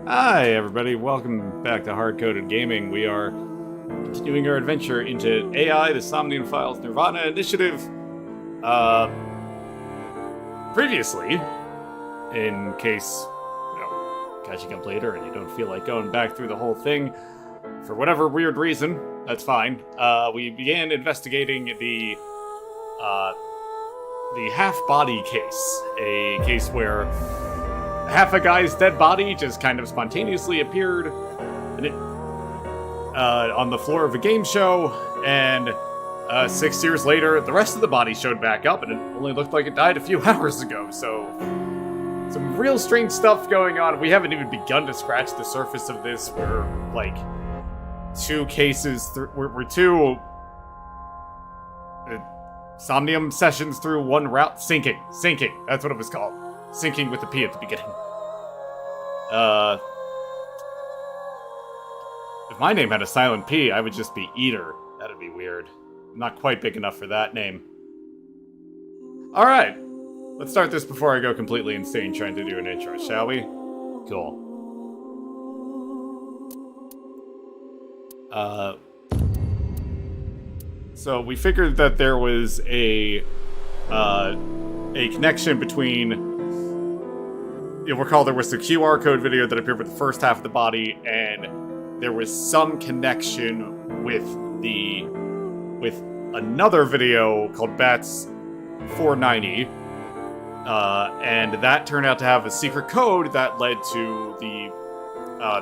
Hi, everybody. Welcome back to HardCoded Gaming. We are continuing our adventure into AI, the Somnium Files nirvanA initiative. Previously, in case, catching up later and you don't feel like going back through the whole thing, for whatever weird reason, that's fine. We began investigating the half-body case. A case where half a guy's dead body just kind of spontaneously appeared on the floor of a game show, and 6 years later, the rest of the body showed back up, and it only looked like it died a few hours ago, so some real strange stuff going on. We haven't even begun to scratch the surface of this. We're, like, two cases, we're two Somnium sessions through one route. Sinking, that's what it was called. Sinking with the P at the beginning. If my name had a silent P, I would just be Eater. That'd be weird. I'm not quite big enough for that name. Alright. Let's start this before I go completely insane trying to do an intro, shall we? Cool. So we figured that there was a connection between, you'll recall there was the QR code video that appeared with the first half of the body, and there was some connection with another video called Bats 490, and that turned out to have a secret code that led to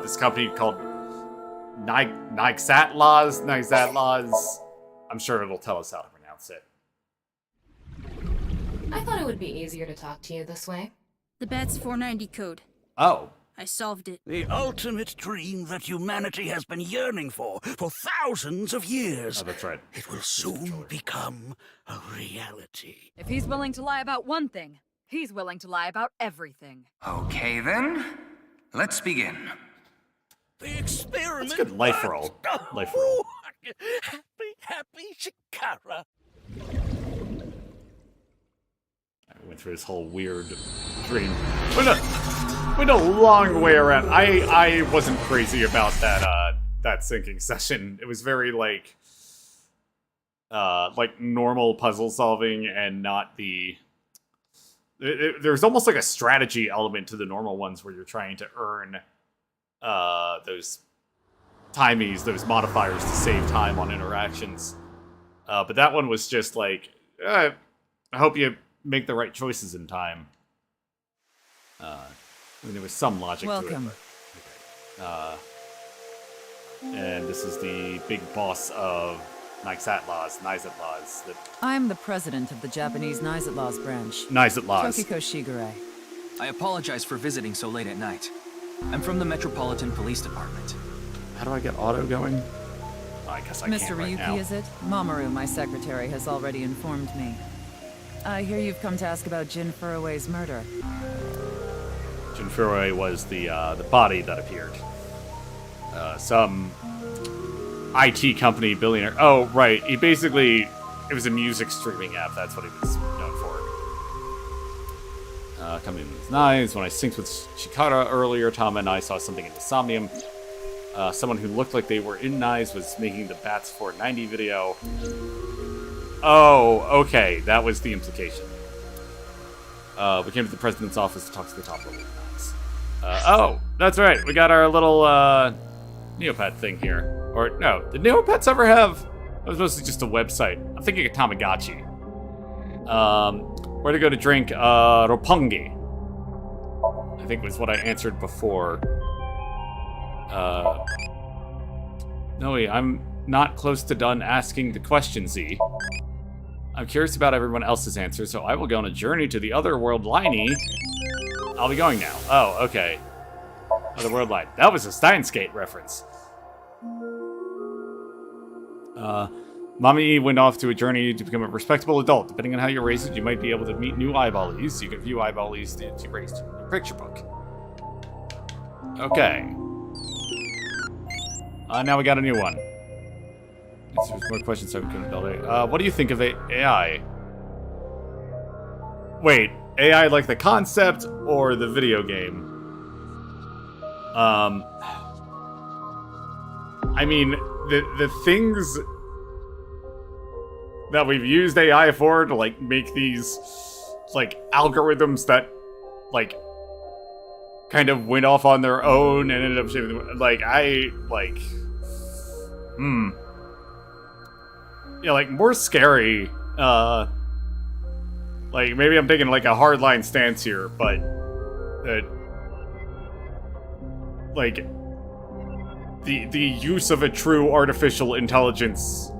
this company called nirvanA. I'm sure it'll tell us how to pronounce it. I thought it would be easier to talk to you this way. The Bats 490 code. Oh. I solved it. The ultimate dream that humanity has been yearning for thousands of years. Oh, that's right. It will soon become a reality. If he's willing to lie about one thing, he's willing to lie about everything. Okay then, let's begin. The experiment. That's good life roll. Life roll. Happy Shikara. I went through this whole weird dream. Went a long way around. I wasn't crazy about that sinking session. It was very like normal puzzle solving and not the. There's almost like a strategy element to the normal ones where you're trying to earn those timies, those modifiers to save time on interactions. But that one was just like, I hope you make the right choices in time. I mean, there was some logic Welcome. to it. But, and this is the big boss of nirvanA. I'm the president of the Japanese nirvanA branch. nirvanA. Tokiko Shigure. I apologize for visiting so late at night. I'm from the Metropolitan Police Department. How do I get auto going? Oh, I guess I Mr. can't right Ryuki, now. is it? Mamoru, my secretary, has already informed me. I hear you've come to ask about Jin Furue's murder. Jin Furue was the body that appeared. Some IT company billionaire. Oh, right. It was a music streaming app. That's what he was known for. Coming in with knives. When I synced with Shikara earlier, Tama and I saw something in the Somnium. Someone who looked like they were in knives was making the Bats 490 video. Oh, okay. That was the implication. We came to the president's office to talk to the top level guys. Oh, that's right. We got our little Neopet thing here. Or, no, did Neopets ever have... That was mostly just a website. I'm thinking of Tamagotchi. Where to go to drink? Roppongi. I think was what I answered before. No, I'm not close to done asking the question, Z. I'm curious about everyone else's answers, so I will go on a journey to the other world Liney. I'll be going now. Oh, okay. Other world line. That was a Steins Gate reference. Mommy went off to a journey to become a respectable adult. Depending on how you're raised, you might be able to meet new eyeballies. You can view eyeballies that you raised in your picture book. Okay. Now we got a new one. There's more questions so we couldn't build it. What do you think of AI? Wait, AI like the concept or the video game? I mean, the things that we've used AI for to, like, make these, like, algorithms that, like, kind of went off on their own and ended up shaping them, like, yeah, like, more scary, like, maybe I'm taking, like, a hardline stance here, but, like, the use of a true artificial intelligence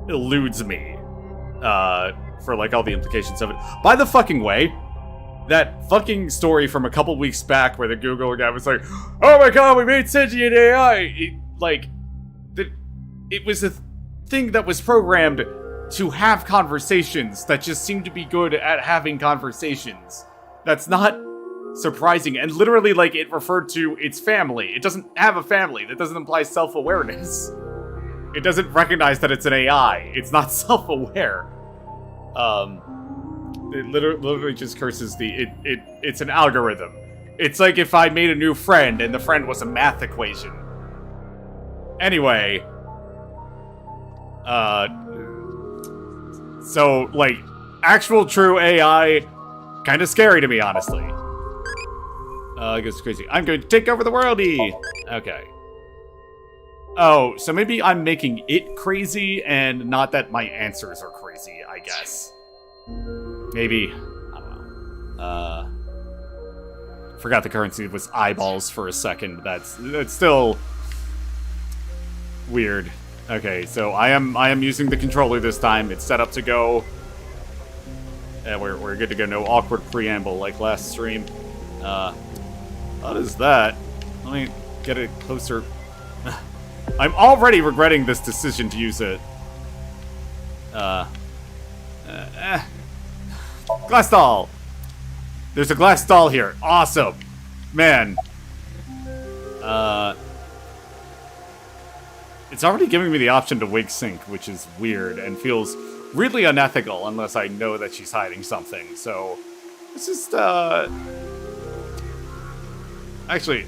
eludes me, for, like, all the implications of it. By the fucking way, that fucking story from a couple weeks back where the Google guy was like, oh my god, we made sentient AI! It was a thing that was programmed to have conversations that just seem to be good at having conversations. That's not surprising. And literally, like, it referred to its family. It doesn't have a family. That doesn't imply self-awareness. It doesn't recognize that it's an AI. It's not self-aware. It literally just curses it's an algorithm. It's like if I made a new friend and the friend was a math equation. Anyway. So, like, actual true AI, kind of scary to me, honestly. I guess it's crazy. I'm going to take over the worldy! Okay. Oh, so maybe I'm making it crazy, and not that my answers are crazy, I guess. Maybe. I don't know. Forgot the currency was eyeballs for a second. That's still weird. Okay, so I am using the controller this time. It's set up to go. And we're good to go. No awkward preamble like last stream. What is that? Let me get it closer. I'm already regretting this decision to use it. Glass doll! There's a glass doll here. Awesome! Man. It's already giving me the option to wig sync, which is weird and feels really unethical unless I know that she's hiding something. So, let's just, actually,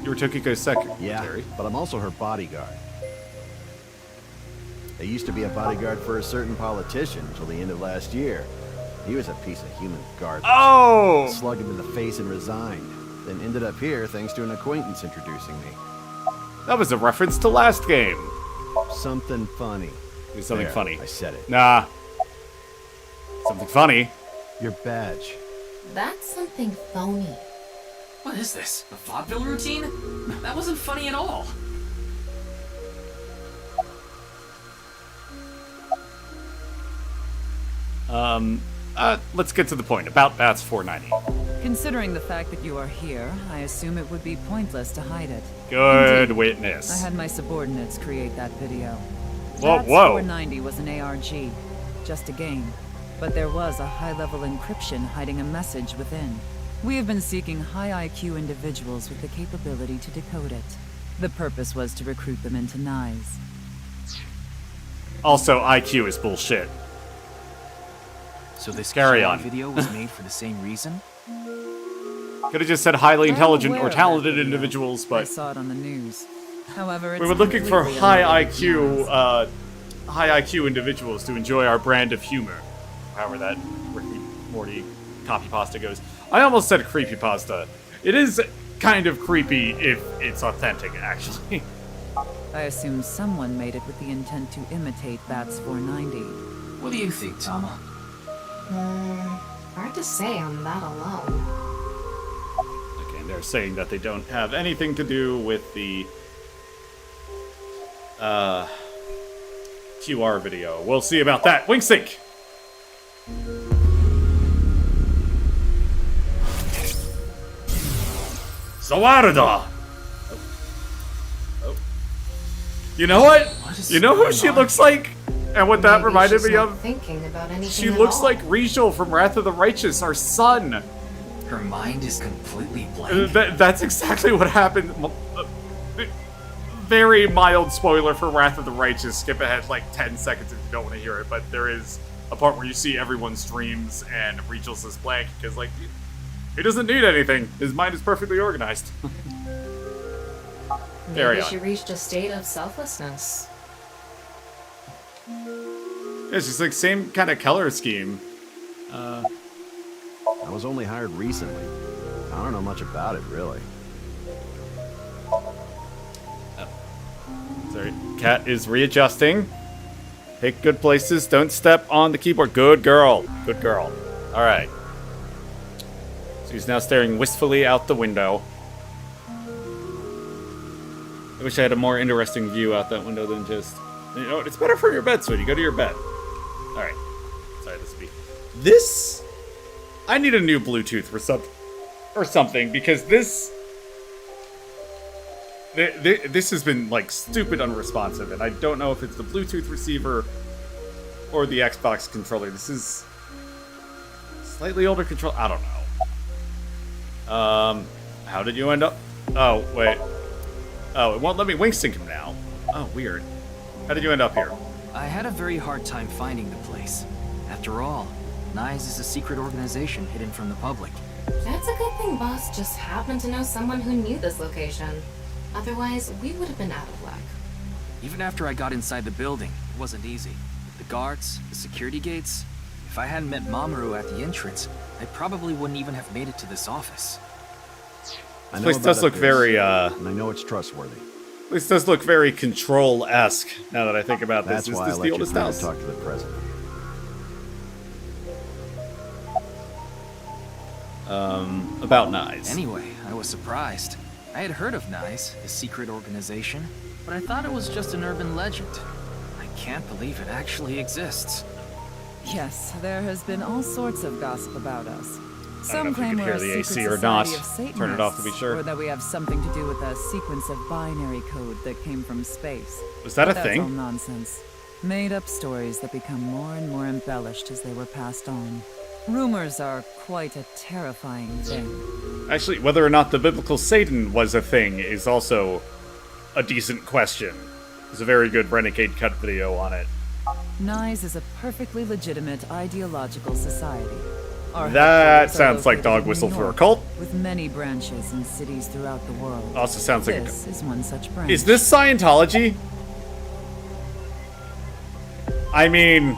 you were Tokiko's secretary. Yeah, but I'm also her bodyguard. I used to be a bodyguard for a certain politician until the end of last year. He was a piece of human garbage. Oh! Slugged him in the face and resigned. Then ended up here thanks to an acquaintance introducing me. That was a reference to last game. Something funny. It was something There, funny. I said it. Nah. Something funny. Your badge. That's something phony. What is this? A vaudeville routine? That wasn't funny at all. Let's get to the point. About Bats 490. Considering the fact that you are here, I assume it would be pointless to hide it. Good Indeed. witness. I had my subordinates create that video. Whoa, Bats whoa. 490 was an ARG, just a game. But there was a high-level encryption hiding a message within. We have been seeking high IQ individuals with the capability to decode it. The purpose was to recruit them into NICE. Also, IQ is bullshit. So this Carry QR on. video was made for the same reason? Could have just said highly I'm intelligent aware or of that talented video. individuals, I but saw it on the news. However, it's we were looking for completely high unrelated to IQ, high IQ individuals to enjoy our brand of humor. However that Rick and Morty copy pasta goes. I almost said creepypasta. It is kind of creepy if it's authentic, actually. I assume someone made it with the intent to imitate Bats 490. What do you think, Tama? Hard to say on that alone. Again, they're saying that they don't have anything to do with the QR video. We'll see about that. Wink sync. Zawarda. Oh. You know what? You know who she looks like? And what that Maybe reminded she's me not of? thinking about anything She at looks all. like Rachel from Wrath of the Righteous, our son. Her mind is completely blank. That's exactly what happened. Very mild spoiler for Wrath of the Righteous. Skip ahead like 10 seconds if you don't want to hear it. But there is a part where you see everyone's dreams and Rachel's is blank because, like, He doesn't need anything. His mind is perfectly organized. Carry Maybe on. she reached a state of selflessness. It's just like same kind of color scheme. I was only hired recently. I don't know much about it, really. Sorry, Cat is readjusting. Pick good places. Don't step on the keyboard. Good girl. Good girl. All right. So he's now staring wistfully out the window. I wish I had a more interesting view out that window than just... You know what? It's better for your bed, sweetie. Go to your bed. All right. Sorry, this will be... This... I need a new Bluetooth or something, because this... This has been, like, stupid unresponsive, and I don't know if it's the Bluetooth receiver or the Xbox controller. This is slightly older control. I don't know. How did you end up? Oh, wait. Oh, it won't let me wing sync him now. Oh, weird. How did you end up here? I had a very hard time finding the place. After all, NICE is a secret organization hidden from the public. That's a good thing Boss just happened to know someone who knew this location. Otherwise, we would have been out of luck. Even after I got inside the building, it wasn't easy. The guards, the security gates. If I hadn't met Mamoru at the entrance, I probably wouldn't even have made it to this office. This place does look very, and I know it's trustworthy. This does look very Control-esque, now that I think about this. That's Is why this I the let you oldest come house? and talk to the president. About NICE. Anyway, I was surprised. I had heard of NICE, the secret organization, but I thought it was just an urban legend. I can't believe it actually exists. Yes, there has been all sorts of gossip about us. I don't know Some if you claim can we're hear a the secret AC or not. society of Turn it off to be Satanists, sure. or that we have something to do with a sequence of binary code that came from space. Was that a That's all thing? nonsense. Made-up stories that become more and more embellished as they were passed on. Rumors are quite a terrifying thing. Actually, whether or not the biblical Satan was a thing is also a decent question. There's a very good Renegade Cut video on it. NICE is a perfectly legitimate ideological society. Our That headquarters are sounds like located dog in whistle New for a York, cult. with many branches in cities throughout the world. Also sounds like This is one such branch. Is this Scientology? I mean,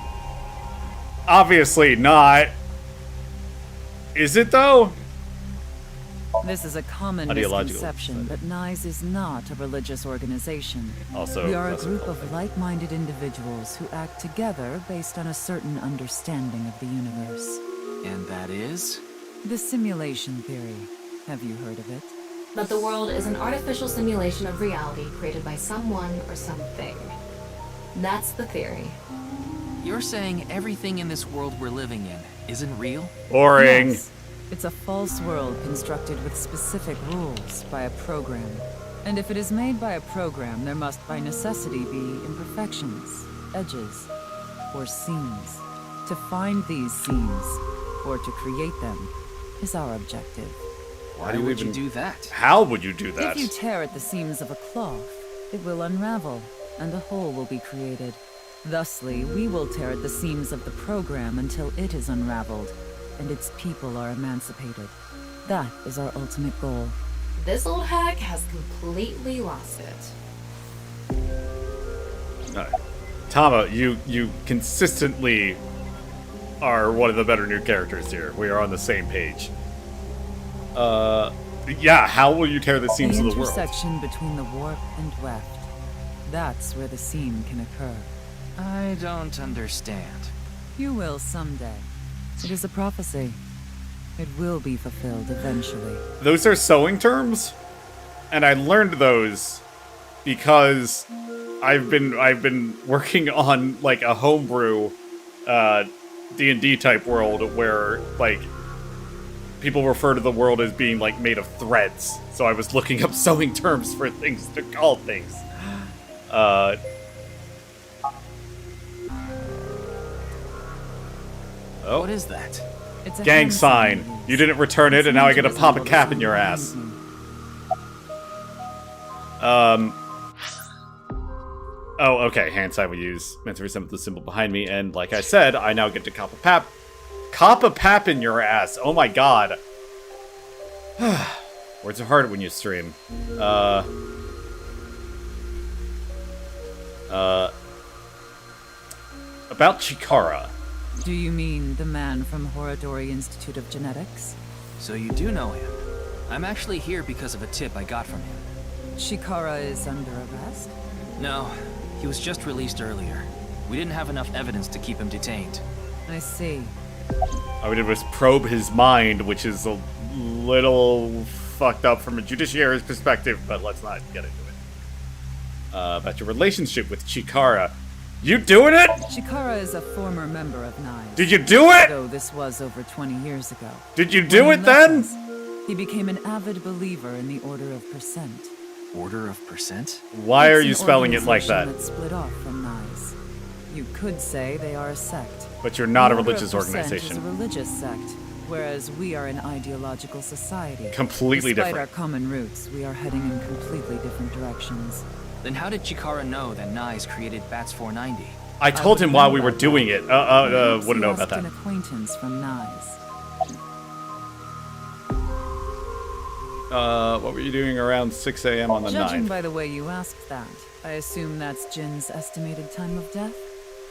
obviously not. Is it though? This is a common Ideological misconception, but NICE is not a religious organization. Also, We are a that's group cult. of like-minded individuals who act together based on a certain understanding of the universe. And that is? The simulation theory. Have you heard of it? That the world is an artificial simulation of reality created by someone or something. That's the theory. You're saying everything in this world we're living in isn't real? Boring. Yes. It's a false world constructed with specific rules by a program. And if it is made by a program, there must by necessity be imperfections, edges, or seams. To find these seams, or to create them, is our objective. Why would you do that? How would you do that? If you tear at the seams of a cloth, it will unravel, and a hole will be created. Thusly, we will tear at the seams of the program until it is unraveled, and its people are emancipated. That is our ultimate goal. This old hack has completely lost it. Alright. Tama, you consistently are one of the better new characters here. We are on the same page. Yeah, how will you tear the seams of the world? intersection between the warp and weft. That's where the seam can occur. I don't understand. You will someday. It is a prophecy. It will be fulfilled eventually. Those are sewing terms, and I learned those because I've been working on like a homebrew D&D type world where like people refer to the world as being like made of threads. So I was looking up sewing terms for things to call things. Oh, What is that? It's a gang hand sign. sign. You didn't return it, It's and now I meant get to to pop a resemble the cap in sign your of ass. Amazon. Oh, okay. Hand sign we use meant to resemble the symbol behind me, and like I said, I now get to cop a pap in your ass. Oh my god. Words are hard when you stream. About Chikara. Do you mean the man from Horadori Institute of Genetics? So you do know him. I'm actually here because of a tip I got from him. Shikara is under arrest? No, he was just released earlier. We didn't have enough evidence to keep him detained. I see. All we did was probe his mind, which is a little fucked up from a judiciary's perspective, but let's not get into it. About your relationship with Chikara. You doing it? Shikara is a former member of NICE. Did you do it? Though this was over 20 years ago. Did you do When it he left then? us, he became an avid believer in the Order of Percent. Order of Percent? Why are It's you an spelling it like that? organization split off from NICE. You could say they are a sect. But you're not a The Order of religious Percent organization. is a religious sect, whereas we are an ideological society. Completely Despite different. our common roots, we are heading in completely different directions. Then how did Chikara know that NICE created Bats 490? I told him while we were about doing that. it. Perhaps Wouldn't you know about asked that. an acquaintance from NICE. What were you doing around 6 a.m. on the Judging 9th? by the way you asked that, I assume that's Jin's estimated time of death?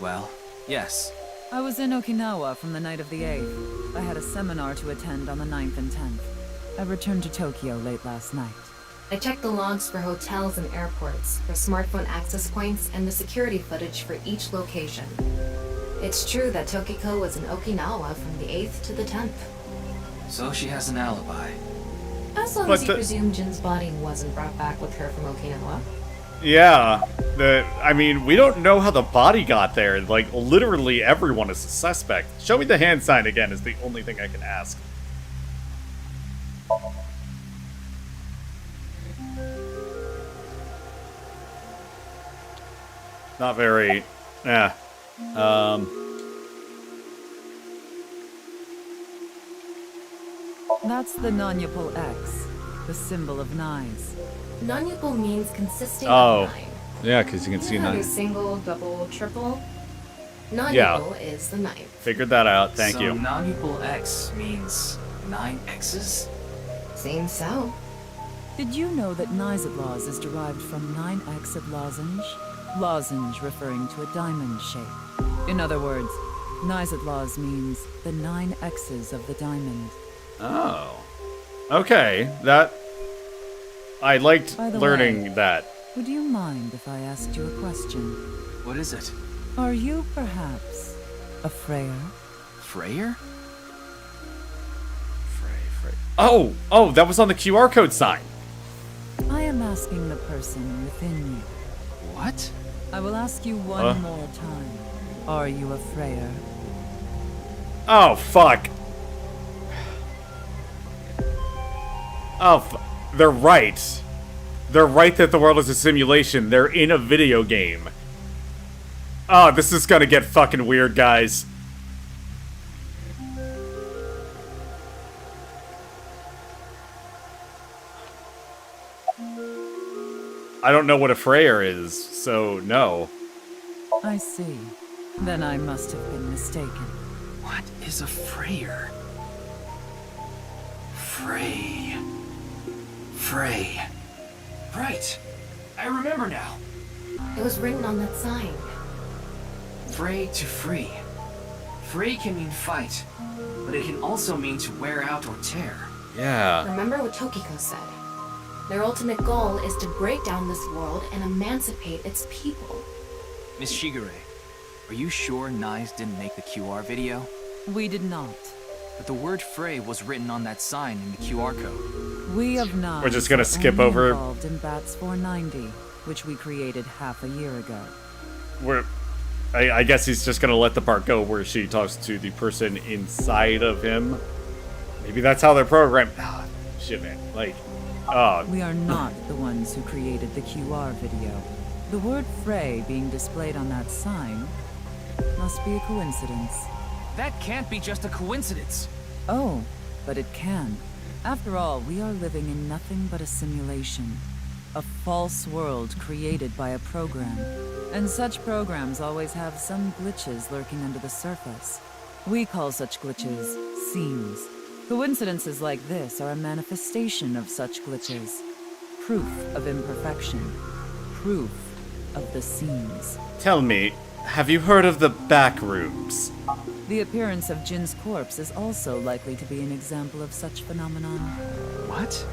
Well, yes. I was in Okinawa from the night of the 8th. I had a seminar to attend on the 9th and 10th. I returned to Tokyo late last night. I checked the logs for hotels and airports, for smartphone access points, and the security footage for each location. It's true that Tokiko was in Okinawa from the 8th to the 10th. So she has an alibi. As long But as you the- presume Jin's body wasn't brought back with her from Okinawa. Yeah. I mean, we don't know how the body got there. Like, literally everyone is a suspect. Show me the hand sign again is the only thing I can ask. Not very... Yeah. That's the Nanyapul X, the symbol of NICE. Non-equal means consisting Oh. of 9. Yeah, because you can see You know how that. there's single, double, triple? Non-equal is the 9th. Figured that out. Thank so you. non-equal X means 9 X's? Seems so. Did you know that Nizatlaws is derived from 9x of lozenge? Lozenge referring to a diamond shape. In other words, Nizatlaws means the 9 X's of the diamond. Oh. Okay. That... I liked By the learning way- that. Would you mind if I asked you a question? What is it? Are you perhaps a Freyer? Freyer? Frey. Oh, that was on the QR code sign. I am asking the person within you. What? I will ask you one more time. Are you a Freyer? Oh, fuck. They're right. They're right that the world is a simulation. They're in a video game. Oh, this is gonna get fucking weird, guys. I don't know what a Freyer is, so no. I see. Then I must have been mistaken. What is a Freyer? Frey. Right. I remember now. It was written on that sign. Frey to free. Frey can mean fight, but it can also mean to wear out or tear. Yeah. Remember what Tokiko said. Their ultimate goal is to break down this world and emancipate its people. Miss Shigure, are you sure NICE didn't make the QR video? We did not. But the word Frey was written on that sign in the QR code. We of NICE We're just gonna are skip only over- involved in Bats 490, which we created half a year ago. I guess he's just gonna let the part go where she talks to the person inside of him. Maybe that's how they're programmed. Ah, shit, man. Like, We are not the ones who created the QR video. The word Frey being displayed on that sign must be a coincidence. That can't be just a coincidence. Oh, but it can. After all, we are living in nothing but a simulation. A false world created by a program. And such programs always have some glitches lurking under the surface. We call such glitches seams. Coincidences like this are a manifestation of such glitches. Proof of imperfection. Proof of the seams. Tell me, have you heard of the back rooms? The appearance of Jin's corpse is also likely to be an example of such phenomenon. What?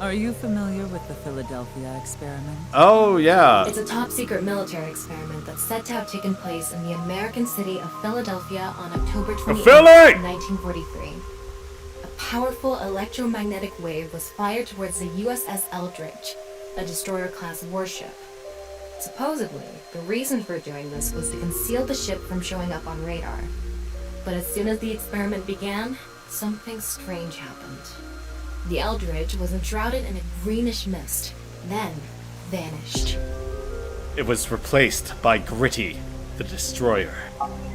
Are you familiar with the Philadelphia experiment? Oh, yeah. It's a top-secret military experiment that's said to have taken place in the American city of Philadelphia on October 28, Philly! 1943. A powerful electromagnetic wave was fired towards the USS Eldridge, a destroyer-class warship. Supposedly, the reason for doing this was to conceal the ship from showing up on radar. But as soon as the experiment began, something strange happened. The Eldridge was enshrouded in a greenish mist, then vanished. It was replaced by Gritty, the destroyer.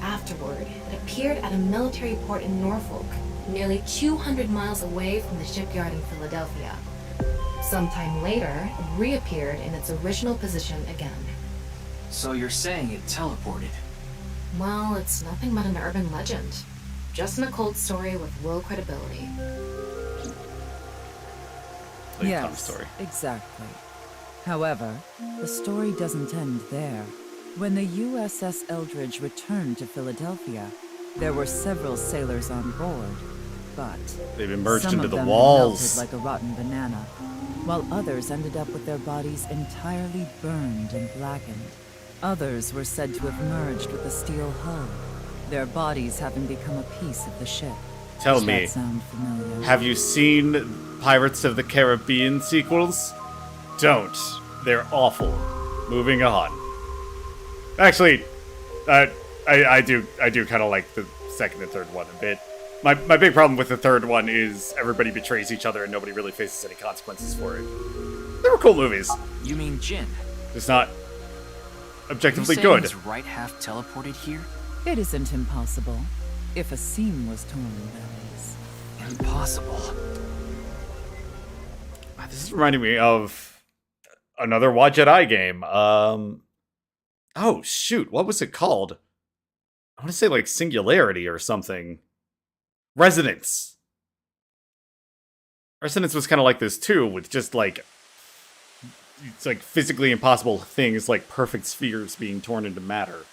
Afterward, it appeared at a military port in Norfolk, nearly 200 miles away from the shipyard in Philadelphia. Sometime later, it reappeared in its original position again. So you're saying it teleported? Well, it's nothing but an urban legend. Just an occult story with low credibility. Like Yes, Tom's story. exactly. However, the story doesn't end there. When the USS Eldridge returned to Philadelphia, there were several sailors on board, but They've been merged some into of the them walls. melted like a rotten banana, while others ended up with their bodies entirely burned and blackened. Others were said to have merged with the steel hull, their bodies having become a piece of the ship. Tell Does me, that sound familiar? have you seen Pirates of the Caribbean sequels? Don't. They're awful. Moving on. Actually, I do kind of like the second and third one a bit. My big problem with the third one is everybody betrays each other and nobody really faces any consequences for it. They were cool movies. You mean Jin? It's not objectively You saying good. his right half teleported here? It isn't impossible. If a seam was torn, that is. Impossible. This is reminding me of another Watch Jedi game. Oh shoot, what was it called? I want to say like Singularity or something. Resonance. Resonance was kind of like this too, with just like it's like physically impossible things like perfect spheres being torn into matter,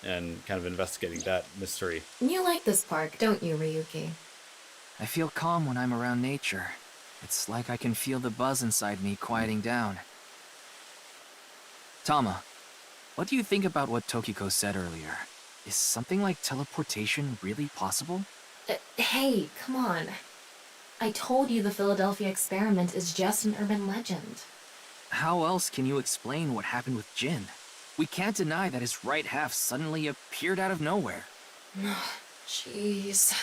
and kind of investigating that mystery. You like this park, don't you, Ryuki? I feel calm when I'm around nature. It's like I can feel the buzz inside me quieting down. Tama, what do you think about what Tokiko said earlier? Is something like teleportation really possible? Hey, come on. I told you the Philadelphia experiment is just an urban legend. How else can you explain what happened with Jin? We can't deny that his right half suddenly appeared out of nowhere. Jeez.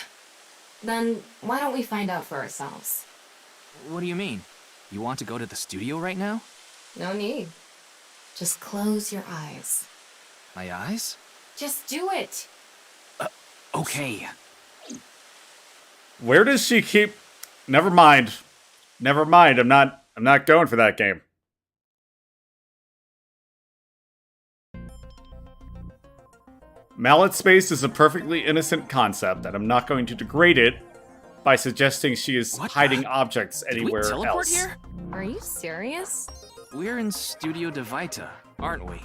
Then why don't we find out for ourselves? What do you mean? You want to go to the studio right now? No need. Just close your eyes. My eyes? Just do it! Okay. Where does she keep? Never mind. Never mind. I'm not going for that game. Mallet space is a perfectly innocent concept, and I'm not going to degrade it by suggesting she is What hiding the? objects Did we anywhere teleport else. here? Are you serious? We're in Studio Devita, aren't we?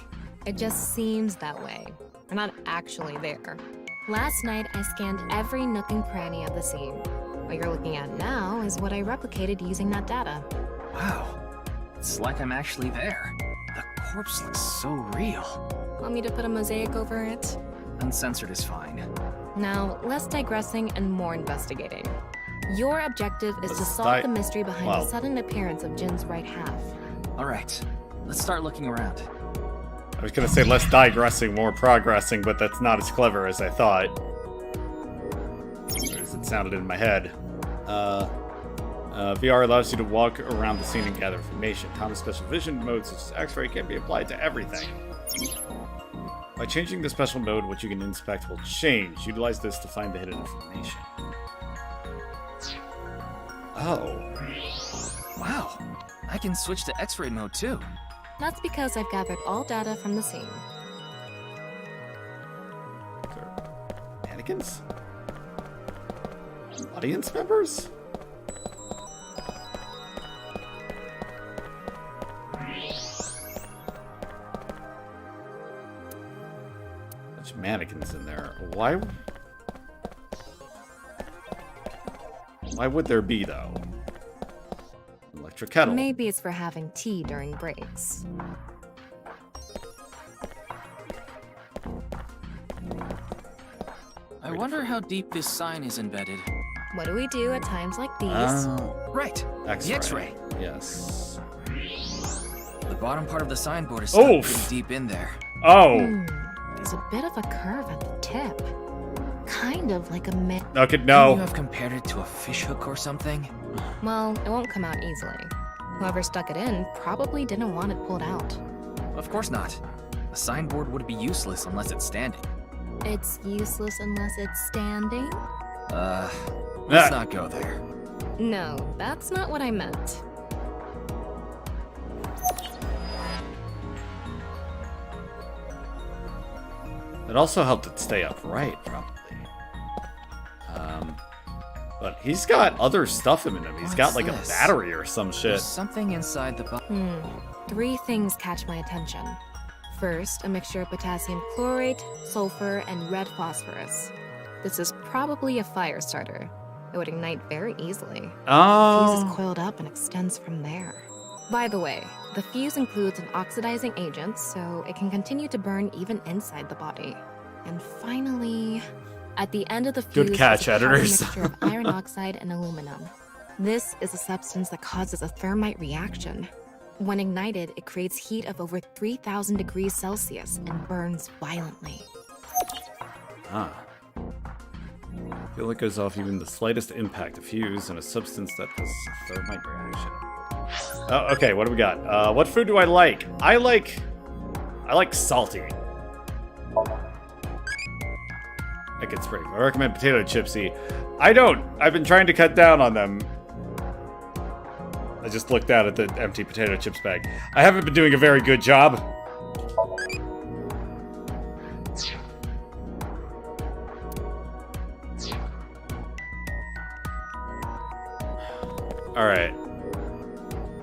It just seems that way. We're not actually there. Last night, I scanned every nook and cranny of the scene. What you're looking at now is what I replicated using that data. Wow. It's like I'm actually there. The corpse looks so real. Want me to put a mosaic over it? Uncensored is fine. Now, less digressing and more investigating. Your objective is to Let's solve the mystery behind wow. the sudden appearance of Jin's right half. Alright, let's start looking around. I was gonna say less digressing, more progressing, but that's not as clever as I thought. As it sounded in my head. VR allows you to walk around the scene and gather information. Thomas' special vision mode, such as X-ray, can be applied to everything. By changing the special mode, what you can inspect will change. Utilize this to find the hidden information. Oh. Wow, I can switch to X-ray mode too. That's because I've gathered all data from the scene. Mannequins? audience members? Bunch of mannequins in there. Why would there be, though? Electric kettle. Maybe it's for having tea during breaks. I wonder how deep this sign is embedded. What do we do at times like these? Right, the X-ray. Yes. The bottom part of the signboard is Oh! stuck pretty deep in there. Oh! There's a bit of a curve at the tip. Kind of like a Okay, Couldn't no. you have compared it to a fish hook or something? Well, it won't come out easily. Whoever stuck it in probably didn't want it pulled out. Of course not. A signboard would be useless unless it's standing. It's useless unless it's standing? Let's not go there. No, that's not what I meant. It also helped it stay upright, probably. But he's got other stuff in him. He's got What's like this? a battery or some shit. There's something inside the box. 3 things catch my attention. First, a mixture of potassium chlorate, sulfur, and red phosphorus. This is probably a fire starter. It would ignite very easily. The fuse is Oh. coiled up and extends from there. By the way, the fuse includes an oxidizing agent, so it can continue to burn even inside the body. And finally, at the end of the fuse Good catch, is a powder editors. mixture of iron oxide and aluminum. This is a substance that causes a thermite reaction. When ignited, it creates heat of over 3,000 degrees Celsius and burns violently. Ah. Fuel that goes off even the slightest impact. A fuse and a substance that causes a thermite reaction. Oh, okay, what do we got? What food do I like? I like salty. That gets brave. I recommend potato chipsy. I don't. I've been trying to cut down on them. I just looked out at the empty potato chips bag. I haven't been doing a very good job. Alright.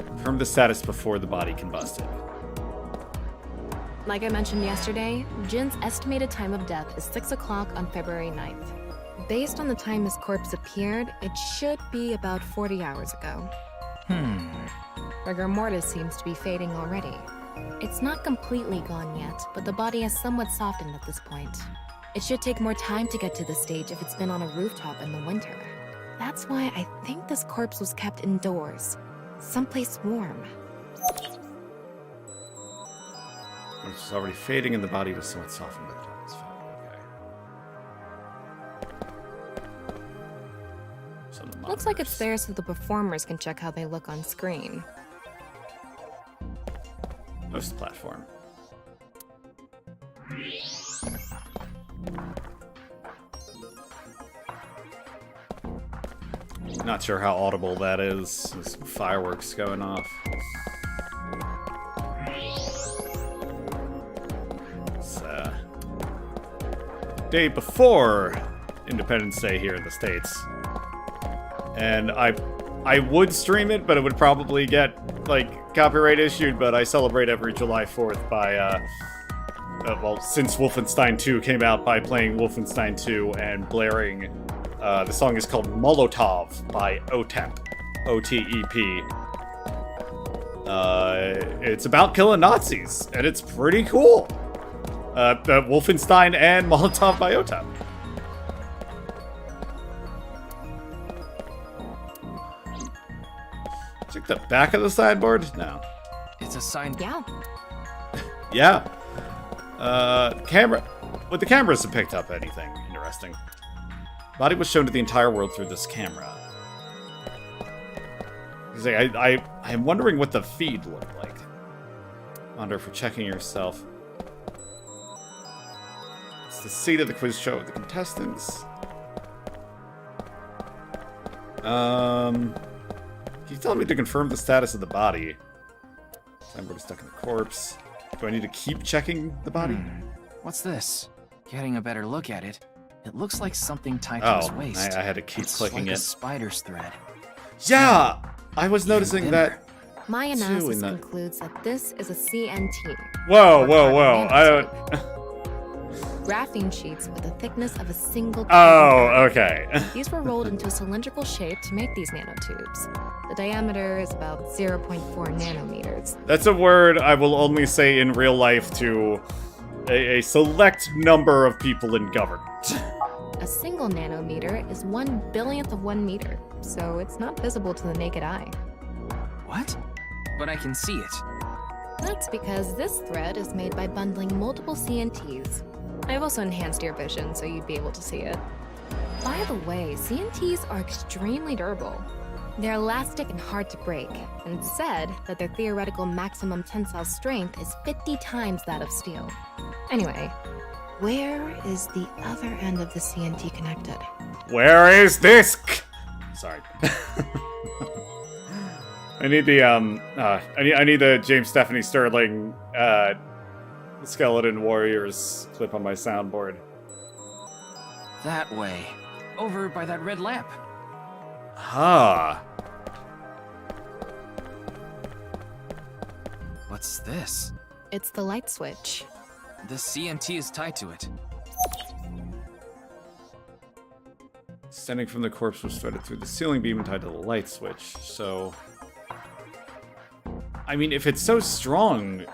Confirm the status before the body combusted. Like I mentioned yesterday, Jin's estimated time of death is 6 o'clock on February 9th. Based on the time his corpse appeared, it should be about 40 hours ago. Rigor mortis seems to be fading already. It's not completely gone yet, but the body has somewhat softened at this point. It should take more time to get to this stage if it's been on a rooftop in the winter. That's why I think this corpse was kept indoors, someplace warm. Which is already fading and the body was somewhat softened by the time it's found. Okay. Some Looks like it's monitors. there so the performers can check how they look on screen. Most platform. Not sure how audible that is. There's some fireworks going off. It's day before Independence Day here in the States. And I would stream it, but it would probably get, like, copyright issued, but I celebrate every July 4th by, well, since Wolfenstein 2 came out, by playing Wolfenstein 2 and blaring, the song is called Molotov by OTEP. O-T-E-P. It's about killing Nazis, and it's pretty cool. Wolfenstein and Molotov by OTEP. Check the back of the sideboard? No. It's a sign. Yeah, Yeah. Camera. Would the cameras have picked up anything interesting? Body was shown to the entire world through this camera. I'm wondering what the feed looked like. Wonder for checking yourself. It's the seat of the quiz show with the contestants. Can you tell me to confirm the status of the body? Signboard is stuck in the corpse. Do I need to keep checking the body? What's this? Getting a better look at it. It looks like something tied to his Oh, waist. I had to keep It's clicking like a it. spider's thread. Yeah! I was noticing that. My Too, analysis in the- concludes that this is a CNT. Whoa, or whoa, whoa. carbon I don't. nanotube. Graphene sheets with the thickness of a single Oh, carbon atom. okay. These were rolled into a cylindrical shape to make these nanotubes. The diameter is about 0.4 nanometers. That's a word I will only say in real life to a select number of people in government. A single nanometer is 1/1000th of 1 meter, so it's not visible to the naked eye. What? But I can see it. That's because this thread is made by bundling multiple CNTs. I've also enhanced your vision so you'd be able to see it. By the way, CNTs are extremely durable. They're elastic and hard to break, and it's said that their theoretical maximum tensile strength is 50 times that of steel. Anyway, where is the other end of the CNT connected? Where is this? Sorry. I need the I need the James Stephanie Sterling Skeleton Warriors clip on my soundboard. That way. Over by that red lamp. Ah. What's this? It's the light switch. The CNT is tied to it. Standing from the corpse was threaded through the ceiling beam and tied to the light switch. So, I mean, if it's so strong,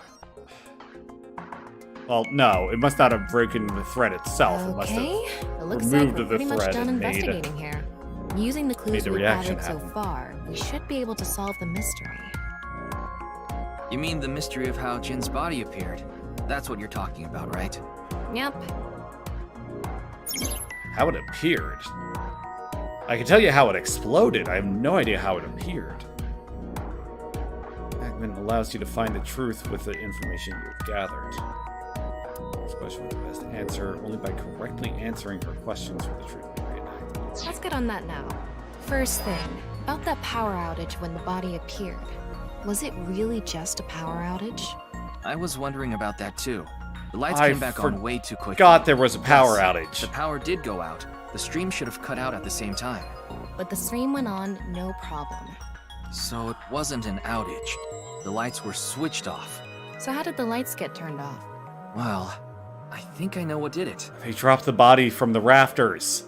well, no, it must not have broken the thread itself. It must Okay, have it looks like removed we're the pretty much thread done and made investigating here. Using the clues the we've reaction gathered so happen. far, we should be able to solve the mystery. You mean the mystery of how Jin's body appeared? That's what you're talking about, right? Yep. how it appeared. I can tell you how it exploded. I have no idea how it appeared. Fragment allows you to find the truth with the information you've gathered. This question was the best answer only by correctly answering her questions with the truth reenacted. Let's get on that now. First thing, about that power outage when the body appeared. Was it really just a power outage? I was wondering about that too. The lights I came back on way too quickly. God, there was a power Yes, outage. The power did go out. The stream should have cut out at the same time. But the stream went on, no problem. So it wasn't an outage. The lights were switched off. So how did the lights get turned off? Well, I think I know what did it. They dropped the body from the rafters.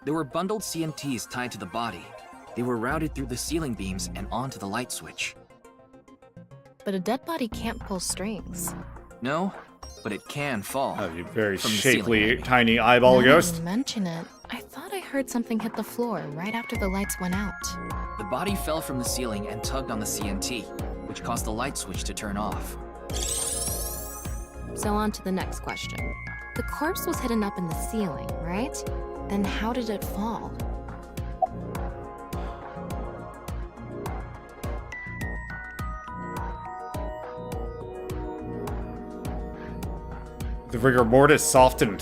There were bundled CNTs tied to the body. They were routed through the ceiling beams and onto the light switch. But a dead body can't pull strings. No, but it can fall. Oh, you very From the shapely, ceiling, maybe. tiny eyeball Now that ghost. you mention it, I thought I heard something hit the floor right after the lights went out. The body fell from the ceiling and tugged on the CNT, which caused the light switch to turn off. So on to the next question. The corpse was hidden up in the ceiling, right? Then how did it fall? The rigor mortis softened.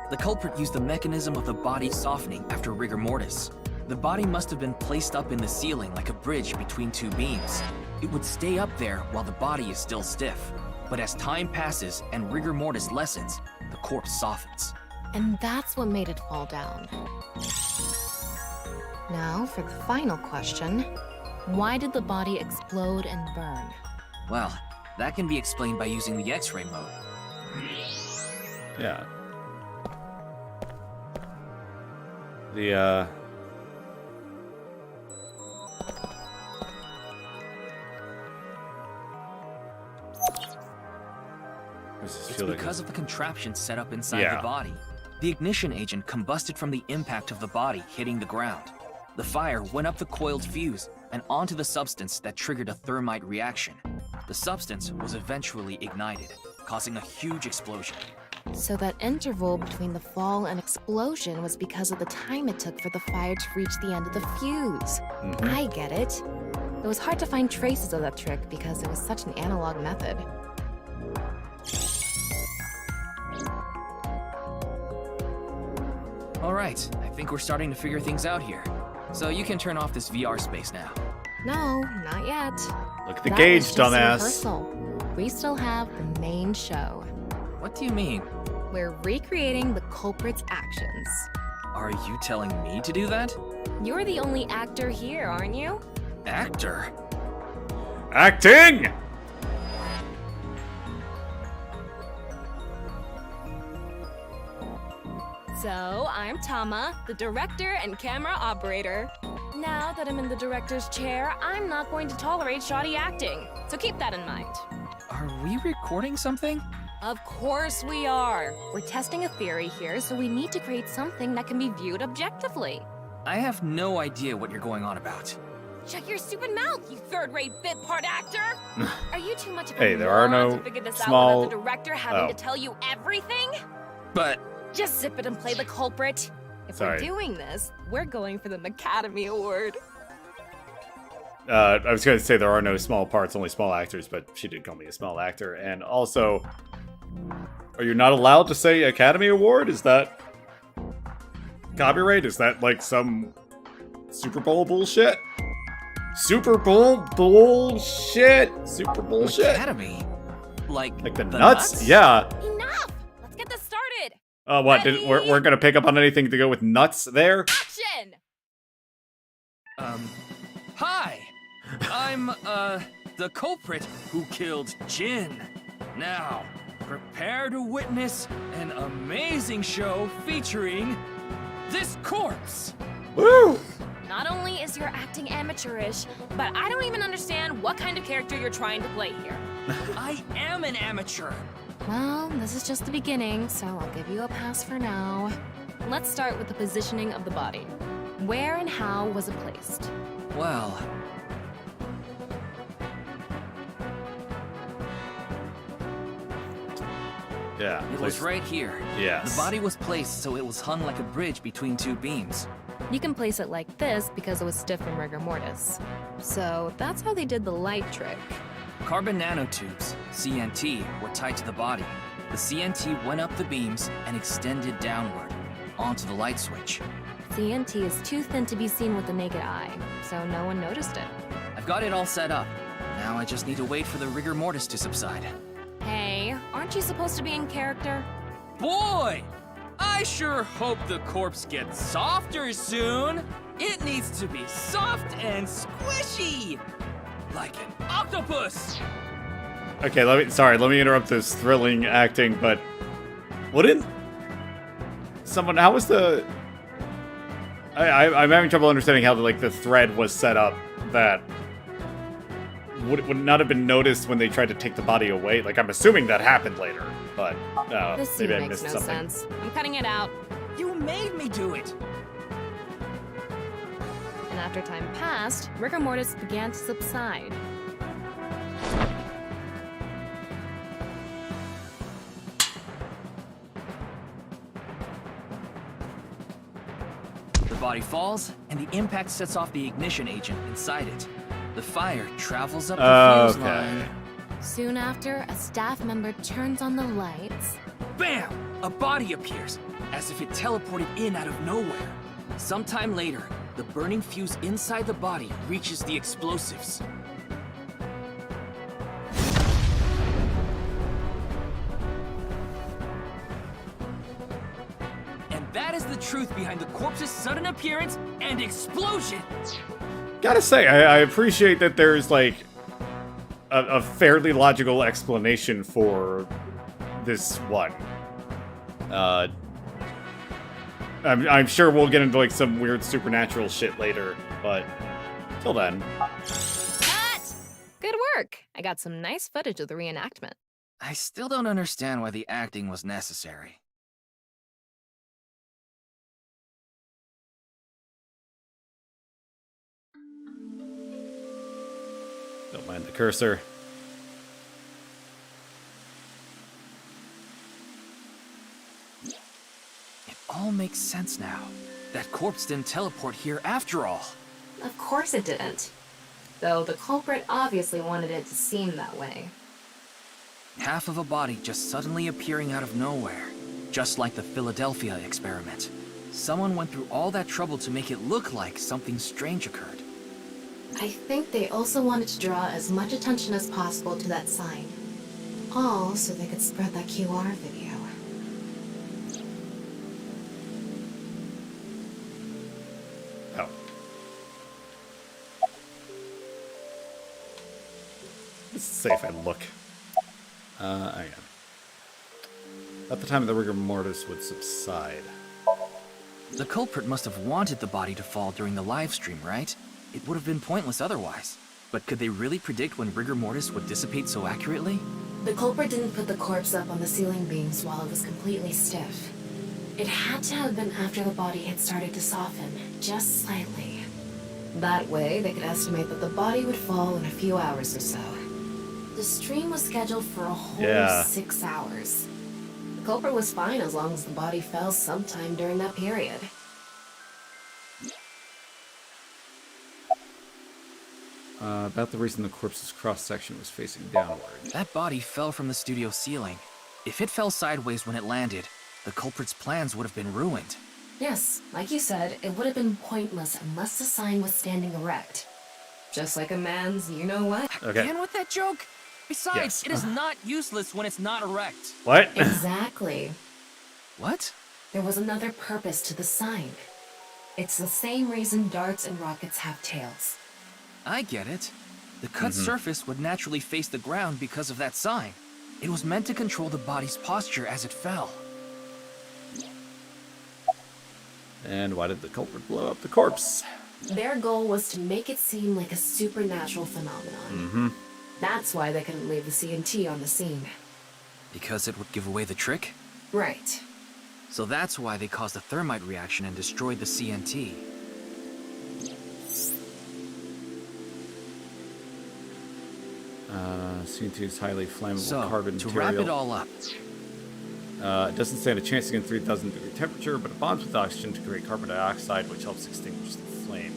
The culprit used the mechanism of the body softening after rigor mortis. The body must have been placed up in the ceiling like a bridge between two beams. It would stay up there while the body is still stiff. But as time passes and rigor mortis lessens, the corpse softens. And that's what made it fall down. Now for the final question. Why did the body explode and burn? Well, that can be explained by using the X-ray mode. Yeah. The, It's because of the contraption set up inside Yeah. the body. The ignition agent combusted from the impact of the body hitting the ground. The fire went up the coiled fuse and onto the substance that triggered a thermite reaction. The substance was eventually ignited, causing a huge explosion. So that interval between the fall and explosion was because of the time it took for the fire to reach the end of the fuse. I get it. It was hard to find traces of that trick because it was such an analog method. Alright, I think we're starting to figure things out here. So you can turn off this VR space now. No, not yet. Look at the That gauge, was just dumbass. rehearsal. We still have the main show. What do you mean? We're recreating the culprit's actions. Are you telling me to do that? You're the only actor here, aren't you? Actor? Acting! So, I'm Tama, the director and camera operator. Now that I'm in the director's chair, I'm not going to tolerate shoddy acting. So keep that in mind. Are we recording something? Of course we are. We're testing a theory here, so we need to create something that can be viewed objectively. I have no idea what you're going on about. Shut your stupid mouth, you third-rate bit part actor! Are you too much of a Hey, there are moron no to figure this small- out without the director having Oh. to tell you everything? But Just zip it and play the culprit. If Sorry. we're doing this, we're going for the Academy Award. I was going to say there are no small parts, only small actors, but she did call me a small actor. And also, are you not allowed to say Academy Award? Is that copyright? Is that like some Super Bowl bullshit? Super Bowl bullshit? Super bullshit? Academy? Like Like the nuts? Yeah. Enough! Let's get this started! What? Ready? We're going to pick up on anything to go with nuts there? Action! Hi! I'm, the culprit who killed Jin. Now, prepare to witness an amazing show featuring this corpse. Woo! Not only is your acting amateurish, but I don't even understand what kind of character you're trying to play here. I am an amateur. Well, this is just the beginning, so I'll give you a pass for now. Let's start with the positioning of the body. Where and how was it placed? Well, Yeah. it was right here. Yes. The body was placed so it was hung like a bridge between two beams. You can place it like this because it was stiff from rigor mortis. So that's how they did the light trick. Carbon nanotubes, CNT, were tied to the body. The CNT went up the beams and extended downward, onto the light switch. CNT is too thin to be seen with the naked eye, so no one noticed it. I've got it all set up. Now I just need to wait for the rigor mortis to subside. Hey, aren't you supposed to be in character? Boy! I sure hope the corpse gets softer soon! It needs to be soft and squishy! Like an octopus! Okay, let me interrupt this thrilling acting, but wouldn't someone, how was the, I'm having trouble understanding how the thread was set up that would not have been noticed when they tried to take the body away. Like, I'm assuming that happened later, but This scene maybe I makes missed no something. sense. I'm cutting it out. You made me do it! And after time passed, rigor mortis began to subside. The body falls, and the impact sets off the ignition agent inside it. The fire travels up the fuse line. Okay. Soon after, a staff member turns on the lights. Bam! A body appears, as if it teleported in out of nowhere. Sometime later, the burning fuse inside the body reaches the explosives. And that is the truth behind the corpse's sudden appearance and explosion! Gotta say, I appreciate that there's like a fairly logical explanation for this one. I'm sure we'll get into like some weird supernatural shit later, but till then. Cut! Good work. I got some nice footage of the reenactment. I still don't understand why the acting was necessary. Don't mind the cursor. It all makes sense now. That corpse didn't teleport here after all. Of course it didn't. Though the culprit obviously wanted it to seem that way. Half of a body just suddenly appearing out of nowhere, just like the Philadelphia experiment. Someone went through all that trouble to make it look like something strange occurred. I think they also wanted to draw as much attention as possible to that sign. All so they could spread that QR video. Oh. Let's say if I look. Oh yeah. At the time the rigor mortis would subside. The culprit must have wanted the body to fall during the live stream, right? It would have been pointless otherwise. But could they really predict when rigor mortis would dissipate so accurately? The culprit didn't put the corpse up on the ceiling beams while it was completely stiff. It had to have been after the body had started to soften, just slightly. That way, they could estimate that the body would fall in a few hours or so. The stream was scheduled for a whole 6 hours. The culprit was fine as long as the body fell sometime during that period. About the reason the corpse's cross-section was facing downward. That body fell from the studio ceiling. If it fell sideways when it landed, the culprit's plans would have been ruined. Yes, like you said, it would have been pointless unless the sign was standing erect. Just like a man's you-know-what. Okay. Again with that joke? Besides, Yes. it is not useless when it's not erect. What? Exactly. What? There was another purpose to the sign. It's the same reason darts and rockets have tails. I get it. The cut surface would naturally face the ground because of that sign. It was meant to control the body's posture as it fell. And why did the culprit blow up the corpse? Their goal was to make it seem like a supernatural phenomenon. That's why they couldn't leave the CNT on the scene. Because it would give away the trick? Right. So that's why they caused a thermite reaction and destroyed the CNT. CNT is highly flammable So, carbon to material. wrap it all up, It doesn't stand a chance against 3,000 degree temperature, but it bonds with oxygen to create carbon dioxide, which helps extinguish the flame.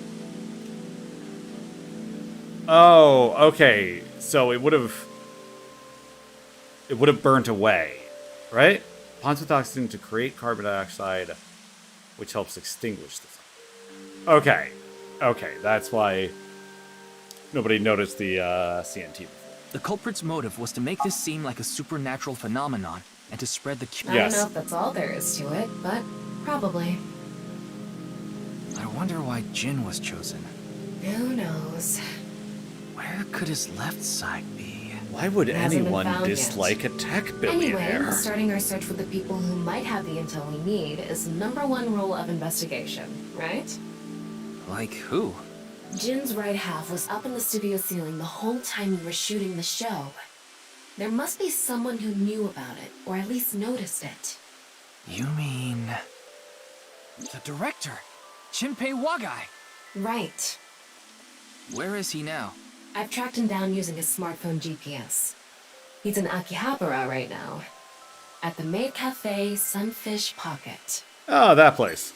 Oh, okay. So it would have burnt away, right? Bonds with oxygen to create carbon dioxide, which helps extinguish the flame. Okay. Okay, that's why nobody noticed the CNT before. the culprit's motive was to make this seem like a supernatural phenomenon and to spread the I Yes. don't know if that's all there is to it, but probably. I wonder why Jin was chosen. Who knows? Where could his left side be? Why would It hasn't been anyone found yet. dislike a tech Anyway, billionaire? starting our search with the people who might have the intel we need is the #1 rule of investigation, right? Like who? Jin's right half was up in the studio ceiling the whole time we were shooting the show. There must be someone who knew about it, or at least noticed it. You mean... the director, Jinpei Wagai. Right. Where is he now? I've tracked him down using his smartphone GPS. He's in Akihabara right now. At the Maid Cafe Sunfish Pocket. Oh, that place.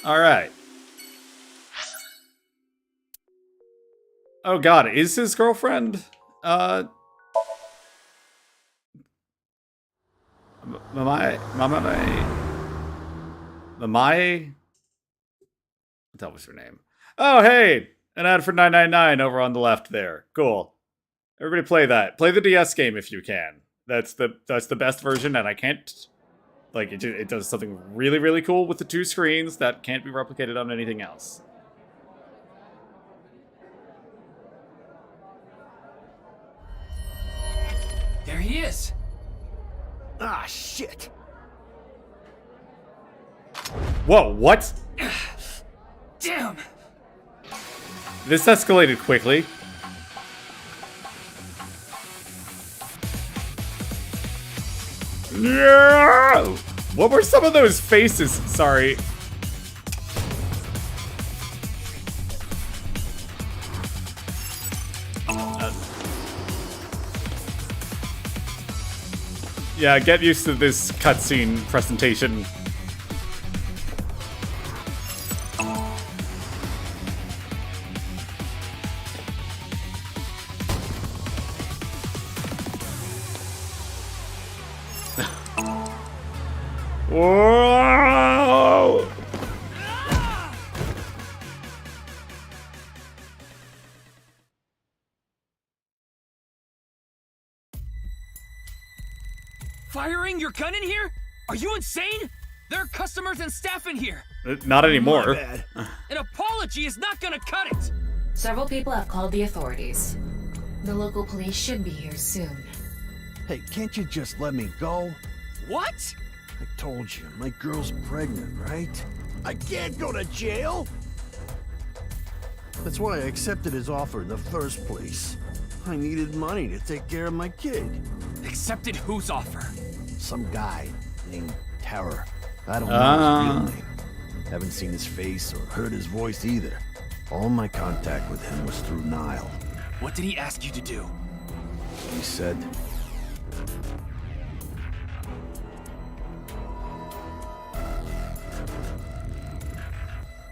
All right. Oh God, is his girlfriend? Am I? What was her name? Oh, hey, an ad for 9.99 over on the left there. Cool. Everybody play that. Play the DS game if you can. That's the best version, and I can't. Like it does something really really cool with the 2 screens that can't be replicated on anything else. There he is. Ah, shit. Whoa, what? Damn. This escalated quickly. No! What were some of those faces? Sorry. Yeah, get used to this cutscene presentation. Whoa! Firing your gun in here? Are you insane? There are customers and staff in here. Not anymore. My bad. An apology is not gonna cut it. Several people have called the authorities. The local police should be here soon. Hey, can't you just let me go? What? I told you, my girl's pregnant, right? I can't go to jail! That's why I accepted his offer in the first place. I needed money to take care of my kid. Accepted whose offer? Some guy named Terror. I don't know his real name. Haven't seen his face or heard his voice either. All my contact with him was through Nile. What did he ask you to do? He said,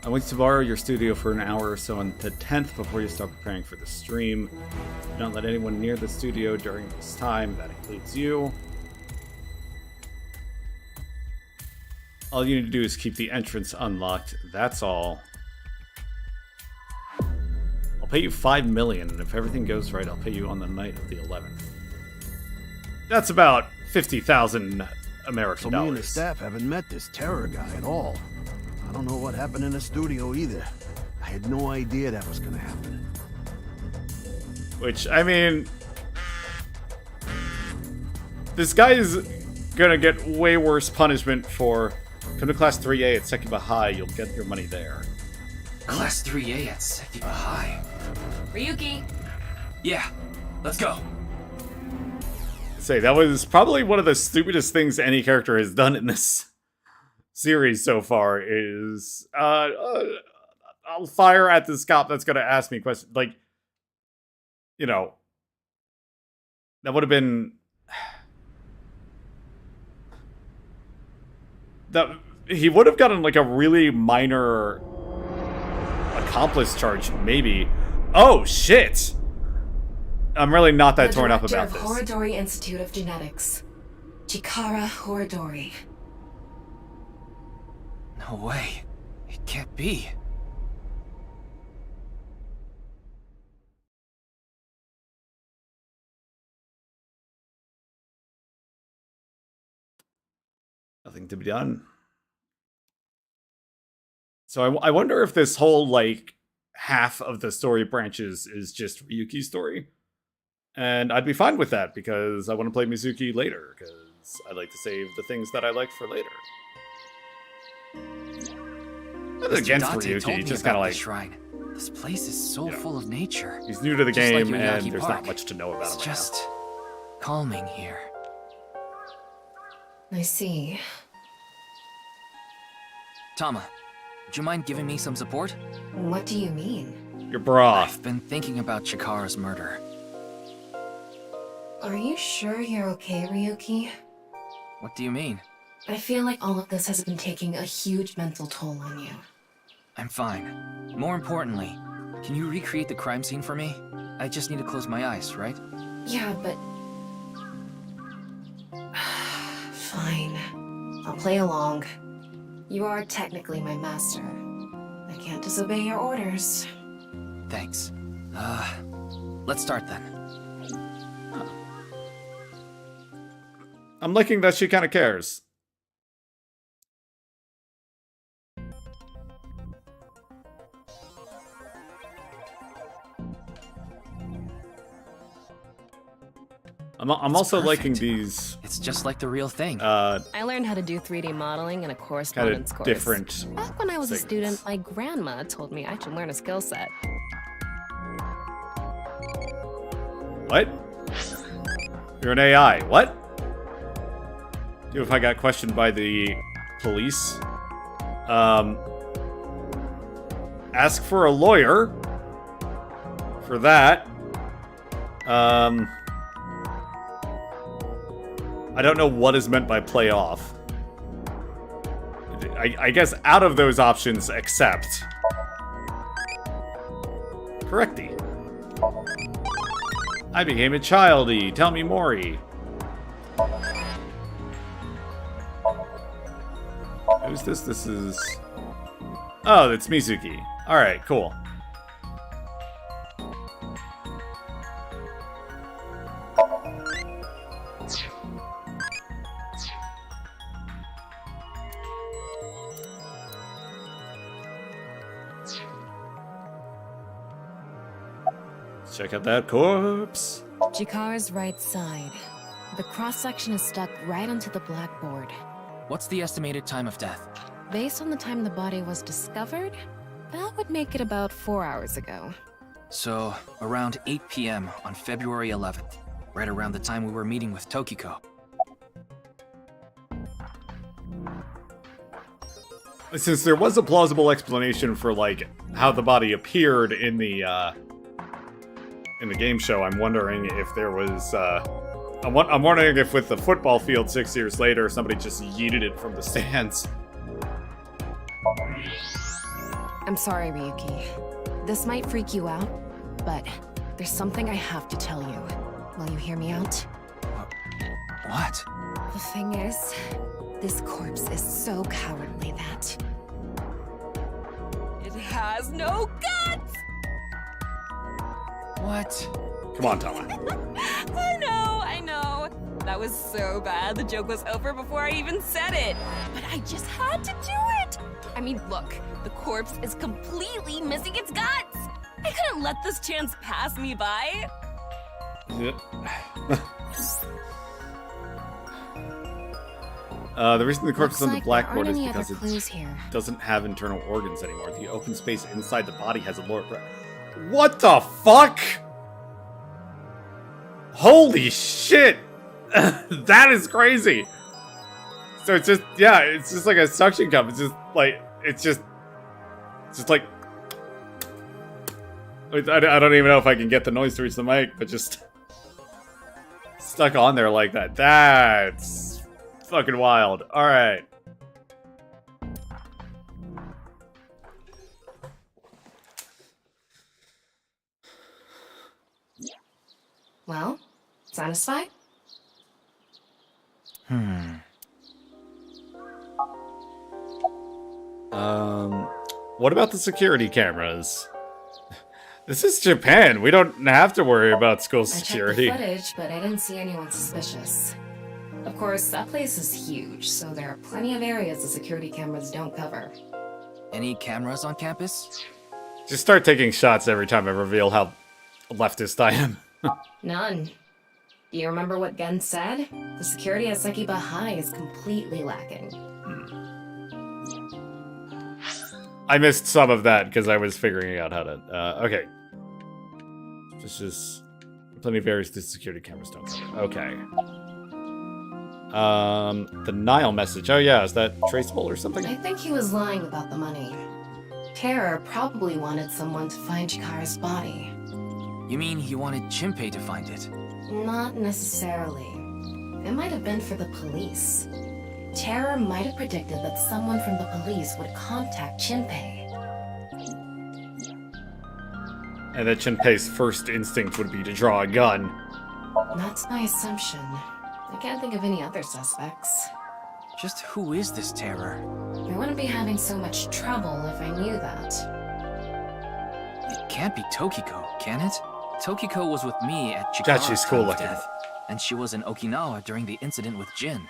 I want to borrow your studio for an hour or so on the 10th before you start preparing for the stream. Don't let anyone near the studio during this time. That includes you. All you need to do is keep the entrance unlocked. That's all. I'll pay you $5 million, and if everything goes right, I'll pay you on the night of the 11th. That's about 50,000 American so dollars. me and the staff haven't met this Terror guy at all. I don't know what happened in the studio either. I had no idea that was gonna happen. Which, I mean... This guy is gonna get way worse punishment for... Come to Class 3A at Sekiba High, you'll get your money there. Class 3A at Sekiba High. Ryuki! Yeah, let's go. Say, that was probably one of the stupidest things any character has done in this series so far is... I'll fire at this cop that's gonna ask me questions. Like, you know... That would have been... That he would have gotten like a really minor accomplice charge, maybe. Oh shit! I'm really not that torn up about this. The director of Horodori Institute of Genetics, Chikara Horodori. No way. It can't be. Nothing to be done. So I wonder if this whole, like, half of the story branches is just Ryuki's story. And I'd be fine with that, because I want to play Mizuki later, because I like to save the things that I like for later. Nothing against Ryuki, he's just kind of like... Shrine. This place is so full of nature. He's new to the Just like game, and Yonagi there's Park. not much to know about It's him right just calming here. I see. Tama, would you mind giving me some support? What do you mean? now. Your bra. I've been thinking about Chikara's murder. Are you sure you're okay, Ryuki? What do you mean? I feel like all of this has been taking a huge mental toll on you. I'm fine. More importantly, can you recreate the crime scene for me? I just need to close my eyes, right? Yeah, but... Fine. I'll play along. You are technically my master. I can't disobey your orders. Thanks. Let's start then. I'm liking that she kind of cares. I'm also liking perfect. these It's just like the real thing. I learned how to do 3D modeling in a kind correspondence of course. different Back when I was a things. student, my grandma told me I should learn a skill set. What? You're an AI. What? Dude, if I got questioned by the police, ask for a lawyer for that. I don't know what is meant by play off. I guess out of those options, accept. Correcty. I became a childie. Tell me more-y. Who's this? This is... Oh, that's Mizuki. Alright, cool. Check out that corpse. Chikara's right side. The cross-section is stuck right onto the blackboard. What's the estimated time of death? Based on the time the body was discovered, that would make it about 4 hours ago. So, around 8 p.m. on February 11th, right around the time we were meeting with Tokiko. Since there was a plausible explanation for, like, how the body appeared in the game show, I'm wondering if there was, I'm wondering if with the football field 6 years later, somebody just yeeted it from the stands. I'm sorry, Ryuki. This might freak you out, but there's something I have to tell you. Will you hear me out? What? The thing is, this corpse is so cowardly that it has no guts! What? Come on, Tama. I know. That was so bad. The joke was over before I even said it. But I just had to do it. I mean, look, the corpse is completely missing its guts. I couldn't let this chance pass me by. The reason the corpse is on the Looks like blackboard there is aren't any because other clues here. it doesn't have internal organs anymore. The open space inside the body has a lower... What the fuck? Holy shit! That is crazy! So it's just, yeah, it's just like a suction cup. It's just like, it's just like... I don't even know if I can get the noise to reach the mic, but just... stuck on there like that. That's fucking wild. Alright. Well, satisfied? What about the security cameras? This is Japan. We don't have to worry about school I checked the security. footage, but I didn't see anyone suspicious. Of course, that place is huge, so there are plenty of areas the security cameras don't cover. Any cameras on campus? Just start taking shots every time I reveal how leftist I am. None. Do you remember what Gen said? The security at Sekiba High is completely lacking. I missed some of that because I was figuring out how to... okay. This is... Plenty of areas the security cameras don't cover. Okay. The Nile message. Oh yeah, is that traceable or something? I think he was lying about the money. Terror probably wanted someone to find Chikara's body. You mean he wanted Chimpei to find it? Not necessarily. It might have been for the police. Terror might have predicted that someone from the police would contact Chimpei. And that Chunpei's first instinct would be to draw a gun. That's my assumption. I can't think of any other suspects. Just who is this terror? I wouldn't be having so much trouble if I knew that. It can't be Tokiko, can it? Tokiko was with me at God, Chikara's she's time cool of looking. death, and she was in Okinawa during the incident with Jin.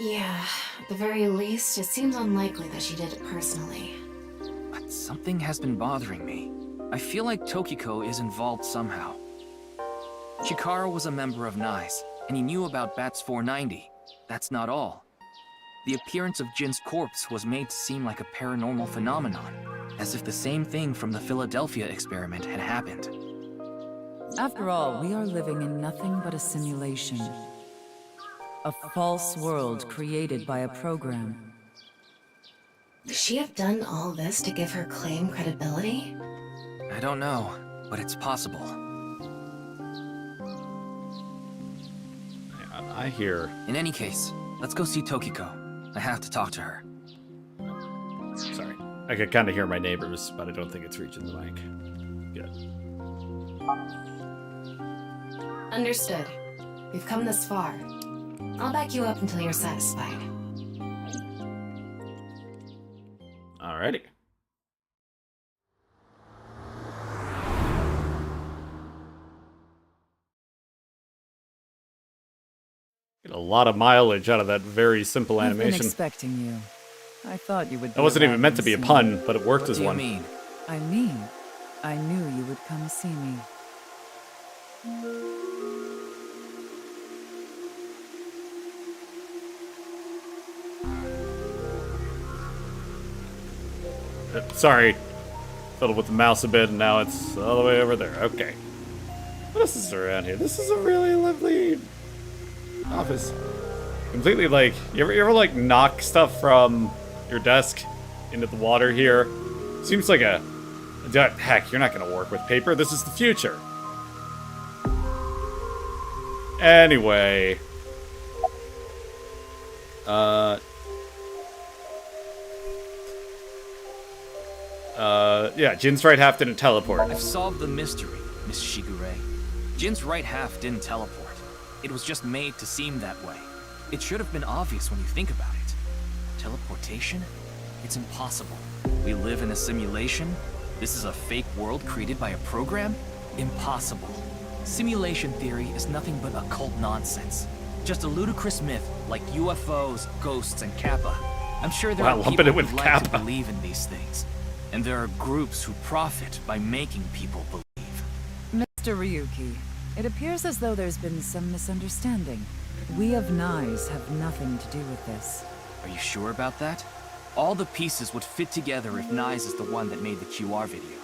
Yeah, at the very least, it seems unlikely that she did it personally. But something has been bothering me. I feel like Tokiko is involved somehow. Chikara was a member of NICE, and he knew about Bats 490. That's not all. The appearance of Jin's corpse was made to seem like a paranormal phenomenon, as if the same thing from the Philadelphia experiment had happened. After all, we are living in nothing but a simulation. A false world created by a program. Could she have done all this to give her claim credibility? I don't know, but it's possible. I hear... In any case, let's go see Tokiko. I have to talk to her. Sorry. I could kind of hear my neighbors, but I don't think it's reaching the mic. Good. Understood. We've come this far. I'll back you up until you're satisfied. Alrighty. Get a lot of mileage out of that very simple I've been animation. expecting you. I thought you would. That wasn't even meant to be a pun, but it worked as one. What do you mean? I knew you would come see me. Sorry. Fiddled with the mouse a bit, and now it's all the way over there. Okay. What else is around here? This is a really lovely office. Completely, like, you ever like, knock stuff from your desk into the water here? Seems like a... Heck, you're not gonna work with paper. This is the future. Anyway. Yeah, Jin's right half didn't teleport. I've solved the mystery, Miss Shigure. Jin's right half didn't teleport. It was just made to seem that way. It should have been obvious when you think about it. Teleportation? It's impossible. We live in a simulation? This is a fake world created by a program? Impossible. Simulation theory is nothing but occult nonsense. Just a ludicrous myth like UFOs, ghosts, and Kappa. I'm sure there are people who like to believe in these things. And there are groups who profit by making people believe. Mr. Ryuki, it appears as though there's been some misunderstanding. We of Nyes have nothing to do with this. Are you sure about that? All the pieces would fit together if Nyes is the one that made the QR video.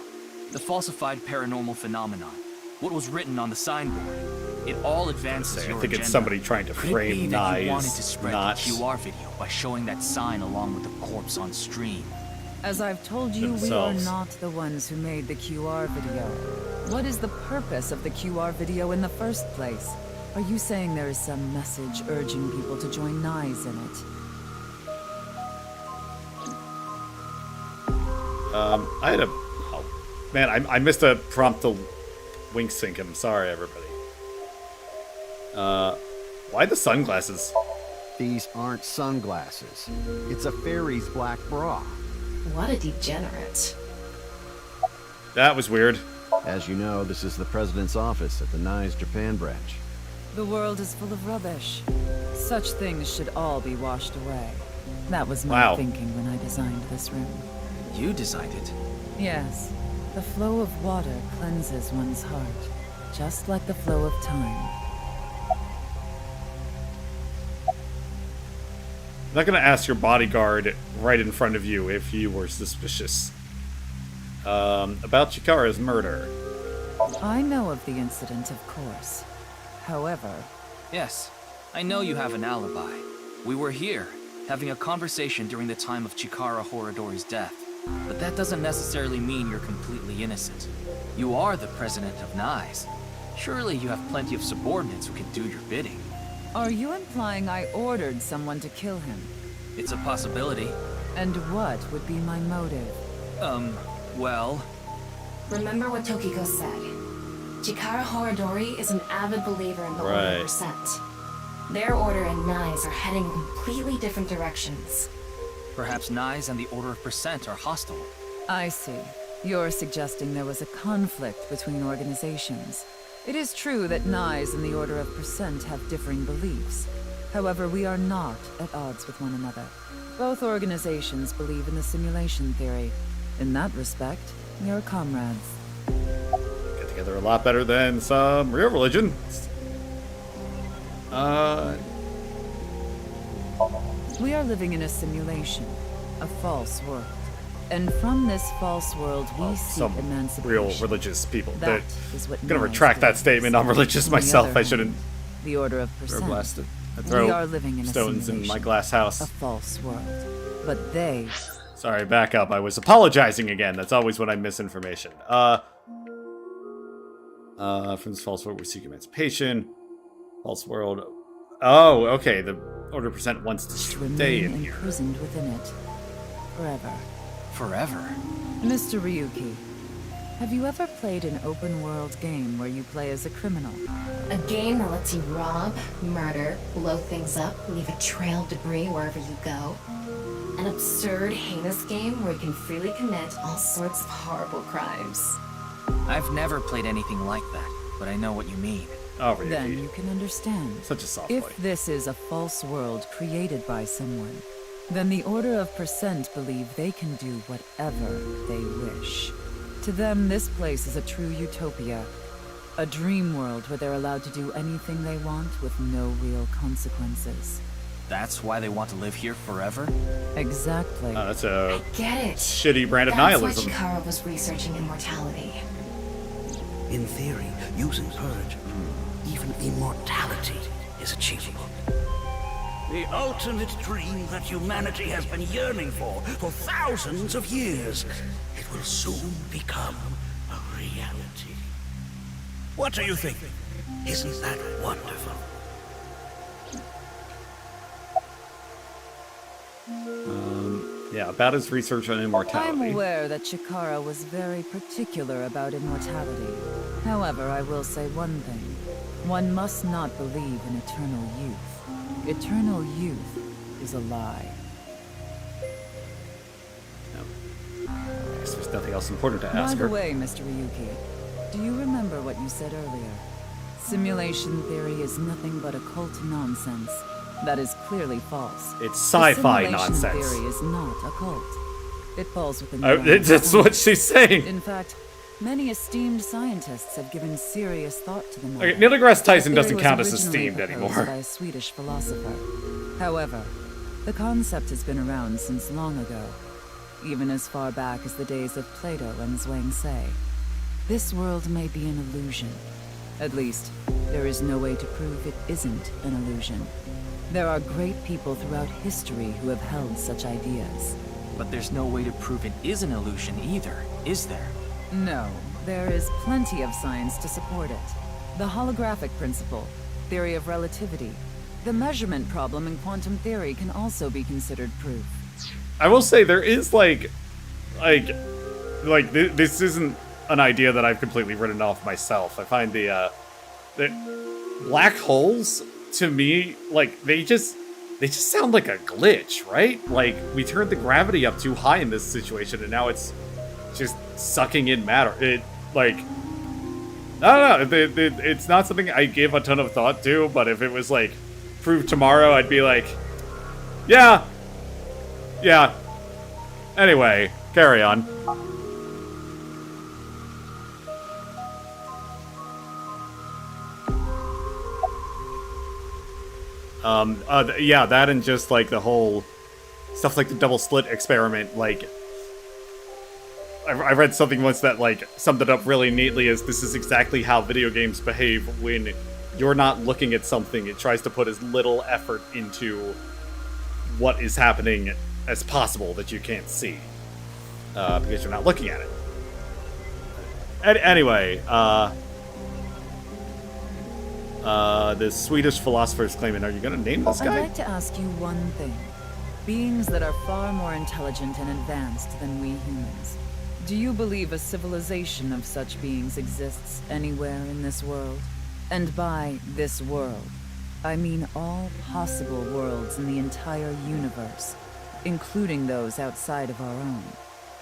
The falsified paranormal phenomenon. What was written on the signboard. It all advances your I think agenda. it's somebody trying to frame Nyes, you wanted to spread not... the QR video by showing that sign along with the corpse on stream. As I've told you, themselves. we are not the ones who made the QR video. What is the purpose of the QR video in the first place? Are you saying there is some message urging people to join Nyes in it? I had a... Oh, man, I missed a prompt to wink sync him. Sorry, everybody. Why the sunglasses? These aren't sunglasses. It's a fairy's black bra. What a degenerate. That was weird. As you know, this is the president's office at the Nyes Japan branch. The world is full of rubbish. Such things should all be washed away. That was my thinking when I designed this room. You designed it? Yes. The flow of water cleanses one's heart, just like the flow of time. I'm not gonna ask your bodyguard right in front of you if you were suspicious. About Chikara's murder. I know of the incident, of course. However... Yes, I know you have an alibi. We were here, having a conversation during the time of Chikara Horadori's death. But that doesn't necessarily mean you're completely innocent. You are the president of Nyes. Surely you have plenty of subordinates who can do your bidding. Are you implying I ordered someone to kill him? It's a possibility. And what would be my motive? Well... Remember what Tokiko said. Chikara Horadori is an avid believer in the Order of Percent. Their order and Nyes are heading completely different directions. Perhaps Nyes and the Order of Percent are hostile. I see. You're suggesting there was a conflict between organizations. It is true that Nyes and the Order of Percent have differing beliefs. However, we are not at odds with one another. Both organizations believe in the simulation theory. In that respect, we are comrades. Get together a lot better than some real religion. We are living in a simulation, a false world. And from this false world, we seek emancipation. Real religious people. That is what I'm gonna retract that statement. I'm religious myself. I shouldn't. The Order of Percent. Throw we are living in stones a in my glass house. A false world. But they... Sorry, back up. I was apologizing again. That's always when I miss information. From this false world, we seek emancipation. False world. Oh, okay. The Order of Percent wants to stay in here. Imprisoned within it. Forever. Forever? Mr. Ryuki, have you ever played an open-world game where you play as a criminal? A game that lets you rob, murder, blow things up, leave a trail of debris wherever you go. An absurd, heinous game where you can freely commit all sorts of horrible crimes. I've never played anything like that, but I know what you mean. Oh, Ryuki. Then you can understand. Such a soft If boy. this is a false world created by someone, then the Order of Percent believe they can do whatever they wish. To them, this place is a true utopia. A dream world where they're allowed to do anything they want with no real consequences. That's why they want to live here forever? Exactly. That's a Get it. shitty brand of That's nihilism. why Chikara was researching immortality. In theory, using Purge, even immortality is achievable. The ultimate dream that humanity has been yearning for thousands of years. It will soon become a reality. What do you think? Isn't that wonderful? Yeah, about his research on immortality. I'm aware that Chikara was very particular about immortality. However, I will say one thing. One must not believe in eternal youth. Eternal youth is a lie. I guess there's nothing else important to ask By her. the way, Mr. Ryuki, do you remember what you said earlier? Simulation theory is nothing but occult nonsense. That is clearly false. It's sci-fi The nonsense. simulation theory is not occult. It falls within the Oh, realm of that's what she's saying. In fact, many esteemed scientists have given serious thought to the matter. Okay, Neil deGrasse Tyson The doesn't theory count was as originally esteemed proposed anymore. by a Swedish philosopher. However, the concept has been around since long ago, even as far back as the days of Plato and Zhuangzi. This world may be an illusion. At least, there is no way to prove it isn't an illusion. There are great people throughout history who have held such ideas. But there's no way to prove it is an illusion either, is there? No, there is plenty of science to support it. The holographic principle, theory of relativity, the measurement problem in quantum theory can also be considered proof. I will say there is this isn't an idea that I've completely written off myself. I find the black holes to me, like, they just sound like a glitch, right? Like, we turned the gravity up too high in this situation, and now it's just sucking in matter. I don't know. It's not something I give a ton of thought to, but if it was, like, proved tomorrow, I'd be like, yeah. Anyway, carry on. Yeah, that and just, like, the whole stuff like the double slit experiment, like, I read something once that, like, summed it up really neatly as this is exactly how video games behave when you're not looking at something. It tries to put as little effort into what is happening as possible that you can't see, because you're not looking at it. Anyway, the Swedish philosopher's claiming, are you gonna name this guy? I'd like to ask you one thing. Beings that are far more intelligent and advanced than we humans. Do you believe a civilization of such beings exists anywhere in this world? And by this world, I mean all possible worlds in the entire universe, including those outside of our own.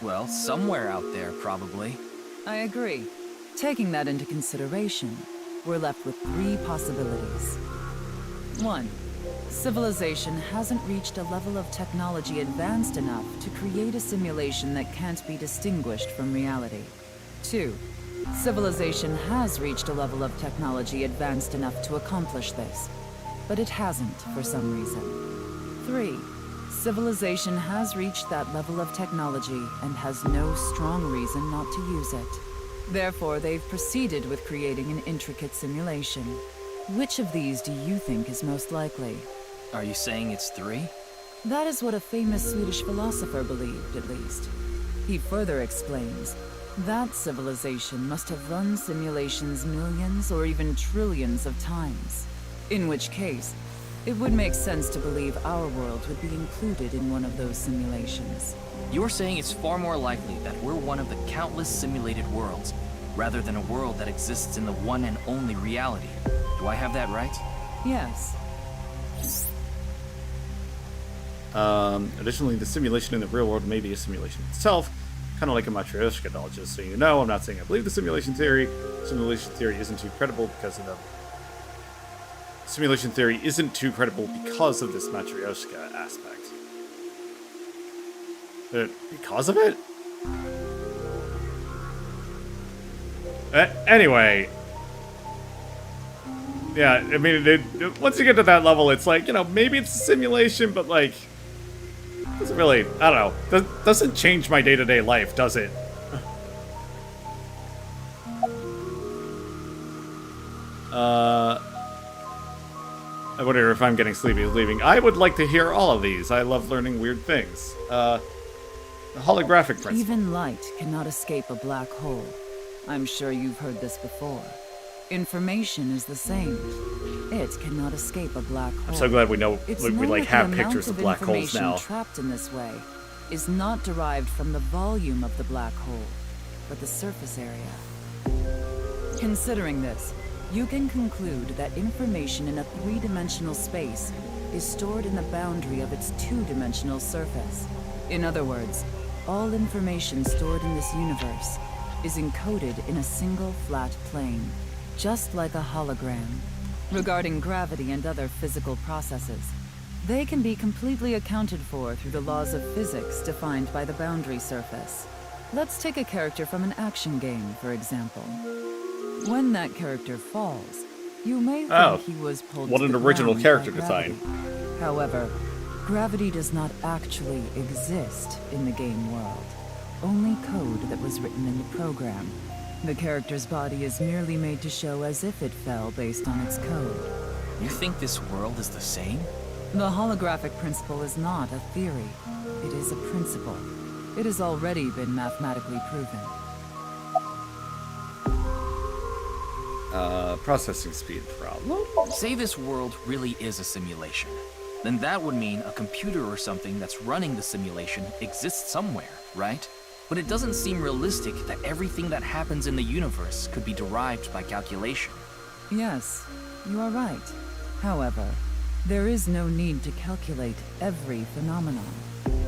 Well, somewhere out there, probably. I agree. Taking that into consideration, we're left with 3 possibilities. 1. Civilization hasn't reached a level of technology advanced enough to create a simulation that can't be distinguished from reality. 2. Civilization has reached a level of technology advanced enough to accomplish this, but it hasn't for some reason. 3. Civilization has reached that level of technology and has no strong reason not to use it. Therefore, they've proceeded with creating an intricate simulation. Which of these do you think is most likely? Are you saying it's 3? That is what a famous Swedish philosopher believed, at least. He further explains, that civilization must have run simulations millions or even trillions of times. In which case, it would make sense to believe our world would be included in one of those simulations. You're saying it's far more likely that we're one of the countless simulated worlds, rather than a world that exists in the one and only reality. Do I have that right? Yes. Additionally, the simulation in the real world may be a simulation itself, kind of like a Matryoshka doll, just so you know. I'm not saying I believe the simulation theory. Simulation theory isn't too credible because of this Matryoshka aspect. Because of it? Anyway, Yeah, I mean, once you get to that level, it's like, you know, maybe it's a simulation, but like, doesn't really, I don't know, doesn't change my day-to-day life, does it? I wonder if I'm getting sleepy leaving. I would like to hear all of these. I love learning weird things. The holographic principle. Even light cannot escape a black hole. I'm sure you've heard this before. Information is the same. It cannot escape a black hole. I'm so glad we know It's we known like that have the pictures of black holes information now. trapped in this way is not derived from the volume of the black hole, but the surface area. Considering this, you can conclude that information in a three-dimensional space is stored in the boundary of its two-dimensional surface. In other words, all information stored in this universe is encoded in a single flat plane, just like a hologram. Regarding gravity and other physical processes, they can be completely accounted for through the laws of physics defined by the boundary surface. Let's take a character from an action game, for example. When that character falls, you may think he was pulled what to an the original ground character by design. gravity. However, gravity does not actually exist in the game world. Only code that was written in the program. The character's body is merely made to show as if it fell based on its code. You think this world is the same? The holographic principle is not a theory. It is a principle. It has already been mathematically proven. Processing speed problem? Say this world really is a simulation. Then that would mean a computer or something that's running the simulation exists somewhere, right? But it doesn't seem realistic that everything that happens in the universe could be derived by calculation. Yes, you are right. However, there is no need to calculate every phenomenon.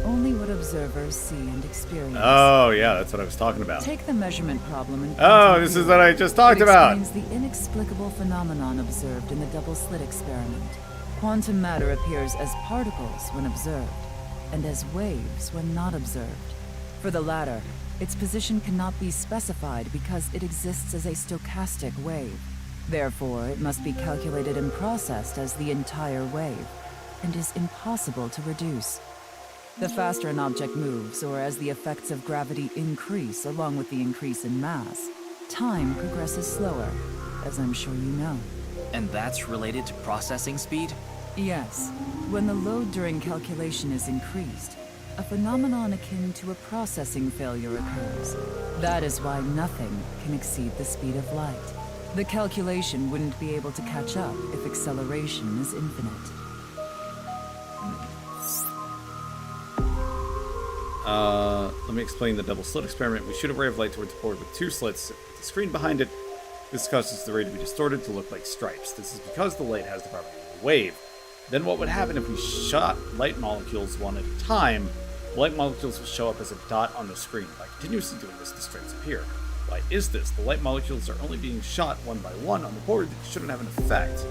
Only what observers see and experience. Oh, yeah, that's what I was talking about. Take the measurement problem and Oh, this is what I just talked about. It explains the inexplicable phenomenon observed in the double-slit experiment. Quantum matter appears as particles when observed, and as waves when not observed. For the latter, its position cannot be specified because it exists as a stochastic wave. Therefore, it must be calculated and processed as the entire wave, and is impossible to reduce. The faster an object moves, or as the effects of gravity increase along with the increase in mass, time progresses slower, as I'm sure you know. And that's related to processing speed? Yes. When the load during calculation is increased, a phenomenon akin to a processing failure occurs. That is why nothing can exceed the speed of light. The calculation wouldn't be able to catch up if acceleration is infinite. Let me explain the double slit experiment. We shoot a ray of light towards a board with two slits with the screen behind it. This causes the ray to be distorted to look like stripes. This is because the light has the property of a wave. Then what would happen if we shot light molecules one at a time? Light molecules will show up as a dot on the screen. By continuously doing this, the stripes appear. Why is this? The light molecules are only being shot one by one on the board that shouldn't have an effect.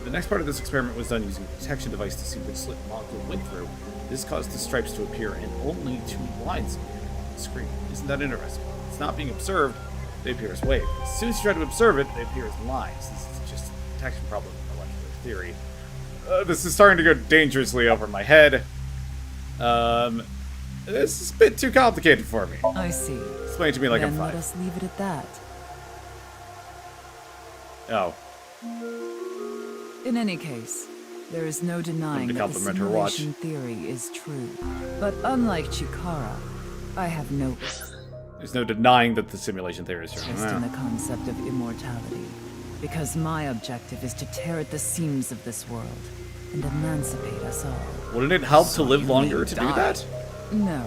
The next part of this experiment was done using a detection device to see which slit the molecule went through. This caused the stripes to appear in only two lines on the screen. Isn't that interesting? If it's not being observed, they appear as waves. As soon as you try to observe it, they appear as lines. This is just a detection problem in molecular theory. This is starting to go dangerously over my head. This is a bit too complicated for me. I see. Explain it to me like then I'm let five. us leave it at that. Oh. In any case, there is no denying to that the compliment her watch. simulation theory is true. But unlike Chikara, I have no There's no denying that the simulation theory is true. interest in the concept of immortality, because my objective is to tear at the seams of this world and emancipate us all. Wouldn't it help to So live you longer may to do die. that? No.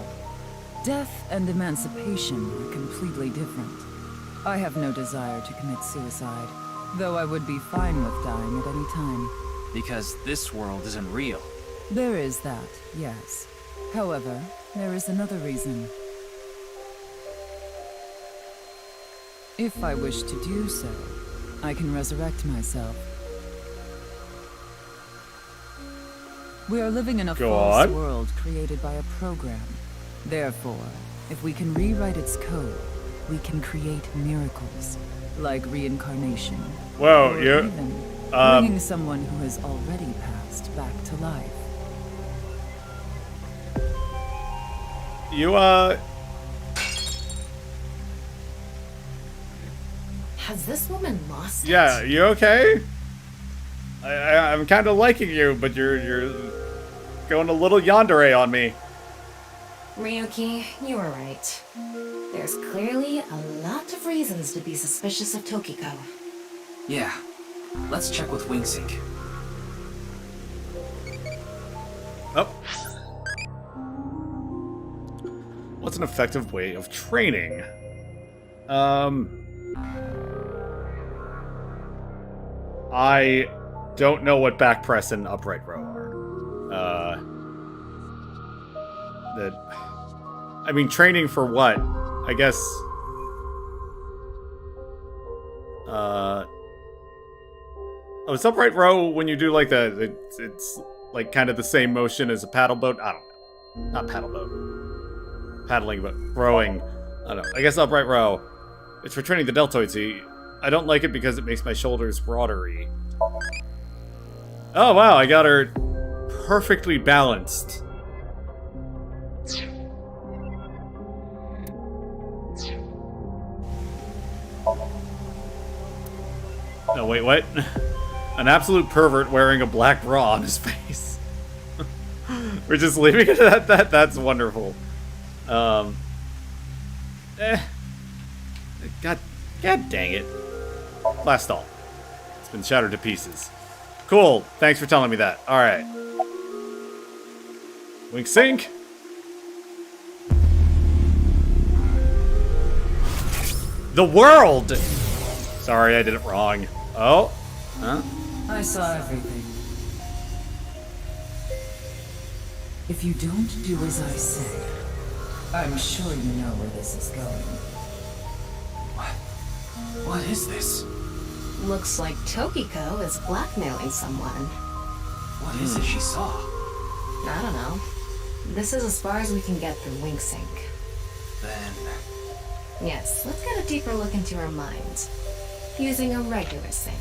Death and emancipation are completely different. I have no desire to commit suicide, though I would be fine with dying at any time. Because this world isn't real. There is that, yes. However, there is another reason. If I wish to do so, I can resurrect myself. We are living in a Go false on. world created by a program. Therefore, if we can rewrite its code, we can create miracles, like reincarnation. Whoa, or you even Bringing someone who has already passed back to life. You, Has this woman lost it? yeah, you okay? I'm kind of liking you, but you're going a little yandere on me. Ryuki, you were right. There's clearly a lot of reasons to be suspicious of Tokiko. Yeah. Let's check with WingSync. Oh. What's an effective way of training? I don't know what back press and upright row are. I mean, training for what? I guess. Oh, it's upright row when you do like it's like kind of the same motion as a paddle boat. I don't know. Not paddle boat. Paddling, but rowing. I don't know. I guess upright row. It's for training the deltoid. See, I don't like it because it makes my shoulders broadery. Oh wow, I got her perfectly balanced. No, wait, what? An absolute pervert wearing a black bra on his face. We're just leaving it at that. That's wonderful. God dang it. Blast all. It's been shattered to pieces. Cool. Thanks for telling me that. All right. Wink sync. The world. Sorry, I did it wrong. Oh. Huh? I saw everything. If you don't do as I say, I'm sure you know where this is going. What is this? Looks like Tokiko is blackmailing someone. What is it she saw? I don't know. This is as far as we can get through WingSync. Then... Yes, let's get a deeper look into her mind. Using a regular sync.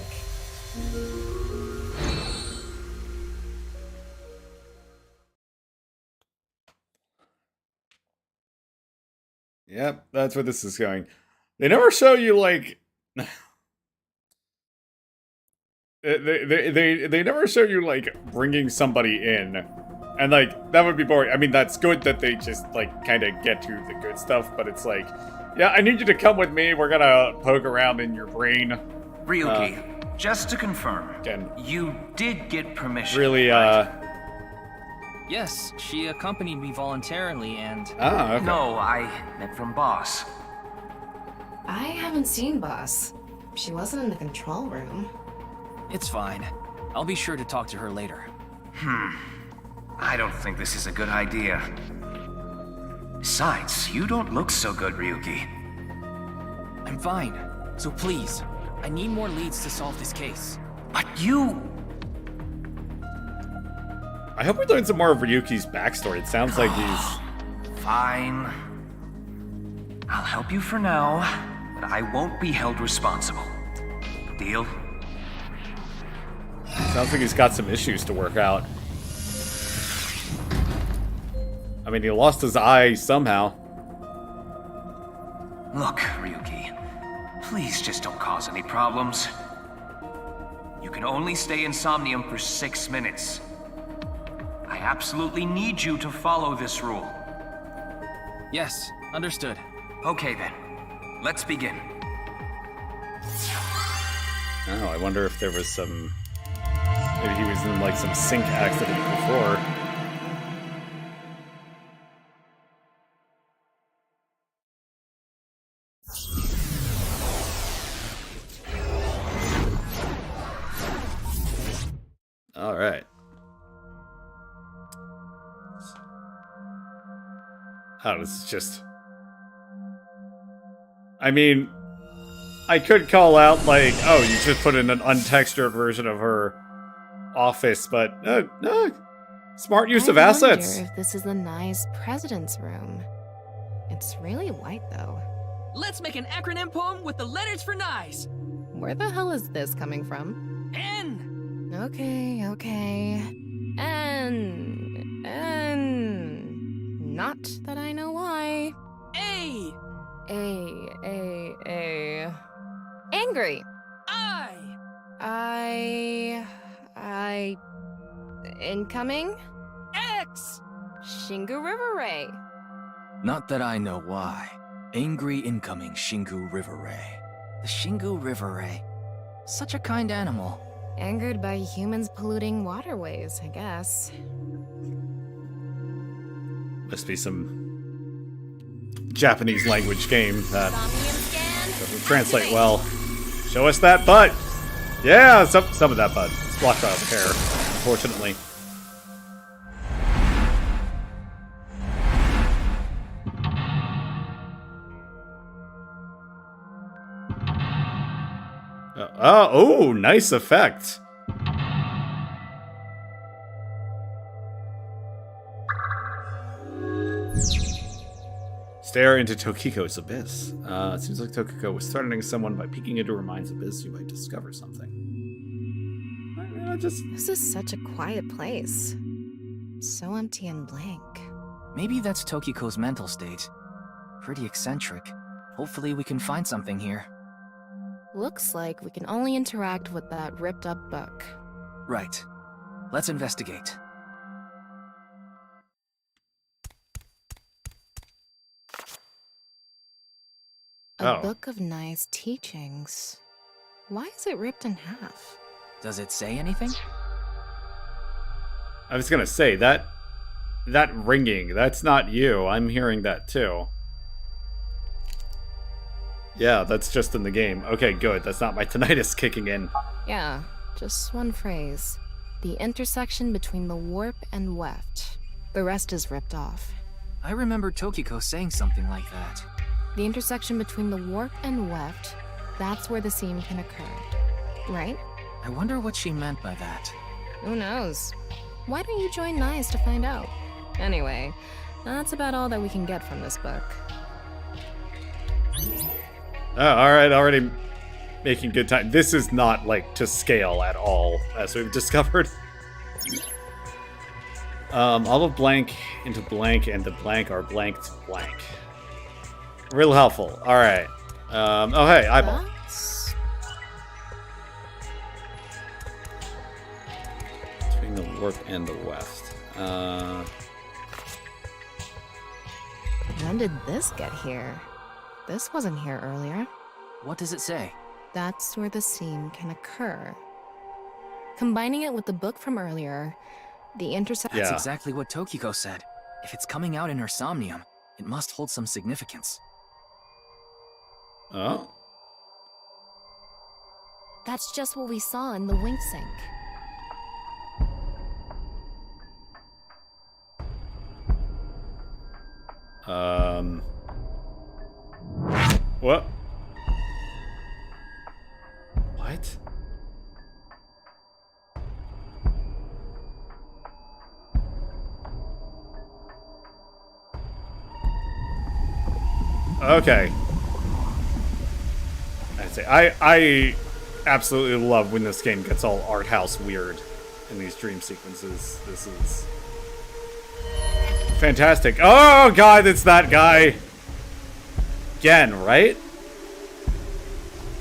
Yep, that's where this is going. They never show you, like... they never show you, like, bringing somebody in. And, like, that would be boring. I mean, that's good that they just, like, kind of get to the good stuff, but it's like, yeah, I need you to come with me. We're gonna poke around in your brain. Ryuki, just to confirm, Again, you did get permission. really, Yes, she accompanied me voluntarily and... Ah, okay. No, I meant from boss. I haven't seen Boss. She wasn't in the control room. It's fine. I'll be sure to talk to her later. I don't think this is a good idea. Besides, you don't look so good, Ryuki. I'm fine. So please, I need more leads to solve this case. But you... I hope we learn some more of Ryuki's backstory. It sounds like he's... Fine. I'll help you for now, but I won't be held responsible. Deal? Sounds like he's got some issues to work out. I mean, he lost his eye somehow. Look, Ryuki, please just don't cause any problems. You can only stay in Somnium for 6 minutes. I absolutely need you to follow this rule. Yes, understood. Okay then, let's begin. Oh, I wonder if there was some... Maybe he was in, like, some sync accident before. All right. Oh, this is just... I mean, I could call out, like, oh, you just put in an untextured version of her office, but no, smart use of assets. I wonder if this is the nice president's room. It's really white, though. Let's make an acronym poem with the letters for NICE. Where the hell is this coming from? N! Okay. Not that I know why. A. Angry. I. Incoming? X. Shingu River Ray. Not that I know why. Angry incoming Shingu River Ray. The Shingu River Ray. Such a kind animal. Angered by humans polluting waterways, I guess. Must be some Japanese language game that doesn't translate well. Show us that butt! Yeah, some of that butt. It's blocked out of the hair, unfortunately. Oh, nice effect. Stare into Tokiko's abyss. It seems like Tokiko was threatening someone by peeking into her mind's abyss. You might discover something. This is such a quiet place. So empty and blank. Maybe that's Tokiko's mental state. Pretty eccentric. Hopefully we can find something here. Looks like we can only interact with that ripped up book. Right. Let's investigate. A book of nice teachings. Why is it ripped in half? Does it say anything? I was gonna say, that ringing, that's not you. I'm hearing that too. Yeah, that's just in the game. Okay, good. That's not my tinnitus kicking in. Yeah, just one phrase. The intersection between the warp and weft. The rest is ripped off. I remember Tokiko saying something like that. The intersection between the warp and weft, that's where the seam can occur. Right? I wonder what she meant by that. Who knows? Why don't you join NICE to find out? Anyway, that's about all that we can get from this book. Oh, alright, already making good time. This is not, like, to scale at all, as we've discovered. All of blank into blank and the blank are blank to blank. Real helpful. Alright. Oh, hey, eyeball. Between the warp and the west. When did this get here? This wasn't here earlier. What does it say? That's where the seam can occur. Combining it with the book from earlier, the intersection... That's exactly what Tokiko said. If it's coming out in her somnium, it must hold some significance. Oh? That's just what we saw in the wink sink. What? What? Okay. I'd say I absolutely love when this game gets all art house weird in these dream sequences. This is fantastic. Oh god, it's that guy. Gen, right?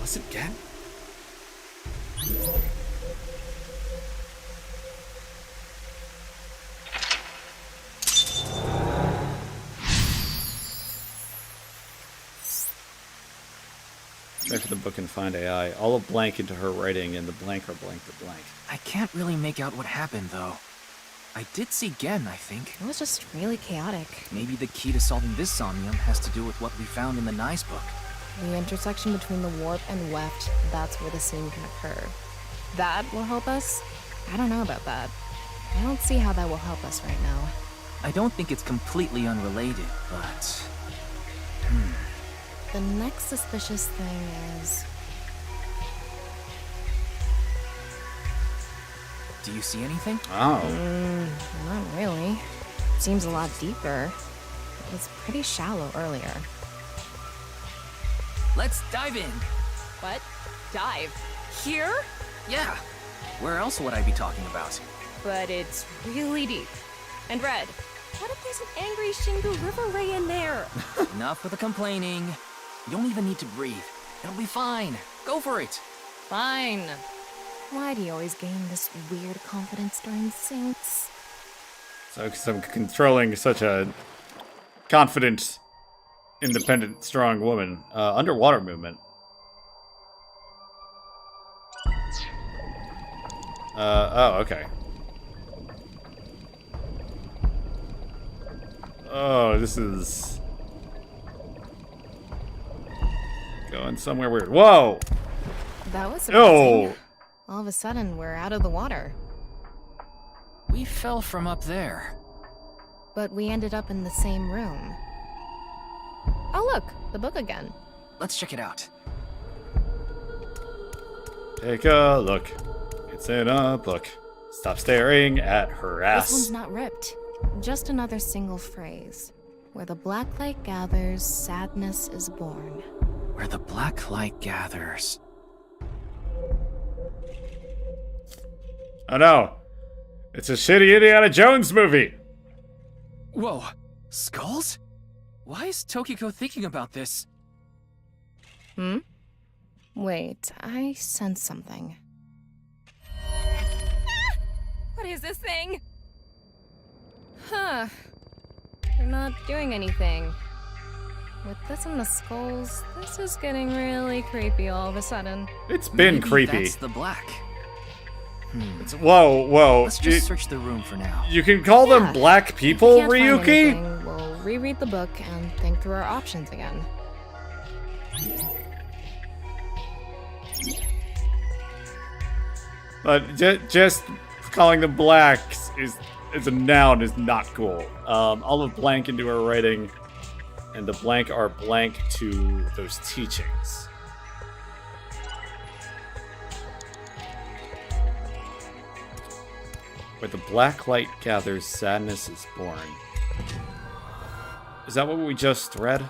Was it Gen? Check the book and find AI. All of blank into her writing, and the blank are blank to blank. I can't really make out what happened, though. I did see Gen, I think. It was just really chaotic. Maybe the key to solving this somnium has to do with what we found in the NICE book. The intersection between the warp and weft, that's where the seam can occur. That will help us? I don't know about that. I don't see how that will help us right now. I don't think it's completely unrelated, but... The next suspicious thing is... Do you see anything? Oh. Not really. Seems a lot deeper. It was pretty shallow earlier. Let's dive in. What? Dive? Here? Yeah. Where else would I be talking about? But it's really deep. And Red, what if there's an angry Shingu River Ray in there? Enough with the complaining. You don't even need to breathe. It'll be fine. Go for it. Fine. Why do you always gain this weird confidence during syncs? So, because I'm controlling such a confident, independent, strong woman. Underwater movement. Oh, okay. Oh, this is going somewhere weird. Whoa! That was surprising. Oh! All of a sudden, we're out of the water. We fell from up there. But we ended up in the same room. Oh look, the book again. Let's check it out. Take a look. It's in a book. Stop staring at her ass. This one's not ripped. Just another single phrase. Where the black light gathers, sadness is born. Where the black light gathers. Oh no! It's a shitty Indiana Jones movie! Whoa, skulls? Why is Tokiko thinking about this? Wait, I sense something. What is this thing? Huh. You're not doing anything. With this and the skulls, this is getting really creepy all of a sudden. It's been Maybe creepy. That's the black. Whoa. Let's just search the room for now. You can call them black people, If we can't find Ryuki? anything, we'll reread the book and think through our options again. But just calling them blacks is a noun is not cool. All of blank into her writing, and the blank are blank to those teachings. Where the black light gathers, sadness is born. Is that what we just read?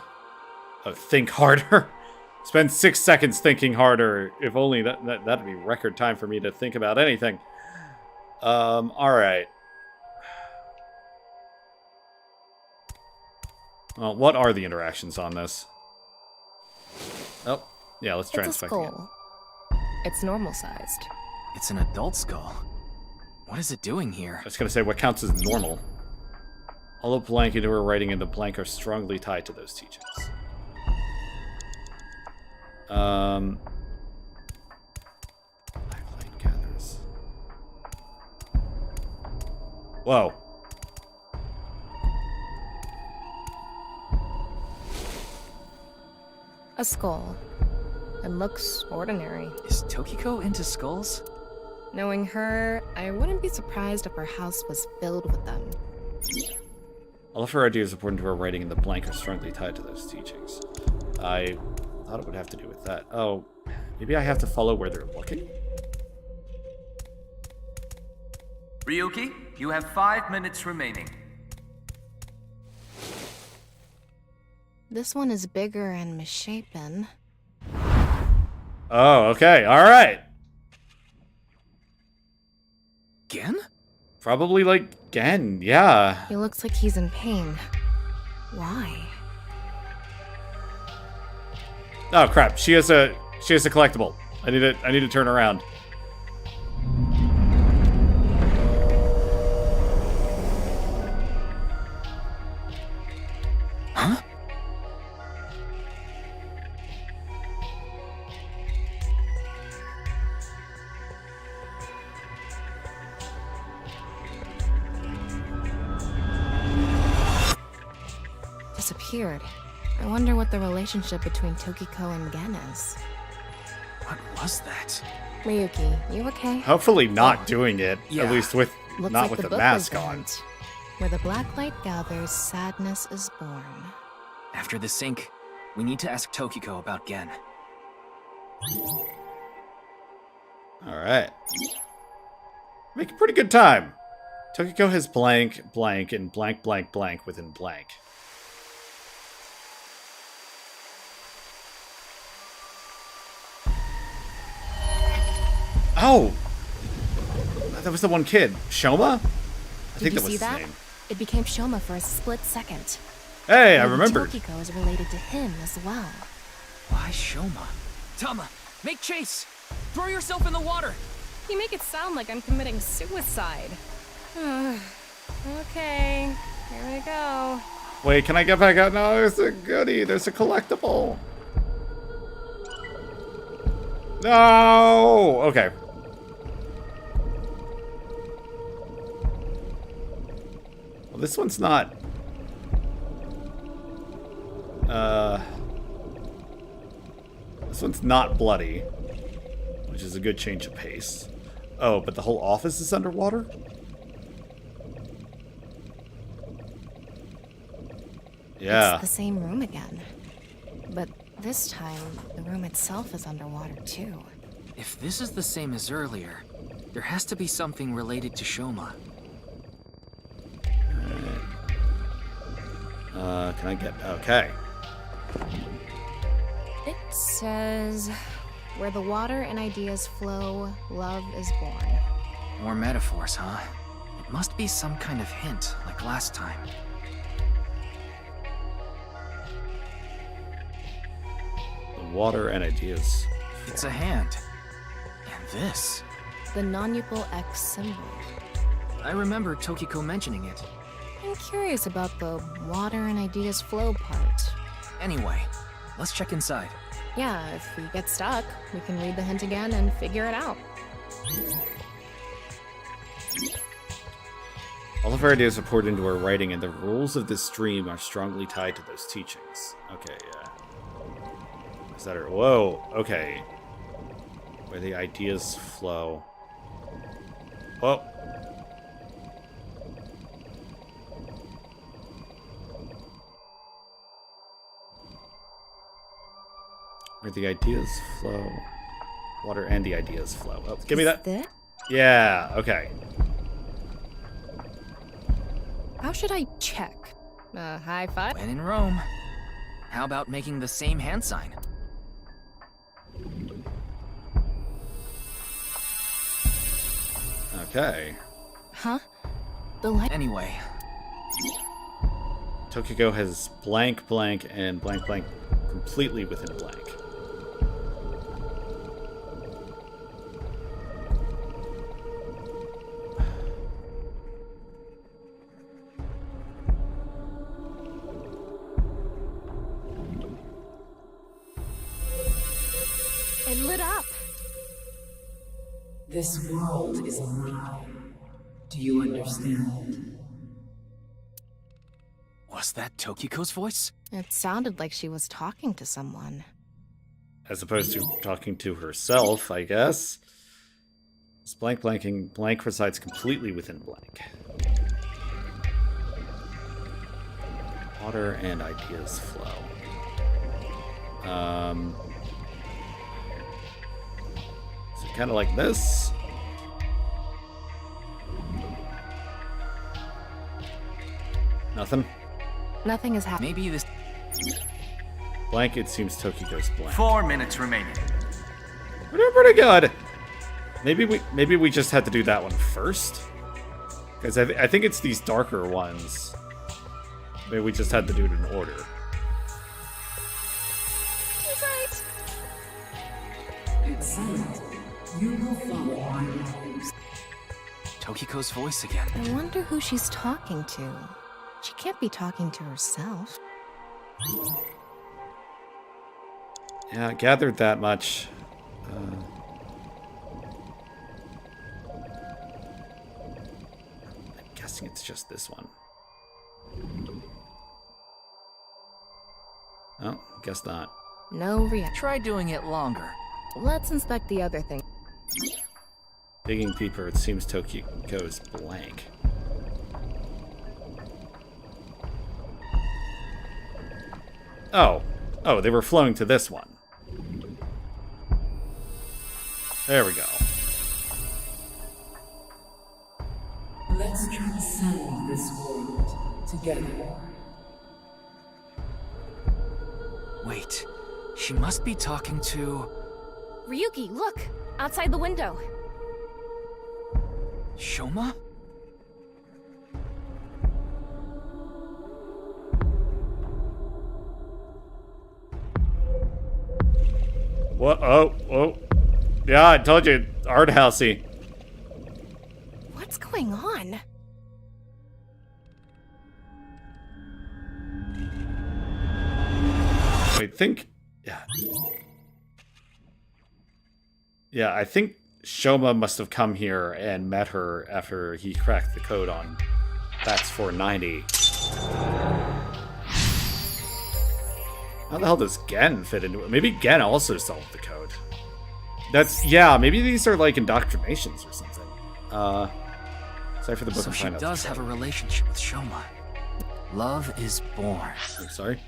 Oh, think harder. Spend 6 seconds thinking harder. If only that'd be record time for me to think about anything. Alright. Well, what are the interactions on this? Oh, yeah, let's try and It's a spec again. skull. It's normal sized. It's an adult skull. What is it doing here? I was gonna say, what counts as normal? All of blank into her writing and the blank are strongly tied to those teachings. Black light gathers. Whoa. A skull. It looks ordinary. Is Tokiko into skulls? Knowing her, I wouldn't be surprised if her house was filled with them. All of her ideas according to her writing and the blank are strongly tied to those teachings. I thought it would have to do with that. Oh, maybe I have to follow where they're looking? Ryuki, you have 5 minutes remaining. This one is bigger and misshapen. Oh, okay, alright. Gen? Probably like Gen, yeah. He looks like he's in pain. Why? Oh crap, she has a collectible. I need to turn around. Huh? Disappeared. I wonder what the relationship between Tokiko and Gen is. What was that? Ryuki, you okay? Hopefully not doing it, Yeah. at least with Looks not like with the book mask was on. bent. Where the black light gathers, sadness is born. After the sync, we need to ask Tokiko about Gen. Alright. Make a pretty good time. Tokiko has blank, blank, and blank, blank, blank within blank. Oh! That was the one kid. Shoma? I think Did you that was see his that? name. It became Shoma for a split second. Hey, I Maybe remembered. Tokiko is related to him as well. Why Shoma? Tama, make chase! Throw yourself in the water! You make it sound like I'm committing suicide. Okay, here we go. Wait, can I get back out? No, there's a goodie. There's a collectible. No! Okay. Well, this one's not... This one's not bloody, which is a good change of pace. Oh, but the whole office is underwater? Yeah. It's the same room again. But this time, the room itself is underwater too. If this is the same as earlier, there has to be something related to Shoma. Can I get... Okay. It says, where the water and ideas flow, love is born. More metaphors, huh? It must be some kind of hint, like last time. The water and ideas. It's a hand. And this. The non-equal X symbol. I remember Tokiko mentioning it. I'm curious about the water and ideas flow part. Anyway, let's check inside. Yeah, if we get stuck, we can read the hint again and figure it out. All of our ideas are poured into our writing, and the rules of this stream are strongly tied to those teachings. Okay, yeah. Is that her? Whoa, okay. Where the ideas flow. Whoa. Where the ideas flow. Water and the ideas flow. Oh, give me that. This? Yeah, okay. How should I check? High five? When in Rome. How about making the same hand sign? Okay. Huh? The light. Anyway. Tokiko has blank, blank, and blank, blank completely within blank. It lit up. This world is a lie. Do you understand? Was that Tokiko's voice? It sounded like she was talking to someone. As opposed to talking to herself, I guess. It's blank, blanking. Blank resides completely within blank. Water and ideas flow. So kind of like this. Nothing? Nothing is happening. Maybe this... Blank, it seems Tokiko's blank. 4 minutes remaining. We're doing pretty good. Maybe we just had to do that one first. Because I think it's these darker ones. Maybe we just had to do it in order. He's right. Excellent. You will follow my rules. Tokiko's voice again. I wonder who she's talking to. She can't be talking to herself. Yeah, I gathered that much. I'm guessing it's just this one. Oh, guess not. No reaction. Try doing it longer. Let's inspect the other thing. Digging deeper, it seems Tokiko's blank. Oh. Oh, they were flowing to this one. There we go. Let's transcend this world together. Wait, she must be talking to... Ryuki, look! Outside the window. Shoma? What? Oh, oh. Yeah, I told you, art housey. What's going on? I think, yeah. Yeah, I think Shoma must have come here and met her after he cracked the code on Bats 490. How the hell does Gen fit into it? Maybe Gen also solved the code. That's, yeah, maybe these are like indoctrinations or something. Sorry for the book. So she does have a relationship with Shoma. Love is born. I'm sorry?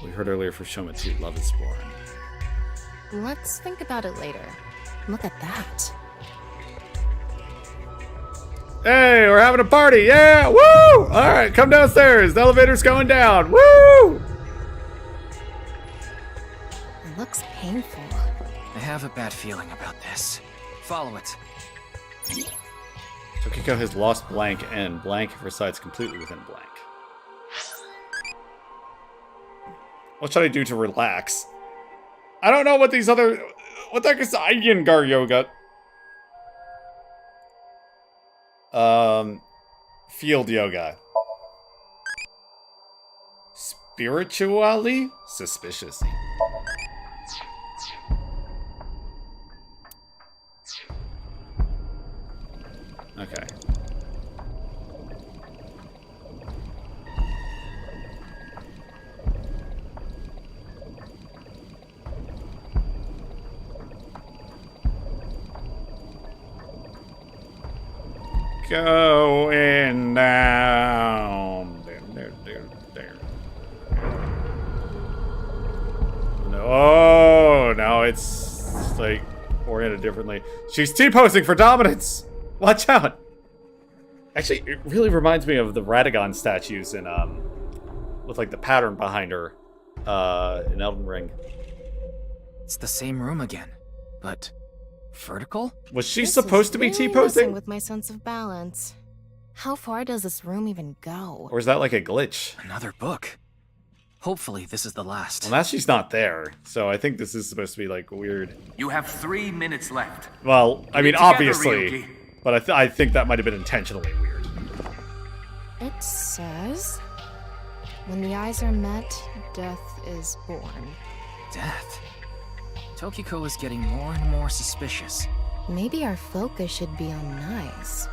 We heard earlier for Shoma too, love is born. Let's think about it later. Look at that. Hey, we're having a party! Yeah! Woo! Alright, come downstairs. The elevator's going down. Woo! It looks painful. I have a bad feeling about this. Follow it. Tokiko has lost blank and blank resides completely within blank. What should I do to relax? I don't know what these other... What the heck is Iyengar yoga? Field yoga. Spiritually? Suspiciously. Okay. Going down. There. No, oh, now it's like oriented differently. She's T-posing for dominance. Watch out. Actually, it really reminds me of the Radagon statues in with like the pattern behind her in Elden Ring. It's the same room again, but vertical? Was she This supposed is to be really T-posing? messing with my sense of balance. How far does this room even go? Or is that like a glitch? Another book. Hopefully this is the last. Well, now she's not there, so I think this is supposed to be like weird. You have 3 minutes left. Well, I mean, Get together, obviously, Ryuki. but I think that might have been intentionally weird. It says, when the eyes are met, death is born. Death? Tokiko is getting more and more suspicious. Maybe our focus should be on nice.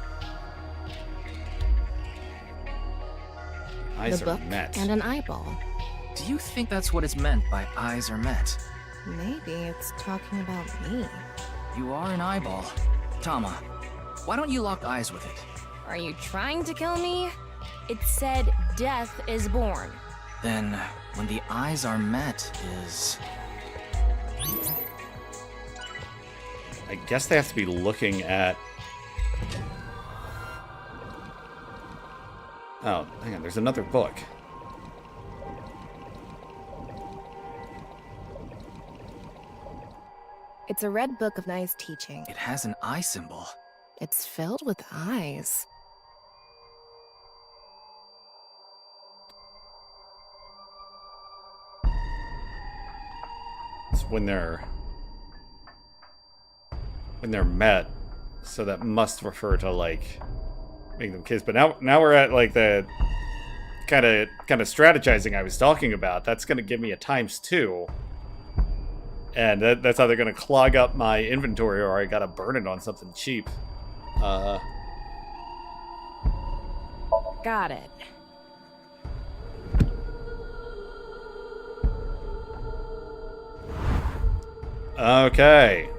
Eyes The are book met. and an eyeball. Do you think that's what is meant by eyes are met? Maybe it's talking about me. You are an eyeball. Tama, why don't you lock eyes with it? Are you trying to kill me? It said death is born. Then, when the eyes are met is... I guess they have to be looking at... Oh, hang on, there's another book. It's a red book of nice teaching. It has an eye symbol. It's filled with eyes. It's when they're met, so that must refer to like making them kiss. But now we're at like the kind of strategizing I was talking about. That's going to give me a ×2, and that's either going to clog up my inventory or I got to burn it on something cheap. Got it. Okay.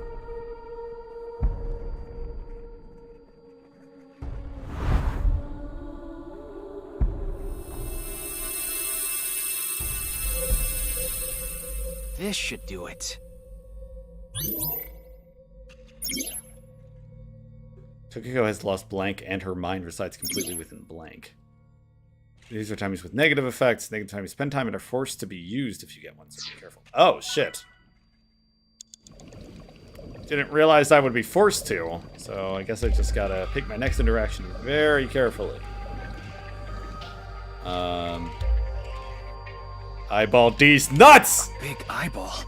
This should do it. Tokiko has lost blank and her mind resides completely within blank. These are timings with negative effects. Negative timings spend time and are forced to be used if you get one, so be careful. Oh, shit. Didn't realize I would be forced to, so I guess I just gotta pick my next interaction very carefully. Eyeball D's nuts! Big eyeball.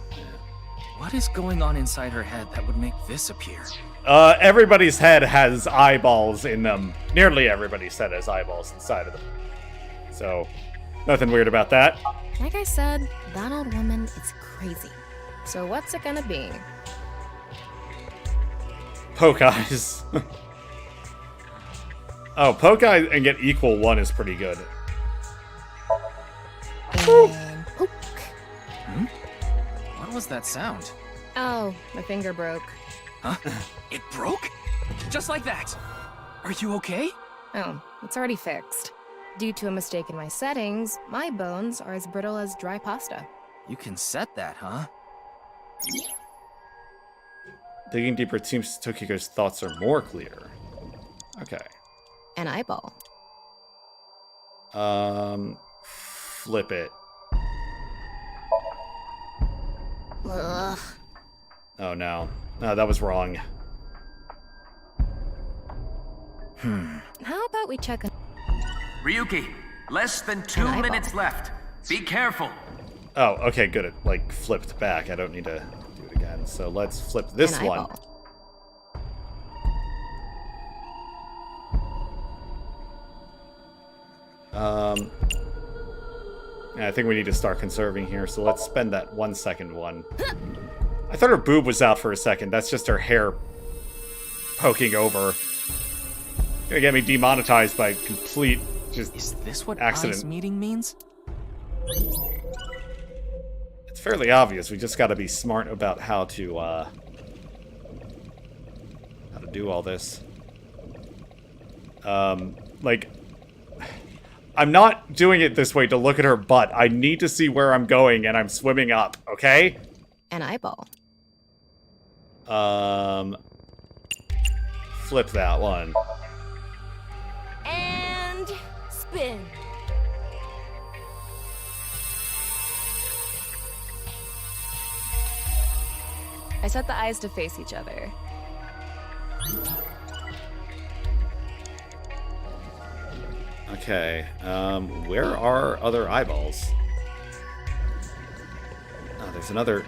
What is going on inside her head that would make this appear? Everybody's head has eyeballs in them. Nearly everybody's head has eyeballs inside of them. So, nothing weird about that. Like I said, that old woman is crazy. So what's it gonna be? Poke eyes. Oh, poke eyes and get equal 1 is pretty good. And poke. Hmm? What was that sound? Oh, my finger broke. Huh? It broke? Just like that. Are you okay? Oh, it's already fixed. Due to a mistake in my settings, my bones are as brittle as dry pasta. You can set that, huh? Digging deeper, it seems Tokiko's thoughts are more clear. Okay. An eyeball. Flip it. Ugh. Oh no. No, that was wrong. How about we check on... Ryuki, less than 2 minutes left. Be careful. Oh, okay, good. It, like, flipped back. I don't need to do it again. So let's flip this An one. eyeball. Yeah, I think we need to start conserving here, so let's spend that 1 second one. I thought her boob was out for a second. That's just her hair poking over. Gonna get me demonetized by complete just Is this what accident. eyes meeting means? It's fairly obvious. We just gotta be smart about how to do all this. Like, I'm not doing it this way to look at her butt. I need to see where I'm going, and I'm swimming up, okay? An eyeball. Flip that one. And spin. I set the eyes to face each other. Okay, where are other eyeballs? Oh, there's another...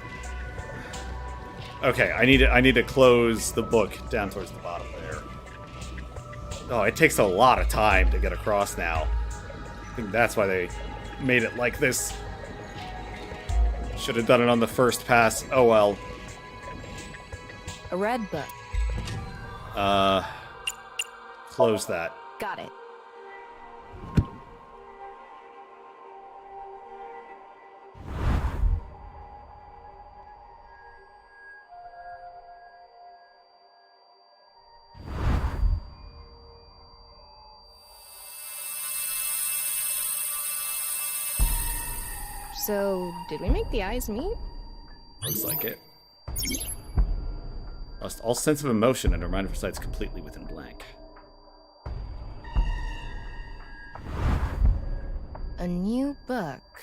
Okay, I need to close the book down towards the bottom there. Oh, it takes a lot of time to get across now. I think that's why they made it like this. Should have done it on the first pass. Oh well. A red book. Close that. Got it. So, did we make the eyes meet? Looks like it. Lost all sense of emotion and her mind resides completely within blank. A new book.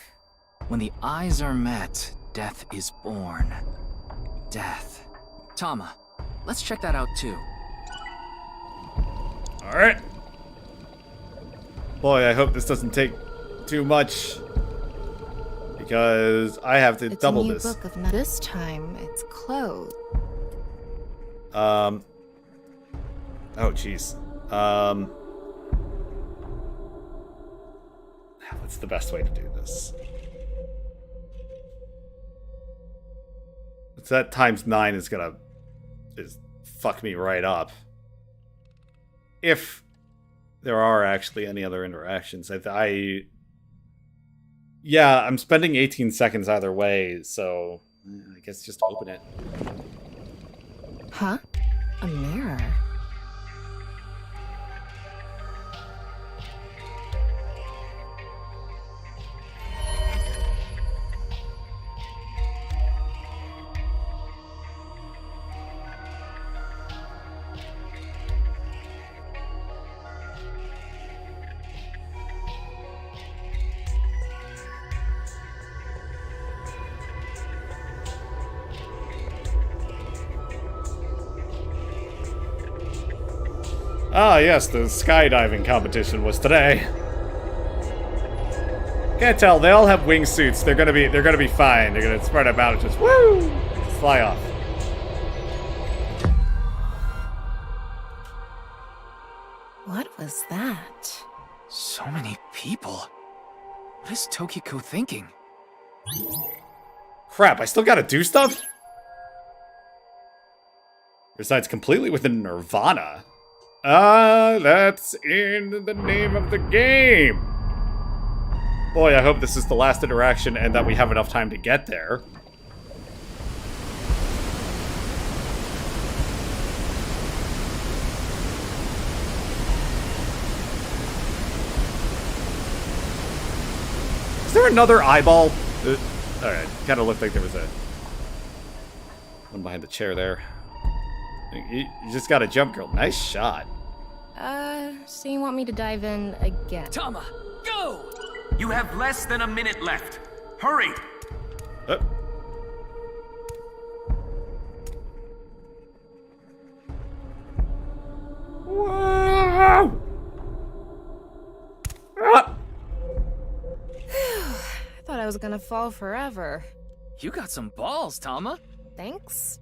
When the eyes are met, death is born. Death. Tama, let's check that out too. Alright. Boy, I hope this doesn't take too much. Because I have to It's double a new this. book of this time it's closed. Oh, jeez. What's the best way to do this? It's that times 9 is gonna fuck me right up. If there are actually any other interactions, yeah, I'm spending 18 seconds either way, so I guess just open it. Huh? A mirror. Ah, yes, the skydiving competition was today. Can't tell. They all have wingsuits. They're gonna be fine. They're gonna spread them out and just woo, just fly off. What was that? So many people. What is Tokiko thinking? Crap! I still gotta do stuff. Resides completely within nirvanA. That's in the name of the game. Boy, I hope this is the last interaction and that we have enough time to get there. Is there another eyeball? Alright, kind of looked like there was a one behind the chair there. You just got a jump, girl. Nice shot. So you want me to dive in again? Tama, go! You have less than a minute left. Hurry! Whoa! I thought I was gonna fall forever. You got some balls, Tama. Thanks.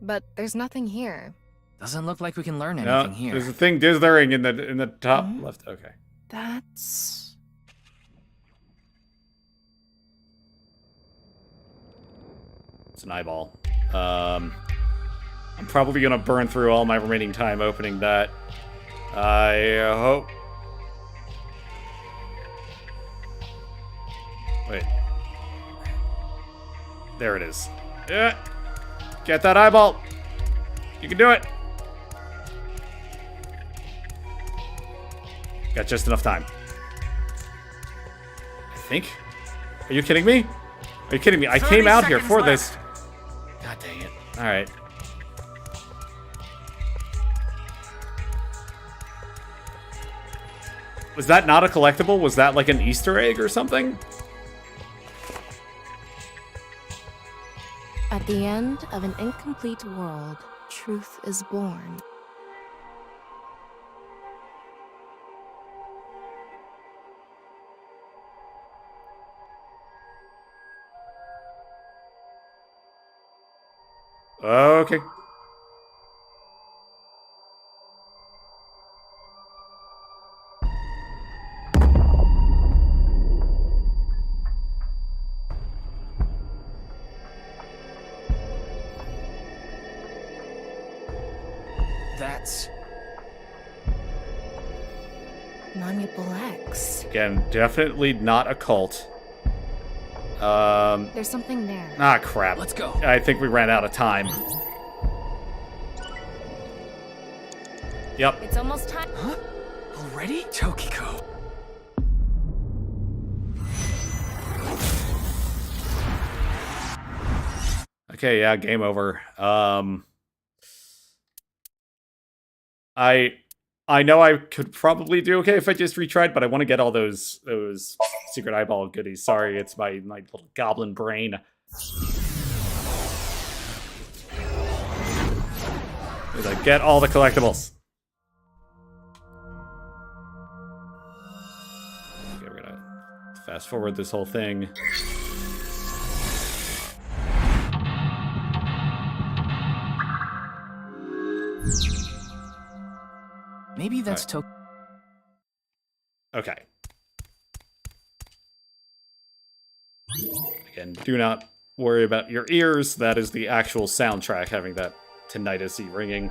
But there's nothing here. Doesn't look like we can learn anything here. There's a thing dithering in the top left. Okay. That's... It's an eyeball. I'm probably gonna burn through all my remaining time opening that. I hope. Wait. There it is. Yeah. Get that eyeball. You can do it. Got just enough time. I think. Are you kidding me? Are you kidding me? I came out here for this. God dang it. Alright. Was that not a collectible? Was that like an Easter egg or something? At the end of an incomplete world, truth is born. Okay. That's... Monumental X. Again, definitely not a cult. There's something there. Ah, crap. Let's go. I think we ran out of time. Yep. It's almost time. Huh? Already? Tokiko. Okay, yeah, game over. I know I could probably do okay if I just retried, but I want to get all those secret eyeball goodies. Sorry, it's my little goblin brain. Get all the collectibles. Okay, we're gonna fast forward this whole thing. Maybe that's right. Okay. Again, do not worry about your ears. That is the actual soundtrack having that tinnitus-y ringing.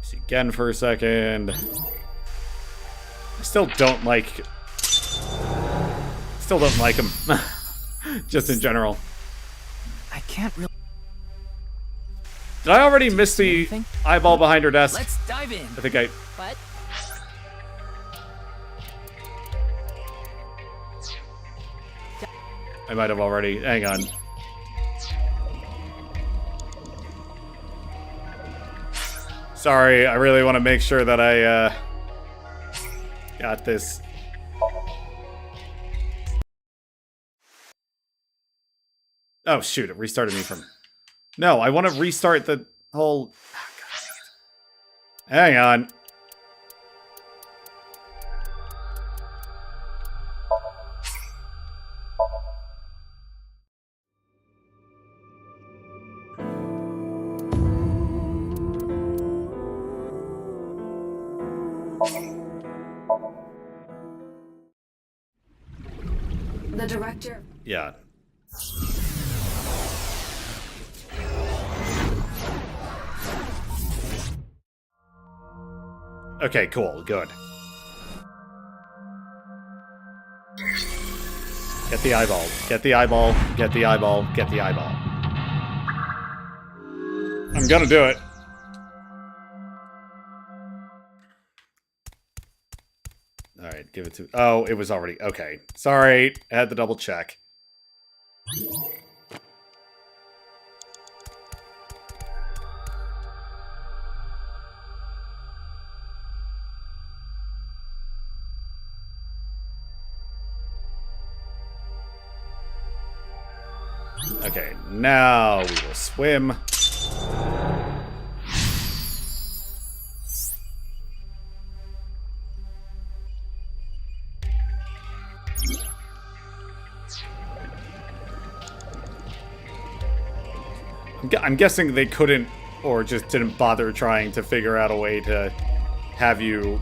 See again for a second. I still don't like him. Just in general. I can't really... Did I already miss the eyeball behind her desk? Let's dive in. I think I... What? I might have already. Hang on. Sorry, I really want to make sure that I got this Oh, shoot. It restarted me from... No, I want to restart the whole... Hang on. The director... Yeah. Okay, cool. Good. Get the eyeball. Get the eyeball. Get the eyeball. Get the eyeball. I'm gonna do it. Alright, give it to... Oh, it was already... Okay. Sorry. I had to double check. Okay, now we will swim. I'm guessing they couldn't, or just didn't bother trying to figure out a way to have you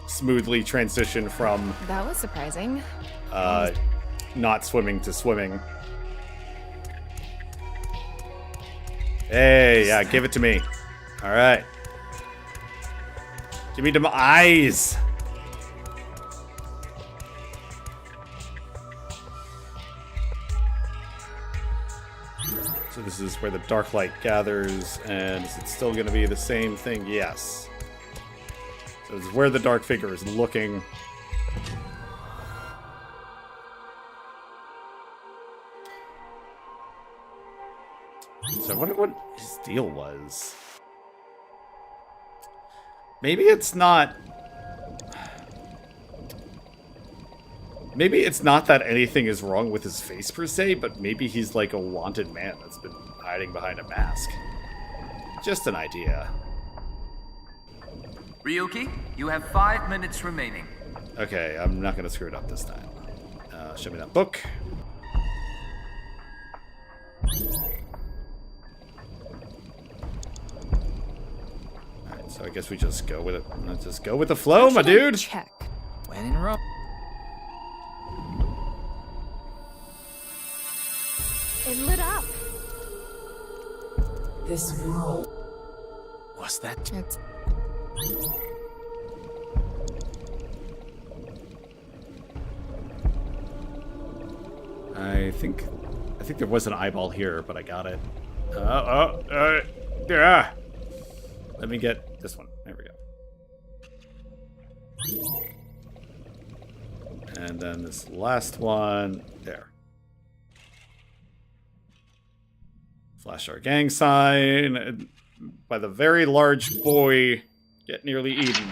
smoothly transition from... That was surprising. Not swimming to swimming. Hey, yeah, give it to me. Alright. Give me the eyes! So this is where the dark light gathers, and is it still going to be the same thing? Yes. So it's where the dark figure is looking. So I wonder what his deal was. Maybe it's not... Maybe it's not that anything is wrong with his face per se, but maybe he's like a wanted man that's been hiding behind a mask. Just an idea. Ryuki, you have 5 minutes remaining. Okay, I'm not gonna screw it up this time. Show me that book. Alright, so I guess we just go with it. Let's just go with the flow, my dude! Check. When in Rome. It lit up. This world. What's that? It's... I think there was an eyeball here, but I got it. Yeah. Let me get this one. There we go. And then this last one there. Flash our gang sign by the very large boy. Get nearly eaten.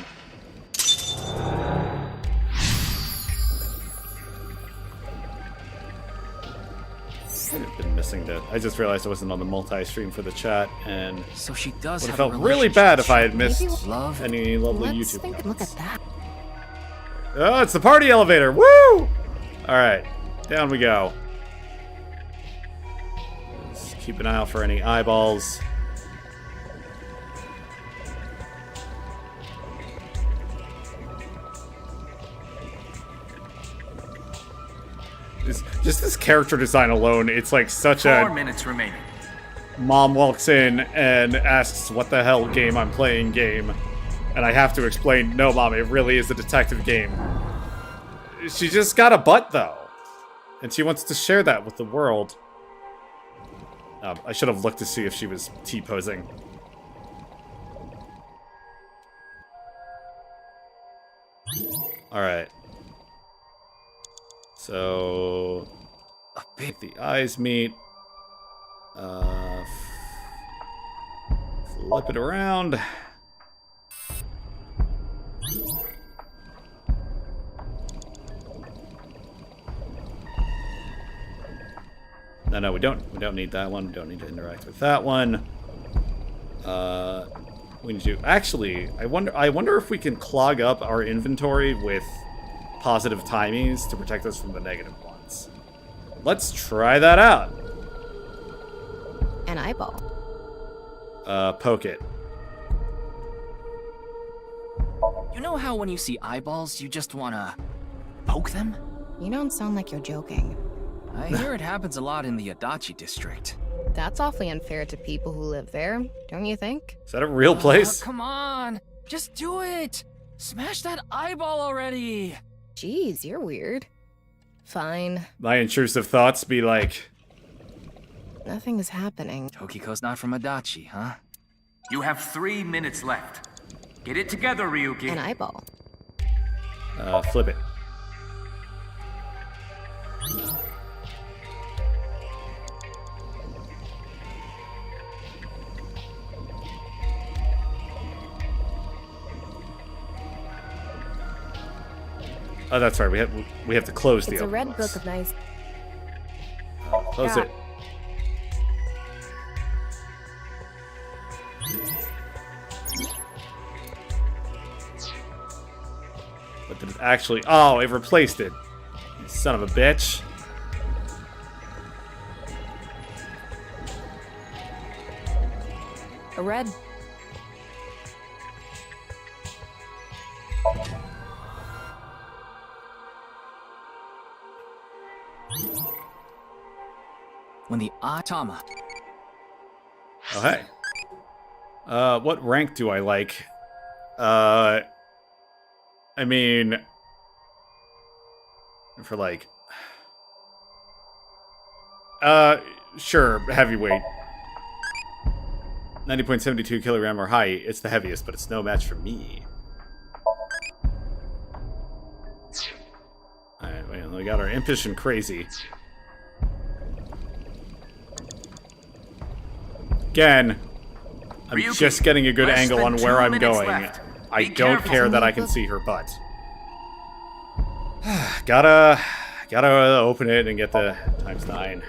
I've been missing that. I just realized I wasn't on the multi-stream for the chat, and so she does would have have felt really bad if I had missed love any lovely Let's YouTube think, look comments. at that. Oh, it's the party elevator! Woo! Alright, down we go. Just keep an eye out for any eyeballs. Just this character design alone, it's like such 4 minutes remaining. Mom walks in and asks what the hell game I'm playing game. And I have to explain, no mom, it really is a detective game. She just got a butt though. And she wants to share that with the world. I should have looked to see if she was T-posing. Alright. So... If the eyes meet... flip it around. No, we don't need that one. We don't need to interact with that one. We need to actually. I wonder if we can clog up our inventory with positive timies to protect us from the negative ones. Let's try that out. An eyeball. Poke it. You know how when you see eyeballs, you just wanna poke them? You don't sound like you're joking. I hear it happens a lot in the Adachi district. That's awfully unfair to people who live there, don't you think? Is that a real place? Come on, just do it. Smash that eyeball already. Jeez, you're weird. Fine. My intrusive thoughts be like... Nothing is happening. Tokiko's not from Adachi, huh? You have 3 minutes left. Get it together, Ryuki. An eyeball. Flip it. Oh, that's right. We have to close the It's a open red books. book of nice. Close it. But did it actually... Oh, it replaced it. You son of a bitch. A red. When the Atama. Oh, hey. What rank do I like? I mean... For like... Sure, heavyweight. 90.72 kilogram or high. It's the heaviest, but it's no match for me. Alright, we got our impish and crazy. Again, I'm Ryuki, just getting a good less angle than on where 2 I'm minutes going. left. I Be don't careful. care that I can see her butt. Gotta open it and get the ×9.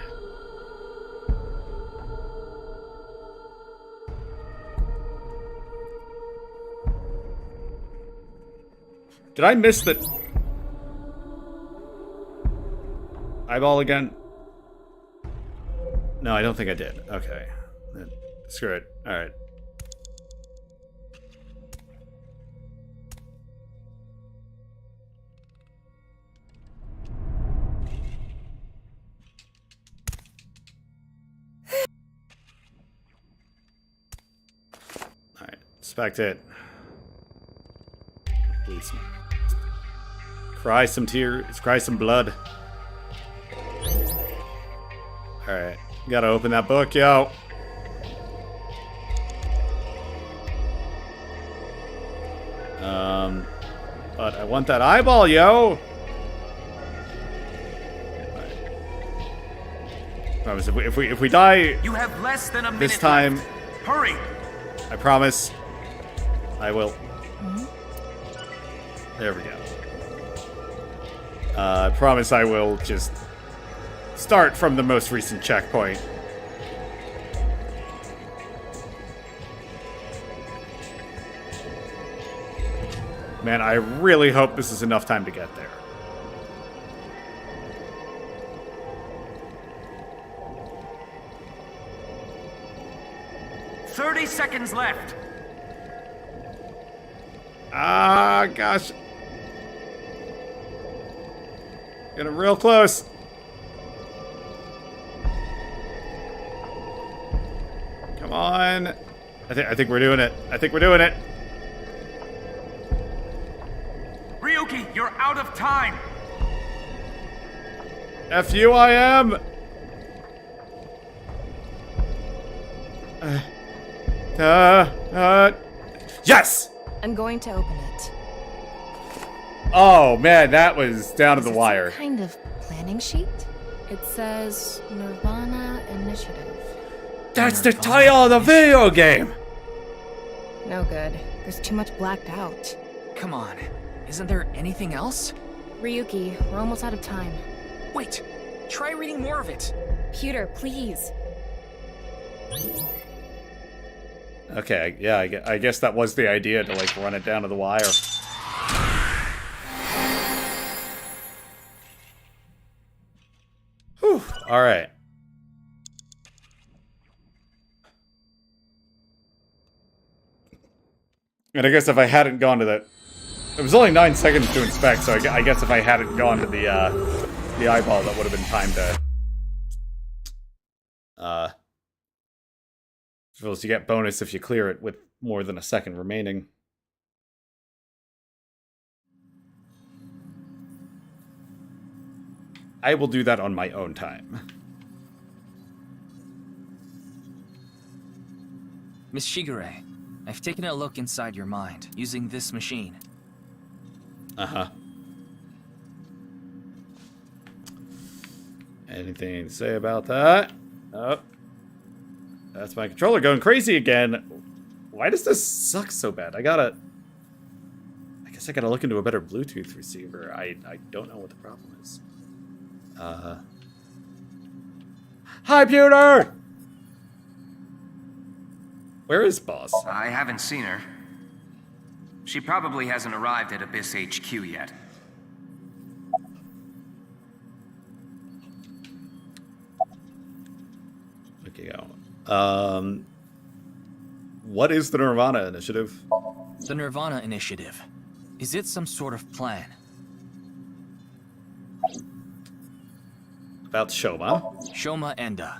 Did I miss the eyeball again? No, I don't think I did. Okay. Then screw it. Alright. Alright. Inspect it. Bleed some. Cry some tears. Cry some blood. Alright. Gotta open that book, yo. But I want that eyeball, yo. Right. Promise, if we die, You have less than a minute this time, left. Hurry. I promise, I will. There we go. I promise I will just start from the most recent checkpoint. Man, I really hope this is enough time to get there. "30 seconds left. Ah, gosh. Getting real close. Come on. I think we're doing it. I think we're doing it. Ryuki, you're out of time. F you, I am. Yes! I'm going to open it. Oh, man, that was down to the Is it wire. some kind of planning sheet? It says nirvanA Initiative. That's the title of the video game! No good. There's too much blacked out. Come on, isn't there anything else? Ryuki, we're almost out of time. Wait, try reading more of it. Pewter, please. Okay, yeah, I guess that was the idea, to, like, run it down to the wire. Whew, alright. And I guess if I hadn't gone to that... It was only 9 seconds to inspect, so I guess if I hadn't gone to the eyeball, that would have been time to... Supposed to get bonus if you clear it with more than a second remaining. I will do that on my own time. Miss Shigure, I've taken a look inside your mind, using this machine. Uh-huh. Anything to say about that? Oh. That's my controller going crazy again. Why does this suck so bad? I guess I gotta look into a better Bluetooth receiver. I don't know what the problem is. Hi, Pewter! Where is Boss? I haven't seen her. She probably hasn't arrived at Abyss HQ yet. Okay, what is the nirvanA initiative? The nirvanA initiative. Is it some sort of plan? About Shoma? Shoma Enda.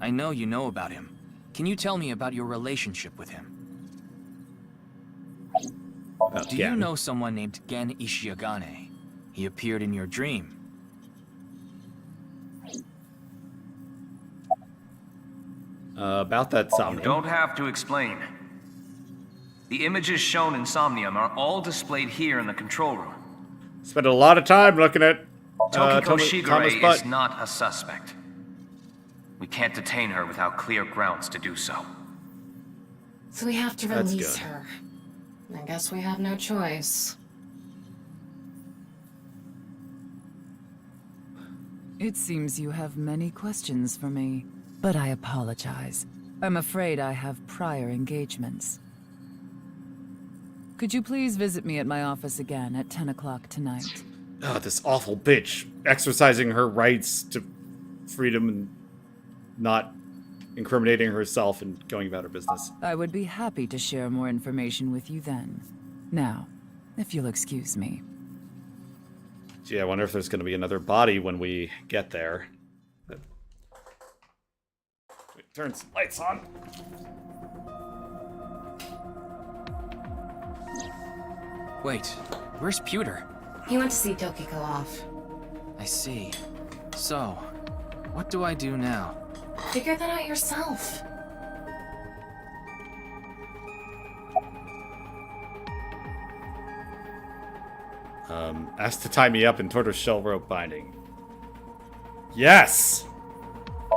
I know you know about him. Can you tell me about your relationship with him? Do you know someone named Gen Ishiagane? He appeared in your dream. About that Somnium. You don't have to explain. The images shown in Somnium are all displayed here in the control room. Spent a lot of time looking at Tokiko Thomas Shigure is not a suspect. We can't detain her without clear grounds to do so. So we have to That's release good. her. I guess we have no choice. It seems you have many questions for me, but I apologize. I'm afraid I have prior engagements. Could you please visit me at my office again at 10 o'clock tonight? Oh, this awful bitch. Exercising her rights to freedom and not incriminating herself and going about her business. I would be happy to share more information with you then. Now, if you'll excuse me. Gee, I wonder if there's going to be another body when we get there. Wait, turn some lights on. Wait, where's Pewter? He went to see Tokiko off. I see. So, what do I do now? Figure that out yourself. Asked to tie me up in tortoiseshell rope binding. Yes!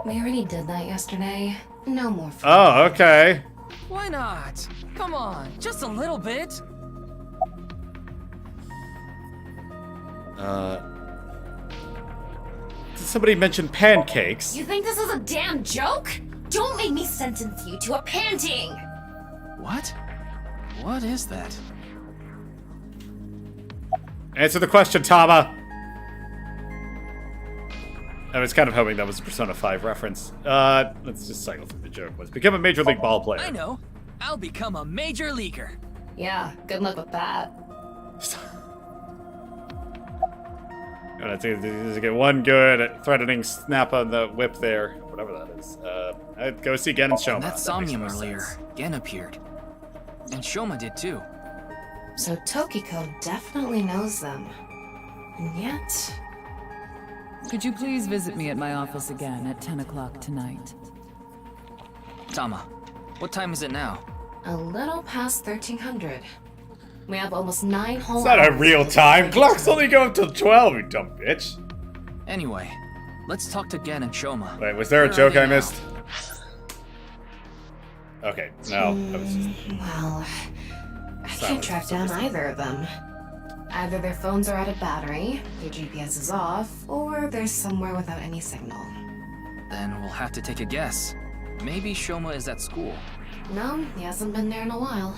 We already did that yesterday. No more fun. Oh, okay. Why not? Come on, just a little bit. Did somebody mention pancakes? You think this is a damn joke? Don't make me sentence you to a panting! What? What is that? Answer the question, Tama! I was kind of hoping that was a Persona 5 reference. Let's just cycle through the joke. Was become a Major League ball player. I know. I'll become a major leaguer. Yeah, good luck with that. I think to get one good threatening snap on the whip there, whatever that is. I'd go see Gen and Shoma. That Somnium earlier, Gen appeared. And Shoma did too. So Tokiko definitely knows them. And yet... Could you please visit me at my office again at 10 o'clock tonight? Tama, what time is it now? A little past 1300. We have almost 9 whole It's not a hours real to time. get Clock's to only going till 12, you dumb bitch. Anyway, let's talk to Gen and Shoma. Wait, was there a Where joke are I they missed? Okay, no. That was just... Well, I can't track down either of them. Either their phones are out of battery, their GPS is off, or they're somewhere without any signal. Then we'll have to take a guess. Maybe Shoma is at school. No, he hasn't been there in a while.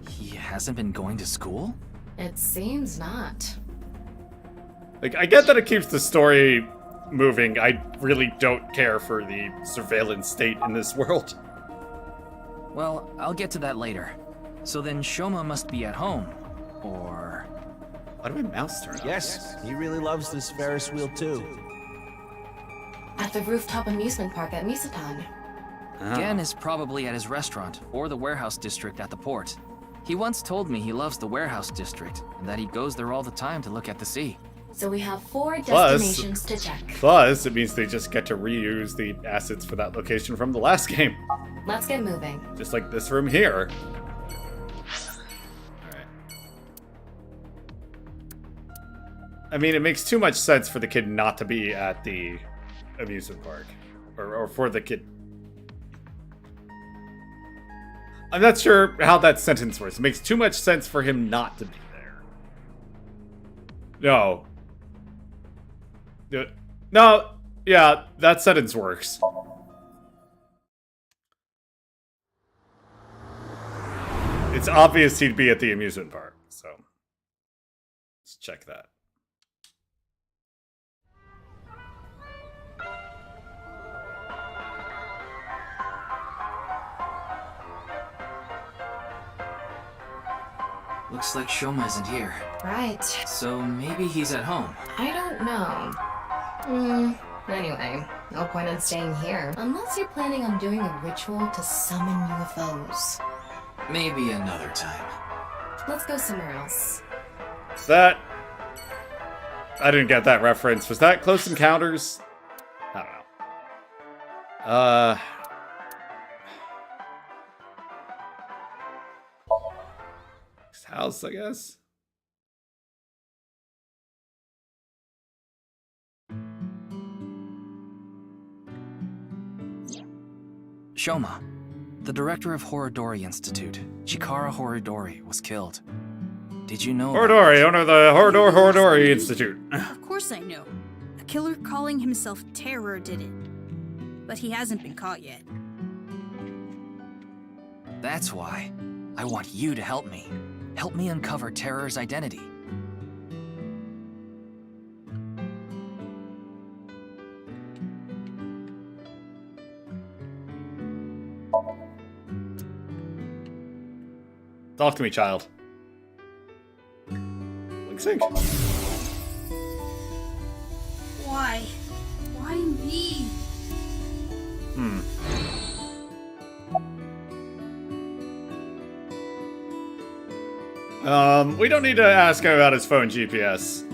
He hasn't been going to school? It seems not. Like, I get that it keeps the story moving. I really don't care for the surveillance state in this world. Well, I'll get to that later. So then Shoma must be at home. Or... Why did my mouse turn off? Yes, he really loves this Ferris wheel too. At the rooftop amusement park at Misatan. Oh. Gen is probably at his restaurant, or the warehouse district at the port. He once told me he loves the warehouse district, and that he goes there all the time to look at the sea. So we have 4 destinations to check. Plus, it means they just get to reuse the assets for that location from the last game. Let's get moving. Just like this room here. Alright. I mean, it makes too much sense for the kid not to be at the amusement park. Or for the kid... I'm not sure how that sentence works. It makes too much sense for him not to be there. No. No, yeah, that sentence works. It's obvious he'd be at the amusement park, so let's check that. Looks like Shoma isn't here. Right. So maybe he's at home. I don't know. Anyway, no point in staying here. Unless you're planning on doing a ritual to summon UFOs. Maybe another time. Let's go somewhere else. That... I didn't get that reference. Was that Close Encounters? I don't know. His house, I guess? Shoma, the director of Horodori Institute, Chikara Horodori, was killed. Did you know Horodori, owner of the Horodori Institute. Of course I know. A killer calling himself Terror did it. But he hasn't been caught yet. That's why. I want you to help me. Help me uncover Terror's identity. Talk to me, child. Link sync. Why? Why me? We don't need to ask him about his phone GPS.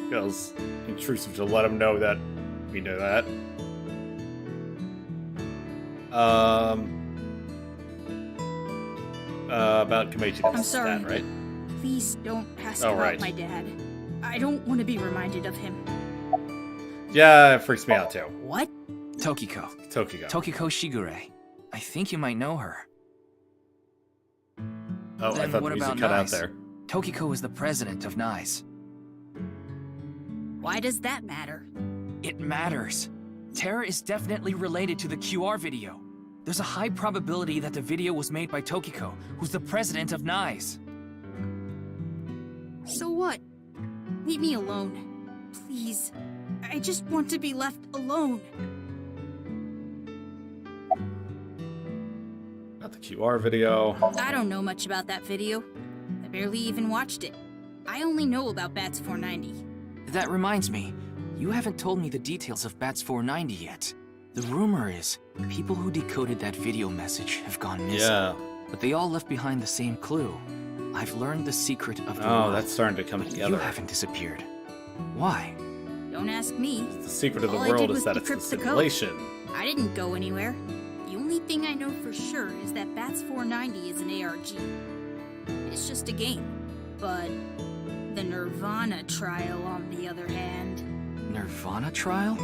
Feels intrusive to let him know that we know that. About Komechi. I'm sorry. Dad, right? Please don't ask Oh, about right. my dad. I don't want to be reminded of him. Yeah, it freaks me out too. What? Tokiko. Tokiko. Tokiko Shigure. I think you might know her. Oh, I Then thought the what music about cut out Nice? there. Tokiko is the president of NICE. Why does that matter? It matters. Terror is definitely related to the QR video. There's a high probability that the video was made by Tokiko, who's the president of NICE. So what? Leave me alone. Please. I just want to be left alone. Not the QR video. I don't know much about that video. I barely even watched it. I only know about Bats 490. That reminds me, you haven't told me the details of Bats 490 yet. The rumor is, people who decoded that video message have gone missing. Yeah. But they all left behind the same clue. I've learned the secret of the Oh, world. that's starting to come But together. you haven't disappeared. Why? Don't ask me. The secret of the All I did world was is that it's a decrypt the code. simulation. I didn't go anywhere. The only thing I know for sure is that Bats 490 is an ARG. It's just a game. But the nirvanA trial, on the other hand... nirvanA trial?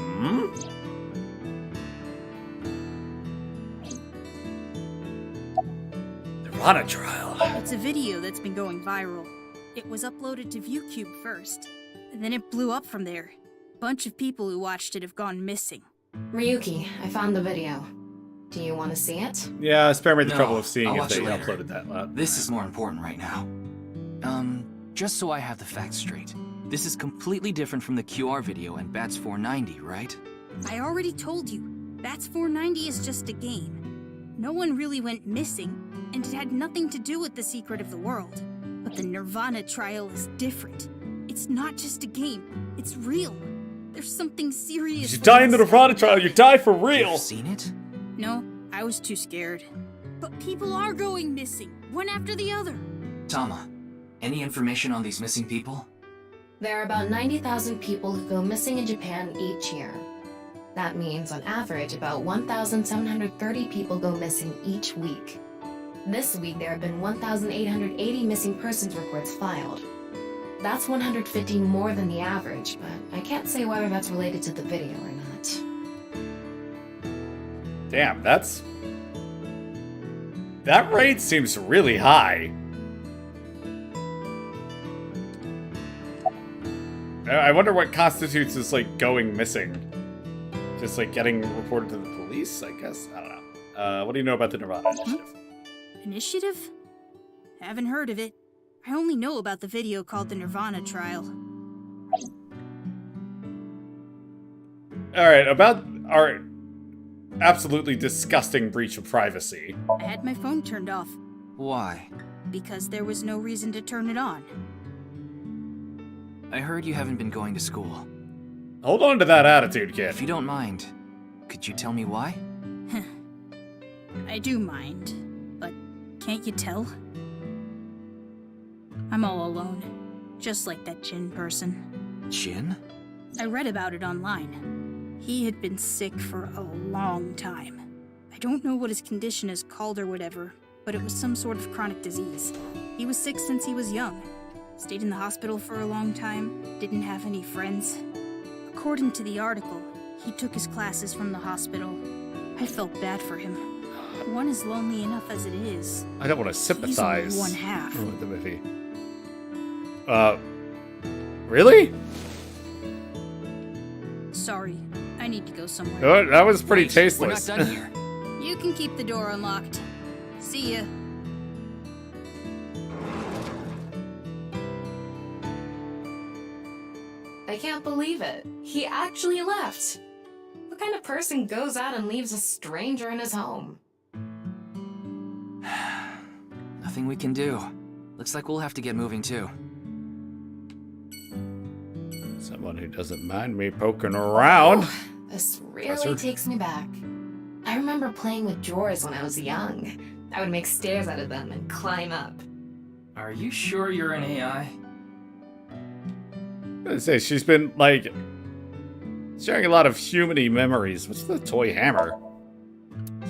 nirvanA trial. It's a video that's been going viral. It was uploaded to ViewCube first, and then it blew up from there. bunch of people who watched it have gone missing. Ryuki, I found the video. Do you want to see it? Yeah, spare me the No, trouble of seeing I'll if watch they it later. uploaded that. This is more important right now. Just so I have the facts straight. This is completely different from the QR video and Bats 490, right? I already told you, Bats 490 is just a game. No one really went missing, and it had nothing to do with the secret of the world. But the nirvanA trial is different. It's not just a game, it's real. There's something serious. You die in the nirvanA trial, you die for real! You've seen it? No, I was too scared. But people are going missing, one after the other. Tama, any information on these missing people? There are about 90,000 people who go missing in Japan each year. That means, on average, about 1,730 people go missing each week. This week, there have been 1,880 missing persons reports filed. That's 150 more than the average, but I can't say whether that's related to the video or not. Damn, that rate seems really high. I wonder what constitutes as, like, going missing. Just, like, getting reported to the police, I guess? I don't know. What do you know about the nirvanA initiative? Initiative? Haven't heard of it. I only know about the video called the nirvanA trial. Alright, about our absolutely disgusting breach of privacy. I had my phone turned off. Why? Because there was no reason to turn it on. I heard you haven't been going to school. Hold on to that attitude, kid. If you don't mind, could you tell me why? I do mind, but can't you tell? I'm all alone, just like that Jin person. Jin? I read about it online. He had been sick for a long time. I don't know what his condition is called or whatever, but it was some sort of chronic disease. He was sick since he was young. Stayed in the hospital for a long time, didn't have any friends. According to the article, he took his classes from the hospital. I felt bad for him. One is lonely enough as it is. I don't want to sympathize He's only one half. with the movie. Really? Sorry, I need to go somewhere. Oh, that was pretty Wait, tasteless. We're not done here. You can keep the door unlocked. See ya. I can't believe it. He actually left. What kind of person goes out and leaves a stranger in his home? Nothing we can do. Looks like we'll have to get moving too. Someone who doesn't mind me poking around. Oh, this really Professor? takes me back. I remember playing with drawers when I was young. I would make stairs out of them and climb up. Are you sure you're an AI? I was gonna say, she's been, like, sharing a lot of human-y memories. What's the toy hammer?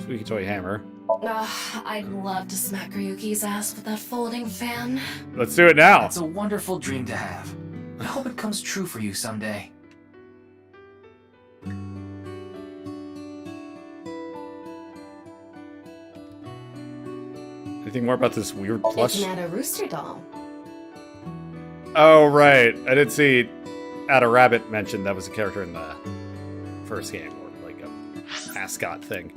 Squeaky toy hammer. I'd love to smack Ryuki's ass with that folding fan. Let's do it now. That's a wonderful dream to have. I hope it comes true for you someday. Anything more about this weird plush? It's not a rooster doll. Oh, right. I did see Ada Rabbit mentioned that was a character in the first game, or like a mascot thing.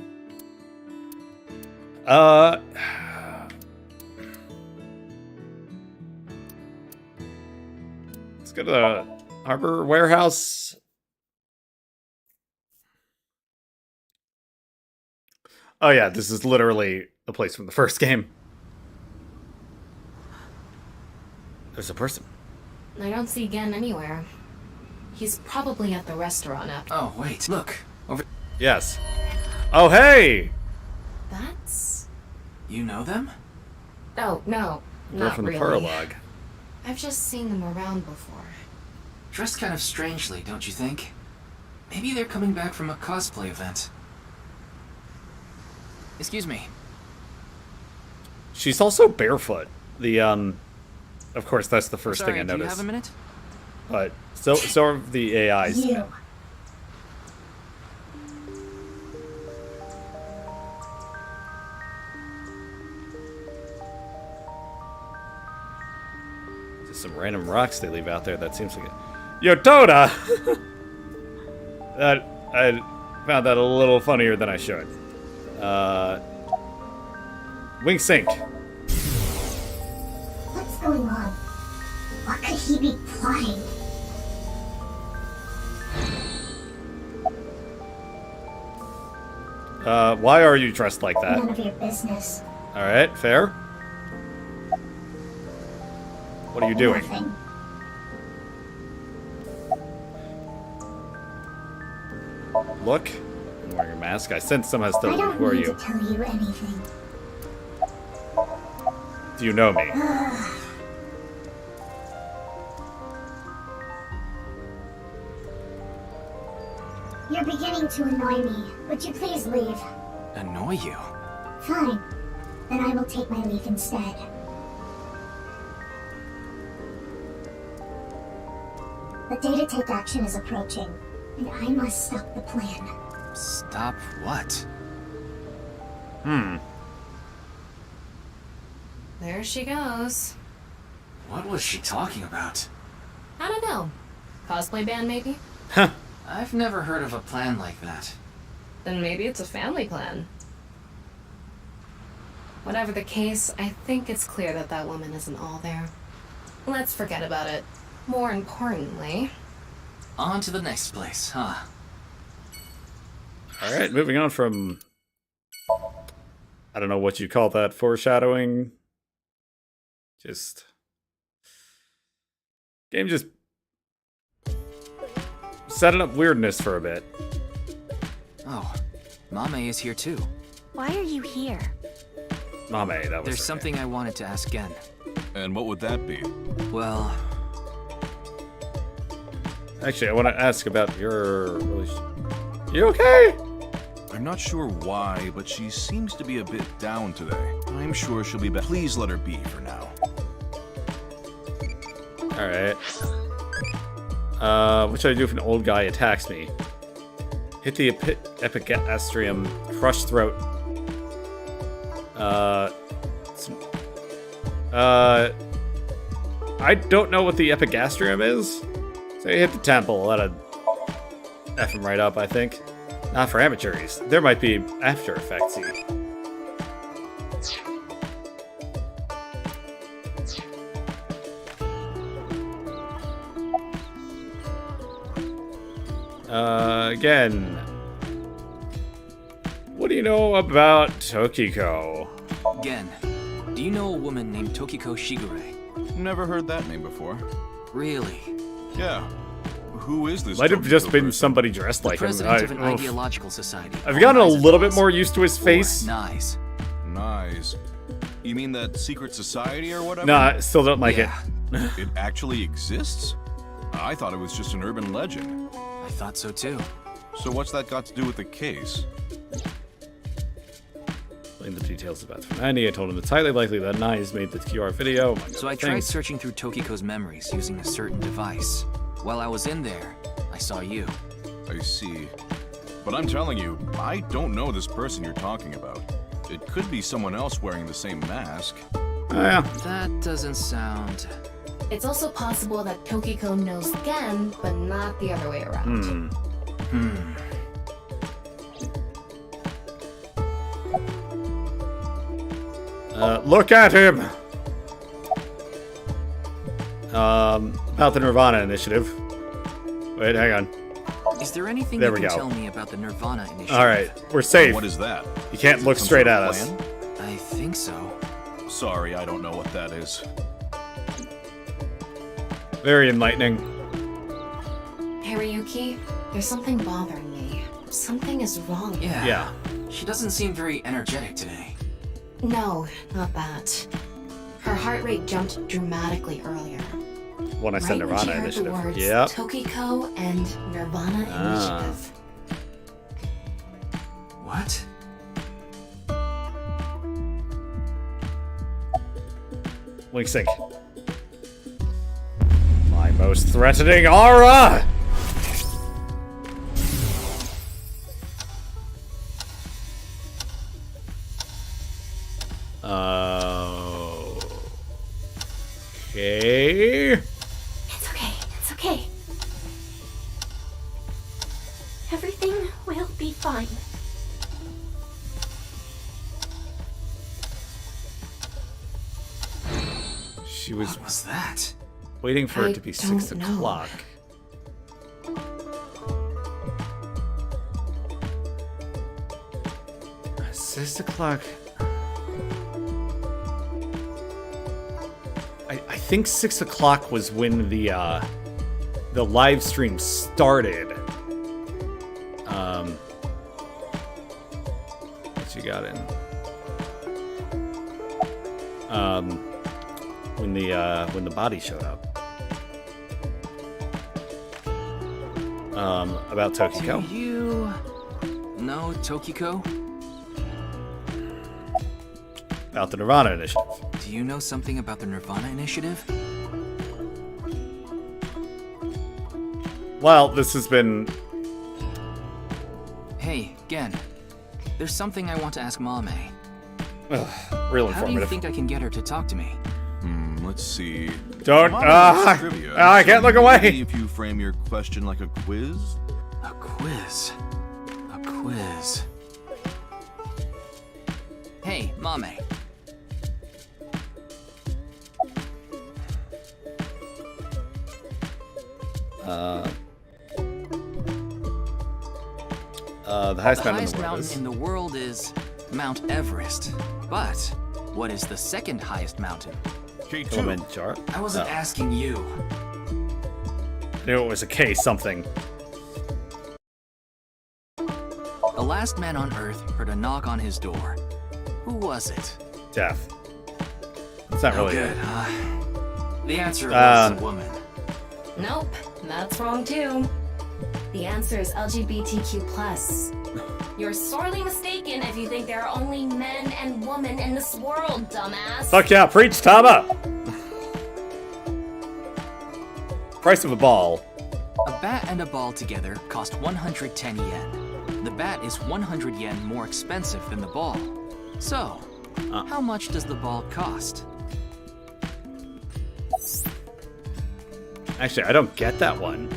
Let's go to the harbor warehouse. Oh yeah, this is literally the place from the first game. There's a person. I don't see Gen anywhere. He's probably at the restaurant up. Oh, wait, look. Over. Yes. Oh, hey! That's... You know them? Oh, no. Girl Not from the really. prologue. I've just seen them around before. Dressed kind of strangely, don't you think? Maybe they're coming back from a cosplay event. Excuse me. She's also barefoot. The, of course, that's the first Sorry, thing I do you noticed. have a minute? But so are the AIs. You. Just some random rocks they leave out there. That seems like it. Yo, Toda! That I found that a little funnier than I should. Wing sync. What's going on? What could he be plotting? Why are you dressed like that? None of your business. Alright, fair. What are you doing? Nothing. Look. I'm wearing a mask. I sense some I hostility. don't Who are need you? to tell you anything. Do you know me? You're beginning to annoy me. Would you please leave? Annoy you? Fine. Then I will take my leave instead. The day to take action is approaching, and I must stop the plan. Stop what? There she goes. What was she talking about? I don't know. Cosplay band, maybe? I've never heard of a plan like that. Then maybe it's a family plan. Whatever the case, I think it's clear that that woman isn't all there. Let's forget about it. More importantly... On to the next place, huh? Alright, moving on from... I don't know what you call that, foreshadowing. Game just... setting up weirdness for a bit. Oh, Mame is here too. Why are you here? Mame, that was There's her something I wanted to ask Gen. And what would that be? Well... Actually, I want to ask about your relationship. You okay? I'm not sure why, but she seems to be a bit down today. I'm sure she'll be back. Please let her be for now. Alright. What should I do if an old guy attacks me? Hit the epigastrium, crush throat. I don't know what the epigastrium is. So you hit the temple, that'd F him right up, I think. Not for amateurs. There might be after effects. Again. What do you know about Tokiko? Gen, do you know a woman named Tokiko Shigure? Never heard that name before. Really? Yeah. Who is this? Might have Tokiko just been person? somebody dressed like him. President of an ideological society. I've gotten a little bit more used to his face. Nice. Nice. You mean that secret society or whatever? Nah, I still don't like it. It actually exists? I thought it was just an urban legend. I thought so too. So what's that got to do with the case? Explain the details about 390. I told him it's highly likely that Nai's made the QR video. So I tried searching through Tokiko's memories using a certain device. While I was in there, I saw you. I see. But I'm telling you, I don't know this person you're talking about. It could be someone else wearing the same mask. Oh, yeah. That doesn't sound... It's also possible that Tokiko knows Gen, but not the other way around. Look at him! About the nirvanA initiative. Wait, hang on. Is there anything There you we can go. tell me about the nirvanA initiative? Alright, we're safe. What is that? You can't look Some straight sort at of us. plan? I think so. Sorry, I don't know what that is. Very enlightening. Hariyuki, there's something bothering me. Something is wrong. Yeah. She doesn't seem very energetic today. No, not that. Her heart rate jumped dramatically earlier. When I said Right when she nirvanA heard initiative. the words Yep. Tokiko and nirvanA initiative. What? Link sync. My most threatening aura! Okay. It's okay. It's okay. Everything will be fine. She was What was that? waiting for I it to be 6 don't know. o'clock. 6 o'clock. I think 6 o'clock was when the live stream started. What you got in? When the body showed up. About Tokiko. Do you know Tokiko? About the nirvanA initiative. Do you know something about the nirvanA initiative? Well, this has been... Hey, Gen. There's something I want to ask Mame. real How do you informative. think I can get her to talk to me? Let's see. Don't... Trivia, I can't look away! maybe if you frame your question like a quiz? A quiz. A quiz. Hey, Mame. The highest The mountain highest in the world mountain is... in the world is Mount Everest. But what is the second highest mountain? K2. Kilimanjaro? I wasn't asking you. I knew it was a K something. The last man on Earth heard a knock on his door. Who was it? Death. It's not really good, it. huh? The answer was a woman. Nope, that's wrong too. The answer is LGBTQ+. You're sorely mistaken if you think there are only men and women in this world, dumbass. Fuck yeah, preach, Tama! Price of a ball. A bat and a ball together cost 110 yen. The bat is 100 yen more expensive than the ball. So, how much does the ball cost? Actually, I don't get that one.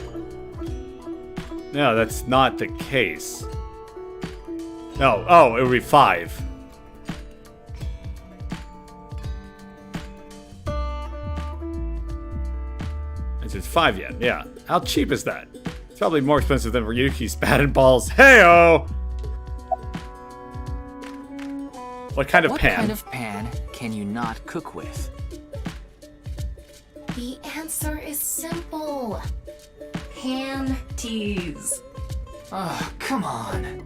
No, that's not the case. No, oh, it would be 5. This is 5 yen, yeah. How cheap is that? It's probably more expensive than Ryuki's bat and balls. Heyo! What kind of What pan? kind of pan can you not cook with? The answer is simple. Panties. Oh, come on.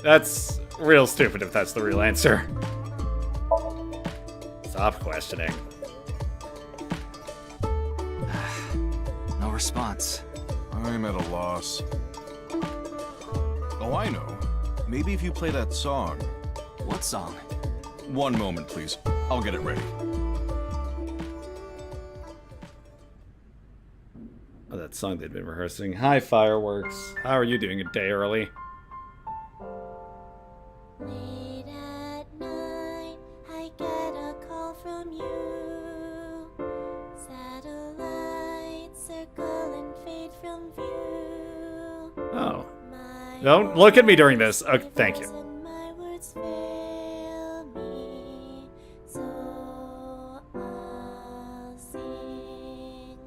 That's real stupid if that's the real answer. Stop questioning. No response. I'm at a loss. Oh, I know. Maybe if you play that song. What song? One moment, please. I'll get it ready. Oh, that song they'd been rehearsing. Hi, Fireworks. How are you doing a day early? Late at night, I get a call from you. Satellites circle and fade from view. Oh. Don't look at me during this. Okay, thank you. My words fail me, so I'll sing.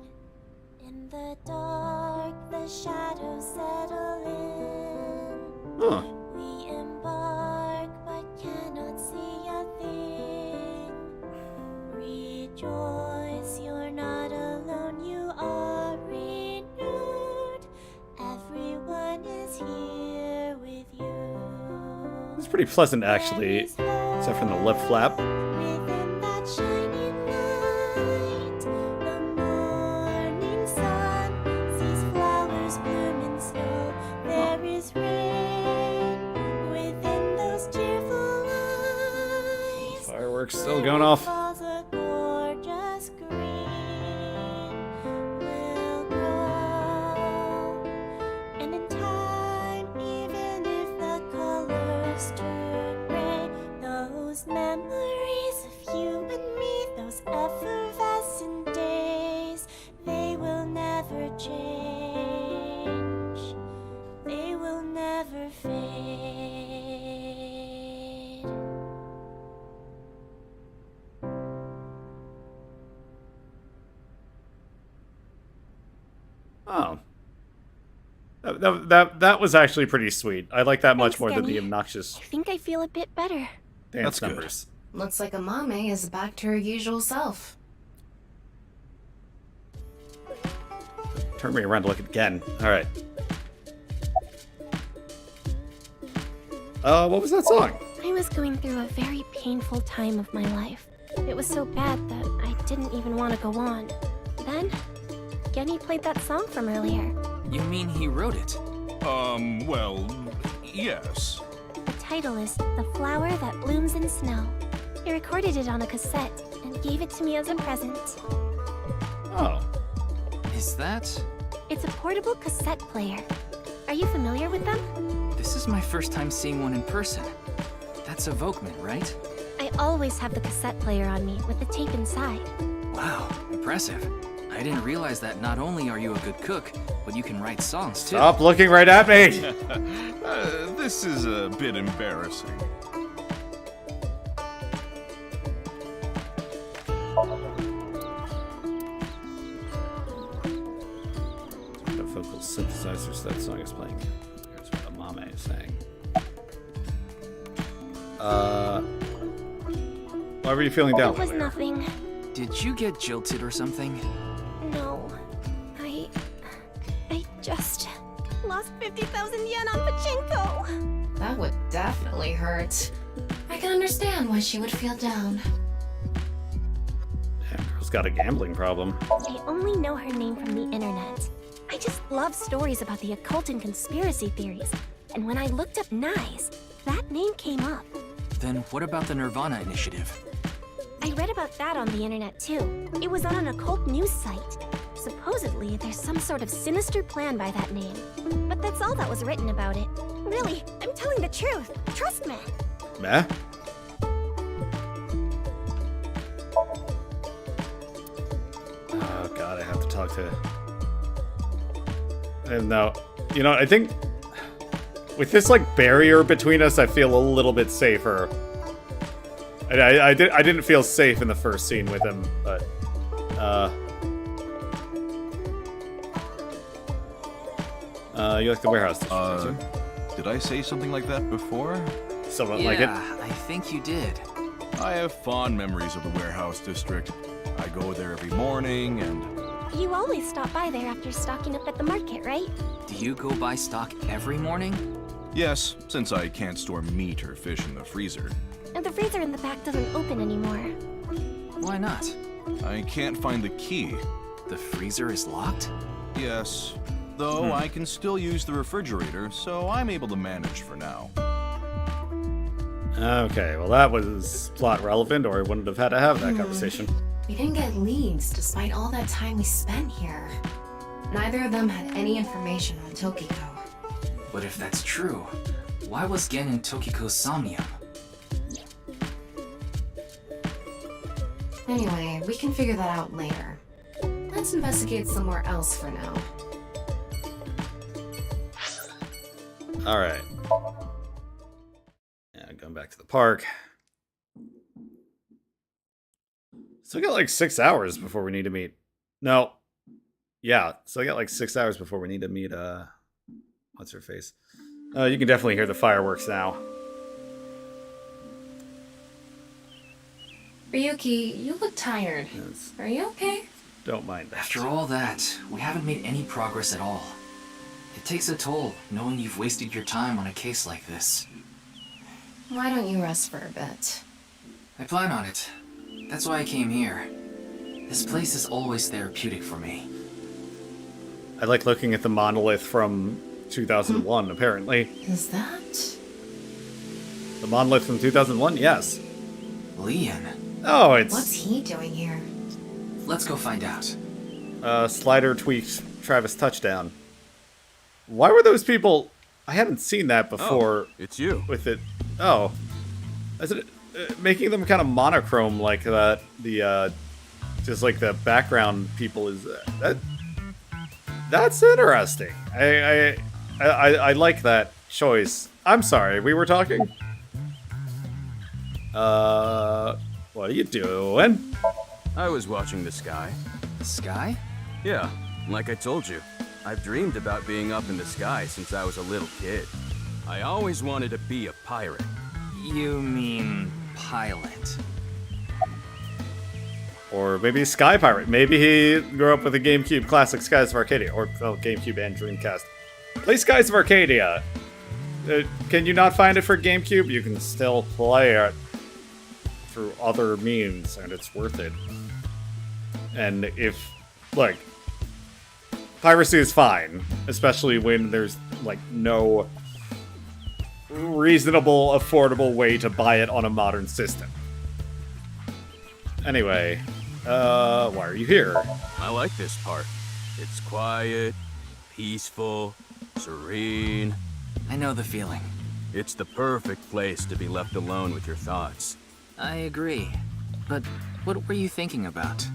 In the dark, the shadows settle in. Huh. We embark, but cannot see a thing. Rejoice, you're not alone, you are renewed. Everyone is here with you. It's pretty pleasant, actually, except from the left flap. Within that shining light, the morning sun sees flowers bloom in snow. There is rain within those cheerful eyes. Fireworks still going off. Falls a gorgeous green will grow, and in time, even if the colors turn gray, those memories of you and me, those effervescent days, they will never change. Oh. That was actually pretty sweet. I like that much more than the Denny. obnoxious I think I feel a bit better. dance numbers. Looks like Amame is back to her usual self. Turn me around to look again. Alright. What was that song? I was going through a very painful time of my life. It was so bad that I didn't even want to go on. Then, Genny played that song from earlier. You mean he wrote it? Well, yes. The title is The Flower That Blooms in Snow. He recorded it on a cassette and gave it to me as a present. Oh. Is that? It's a portable cassette player. Are you familiar with them? This is my first time seeing one in person. That's a Volkman, right? I always have the cassette player on me with the tape inside. Wow, impressive. I didn't realize that not only are you a good cook, but you can write songs too. Stop looking right at me! This is a bit embarrassing. The vocal synthesizers that song is playing. Here's what Amame is saying. Why were you feeling down? It was nothing. Did you get jilted or something? No. I just lost 50,000 yen on pachinko. That would definitely hurt. I can understand why she would feel down. That girl's got a gambling problem. I only know her name from the internet. I just love stories about the occult and conspiracy theories. And when I looked up Nyes, that name came up. Then what about the nirvanA initiative? I read about that on the internet too. It was on an occult news site. Supposedly, there's some sort of sinister plan by that name. But that's all that was written about it. Really, I'm telling the truth. Trust me. Meh? Oh god, I have to talk to... And now, you know, I think with this like barrier between us, I feel a little bit safer. I didn't feel safe in the first scene with him, but you like the warehouse? Did I say something like that before? Somewhat like it. Yeah, I think you did. I have fond memories of the warehouse district. I go there every morning and... You always stop by there after stocking up at the market, right? Do you go buy stock every morning? Yes, since I can't store meat or fish in the freezer. And the freezer in the back doesn't open anymore. Why not? I can't find the key. The freezer is locked? Yes, though I can still use the refrigerator, so I'm able to manage for now. Okay, well that was plot relevant, or I wouldn't have had to have that conversation. We didn't get leads despite all that time we spent here. Neither of them had any information on Tokiko. But if that's true, why was Gen in Tokiko's somnium? Anyway, we can figure that out later. Let's investigate somewhere else for now. Alright. Yeah, going back to the park. Still got like 6 hours before we need to meet. No. Yeah, still got like 6 hours before we need to meet, what's her face? You can definitely hear the fireworks now. Ryuki, you look tired. Yes. Are you okay? Don't mind that. After all that, we haven't made any progress at all. It takes a toll, knowing you've wasted your time on a case like this. Why don't you rest for a bit? I plan on it. That's why I came here. This place is always therapeutic for me. I like looking at the monolith from 2001, apparently. Is that? The monolith from 2001? Yes. Leon. Oh, it's... What's he doing here? Let's go find out. Slider tweaks Travis touchdown. Why were those people... I hadn't seen that before. Oh, it's you. With it. Oh. Is it making them kind of monochrome like that? The, just like the background people is... That's interesting. I like that choice. I'm sorry, we were talking? What are you doing? I was watching the sky. The sky? Yeah, like I told you. I've dreamed about being up in the sky since I was a little kid. I always wanted to be a pirate. You mean pilot? Or maybe Sky Pirate. Maybe he grew up with a GameCube classic Skies of Arcadia. Or, well, GameCube and Dreamcast. Play Skies of Arcadia. Can you not find it for GameCube? You can still play it through other means, and it's worth it. And if, like, piracy is fine, especially when there's, like, no reasonable, affordable way to buy it on a modern system. Anyway, why are you here? I like this part. It's quiet, peaceful, serene. I know the feeling. It's the perfect place to be left alone with your thoughts. I agree. But what were you thinking about?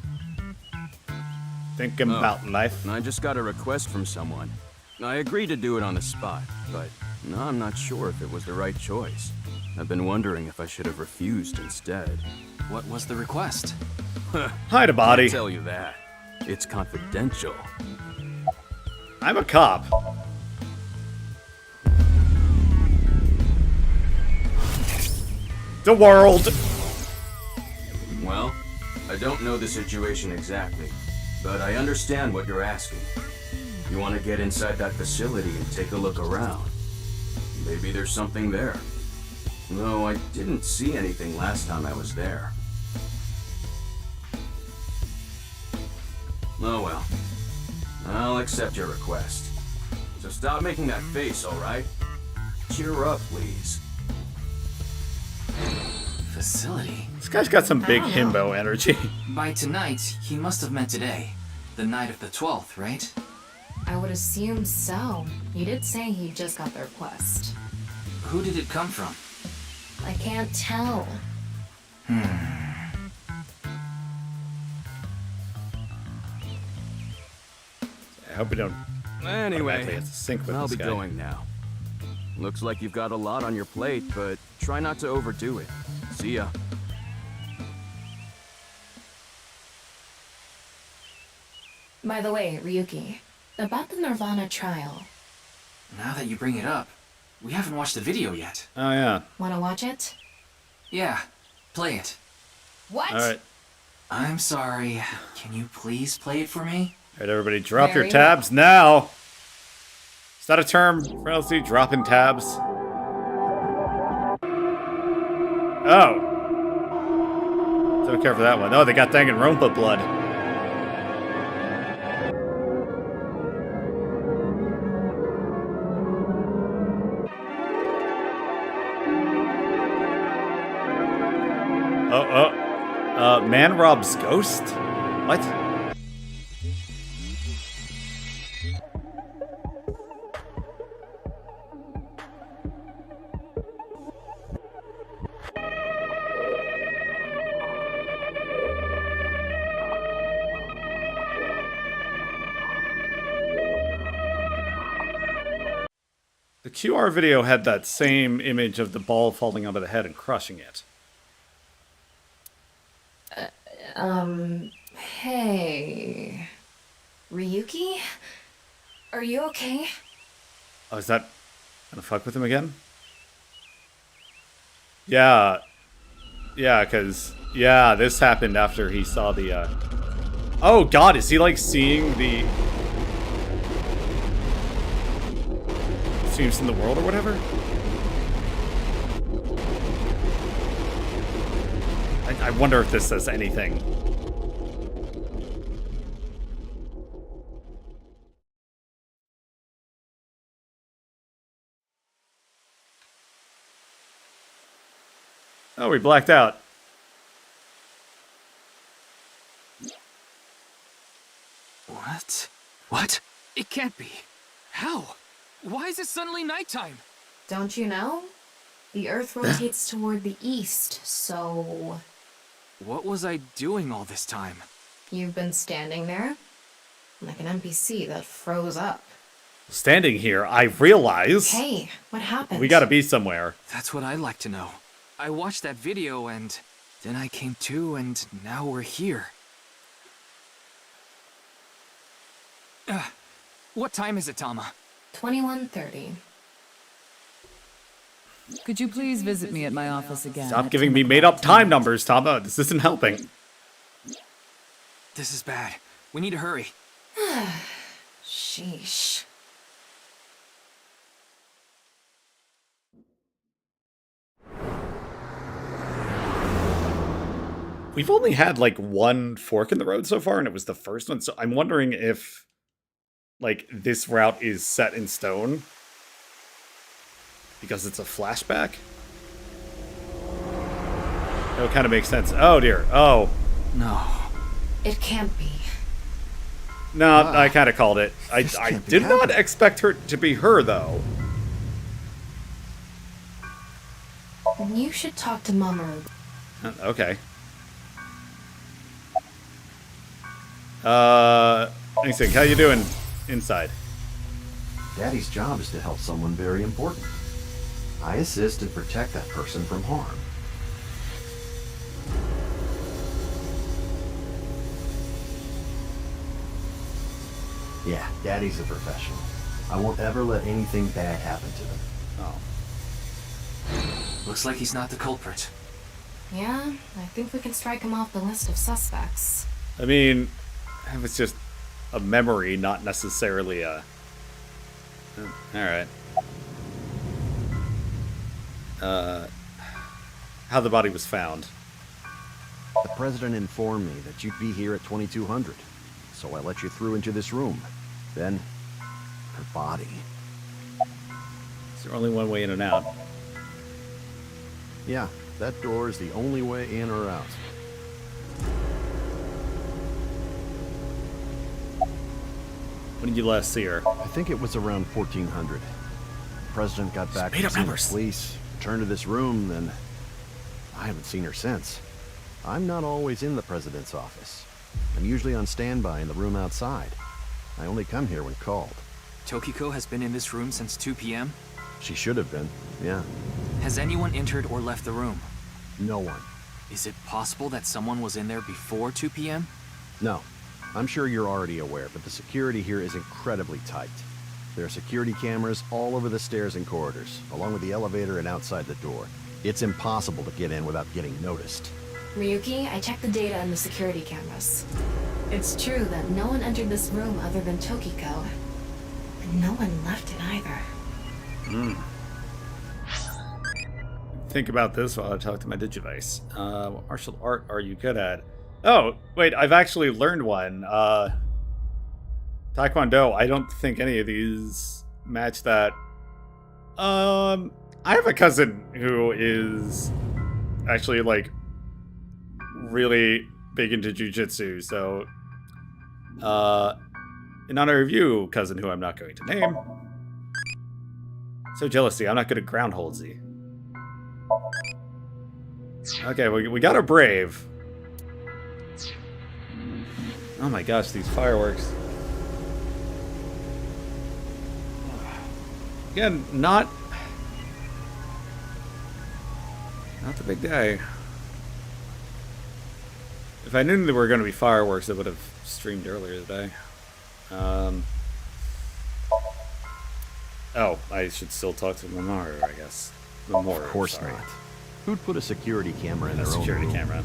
Thinking about life. I just got a request from someone. I agreed to do it on the spot, but now I'm not sure if it was the right choice. I've been wondering if I should have refused instead. What was the request? Hide a body. I'll tell you that. It's confidential. I'm a cop. The world. Well, I don't know the situation exactly, but I understand what you're asking. You want to get inside that facility and take a look around. Maybe there's something there. Though I didn't see anything last time I was there. Oh well. I'll accept your request. So stop making that face, alright? Cheer up, please. Facility? This guy's got some big himbo energy. By tonight, he must have meant today. The night of the 12th, right? I would assume so. You did say he just got the request. Who did it come from? I can't tell. I hope we don't. Anyway, have to sync with I'll this be guy. going now. Looks like you've got a lot on your plate, but try not to overdo it. See ya. By the way, Ryuki, about the nirvanA trial. Now that you bring it up, we haven't watched the video yet. Oh, yeah. Wanna watch it? Yeah, play it. What? Alright. I'm sorry. Can you please play it for me? Alright, everybody, drop Very your tabs now. Is that a term for LC? Dropping tabs? Oh. Don't care for that one. Oh, they got Danganronpa blood. Man robs ghost? What? The QR video had that same image of the ball falling onto the head and crushing it. Hey. Ryuki? Are you okay? Oh, is that gonna fuck with him again? Yeah. Yeah, because, yeah, this happened after he saw the, Oh, God, is he, like, seeing the... Streams in the world or whatever? I wonder if this says anything. Oh, we blacked out. What? What? It can't be. How? Why is it suddenly nighttime? Don't you know? The Earth rotates toward the east, so... What was I doing all this time? You've been standing there? Like an NPC that froze up. Standing here, I realize... Hey, what happened? We gotta be somewhere. That's what I'd like to know. I watched that video and then I came to and now we're here. What time is it, Tama? 21:30. Could you please visit me at my office again? Stop giving me made-up time numbers, Tama. This isn't helping. This is bad. We need to hurry. Sheesh. We've only had, like, one fork in the road so far, and it was the first one, so I'm wondering if, like, this route is set in stone. Because it's a flashback? That would kind of make sense. Oh, dear. Oh. No. It can't be. No, I kind of called it. I did not expect her to be her, though. Then you should talk to Mamoru. Okay. Instinct, how you doing inside? Daddy's job is to help someone very important. I assist and protect that person from harm. Yeah, Daddy's a professional. I won't ever let anything bad happen to them. Oh. Looks like he's not the culprit. Yeah, I think we can strike him off the list of suspects. I mean, it was just a memory, not necessarily a... Alright. How the body was found. The president informed me that you'd be here at 2200, so I let you through into this room. Then, her body. Is there only one way in and out? Yeah, that door is the only way in or out. When did you last see her? I think it was around 1400. The president got back made to up see the numbers. police, returned to this room, then I haven't seen her since. I'm not always in the president's office. I'm usually on standby in the room outside. I only come here when called. Tokiko has been in this room since 2 p.m.? She should have been, yeah. Has anyone entered or left the room? No one. Is it possible that someone was in there before 2 p.m.? No. I'm sure you're already aware, but the security here is incredibly tight. There are security cameras all over the stairs and corridors, along with the elevator and outside the door. It's impossible to get in without getting noticed. Ryuki, I checked the data on the security cameras. It's true that no one entered this room other than Tokiko. And no one left it either. Think about this while I talk to my Digivice. What martial art are you good at? Oh, wait, I've actually learned one. Taekwondo, I don't think any of these match that. I have a cousin who is actually, like, really big into jiu-jitsu, so in honor of you, cousin who I'm not going to name. So jealousy, I'm not good at ground holdsy. Okay, we got a brave. Oh my gosh, these fireworks. Again, not the big day. If I knew there were going to be fireworks, I would have streamed earlier today. Oh, I should still talk to Mamoru, I guess. Mamoru, Of course sorry. not. Who'd put a security camera in A their own security room? camera.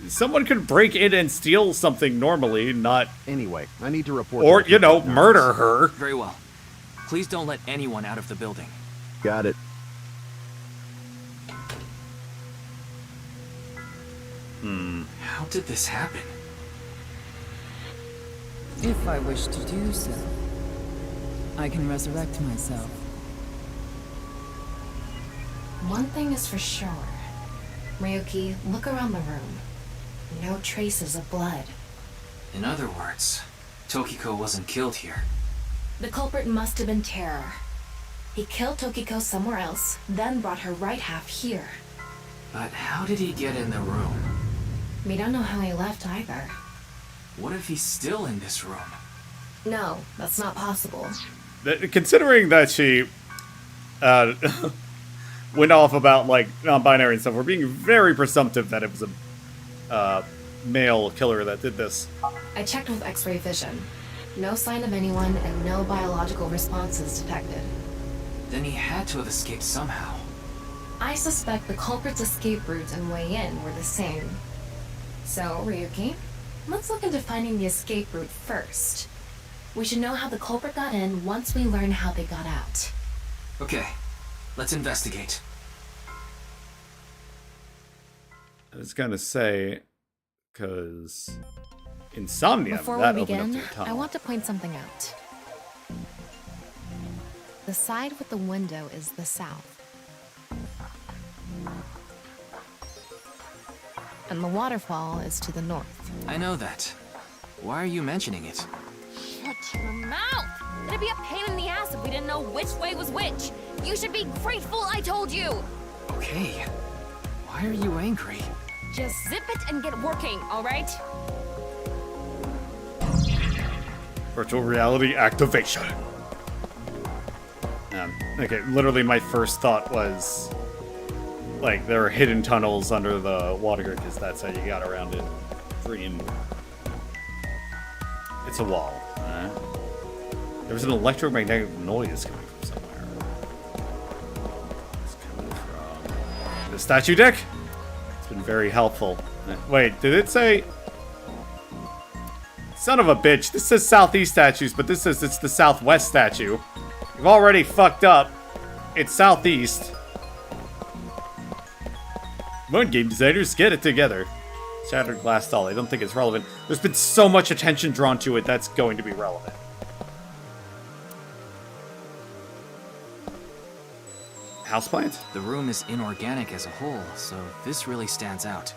Someone could break in and steal something normally, not... Anyway, I need to report... Or, to the you know, chief of murder nurse. her. Very well. Please don't let anyone out of the building. Got it. How did this happen? If I wish to do so, I can resurrect myself. One thing is for sure. Ryuki, look around the room. No traces of blood. In other words, Tokiko wasn't killed here. The culprit must have been Terror. He killed Tokiko somewhere else, then brought her right half here. But how did he get in the room? We don't know how he left either. What if he's still in this room? No, that's not possible. Considering that she went off about, like, non-binary and stuff, we're being very presumptive that it was a male killer that did this. I checked with X-ray vision. No sign of anyone and no biological responses detected. Then he had to have escaped somehow. I suspect the culprit's escape route and way in were the same. So, Ryuki, let's look into finding the escape route first. We should know how the culprit got in once we learn how they got out. Okay, let's investigate. I was gonna say, because Insomnia, Before that we opened up begin, to a tunnel. I want to point something out. The side with the window is the south. And the waterfall is to the north. I know that. Why are you mentioning it? Shut your mouth! It'd be a pain in the ass if we didn't know which way was which. You should be grateful I told you. Okay. Why are you angry? Just zip it and get working, all right? Virtual reality activation. Okay, literally my first thought was, like, there are hidden tunnels under the water because that's how you got around it. Dream. It's a wall. There was an electromagnetic noise coming from somewhere. It's coming from the statue deck? It's been very helpful. Wait, did it say... Son of a bitch, this says southeast statues, but this says it's the southwest statue. You've already fucked up. It's southeast. Come on, game designers, get it together. Shattered glass doll, I don't think it's relevant. There's been so much attention drawn to it, that's going to be relevant. Houseplant? The room is inorganic as a whole, so this really stands out.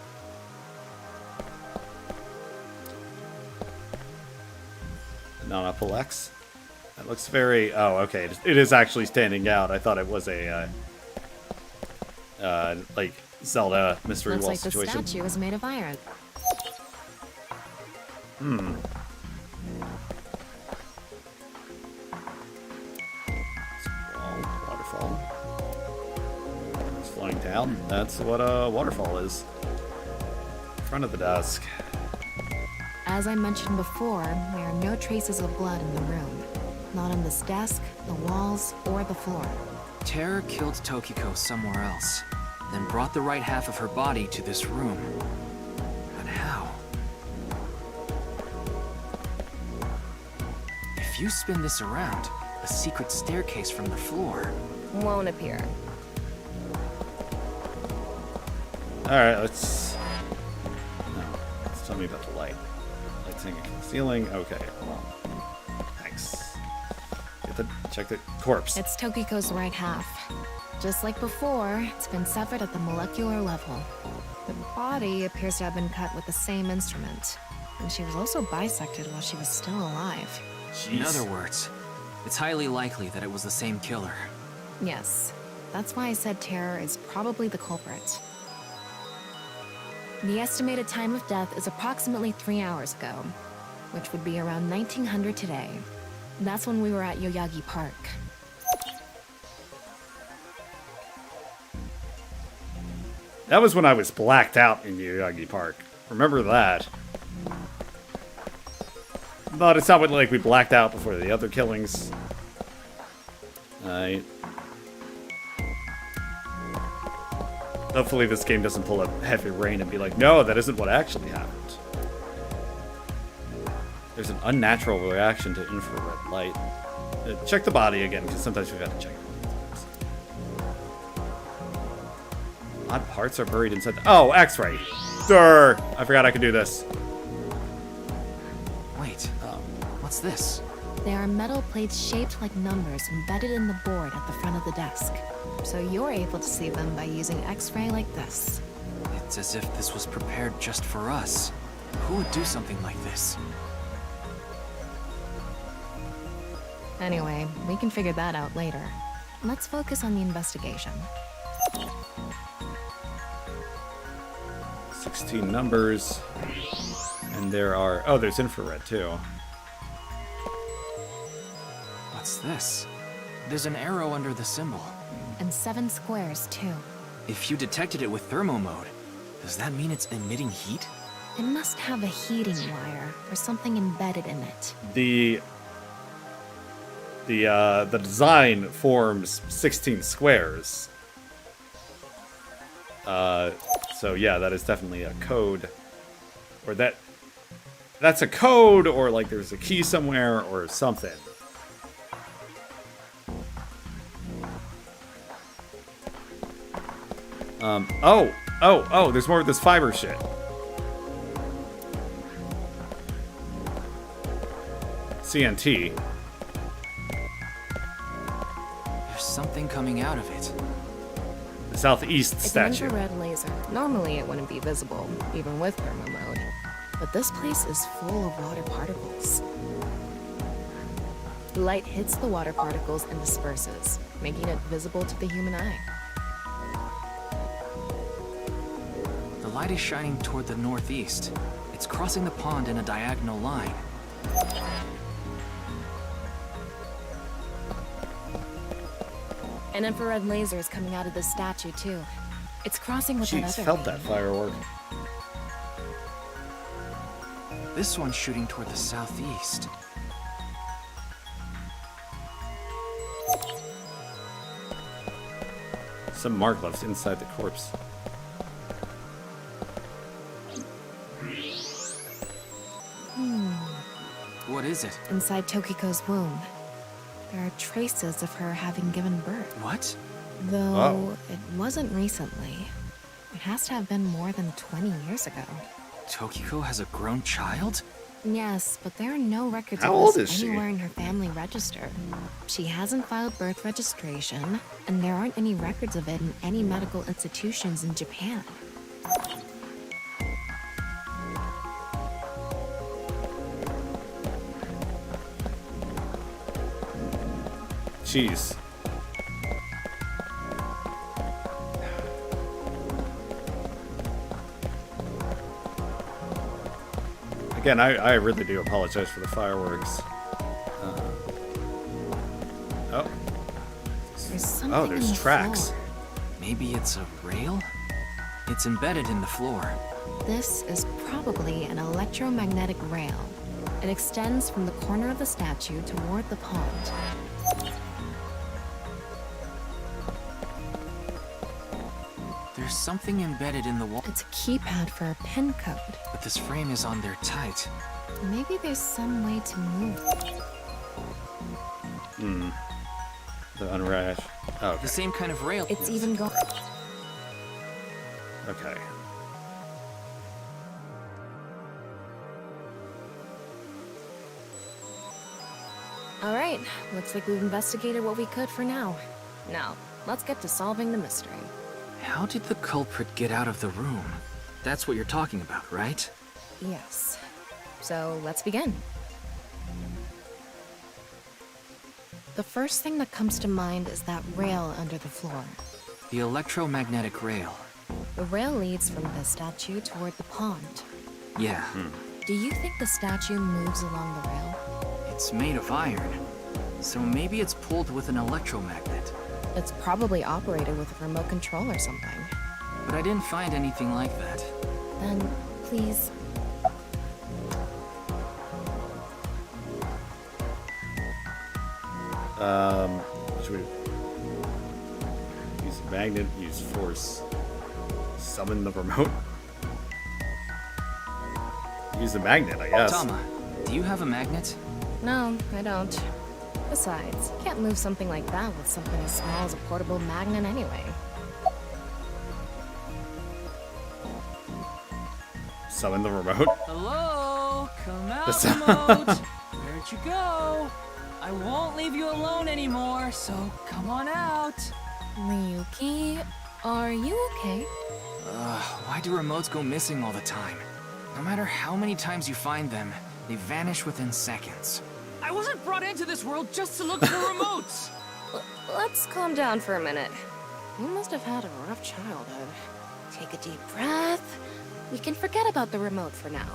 Non-Apple X? That looks very... Oh, okay. It is actually standing out. I thought it was a, like, Zelda mystery Looks wall like situation. the statue is made of iron. Hmm. Waterfall. It's flowing down. That's what a waterfall is. In front of the desk. As I mentioned before, there are no traces of blood in the room. Not on this desk, the walls, or the floor. Terror killed Tokiko somewhere else, then brought the right half of her body to this room. But how? If you spin this around, a secret staircase from the floor won't appear. Alright, let's... No, let's tell me about the light. Lights hanging from the ceiling. Okay, hold on. Thanks. Check the corpse. It's Tokiko's right half. Just like before, it's been severed at the molecular level. The body appears to have been cut with the same instrument. And she was also bisected while she was still alive. In other words, it's highly likely that it was the same killer. Yes. That's why I said Terror is probably the culprit. The estimated time of death is approximately 3 hours ago, which would be around 1900 today. That's when we were at Yoyagi Park. That was when I was blacked out in Yoyagi Park. Remember that. But it's not like we blacked out before the other killings. Hopefully this game doesn't pull up heavy rain and be like, no, that isn't what actually happened. There's an unnatural reaction to infrared light. Check the body again, because sometimes we've got to check it. Odd parts are buried inside the... Oh, X-ray. Durr! I forgot I could do this. Wait, what's this? There are metal plates shaped like numbers embedded in the board at the front of the desk. So you're able to see them by using X-ray like this. It's as if this was prepared just for us. Who would do something like this? Anyway, we can figure that out later. Let's focus on the investigation. 16 numbers. And there are... Oh, there's infrared, too. What's this? There's an arrow under the symbol. And 7 squares, too. If you detected it with thermo mode, does that mean it's emitting heat? It must have a heating wire or something embedded in it. The design forms 16 squares. So yeah, that is definitely a code. Or that's a code, or like there's a key somewhere or something. Oh, there's more of this fiber shit. CNT. There's something coming out of it. The southeast It's statue. an infrared laser. Normally it wouldn't be visible, even with thermo mode. But this place is full of water particles. The light hits the water particles and disperses, making it visible to the human eye. The light is shining toward the northeast. It's crossing the pond in a diagonal line. An infrared laser is coming out of this statue, too. It's crossing with that Jeez, other felt ray. that firework. This one's shooting toward the southeast. Some mark left inside the corpse. What is it? Inside Tokiko's womb, there are traces of her having given birth. What? Though it wasn't recently. It has to have been more than 20 years ago. Tokiko has a grown child? Yes, but there are no records How of old this is she? anywhere in her family register. She hasn't filed birth registration, and there aren't any records of it in any medical institutions in Japan. Jeez. Again, I really do apologize for the fireworks. There's something Oh, in there's the tracks. floor. Maybe it's a rail? It's embedded in the floor. This is probably an electromagnetic rail. It extends from the corner of the statue toward the pond. There's something embedded in the wall. It's a keypad for a pin code. But this frame is on there tight. Maybe there's some way to move. The unrash. Oh, okay. The same kind of rail. It's even going. Okay. All right, looks like we've investigated what we could for now. Now, let's get to solving the mystery. How did the culprit get out of the room? That's what you're talking about, right? Yes. So let's begin. The first thing that comes to mind is that rail under the floor. The electromagnetic rail. The rail leads from the statue toward the pond. Yeah. Do you think the statue moves along the rail? It's made of iron. So maybe it's pulled with an electromagnet. It's probably operated with a remote control or something. But I didn't find anything like that. Then, please. Should we use a magnet, use force, summon the remote? Use the magnet, I guess. Tama, do you have a magnet? No, I don't. Besides, can't move something like that with something as small as a portable magnet anyway. Summon the remote? Hello? Come out, This- remote! Where'd you go? I won't leave you alone anymore, so come on out. Ryuki, are you okay? Why do remotes go missing all the time? No matter how many times you find them, they vanish within seconds. I wasn't brought into this world just to look for remotes! Let's calm down for a minute. You must have had a rough childhood. Take a deep breath. We can forget about the remote for now.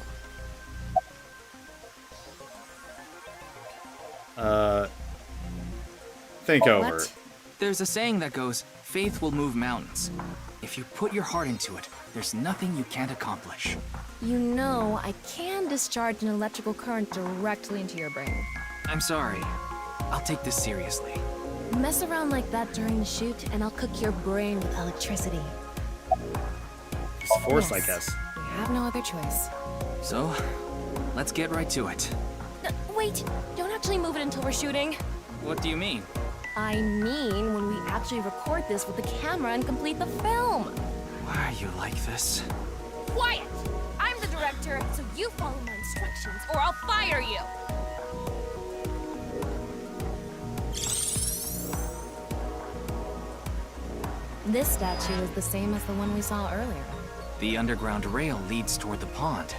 Think over. What? There's a saying that goes, faith will move mountains. If you put your heart into it, there's nothing you can't accomplish. You know, I can discharge an electrical current directly into your brain. I'm sorry. I'll take this seriously. Mess around like that during the shoot, and I'll cook your brain with electricity. Just force, I Yes. guess. We have no other choice. So, let's get right to it. Wait, don't actually move it until we're shooting. What do you mean? I mean, when we actually record this with the camera and complete the film. Why are you like this? Quiet! I'm the director, so you follow my instructions, or I'll fire you! This statue is the same as the one we saw earlier. The underground rail leads toward the pond.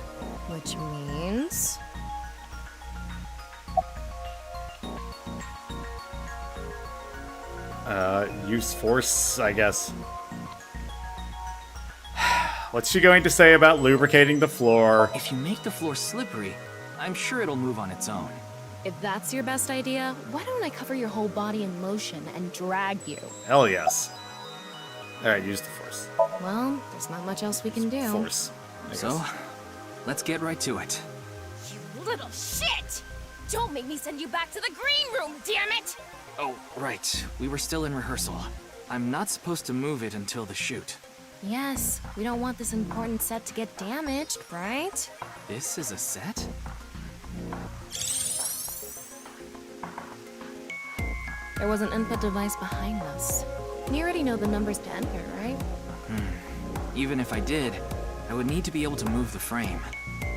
Which means... Use force, I guess. What's she going to say about lubricating the floor? If you make the floor slippery, I'm sure it'll move on its own. If that's your best idea, why don't I cover your whole body in lotion and drag you? Hell yes. Alright, use the force. Well, there's not much else we can do. Force. So, let's get right to it. You little shit! Don't make me send you back to the green room, damn it! Oh, right. We were still in rehearsal. I'm not supposed to move it until the shoot. Yes, we don't want this important set to get damaged, right? This is a set? There was an input device behind this. You already know the numbers to enter, right? Even if I did, I would need to be able to move the frame.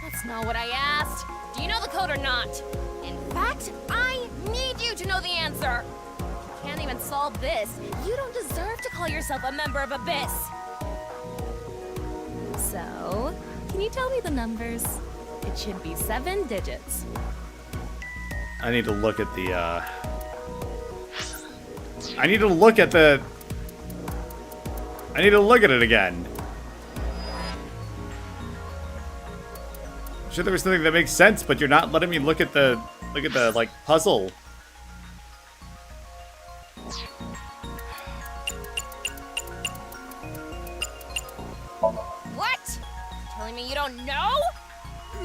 That's not what I asked. Do you know the code or not? In fact, I need you to know the answer. If you can't even solve this, you don't deserve to call yourself a member of Abyss. So, can you tell me the numbers? It should be 7 digits. I need to look at the, I need to look at it again. I'm sure there was something that makes sense, but you're not letting me look at the, like, puzzle. What? Telling me you don't know?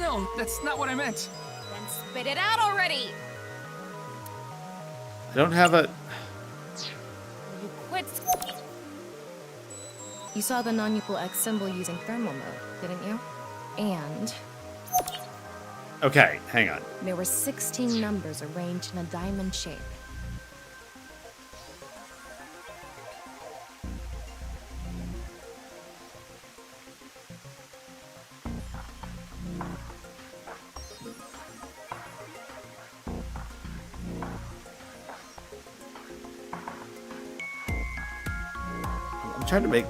No, that's not what I meant. Then spit it out already. I don't have a... You quit. You saw the non-equal X symbol using thermal mode, didn't you? And Okay, hang on. there were 16 numbers arranged in a diamond shape. I'm trying to make...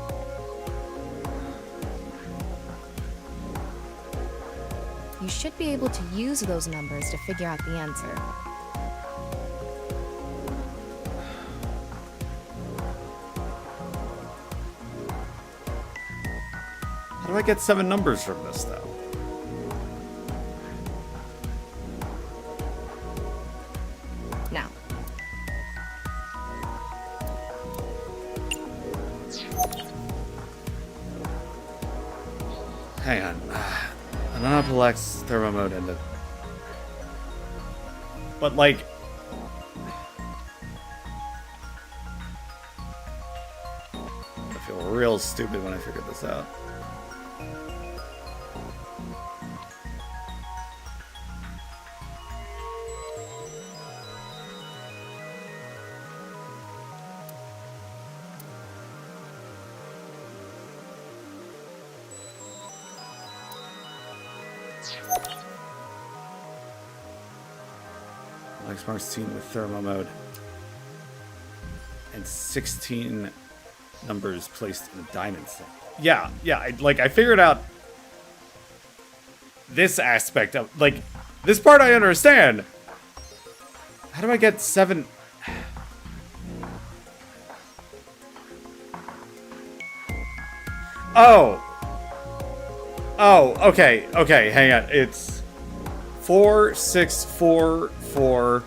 You should be able to use those numbers to figure out the answer. How do I get 7 numbers from this, though? Now, Hang on. An Anoplex, thermo mode, and the... But, like... I feel real stupid when I figured this out. Alex marks seen with thermo mode. And 16 numbers placed in a diamond set. Yeah, I figured out this aspect of, like, this part I understand. How do I get 7? Oh, okay, hang on. It's 4, 6, 4, 4,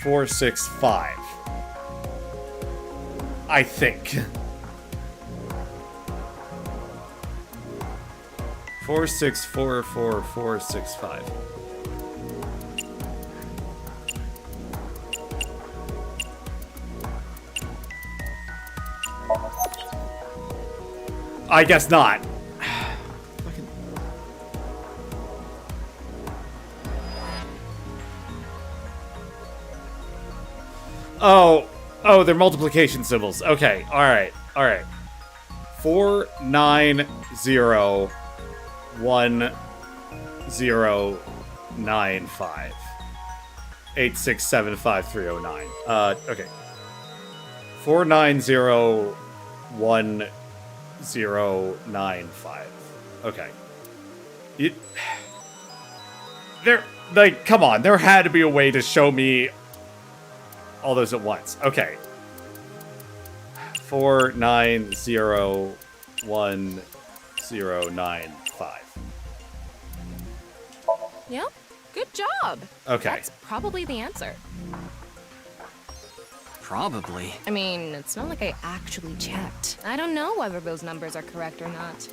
4, 6, 5. I think. 4644465. I guess not. Oh, they're multiplication symbols. Okay, alright. 4901095. 8675309. Okay. 4901095. Okay. There, like, come on. There had to be a way to show me all those at once. Okay. 4901095. Yep, good job. Okay. That's probably the answer. Probably. I mean, it's not like I actually checked. I don't know whether those numbers are correct or not.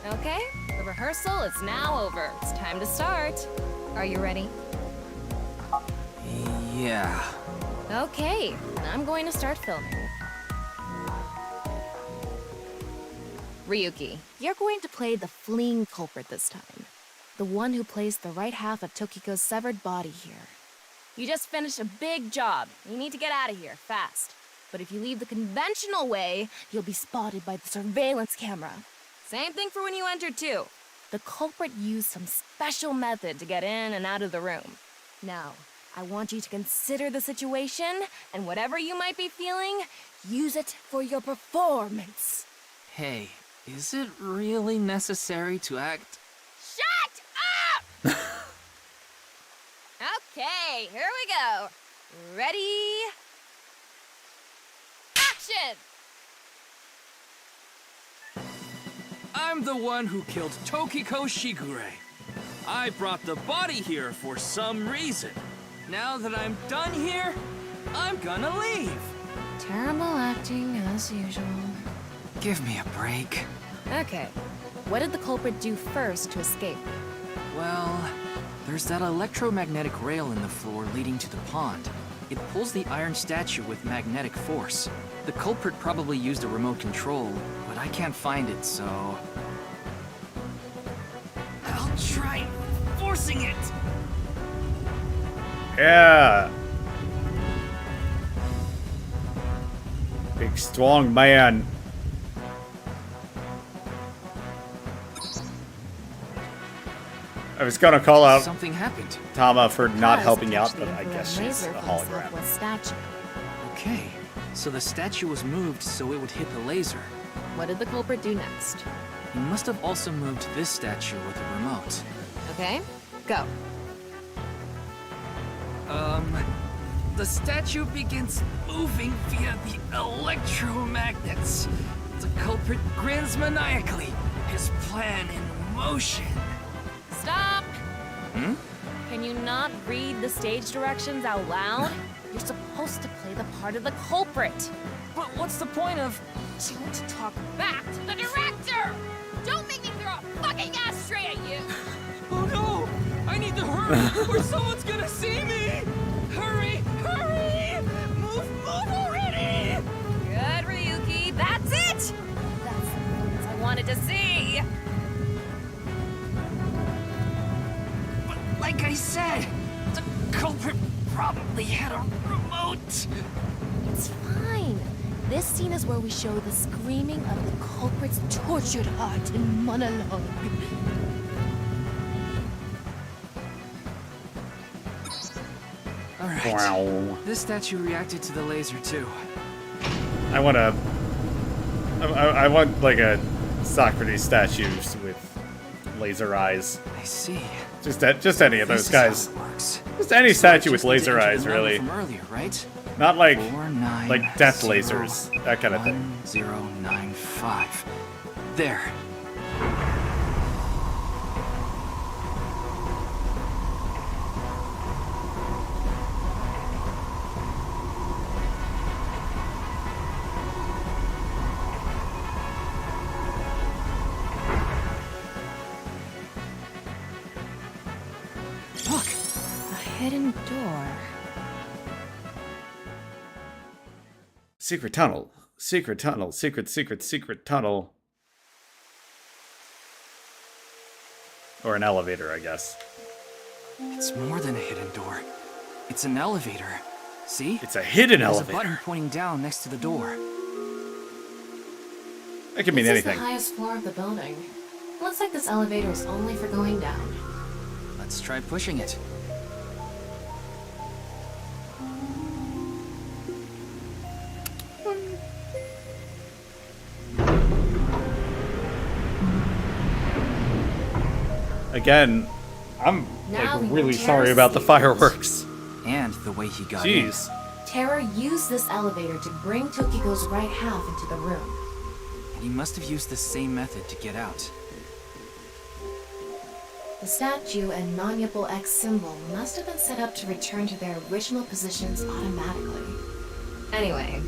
Okay, the rehearsal is now over. It's time to start. Are you ready? Yeah. Okay, I'm going to start filming. Ryuki, you're going to play the fleeing culprit this time. The one who placed the right half of Tokiko's severed body here. You just finished a big job. You need to get out of here, fast. But if you leave the conventional way, you'll be spotted by the surveillance camera. Same thing for when you entered, too. The culprit used some special method to get in and out of the room. Now, I want you to consider the situation, and whatever you might be feeling, use it for your performance. Hey, is it really necessary to act? Shut up! Okay, here we go. Ready? Action! I'm the one who killed Tokiko Shigure. I brought the body here for some reason. Now that I'm done here, I'm gonna leave. Terrible acting, as usual. Give me a break. Okay, what did the culprit do first to escape? Well, there's that electromagnetic rail in the floor leading to the pond. It pulls the iron statue with magnetic force. The culprit probably used a remote control, but I can't find it, so... I'll try forcing it! Yeah. Big strong man. I was gonna call out Something happened. Tama for not Kaz helping out, touched but the I guess infrared she's a laser from the hologram. Southwest statue. Okay, so the statue was moved so it would hit the laser. What did the culprit do next? He must have also moved this statue with a remote. Okay, go. The statue begins moving via the electromagnets. The culprit grins maniacally, his plan in motion. Stop! Hmm? Can you not read the stage directions out loud? You're supposed to play the part of the culprit. But what's the point of... Don't talk back to the director! Don't make me throw a fucking ashtray at you! Oh no! I need to hurry, or someone's gonna see me! Hurry! Hurry! Move already! Good, Ryuki, that's it! That's the performance I wanted to see! But like I said, the culprit probably had a remote. It's fine. This scene is where we show the screaming of the culprit's tortured heart in monologue. Alright. Wow. This statue reacted to the laser too. I want like a Socrates statue with laser eyes. I see. Just any of those This is how guys. it works. Just any So I statue with just need to laser enter eyes, the number really. From earlier, right? Not like 49 death lasers, that kind of thing. 1095. There. hidden door. Secret tunnel. Secret tunnel. Secret tunnel. Or an elevator, I guess. It's more than a hidden door. It's an elevator. See? It's a hidden There's elevator. a button pointing down next to the door. That could mean This anything. is the highest floor of the building. Looks like this elevator is only for going down. Let's try pushing it. Again, I'm Now we like know really Terra's sorry about the secret. fireworks. And the way he got in. Jeez. Terra used this elevator to bring Tokiko's right half into the room. And he must have used the same method to get out. The statue and non-Yipple X symbol must have been set up to return to their original positions automatically. Anyway,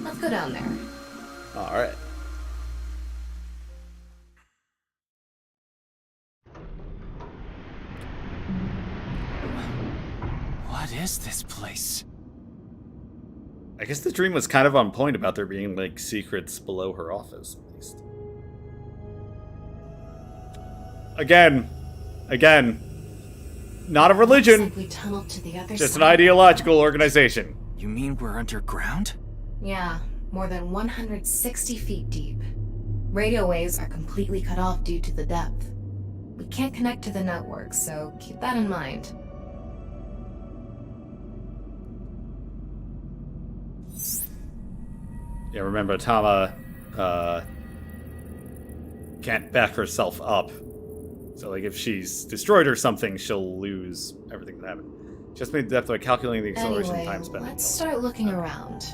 let's go down there. Alright. What is this place? I guess the dream was kind of on point about there being, like, secrets below her office, at least. Again. Not a religion. Looks like we tunneled to the other Just an side. ideological organization. You mean we're underground? Yeah, more than 160 feet deep. Radio waves are completely cut off due to the depth. We can't connect to the network, so keep that in mind. Yeah, remember, Tama can't back herself up. So, like, if she's destroyed or something, she'll lose everything that happened. Just made the depth by calculating the acceleration Anyway, time spent. let's start looking around.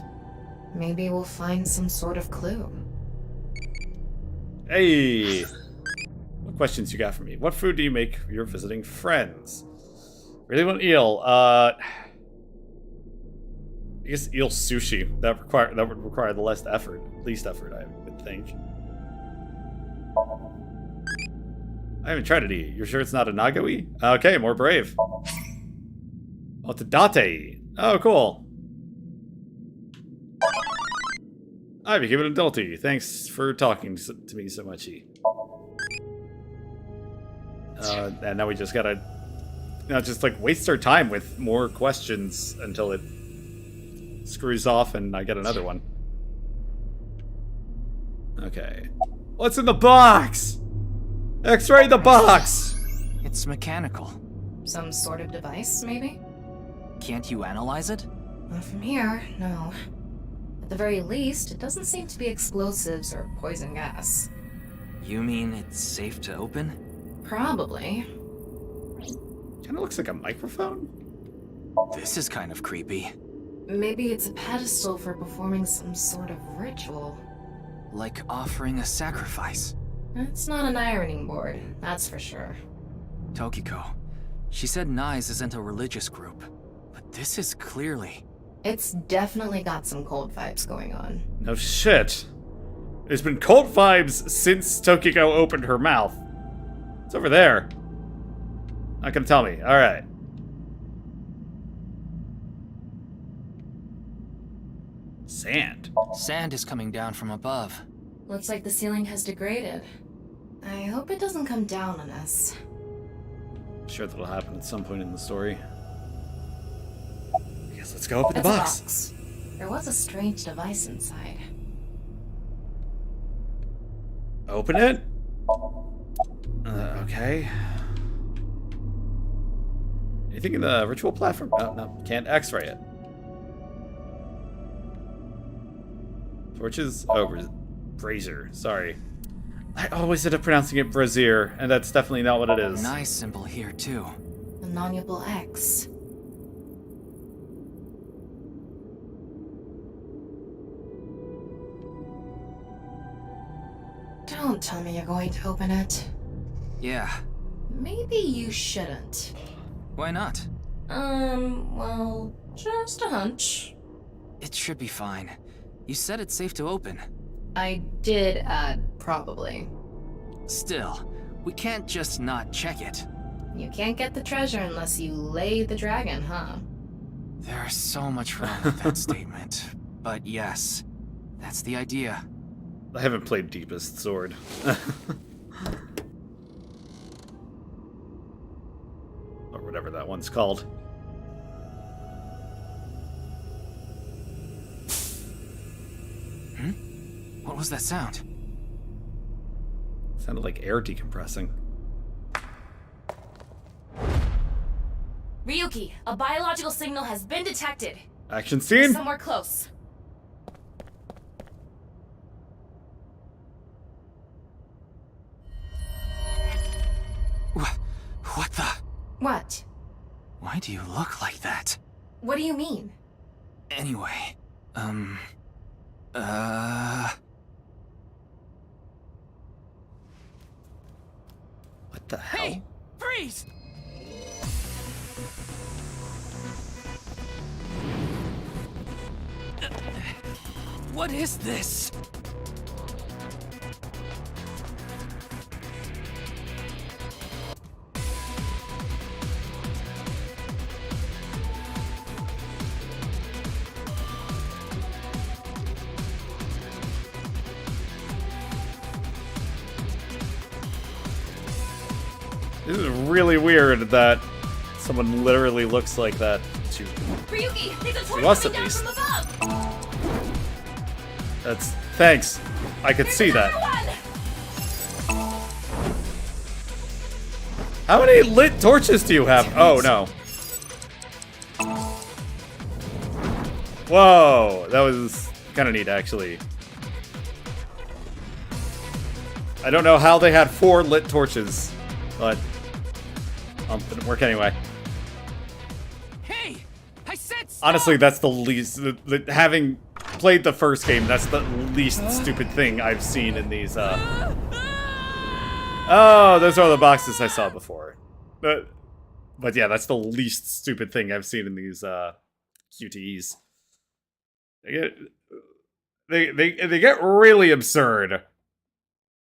Maybe we'll find some sort of clue. Hey! What questions you got for me? What food do you make for your visiting friends? Really want eel. I guess eel sushi. That would require the least effort, I would think. I haven't tried it yet. You're sure it's not a nagoi? Okay, more brave. Otadate. Oh, cool. I became an adulty. Thanks for talking to me so much. And now we just gotta, just like waste our time with more questions until it screws off and I get another one. Okay. What's in the box? X-ray the box! It's mechanical. Some sort of device, maybe? Can't you analyze it? Not from here, no. At the very least, it doesn't seem to be explosives or poison gas. You mean it's safe to open? Probably. Kinda looks like a microphone? This is kind of creepy. Maybe it's a pedestal for performing some sort of ritual. Like offering a sacrifice. It's not an ironing board, that's for sure. Tokiko. She said Nyes isn't a religious group, but this is clearly... It's definitely got some cult vibes going on. No shit. There's been cult vibes since Tokiko opened her mouth. It's over there. Not gonna tell me. Alright. Sand. Sand is coming down from above. Looks like the ceiling has degraded. I hope it doesn't come down on us. I'm sure that'll happen at some point in the story. I guess let's go open the That's a box. box. There was a strange device inside. Open it? Okay. Anything in the ritual platform? No, can't X-ray it. Torches? Oh, brazier. Sorry. I always end up pronouncing it brazier, and that's definitely not what it is. Nice symbol here, too. The non-Yipple X. Don't tell me you're going to open it. Yeah. Maybe you shouldn't. Why not? Well, just a hunch. It should be fine. You said it's safe to open. I did add probably. Still, we can't just not check it. You can't get the treasure unless you lay the dragon, huh? There's so much wrong with that statement. But yes, that's the idea. I haven't played Deepest Sword. Or whatever that one's called. Hmm? What was that sound? Sounded like air decompressing. Ryuki, a biological signal has been detected. Action scene? Somewhere close. What the? What? Why do you look like that? What do you mean? Anyway, What the hell? Hey! Freeze! What is this? This is really weird that someone literally looks like that to Ryuki, there's a torch us coming at down least. from above. That's thanks. I could see that. How many lit torches do you have? Oh no. Whoa, that was kind of neat actually. I don't know how they had 4 lit torches, but it didn't work anyway. Hey! I said stop! Honestly, that's the least. Having played the first game, that's the least stupid thing I've seen in these. Oh, those are the boxes I saw before. But yeah, that's the least stupid thing I've seen in these QTEs. They get really absurd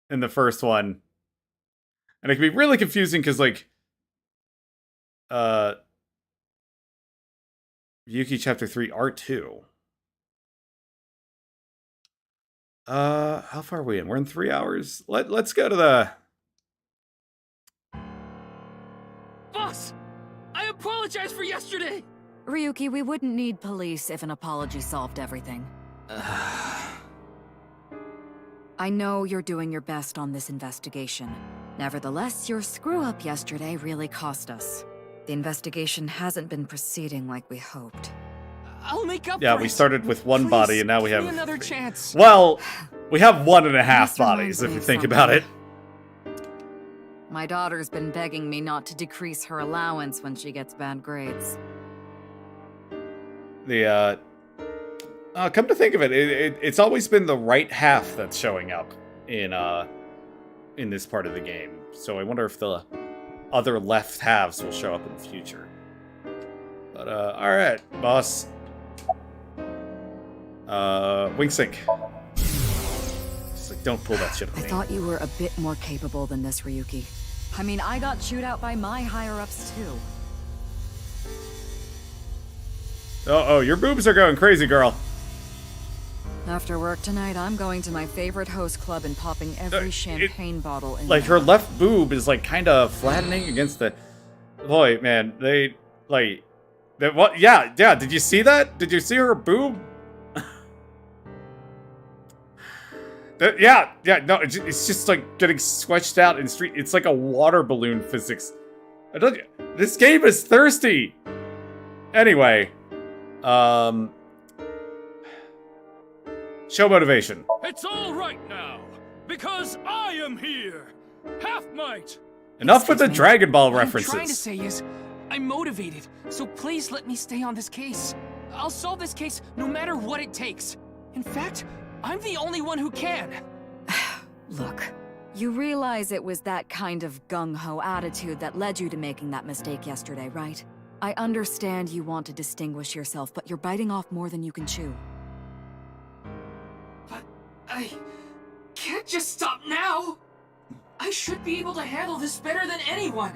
in the first one, and it can be really confusing because like Yuki Chapter 3 Art 2. How far are we in? We're in 3 hours. Let's go to the... Boss! I apologize for yesterday! Ryuki, we wouldn't need police if an apology solved everything. I know you're doing your best on this investigation. Nevertheless, your screw-up yesterday really cost us. The investigation hasn't been proceeding like we hoped. I'll make up Yeah, for we it. started with one Please, body and now we give have me another 3. chance. Well, we have 1.5 This bodies reminds if me you of think something. about it. My daughter's been begging me not to decrease her allowance when she gets bad grades. The come to think of it, it's always been the right half that's showing up in this part of the game. So I wonder if the other left halves will show up in the future. But all right, boss. Wing sync. Just like, don't pull that shit on I me. thought you were a bit more capable than this, Ryuki. I mean, I got chewed out by my higher-ups, too. Oh, your boobs are going crazy, girl. After work tonight, I'm going to my favorite host club and popping every champagne bottle in Like, there. her left boob is, like, kind of flattening against the... Boy, man, they, like... What? Yeah, did you see that? Did you see her boob? Yeah, no, it's just, like, getting stretched out in street... It's like a water balloon physics. I told you, this game is thirsty! Anyway, show motivation. It's all right now, because I am here. Half might. Enough with the Excuse me. Dragon Ball What I'm trying to references. say is, I'm motivated, so please let me stay on this case. I'll solve this case no matter what it takes. In fact, I'm the only one who can. Look, you realize it was that kind of gung-ho attitude that led you to making that mistake yesterday, right? I understand you want to distinguish yourself, but you're biting off more than you can chew. But I can't just stop now. I should be able to handle this better than anyone.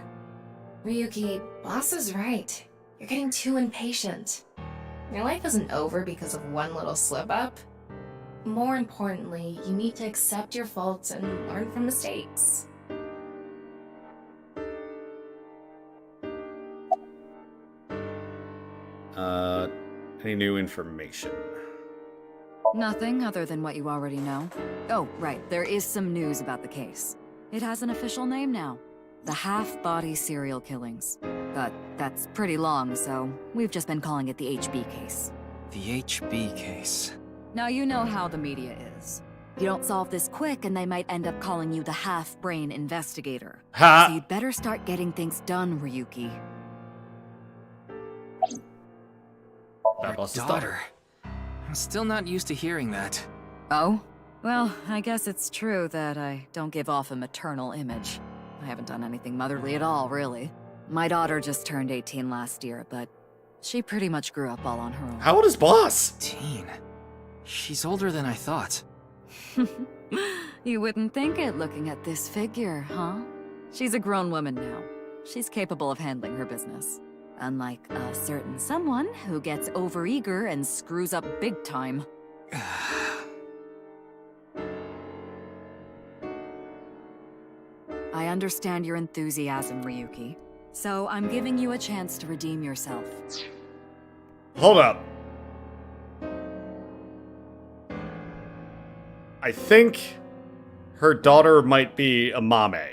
Ryuki, boss is right. You're getting too impatient. Your life isn't over because of one little slip-up. More importantly, you need to accept your faults and learn from mistakes. Any new information? Nothing other than what you already know. Oh, right, there is some news about the case. It has an official name now. The half-body serial killings. But that's pretty long, so we've just been calling it the HB case. The HB case. Now you know how the media is. You don't solve this quick and they might end up calling you the half-brain investigator. Ha! So you'd better start getting things done, Ryuki. Our daughter. I'm still not used to hearing that. Oh? Well, I guess it's true that I don't give off a maternal image. I haven't done anything motherly at all, really. My daughter just turned 18 last year, but she pretty much grew up all on her own. How old is Boss? Teen. She's older than I thought. You wouldn't think it looking at this figure, huh? She's a grown woman now. She's capable of handling her business. Unlike a certain someone who gets overeager and screws up big time. I understand your enthusiasm, Ryuki. So I'm giving you a chance to redeem yourself. Hold up. I think her daughter might be Amame,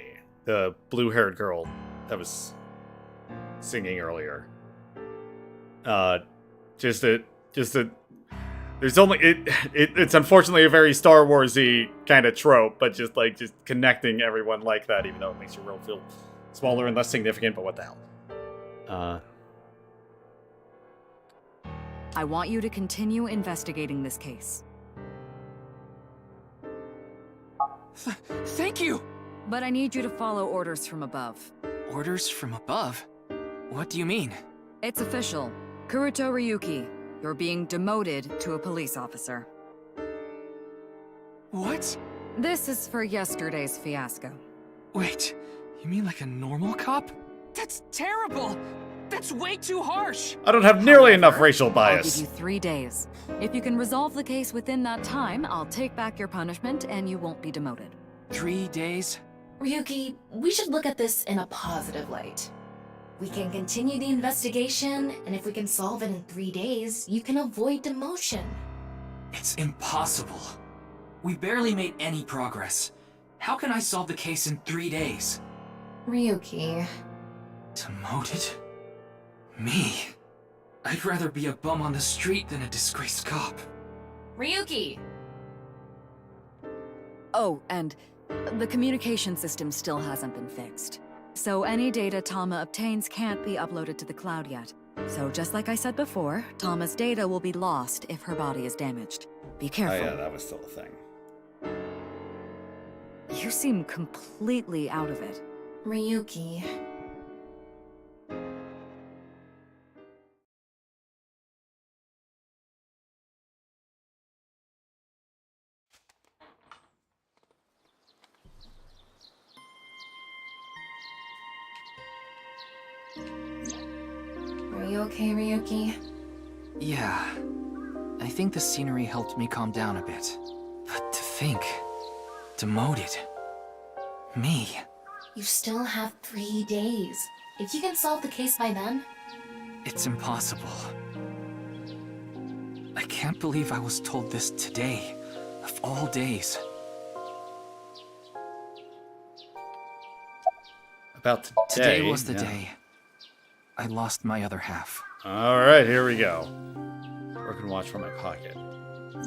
the blue-haired girl that was singing earlier. There's only it's unfortunately a very Star Wars-y kind of trope, but just connecting everyone like that, even though it makes your world feel smaller and less significant, but what the hell. I want you to continue investigating this case. Thank you! But I need you to follow orders from above. Orders from above? What do you mean? It's official. Kuruto Ryuki, you're being demoted to a police officer. What? This is for yesterday's fiasco. Wait, you mean like a normal cop? That's terrible! That's way too harsh! I don't have nearly enough racial I'll bias. give you 3 days. If you can resolve the case within that time, I'll take back your punishment and you won't be demoted. 3 days? Ryuki, we should look at this in a positive light. We can continue the investigation, and if we can solve it in 3 days, you can avoid demotion. It's impossible. We barely made any progress. How can I solve the case in 3 days? Ryuki. Demoted? Me? I'd rather be a bum on the street than a disgraced cop. Ryuki! Oh, and the communication system still hasn't been fixed. So any data Tama obtains can't be uploaded to the cloud yet. So just like I said before, Tama's data will be lost if her body is damaged. Be careful. Oh yeah, that was still a thing. You seem completely out of it. Ryuki. Are you okay, Ryuki? Yeah. I think the scenery helped me calm down a bit. But to think... demoted. Me. You still have 3 days. If you can solve the case by then... It's impossible. I can't believe I was told this today, of all days. About today. Today was the day. I lost my other half. Alright, here we go. Broken watch from my pocket.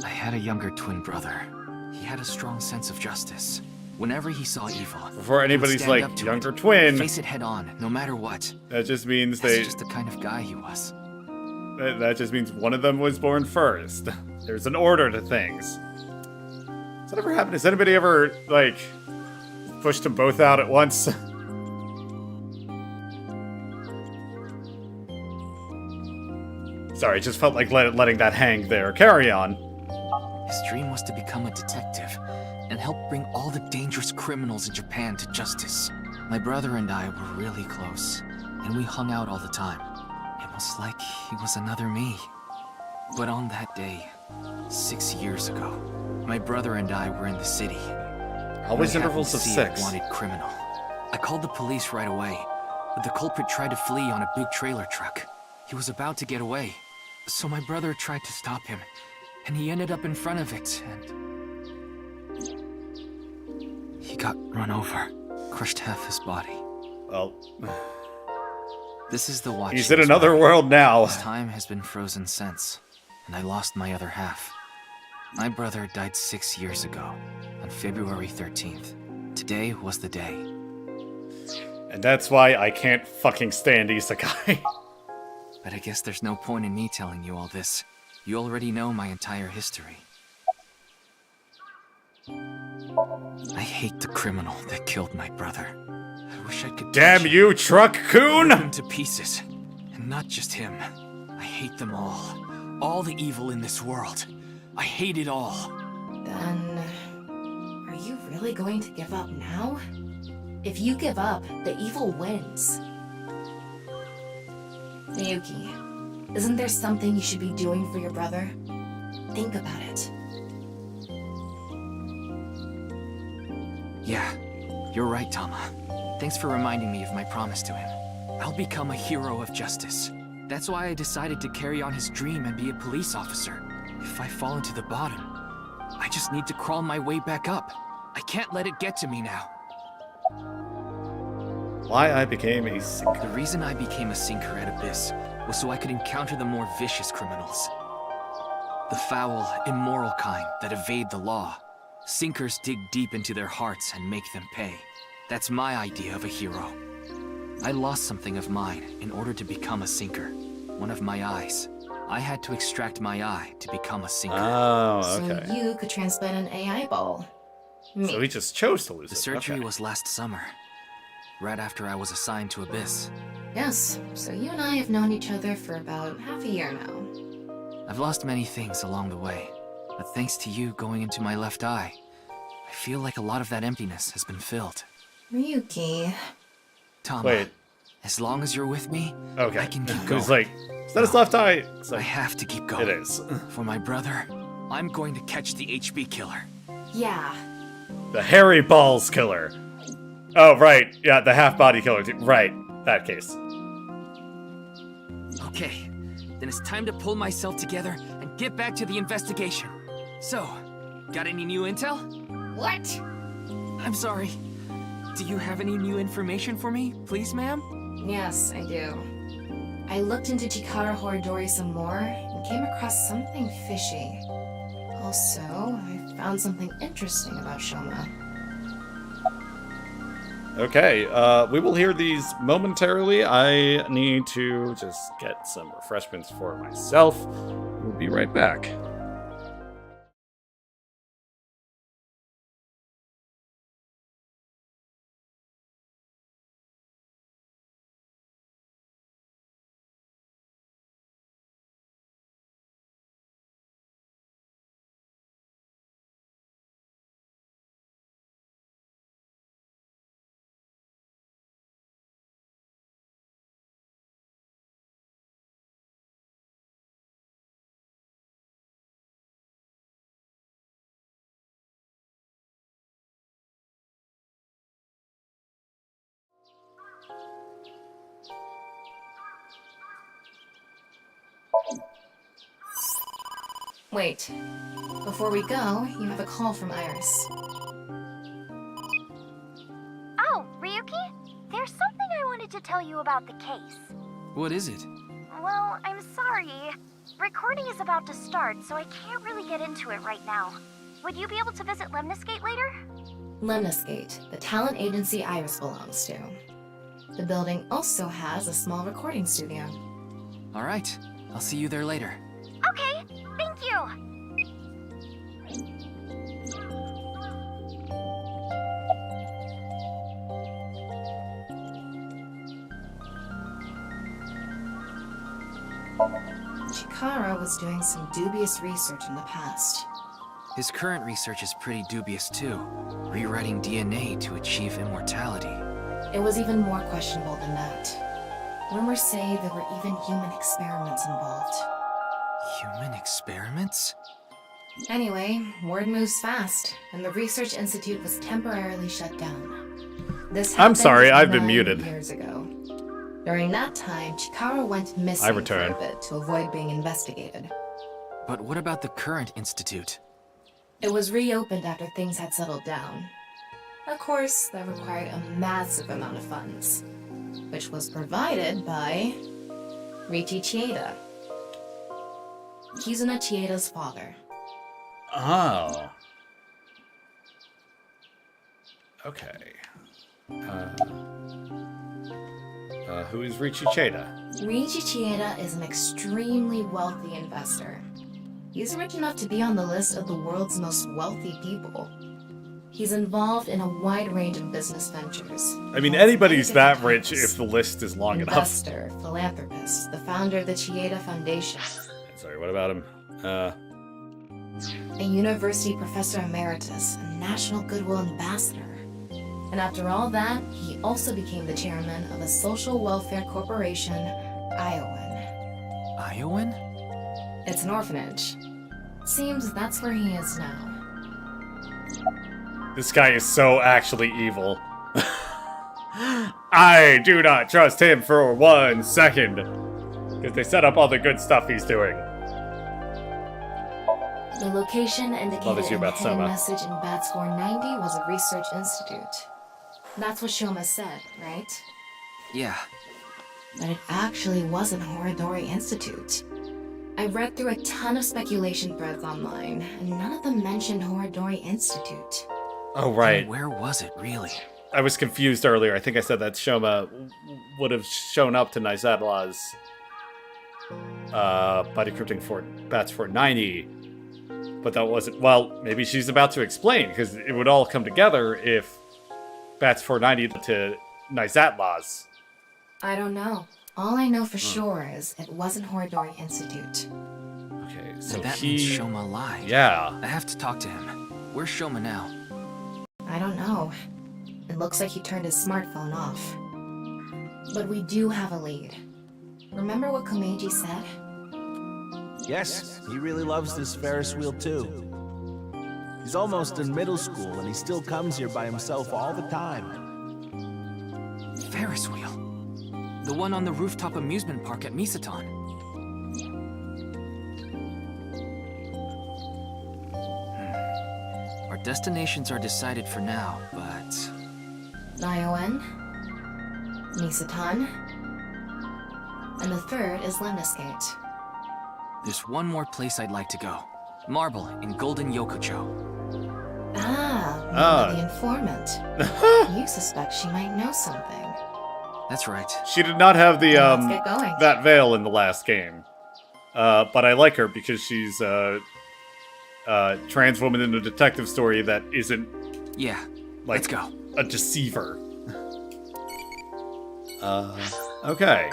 I had a younger twin brother. He had a strong sense of justice. Whenever he saw evil, Before anybody's like, younger twin. face it head on, no matter what. That just means That's they... just the kind of guy he was. That just means one of them was born first. There's an order to things. Has that ever happened? Has anybody ever, like, pushed them both out at once? Sorry, it just felt like letting that hang there. Carry on. His dream was to become a detective and help bring all the dangerous criminals in Japan to justice. My brother and I were really close. and we hung out all the time. It was like he was another me. But on that day, 6 years ago, my brother and I were in the city. Always We intervals of happened to see a 6. wanted criminal. I called the police right away, but the culprit tried to flee on a big trailer truck. He was about to get away, so my brother tried to stop him, and he ended up in front of it, and he got run over, crushed half his body. Well, this is the watch. he's in another world now. His time has been frozen since, and I lost my other half. My brother died 6 years ago, on February 13th. Today was the day. And that's why I can't fucking stand Isekai. But I guess there's no point in me telling you all this. You already know my entire history. I hate the criminal that killed my brother. I wish I could. Damn you, Truck-kun! Rip him to pieces. And not just him. I hate them all. All the evil in this world. I hate it all. Then, are you really going to give up now? If you give up, the evil wins. Miyuki, isn't there something you should be doing for your brother? Think about it. Yeah, you're right, Tama. Thanks for reminding me of my promise to him. I'll become a hero of justice. That's why I decided to carry on his dream and be a police officer. If I fall into the bottom, I just need to crawl my way back up. I can't let it get to me now. Why I became a sinker. The reason I became a sinker at Abyss was so I could encounter the more vicious criminals. The foul, immoral kind that evade the law. Sinkers dig deep into their hearts and make them pay. That's my idea of a hero. I lost something of mine in order to become a sinker. One of my eyes. I had to extract my eye to become a sinker. Oh, okay. So you could transplant an AI ball. So he just chose to lose The it. surgery Okay. was last summer, right after I was assigned to Abyss. Yes, so you and I have known each other for about half a year now. I've lost many things along the way, but thanks to you going into my left eye, I feel like a lot of that emptiness has been filled. Ryuki. Tama, Wait. as long as you're with me, Okay. I can keep It going. was like, is that his left eye? It's I like, have to keep going. it is. For my brother, I'm going to catch the HB killer. Yeah. The hairy balls killer. Oh, right. Yeah, the half-body killer. Right. That case. Okay, then it's time to pull myself together and get back to the investigation. So, got any new intel? What? I'm sorry. Do you have any new information for me, please, ma'am? Yes, I do. I looked into Chikara Horidori some more and came across something fishy. Also, I found something interesting about Shoma. Okay, we will hear these momentarily. I need to just get some refreshments for myself. We'll be right back. Wait. Before we go, you have a call from Iris. Oh, Ryuki? There's something I wanted to tell you about the case. What is it? Well, I'm sorry. Recording is about to start, so I can't really get into it right now. Would you be able to visit Lemniscate later? Lemniscate, the talent agency Iris belongs to. The building also has a small recording studio. All right, I'll see you there later. Okay, thank you. Chikara was doing some dubious research in the past. His current research is pretty dubious too, rewriting DNA to achieve immortality. It was even more questionable than that. Rumors say there were even human experiments involved. Human experiments? Anyway, word moves fast, and the research institute was temporarily shut down. This I'm sorry, happened I've been 9 muted. years ago. During that time, Chikara went missing for a bit to avoid being investigated. But what about the current institute? It was reopened after things had settled down. Of course, that required a massive amount of funds, which was provided by Richie Chieda. Kizuna Chieda's father. Oh. Okay. Who is Richie Chieda? Richie Chieda is an extremely wealthy investor. He's rich enough to be on the list of the world's most wealthy people. He's involved in a wide range of business ventures. I mean, anybody's that rich if the list is long enough. Investor, philanthropist, the founder of the Chieda Foundation. Sorry, what about him? A university professor emeritus, a national goodwill ambassador. And after all that, he also became the chairman of a social welfare corporation, Iowan. Iowan? It's an orphanage. Seems that's where he is now. This guy is so actually evil. I do not trust him for 1 second. Because they set up all the good stuff he's doing. The location indicated in the about hidden Soma. message in bat score 90 was a research institute. That's what Shoma said, right? Yeah. But it actually wasn't Horadori Institute. I read through a ton of speculation threads online, and none of them mentioned Horadori Institute. Oh, right. And where was it, really? I was confused earlier. I think I said that Shoma would have shown up to Nizatla's body crypting for Bats 490. But that wasn't... Well, maybe she's about to explain, because it would all come together if Bats 490 to Nizatla's. I don't know. All I know for sure is it wasn't Horadori Institute. Okay, so and that he... means Shoma lied. Yeah. I have to talk to him. Where's Shoma now? I don't know. It looks like he turned his smartphone off. But we do have a lead. Remember what Komeiji said? Yes, he really loves this Ferris wheel too. He's almost in middle school and he still comes here by himself all the time. Ferris wheel. The one on the rooftop amusement park at Misaton. Our destinations are decided for now, but... Iowan, Misaton, and the third is Lemniscate. There's one more place I'd like to go. Marble in Golden Yokocho. The informant. You suspect she might know something. That's right. She did not have the, Let's get going. that veil in the last game. But I like her because she's a trans woman in a detective story that isn't... Yeah, like, let's go. A deceiver. Okay.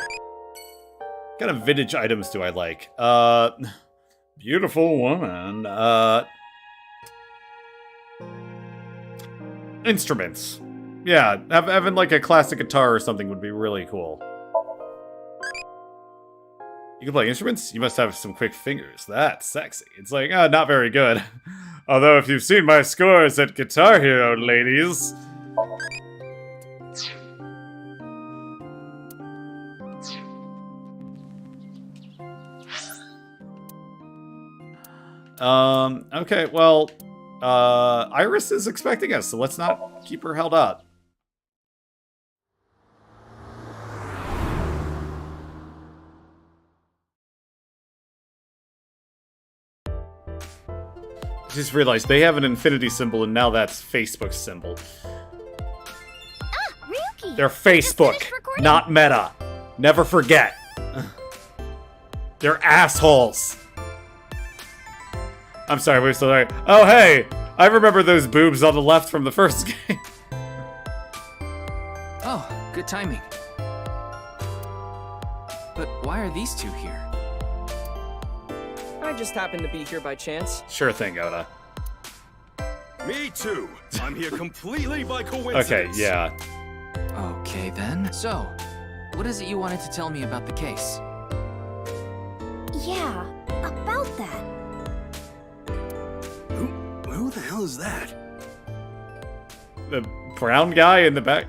What kind of vintage items do I like? Beautiful woman. Instruments. Yeah, having like a classic guitar or something would be really cool. You can play instruments? You must have some quick fingers. That's sexy. It's like, not very good. Although if you've seen my scores at Guitar Hero, ladies... Okay, well, Iris is expecting us, so let's not keep her held up. Just realized they have an infinity symbol, and now that's Facebook's symbol. Ryuki! They're Facebook, not Meta. Never forget. They're assholes. I'm sorry, we're still there. Oh, hey! I remember those boobs on the left from the first game. Oh, good timing. But why are these two here? I just happened to be here by chance. Sure thing, Oda. Me too. I'm here completely by coincidence. Okay, yeah. Okay then. So, What is it you wanted to tell me about the case? Yeah, about that. Who the hell is that? The brown guy in the back?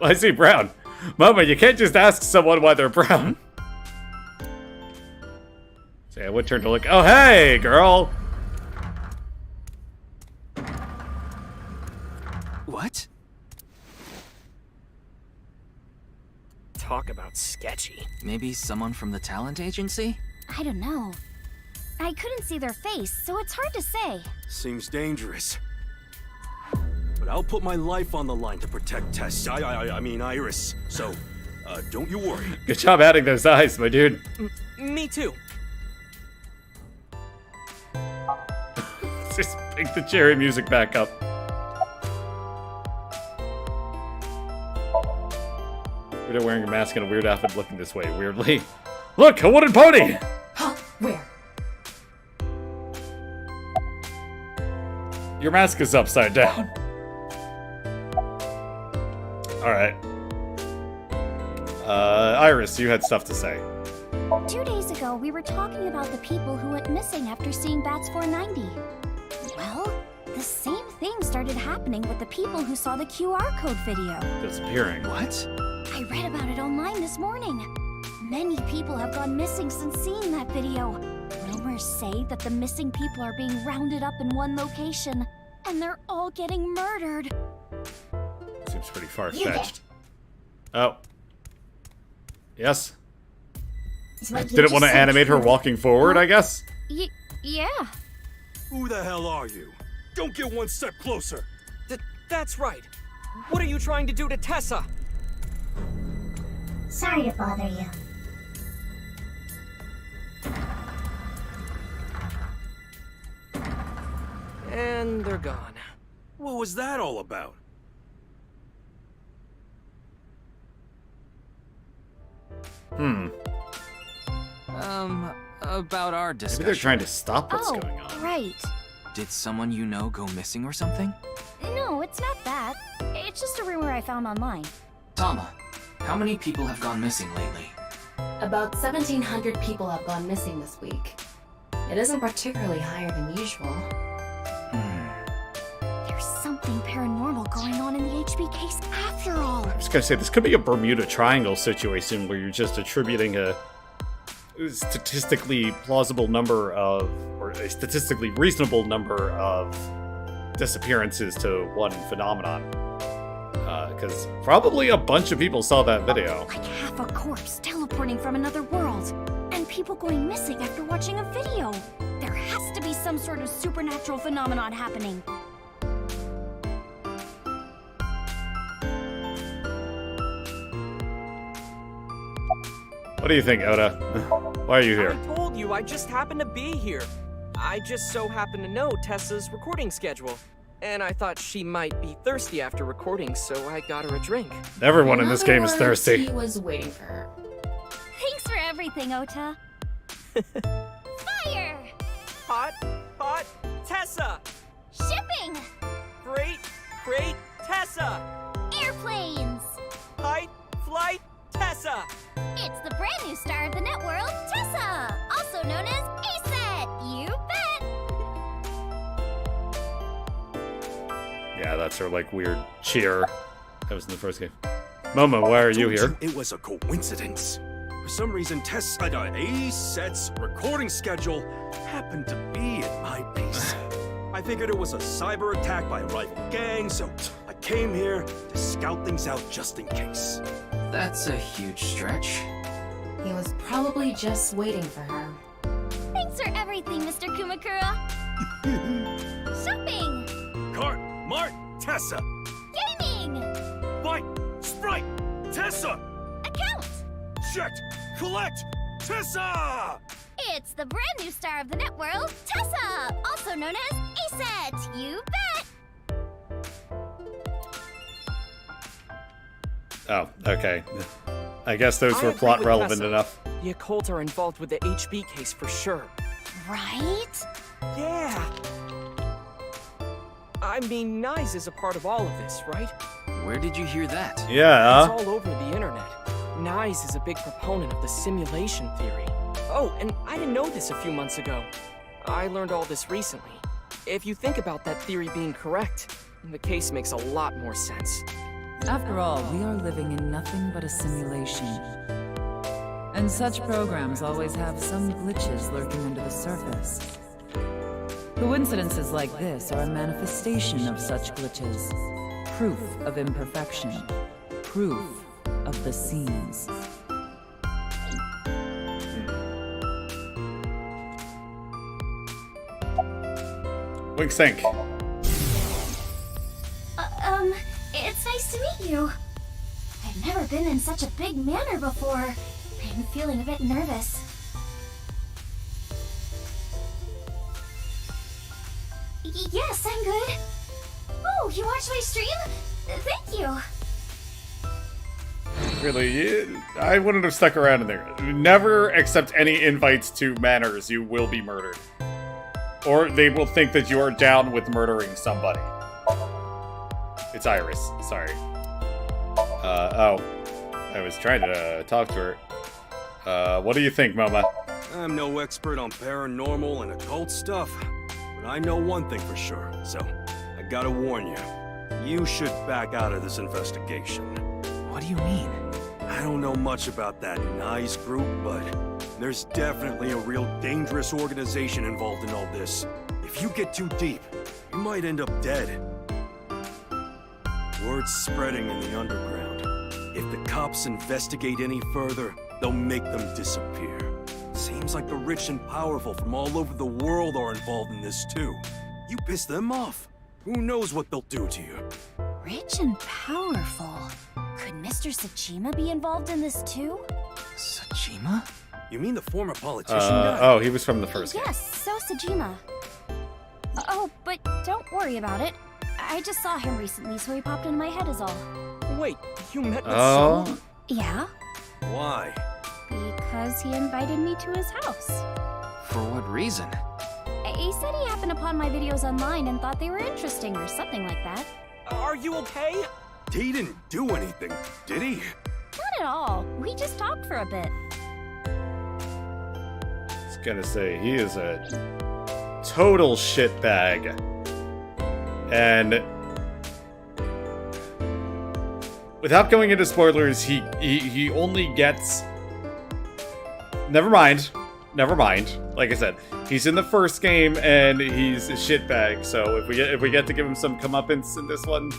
I see brown. Mama, you can't just ask someone why they're brown. So I would turn to look. Oh, hey, girl. What? Talk about sketchy. Maybe someone from the talent agency? I don't know. I couldn't see their face, so it's hard to say. Seems dangerous. But I'll put my life on the line to protect Tess. I mean Iris. So, don't you worry. Good job adding those eyes, my dude. Me too. Just pick the cherry music back up. Weirdo wearing a mask and a weird outfit looking this way, weirdly. Look, a wooden pony! Huh? Where? Your mask is upside down. Alright. Iris, you had stuff to say. 2 days ago, we were talking about the people who went missing after seeing Bats 490. Well, the same thing started happening with the people who saw the QR code video. Disappearing. What? I read about it online this morning. Many people have gone missing since seeing that video. Rumors say that the missing people are being rounded up in one location, and they're all getting murdered. Seems pretty far-fetched. Oh. Yes? Didn't want to animate her walking forward, I guess? Yeah. Who the hell are you? Don't get one step closer. That's right. What are you trying to do to Tessa? Sorry to bother you. And they're gone. What was that all about? About our discussion. Maybe they're trying to stop what's going on. Right. Did someone you know go missing or something? No, it's not that. It's just a rumor I found online. Tama, how many people have gone missing lately? About 1,700 people have gone missing this week. It isn't particularly higher than usual. There's something paranormal going on in the HB case after all. I was gonna say, this could be a Bermuda Triangle situation where you're just attributing a statistically plausible number of, or a statistically reasonable number of disappearances to one phenomenon. Because probably a bunch of people saw that video. Like half a corpse teleporting from another world, and people going missing after watching a video. There has to be some sort of supernatural phenomenon happening. What do you think, Oda? Why are you here? I told you, I just happened to be here. I just so happen to know Tessa's recording schedule. And I thought she might be thirsty after recording, so I got her a drink. Everyone in this game is thirsty. He was waiting for her. Thanks for everything, Ota. Fire! Hot, Tessa! Shipping! Great, Tessa! Airplanes! Height, flight, Tessa! It's the brand new star of the networld, Tessa! Also known as ASET! You bet! Yeah, that's her, like, weird cheer. That was in the first game. Momo, why are you here? It was a coincidence. For some reason, ASET's recording schedule happened to be in my piece. I figured it was a cyber attack by a rival gang, so I came here to scout things out just in case. That's a huge stretch. He was probably just waiting for her. Thanks for everything, Mr. Kumakura. Shopping! Cart, Mart, Tessa! Gaming! Bite, Sprite, Tessa! Account! Checked, collect, Tessa! It's the brand new star of the networld, Tessa! Also known as ASET! You bet! Oh, okay. I guess those were plot relevant enough. The occult are involved with the HB case for sure. Right? Yeah! I mean, Nyes is a part of all of this, right? Where did you hear that? Yeah. It's all over the internet. Nyes is a big proponent of the simulation theory. Oh, and I didn't know this a few months ago. I learned all this recently. If you think about that theory being correct, the case makes a lot more sense. After all, we are living in nothing but a simulation. And such programs always have some glitches lurking under the surface. Coincidences like this are a manifestation of such glitches. Proof of imperfection. Proof of the seams. Wink sync. It's nice to meet you. I've never been in such a big manor before. I'm feeling a bit nervous. Yes, I'm good. Oh, you watched my stream? Thank you. Really, I wouldn't have stuck around in there. Never accept any invites to manors. You will be murdered. Or they will think that you are down with murdering somebody. It's Iris. Sorry. Oh. I was trying to talk to her. What do you think, Moma? I'm no expert on paranormal and occult stuff, but I know one thing for sure, so I gotta warn you. You should back out of this investigation. What do you mean? I don't know much about that Nyes group, but there's definitely a real dangerous organization involved in all this. If you get too deep, you might end up dead. Word's spreading in the underground. If the cops investigate any further, they'll make them disappear. Seems like the rich and powerful from all over the world are involved in this too. You piss them off, who knows what they'll do to you. Rich and powerful. Could Mr. Sajima be involved in this too? Sajima? You mean the former politician guy? Oh, he was from the first game. Yes, so Sajima. Oh, but don't worry about it. I just saw him recently, so he popped into my head is all. Wait, you met with Oh. Yeah, Why? because he invited me to his house. For what reason? He said he happened upon my videos online and thought they were interesting or something like that. Are you okay? He didn't do anything, did he? Not at all. We just talked for a bit. I was gonna say, he is a total shitbag. And without going into spoilers, he only gets... Never mind. Like I said, he's in the first game and he's a shitbag. So if we get to give him some comeuppance in this one,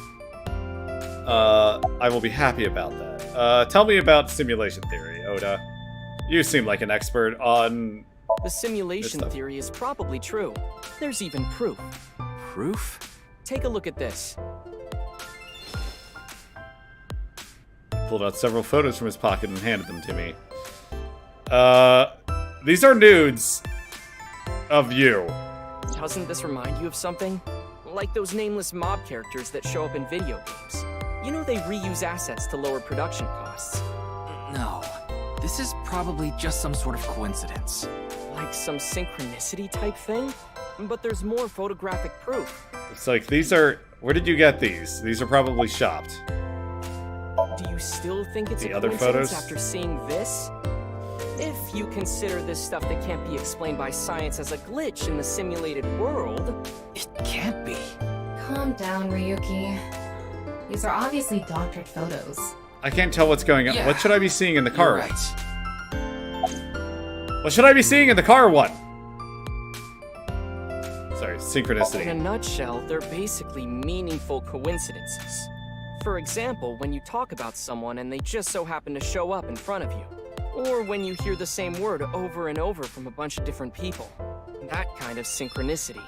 I will be happy about that. Tell me about simulation theory, Oda. You seem like an expert on... The simulation theory is probably true. There's even proof. Proof? Take a look at this. Pulled out several photos from his pocket and handed them to me. These are nudes of you. Doesn't this remind you of something? Like those nameless mob characters that show up in video games. You know they reuse assets to lower production costs. No. This is probably just some sort of coincidence. Like some synchronicity type thing? But there's more photographic proof. It's like, these are... Where did you get these? These are probably shopped. Do you still think it's The a other coincidence photos? after seeing this? If you consider this stuff that can't be explained by science as a glitch in the simulated world, it can't be. Calm down, Ryuki. These are obviously doctored photos. I can't tell what's going on. Yeah, what should I be seeing in the car you're one? right. What should I be seeing in the car one? Sorry, synchronicity. In a nutshell, they're basically meaningful coincidences. For example, when you talk about someone and they just so happen to show up in front of you. Or when you hear the same word over and over from a bunch of different people. That kind of synchronicity.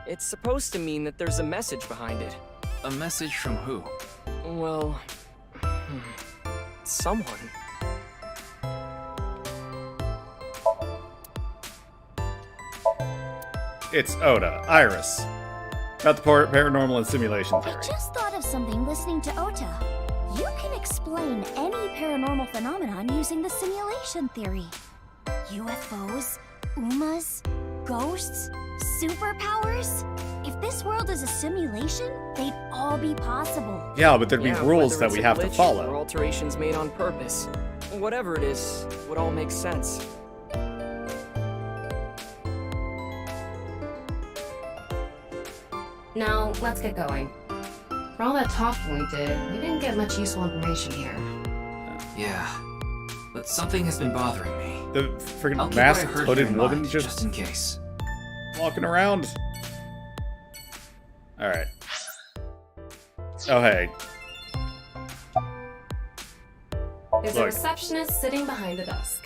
It's supposed to mean that there's a message behind it. A message from who? Well... someone. It's Oda, Iris. About the paranormal and simulation theory. I just thought of something listening to Ota. You can explain any paranormal phenomenon using the simulation theory. UFOs, UMAs, ghosts, superpowers. If this world is a simulation, they'd all be possible. Yeah, but there'd be rules that whether we it's a have to glitch follow. Or alterations made on purpose. whatever it is would all make sense. Now, let's get going. For all that talking we did, we didn't get much useful information here. Yeah, but something has been bothering me. The I'll freaking keep what I masked heard hooded in woman mind, just in case. walking around. Alright. Oh, hey. There's a Look. receptionist sitting behind the desk.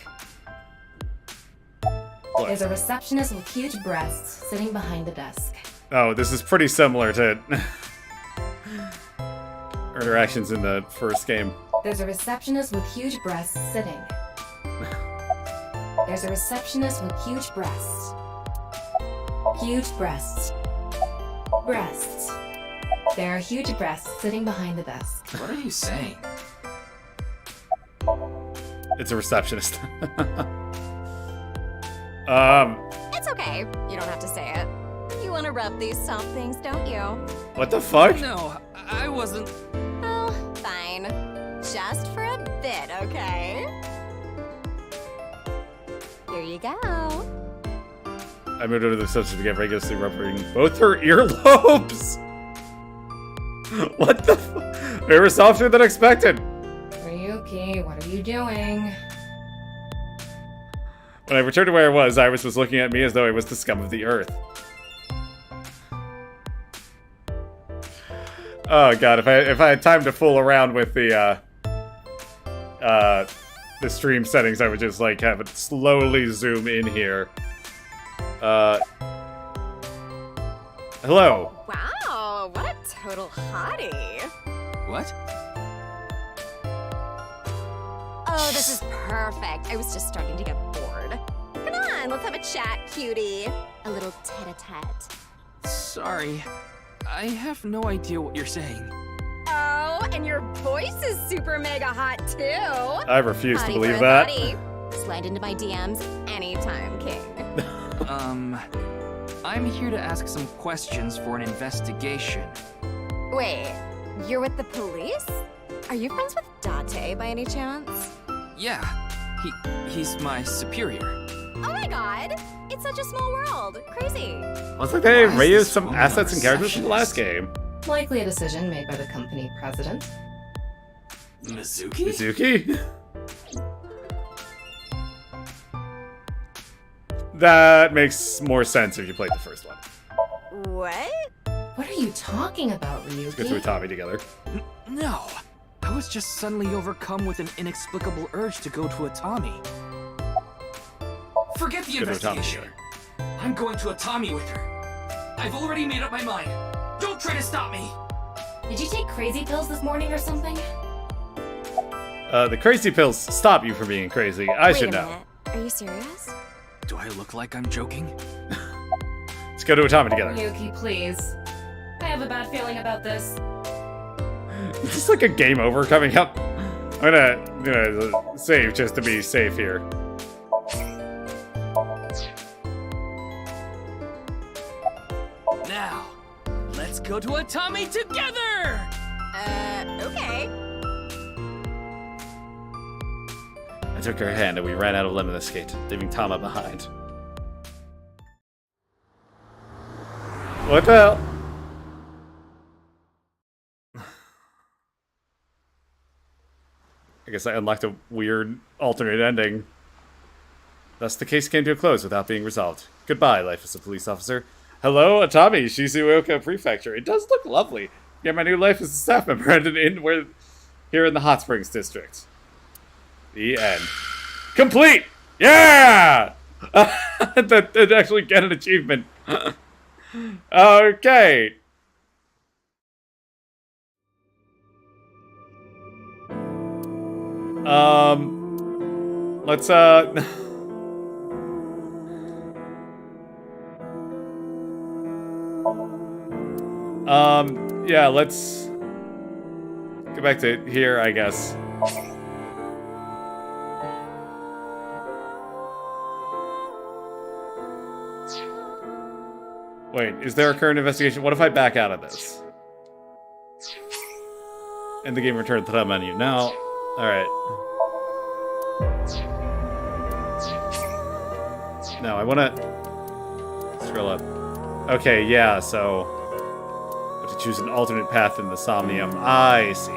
Look. There's a receptionist with huge breasts sitting behind the desk. Oh, this is pretty similar to interactions in the first game. There's a receptionist with huge breasts sitting. There's a receptionist with huge breasts. Huge breasts. Breasts. There are huge breasts sitting behind the desk. What are you saying? It's a receptionist. It's okay. You don't have to say it. You want to rub these soft things, don't you? What the fuck? No, I wasn't. Oh, fine. Just for a bit, okay? Here you go. I moved over to the reception to get regularly rubbing both her earlobes. What the fuck? They were softer than expected. Ryuki, what are you doing? When I returned to where I was, Iris was looking at me as though I was the scum of the earth. Oh god, if I had time to fool around with the stream settings, I would just like have it slowly zoom in here. Hello. Wow, what a total hottie. What? Oh, this is perfect. I was just starting to get bored. Come on, let's have a chat, cutie. A little tete-a-tete. Sorry. I have no idea what you're saying. Oh, and your voice is super mega hot, too. I refuse to Hottie believe for a that. hottie. Slide into my DMs anytime, king. I'm here to ask some questions for an investigation. Wait, you're with the police? Are you friends with Date by any chance? Yeah, he's my superior. Oh my god! It's such a small world. Crazy. Looks like they reused some assets and characters from the last game. Likely a decision made by the company president. Mizuki? Mizuki? That makes more sense if you played the first one. What? What are you talking about, Let's go through Ryuki? Tommy together. No, I was just suddenly overcome with an inexplicable urge to go to Atami. Forget the Go to Atami investigation. together. I'm going to Atami with her. I've already made up my mind. Don't try to stop me. Did you take crazy pills this morning or something? The crazy pills stop you from being crazy. I should know. Are you serious? Do I look like I'm joking? Let's go to Atami together. Ryuki, please. I have a bad feeling about this. Is this like a game over coming up? I'm gonna save just to be safe here. Now, let's go to Atami together! Okay. I took her hand and we ran out of Lemon Skate, leaving Tama behind. What the hell? I guess I unlocked a weird alternate ending. Thus, the case came to a close without being resolved. Goodbye, life as a police officer. Hello, Atami, Shizuoka Prefecture. It does look lovely. Get my new life as a staff member at an inn here in the Hot Springs district. The end. Complete! Yeah! That actually get an achievement. Okay. Let's yeah, let's go back to here, I guess. Wait, is there a current investigation? What if I back out of this? And the game returns to that menu. No. Alright. No, I wanna scroll up. Okay, yeah, so I have to choose an alternate path in the Somnium. I see.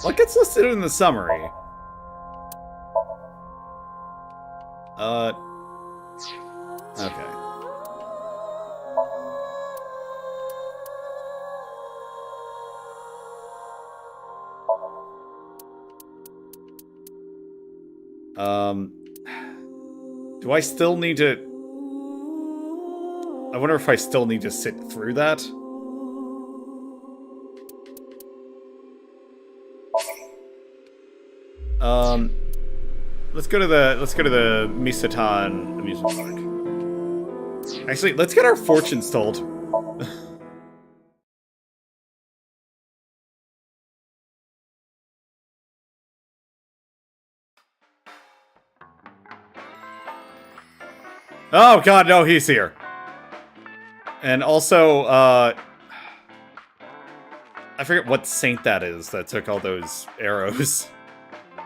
What gets listed in the summary? Okay. Do I still need to... I wonder if I still need to sit through that? Let's go to the Misatan amusement park. Actually, let's get our fortunes told. Oh god, no, he's here. And also, I forget what saint that is that took all those arrows.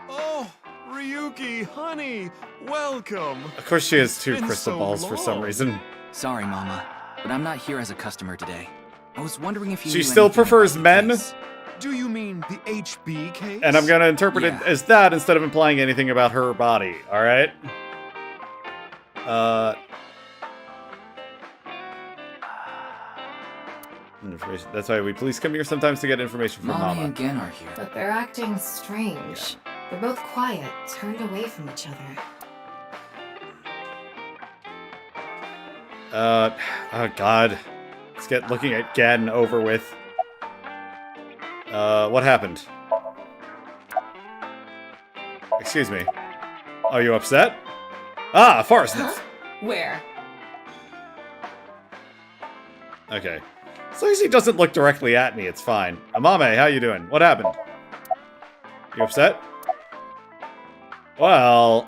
Oh, Ryuki, honey, welcome. Of course she has two It's been crystal so balls for some long. reason. Sorry, Mama, but I'm not here as a customer today. I was wondering if you She knew still anything prefers about the men? case. Do you mean the HB case? And I'm gonna interpret it as that instead of implying anything about her body, alright? Information. That's why we police come here sometimes to get information from Mommy Mama. and Gen are here. But they're acting strange. They're both quiet, turned away from each other. Oh god. Let's get looking at Gen over with. What happened? Excuse me. Are you upset? Ah, forest nymph. Where? Okay. As long as he doesn't look directly at me, it's fine. Amame, how you doing? What happened? You upset? Well...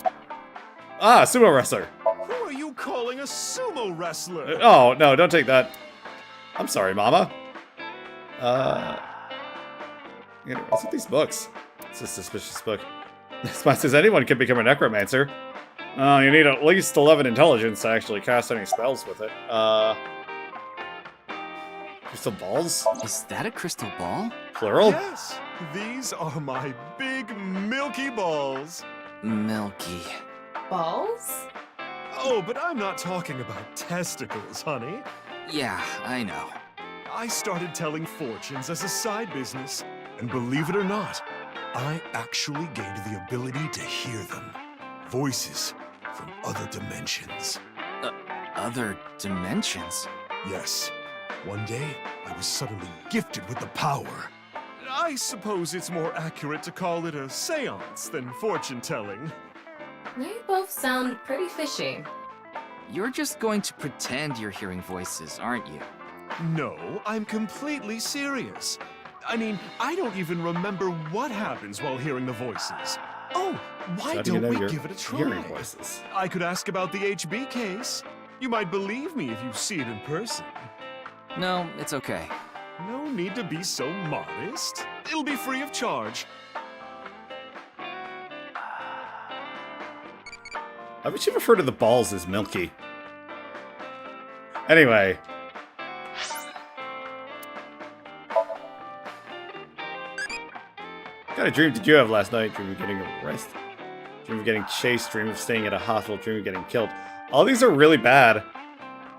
Ah, sumo wrestler. Who are you calling a sumo wrestler? Oh, no, don't take that. I'm sorry, Mama. What's with these books? It's a suspicious book. This one says anyone can become a necromancer. You need at least 11 intelligence to actually cast any spells with it. Crystal balls? Is that a crystal ball? Plural? Yes, these are my big milky balls. Milky. Balls? Oh, but I'm not talking about testicles, honey. Yeah, I know. I started telling fortunes as a side business, and believe it or not, I actually gained the ability to hear them. Voices from other dimensions. Other dimensions? Yes. One day, I was suddenly gifted with the power. I suppose it's more accurate to call it a seance than fortune-telling. You both sound pretty fishy. You're just going to pretend you're hearing voices, aren't you? No, I'm completely serious. I mean, I don't even remember what happens while hearing the voices. Oh, why How do you don't know we you're give it a try? hearing voices? I could ask about the HB case. You might believe me if you see it in person. No, it's okay. No need to be so modest. It'll be free of charge. I would you refer to the balls as milky? Anyway. What kind of dream did you have last night? Dream of getting arrested? Dream of getting chased? Dream of staying at a hospital? Dream of getting killed? All these are really bad.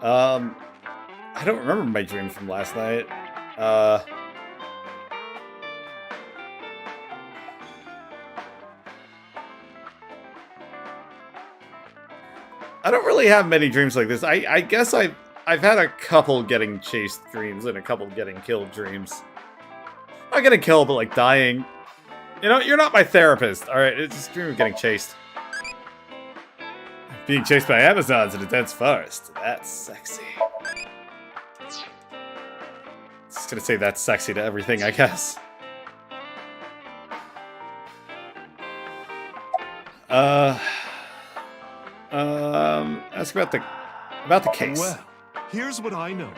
I don't remember my dream from last night. I don't really have many dreams like this. I guess I've had a couple getting chased dreams and a couple getting killed dreams. Not getting killed, but like dying. You know, you're not my therapist, alright? It's just a dream of getting chased. Being chased by Amazons in a dense forest. That's sexy. Just gonna say that's sexy to everything, I guess. Ask about the case. Well, here's what I know.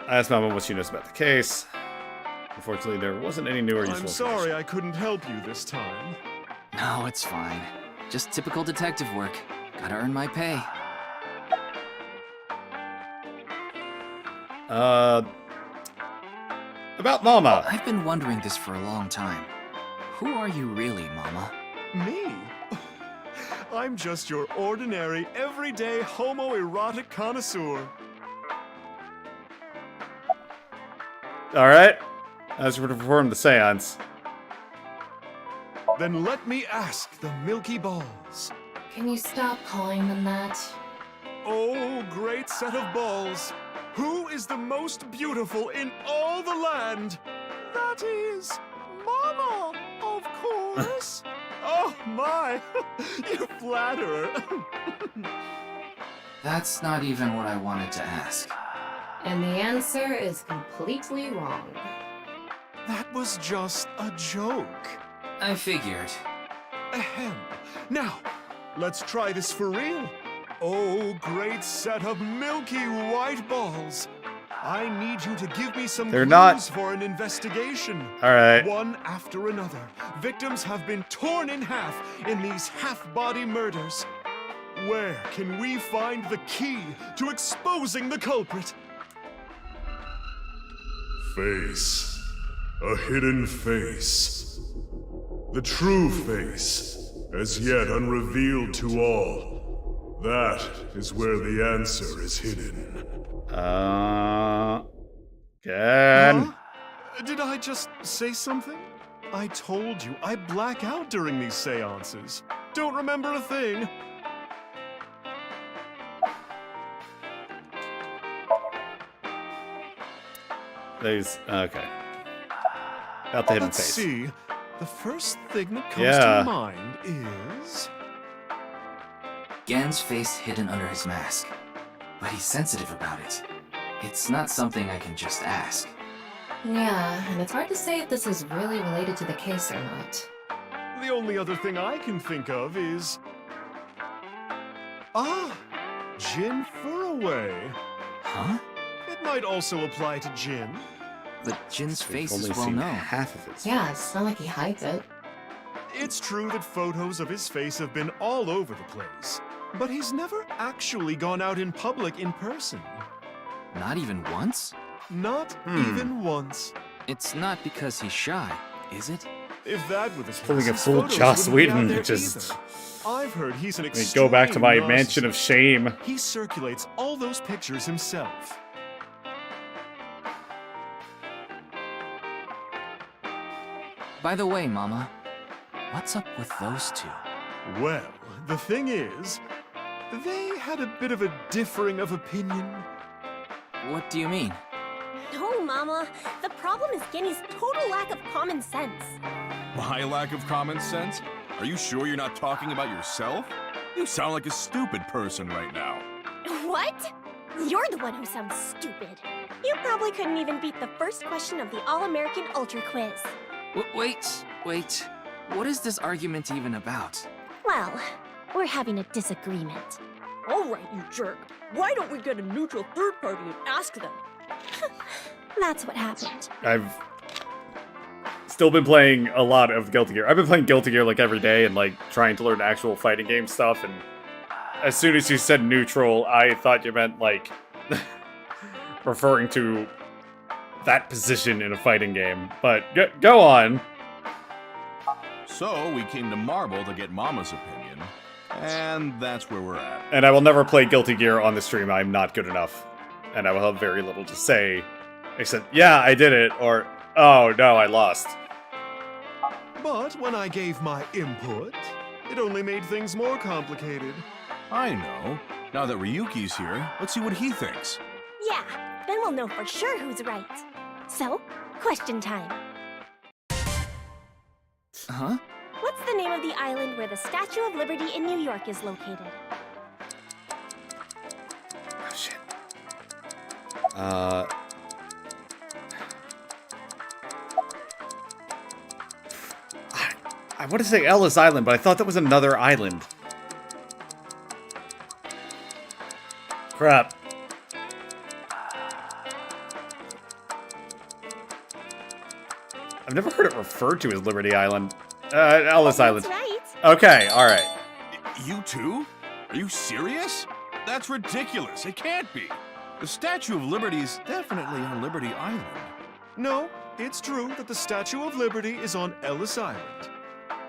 I asked Mama what she knows about the case. Unfortunately, there wasn't any new or useful I'm sorry I couldn't help you this time. No, it's fine. Just typical detective work. Gotta earn my pay. About Mama. I've been wondering this for a long time. Who are you really, Mama? Me? I'm just your ordinary, everyday homoerotic connoisseur. Alright. As we're to perform the seance. Then let me ask the Milky Balls. Can you stop calling them that? Oh, great set of balls. Who is the most beautiful in all the land? That is Mama, of course. Oh my, you flatterer. That's not even what I wanted to ask. And the answer is completely wrong. That was just a joke. I figured. Ahem. Now, let's try this for real. Oh, great set of milky white balls. I need you to give me some clues for an investigation. Alright. One after another, victims have been torn in half in these half-body murders. Where can we find the key to exposing the culprit? Face. A hidden face. The true face, as yet unrevealed to all. That is where the answer is hidden. Again. Huh? Did I just say something? I told you, I black out during these seances. Don't remember a thing. There's okay. About the hidden Let's face. see. The first thing that comes Yeah. to mind is... Gan's face hidden under his mask. But he's sensitive about it. It's not something I can just ask. Yeah, and it's hard to say if this is really related to the case or not. The only other thing I can think of is... Ah! Jin Furaway. Huh? It might also apply to Jin. But Jin's face only is well seen known. half of it. Yeah, it's not like he hides it. It's true that photos of his face have been all over the place, but he's never actually gone out in public in person. Not even once? Not even once. It's not because he's shy, is it? If that were the case, Pulling a his full photos Joss wouldn't be out Whedon, there just... either. I've heard he's an Let me go back to my extreme mansion of shame. He circulates all those pictures himself. By the way, Mama, what's up with those two? Well, the thing is, they had a bit of a differing of opinion. What do you mean? No, Mama. The problem is Genny's total lack of common sense. My lack of common sense? Are you sure you're not talking about yourself? You sound like a stupid person right now. What? You're the one who sounds stupid. You probably couldn't even beat the first question of the All-American Ultra Quiz. Wait. What is this argument even about? Well, we're having a disagreement. All right, you jerk. Why don't we get a neutral third party and ask them? That's what happened. I've still been playing a lot of Guilty Gear. I've been playing Guilty Gear like every day and like trying to learn actual fighting game stuff, and as soon as you said neutral, I thought you meant like referring to that position in a fighting game. But go on. So we came to Marble to get Mama's opinion, and that's where we're at. And I will never play Guilty Gear on the stream. I'm not good enough. And I will have very little to say, except, yeah, I did it, or, oh, no, I lost. But when I gave my input, it only made things more complicated. I know. Now that Ryuki's here, let's see what he thinks. Yeah, then we'll know for sure who's right. So, question time. Huh? What's the name of the island where the Statue of Liberty in New York is located? Oh, shit. I want to say Ellis Island, but I thought that was another island. Crap. never heard it referred to as Liberty Island. Ellis Island. That's right. Okay, alright. You too? Are you serious? That's ridiculous. It can't be. The Statue of Liberty is definitely on Liberty Island. No, it's true that the Statue of Liberty is on Ellis Island.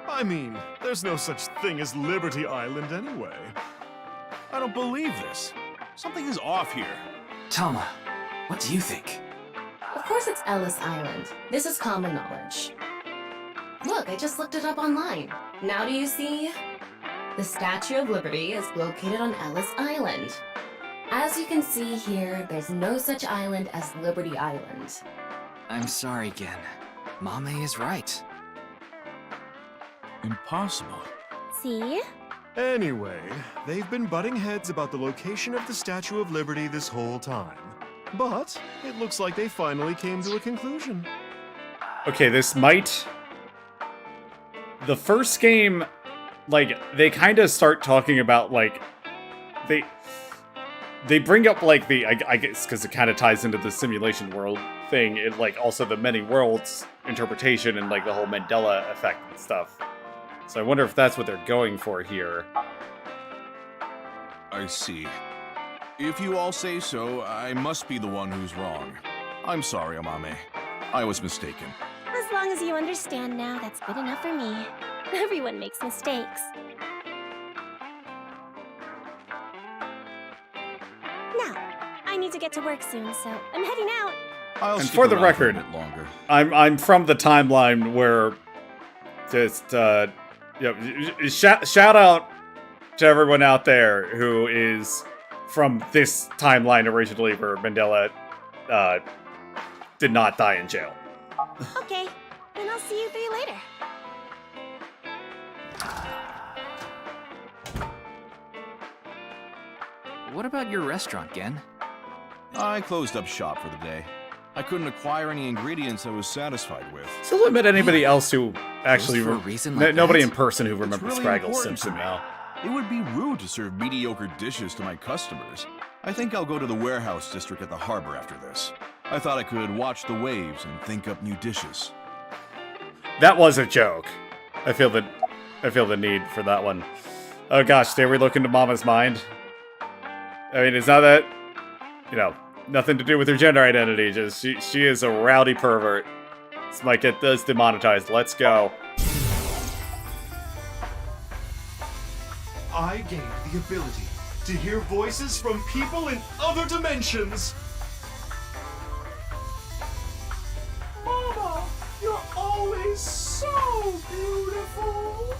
I mean, there's no such thing as Liberty Island anyway. I don't believe this. Something is off here. Tama, what do you think? Of course it's Ellis Island. This is common knowledge. Look, I just looked it up online. Now do you see? The Statue of Liberty is located on Ellis Island. As you can see here, there's no such island as Liberty Island. I'm sorry, Gen. Mame is right. Impossible. See? Anyway, they've been butting heads about the location of the Statue of Liberty this whole time. But it looks like they finally came to a conclusion. Okay, this might... The first game, like, they kind of start talking about, like... They bring up, like, the... I guess, because it kind of ties into the simulation world thing, and, like, also the many worlds interpretation and, like, the whole Mandela effect and stuff. So I wonder if that's what they're going for here. I see. If you all say so, I must be the one who's wrong. I'm sorry, Amame. I was mistaken. As long as you understand now, that's good enough for me. Everyone makes mistakes. Now, I need to get to work soon, so I'm heading out. And for the record, I'm from the timeline where just shout out to everyone out there who is from this timeline originally, where Mandela did not die in jail. Okay, then I'll see you later. What about your restaurant, Gen? I closed up shop for the day. I couldn't acquire any ingredients I was satisfied with. Still admit anybody else who actually... For a reason like nobody that? in person who remembers It's really Scraggle important Simpson to me. now. It would be rude to serve mediocre dishes to my customers. I think I'll go to the warehouse district at the harbor after this. I thought I could watch the waves and think up new dishes. That was a joke. I feel the need for that one. Oh gosh, dare we look into Mama's mind? I mean, it's not that, nothing to do with her gender identity. Just she is a rowdy pervert. This might get this demonetized. Let's go. I gained the ability to hear voices from people in other dimensions. Mama, you're always so beautiful.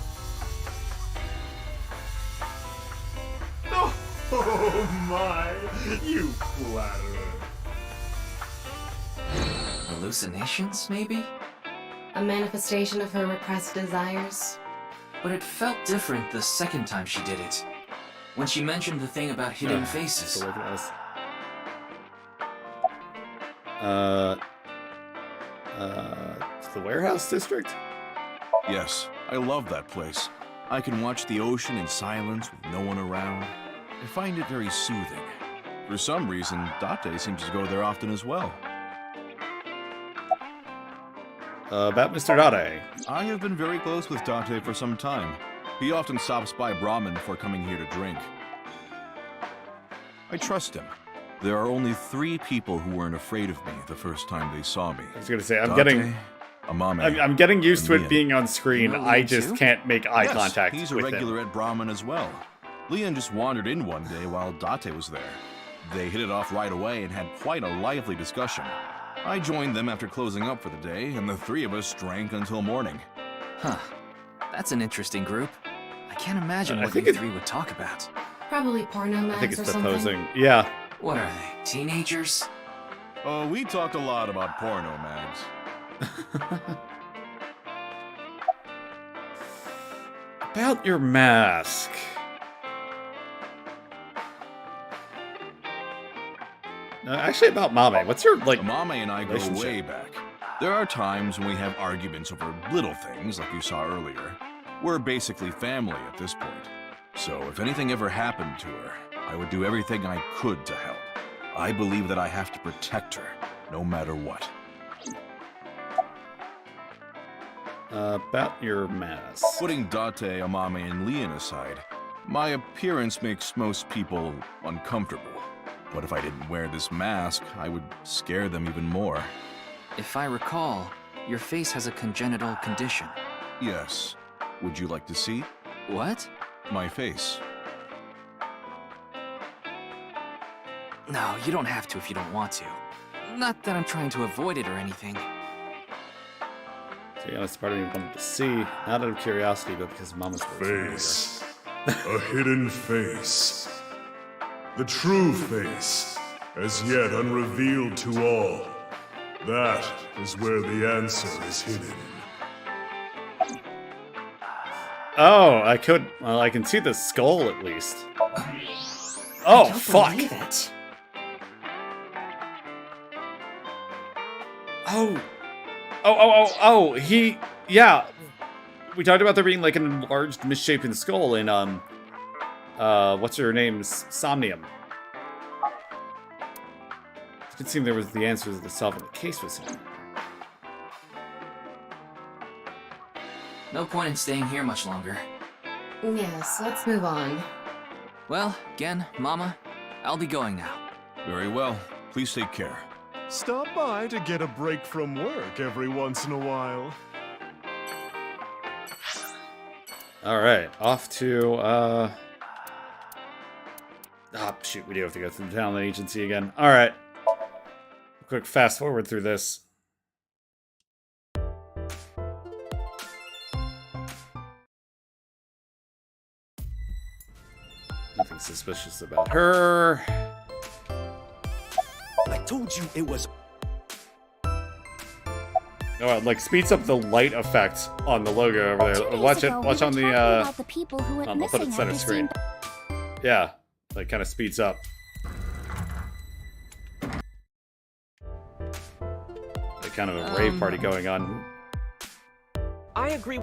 Oh my, you flatterer. Hallucinations, maybe? A manifestation of her repressed desires. But it felt different the second time she did it. When she mentioned the thing about hidden faces. So look at this. The warehouse district? Yes, I love that place. I can watch the ocean in silence with no one around. I find it very soothing. For some reason, Date seems to go there often as well. About Mr. Dade. I have been very close with Date for some time. He often stops by Brahmin before coming here to drink. I trust him. There are only 3 people who weren't afraid of me the first time they saw me. I was gonna say, I'm Amame, getting used to and it Lian. being on screen. I just can't make eye Yes, contact he's a with regular him. at Brahmin as well. Lian just wandered in one day while Date was there. They hit it off right away and had quite a lively discussion. I joined them after closing up for the day, and the 3 of us drank until morning. Huh. That's an interesting group. I can't imagine what think you 3 would talk about. Probably porno mags I think it's or the something. posing. Yeah. What are they, teenagers? Oh, we talked a lot about porno mags. About your mask. Actually, about Mame. What's your, Mame and I go relationship? way back. There are times when we have arguments over little things, like you saw earlier. We're basically family at this point. So if anything ever happened to her, I would do everything I could to help. I believe that I have to protect her, no matter what. About your mask. Putting Date, Amame, and Leon aside, my appearance makes most people uncomfortable. But if I didn't wear this mask, I would scare them even more. If I recall, your face has a congenital condition. Yes. Would you like to see? What? My face. No, you don't have to if you don't want to. Not that I'm trying to avoid it or anything. To be honest, part of me wanted to see, not out of curiosity, but because Mama's face. A hidden face. The true face, as yet unrevealed to all. That is where the answer is hidden. Oh, I could. Well, I can see the skull at least. Oh, fuck! Believe it. Oh, he... Yeah. We talked about there being, like, an enlarged, misshapen skull in, what's her name's Somnium. It did seem there was the answers to solving the case was him. No point in staying here much longer. Yes, let's move on. Well, Gen, Mama, I'll be going now. Very well. Please take care. Stop by to get a break from work every once in a while. Alright, off to, Ah, shoot, we do have to go through the talent agency again. Alright. Quick fast forward through this. Nothing suspicious about her. I told you it was... Oh, it, like, speeds up the light effect on the logo over there. Watch it, watch on the, I'll put it center screen. Yeah, like, kind of speeds up. Like, kind of a rave party going on. I agree.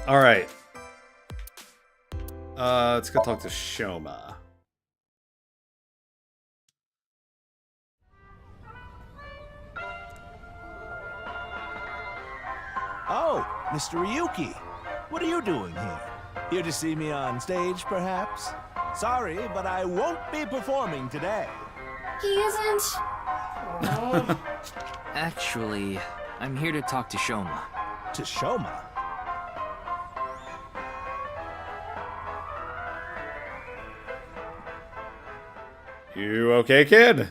All right. Let's go talk to Shoma. Oh, Mr. Ryuki. What are you doing here? Here to see me on stage, perhaps? Sorry, but I won't be performing today. He isn't. Oh. Actually, I'm here to talk to Shoma. To Shoma? You okay, kid?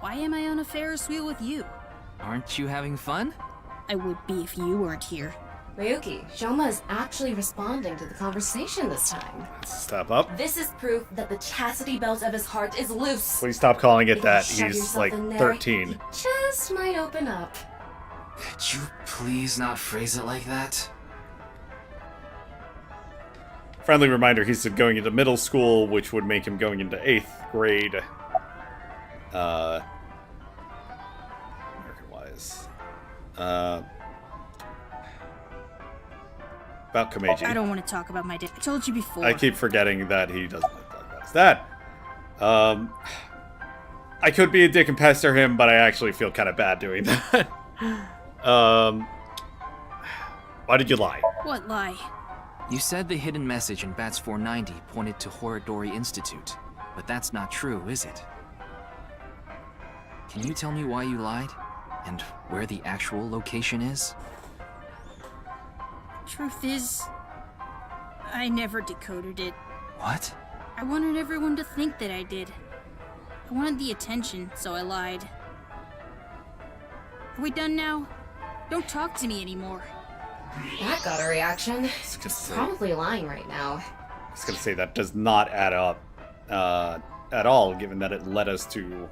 Why am I on a Ferris wheel with you? Aren't you having fun? I would be if you weren't here. Ryuki, Shoma is actually responding to the conversation this time. Step up. This is proof that the chastity belt of his heart is loose. Please stop calling it If you that. shove He's yourself like in there, 13. it just might open up. Could you please not phrase it like that? Friendly reminder, he's going into middle school, which would make him going into 8th grade. American-wise. About Komeiji. I don't want to talk about my dad. I told you before. I keep forgetting that he doesn't like to talk about his dad. I could be a dick and pester him, but I actually feel kind of bad doing that. Why did you lie? What lie? You said the hidden message in Bats 490 pointed to Horodori Institute, but that's not true, is it? Can you tell me why you lied? And where the actual location is? Truth is, I never decoded it. What? I wanted everyone to think that I did. I wanted the attention, so I lied. Are we done now? Don't talk to me anymore. That got a reaction. He's probably lying right now. I was gonna say that does not add up at all, given that it led us to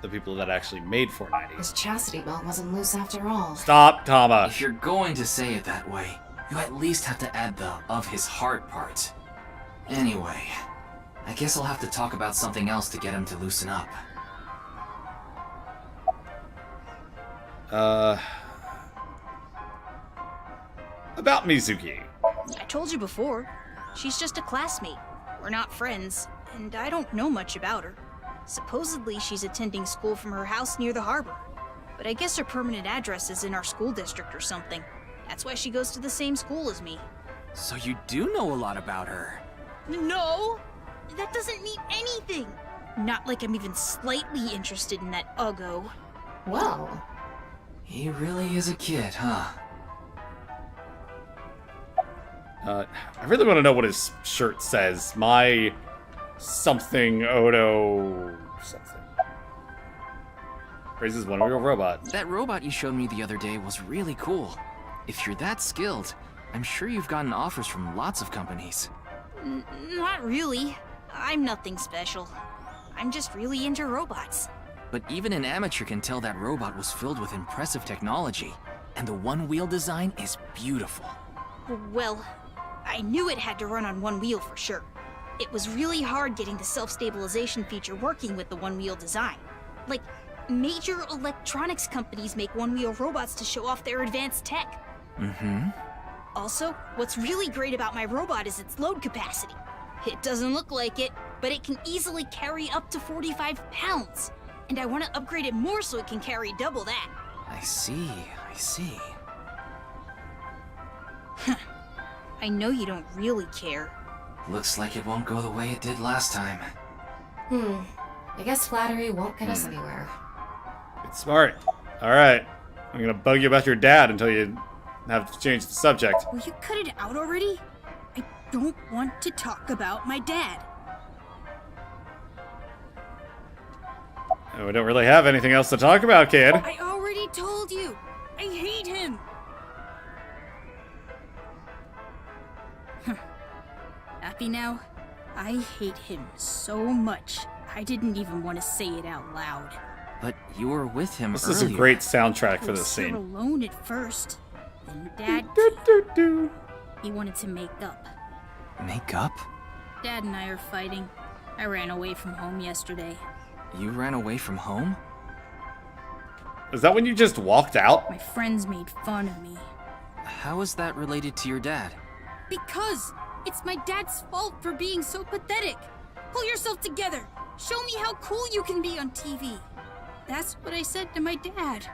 the people that actually made 490. His chastity belt wasn't loose after all. Stop, Tama. If you're going to say it that way, you at least have to add the "of his heart" part. Anyway, I guess I'll have to talk about something else to get him to loosen up. About Mizuki. I told you before. She's just a classmate. We're not friends, and I don't know much about her. Supposedly, she's attending school from her house near the harbor. But I guess her permanent address is in our school district or something. That's why she goes to the same school as me. So you do know a lot about her. No! That doesn't mean anything! Not like I'm even slightly interested in that Uggo. Well... He really is a kid, huh? I really want to know what his shirt says. My something Odo something. Praises one-wheel robot. That robot you showed me the other day was really cool. If you're that skilled, I'm sure you've gotten offers from lots of companies. Not really. I'm nothing special. I'm just really into robots. But even an amateur can tell that robot was filled with impressive technology, and the one-wheel design is beautiful. Well, I knew it had to run on one wheel for sure. It was really hard getting the self-stabilization feature working with the one-wheel design. Like, major electronics companies make one-wheel robots to show off their advanced tech. Mm-hmm. Also, what's really great about my robot is its load capacity. It doesn't look like it, but it can easily carry up to 45 pounds. And I want to upgrade it more so it can carry double that. I see. I know you don't really care. Looks like it won't go the way it did last time. I guess flattery won't get us anywhere. It's smart. Alright. I'm gonna bug you about your dad until you have to change the subject. Will you cut it out already? I don't want to talk about my dad. We don't really have anything else to talk about, kid. I already told you. I hate him. Happy now? I hate him so much. I didn't even want to say it out loud. But you were with him This earlier. is a great soundtrack for this I was scene. alone at first. Then Dad he wanted to make up. Make up? Dad and I are fighting. I ran away from home yesterday. You ran away from home? Is that when you just walked out? My friends made fun of me. How is that related to your dad? Because it's my dad's fault for being so pathetic. Pull yourself together. Show me how cool you can be on TV. That's what I said to my dad.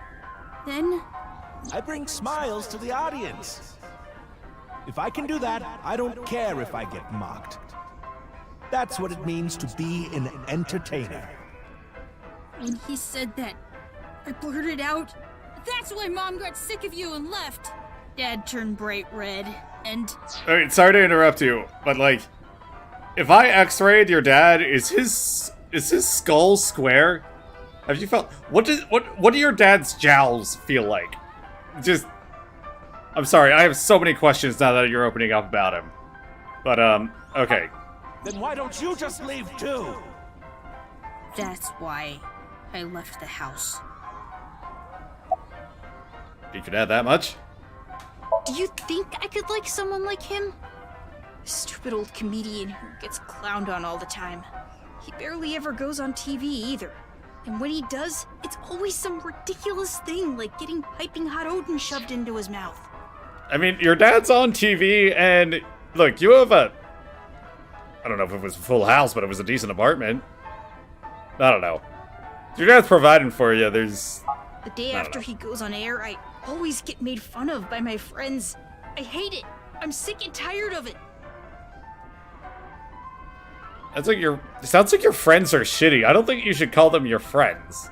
Then... I bring smiles to the audience. If I can do that, I don't care if I get mocked. That's what it means to be an entertainer. When he said that, I blurted out, "That's why Mom got sick of you and left." Dad turned bright red, and... Alright, sorry to interrupt you, but like, if I x-rayed your dad, is his skull square? Have you felt, what do your dad's jowls feel like? Just, I'm sorry, I have so many questions now that you're opening up about him. But, okay. Then why don't you just leave too? That's why I left the house. You could add that much? Do you think I could like someone like him? Stupid old comedian who gets clowned on all the time. He barely ever goes on TV either. And when he does, it's always some ridiculous thing like getting piping hot Odin shoved into his mouth. I mean, your dad's on TV, and look, you have a... I don't know if it was a full house, but it was a decent apartment. I don't know. Your dad's providing for you, there's... The day after he goes on air, I always get made fun of by my friends. I hate it. I'm sick and tired of it. That's like it sounds like your friends are shitty. I don't think you should call them your friends.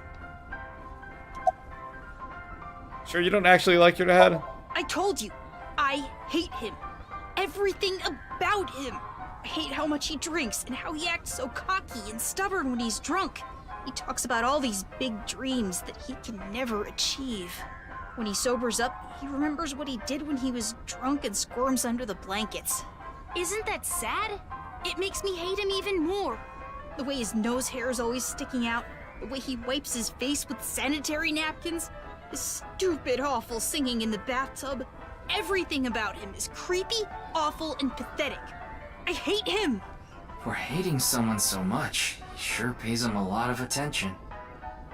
Sure you don't actually like your dad? I told you, I hate him. Everything about him. I hate how much he drinks and how he acts so cocky and stubborn when he's drunk. He talks about all these big dreams that he can never achieve. When he sobers up, he remembers what he did when he was drunk and squirms under the blankets. Isn't that sad? It makes me hate him even more. The way his nose hair is always sticking out, The way he wipes his face with sanitary napkins. His stupid, awful singing in the bathtub. Everything about him is creepy, awful, and pathetic. I hate him! For hating someone so much, he sure pays him a lot of attention.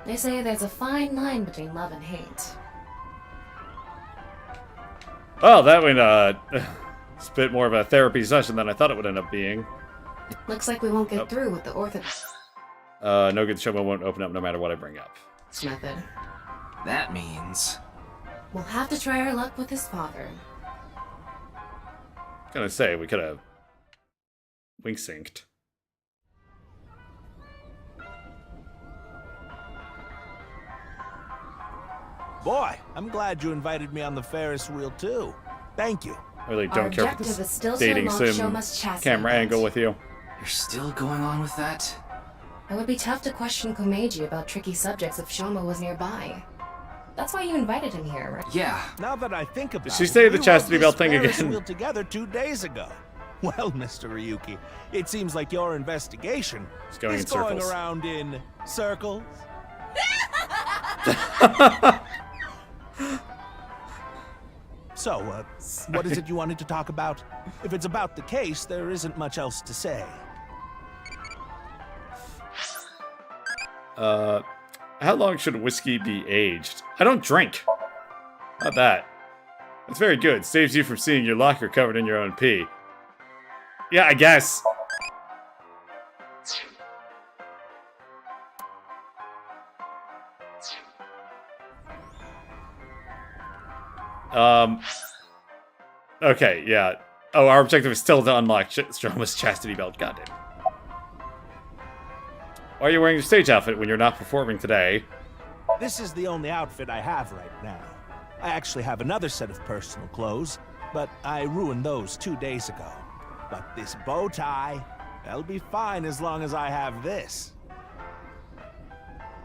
They say there's a fine line between love and hate. Oh, that went, it's a bit more of a therapy session than I thought it would end up being. Looks like we won't get through with the orthodox No good Shoma won't open up no matter what I bring up. method. That means... We'll have to try our luck with his father. Gonna say, we could have wink synced. Boy, I'm glad you invited me on the Ferris wheel too. Thank you. I really Our don't care for objective this is still to dating unlock sim Shoma's chastity camera belt. angle with you. You're still going on with that? It would be tough to question Komeiji about tricky subjects if Shoma was nearby. That's why you invited him here, right? Yeah. Now that I think about Did it, she say the we chastity rode belt this thing Ferris again? wheel together 2 days ago. Well, Mr. Ryuki, it seems like your investigation It's going is in circles. going around in circles. So, what is it you wanted to talk about? If it's about the case, there isn't much else to say. How long should whiskey be aged? I don't drink. Not that. It's very good. Saves you from seeing your locker covered in your own pee. Yeah, I guess. Okay, yeah. Oh, our objective is still to unlock Stroma's chastity belt. Goddamn. Why are you wearing your stage outfit when you're not performing today? This is the only outfit I have right now. I actually have another set of personal clothes, but I ruined those 2 days ago. But this bow tie, that'll be fine as long as I have this.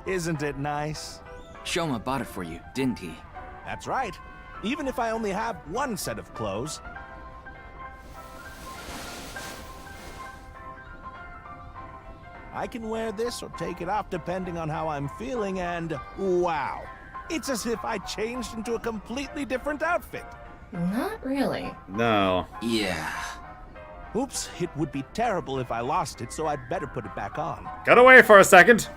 Isn't it nice? Shoma bought it for you, didn't he? That's right. Even if I only have one set of clothes. I can wear this or take it off depending on how I'm feeling, and wow. It's as if I changed into a completely different outfit. Not really. No. Yeah. Oops, it would be terrible if I lost it, so I'd better put it back on. Got away for a second.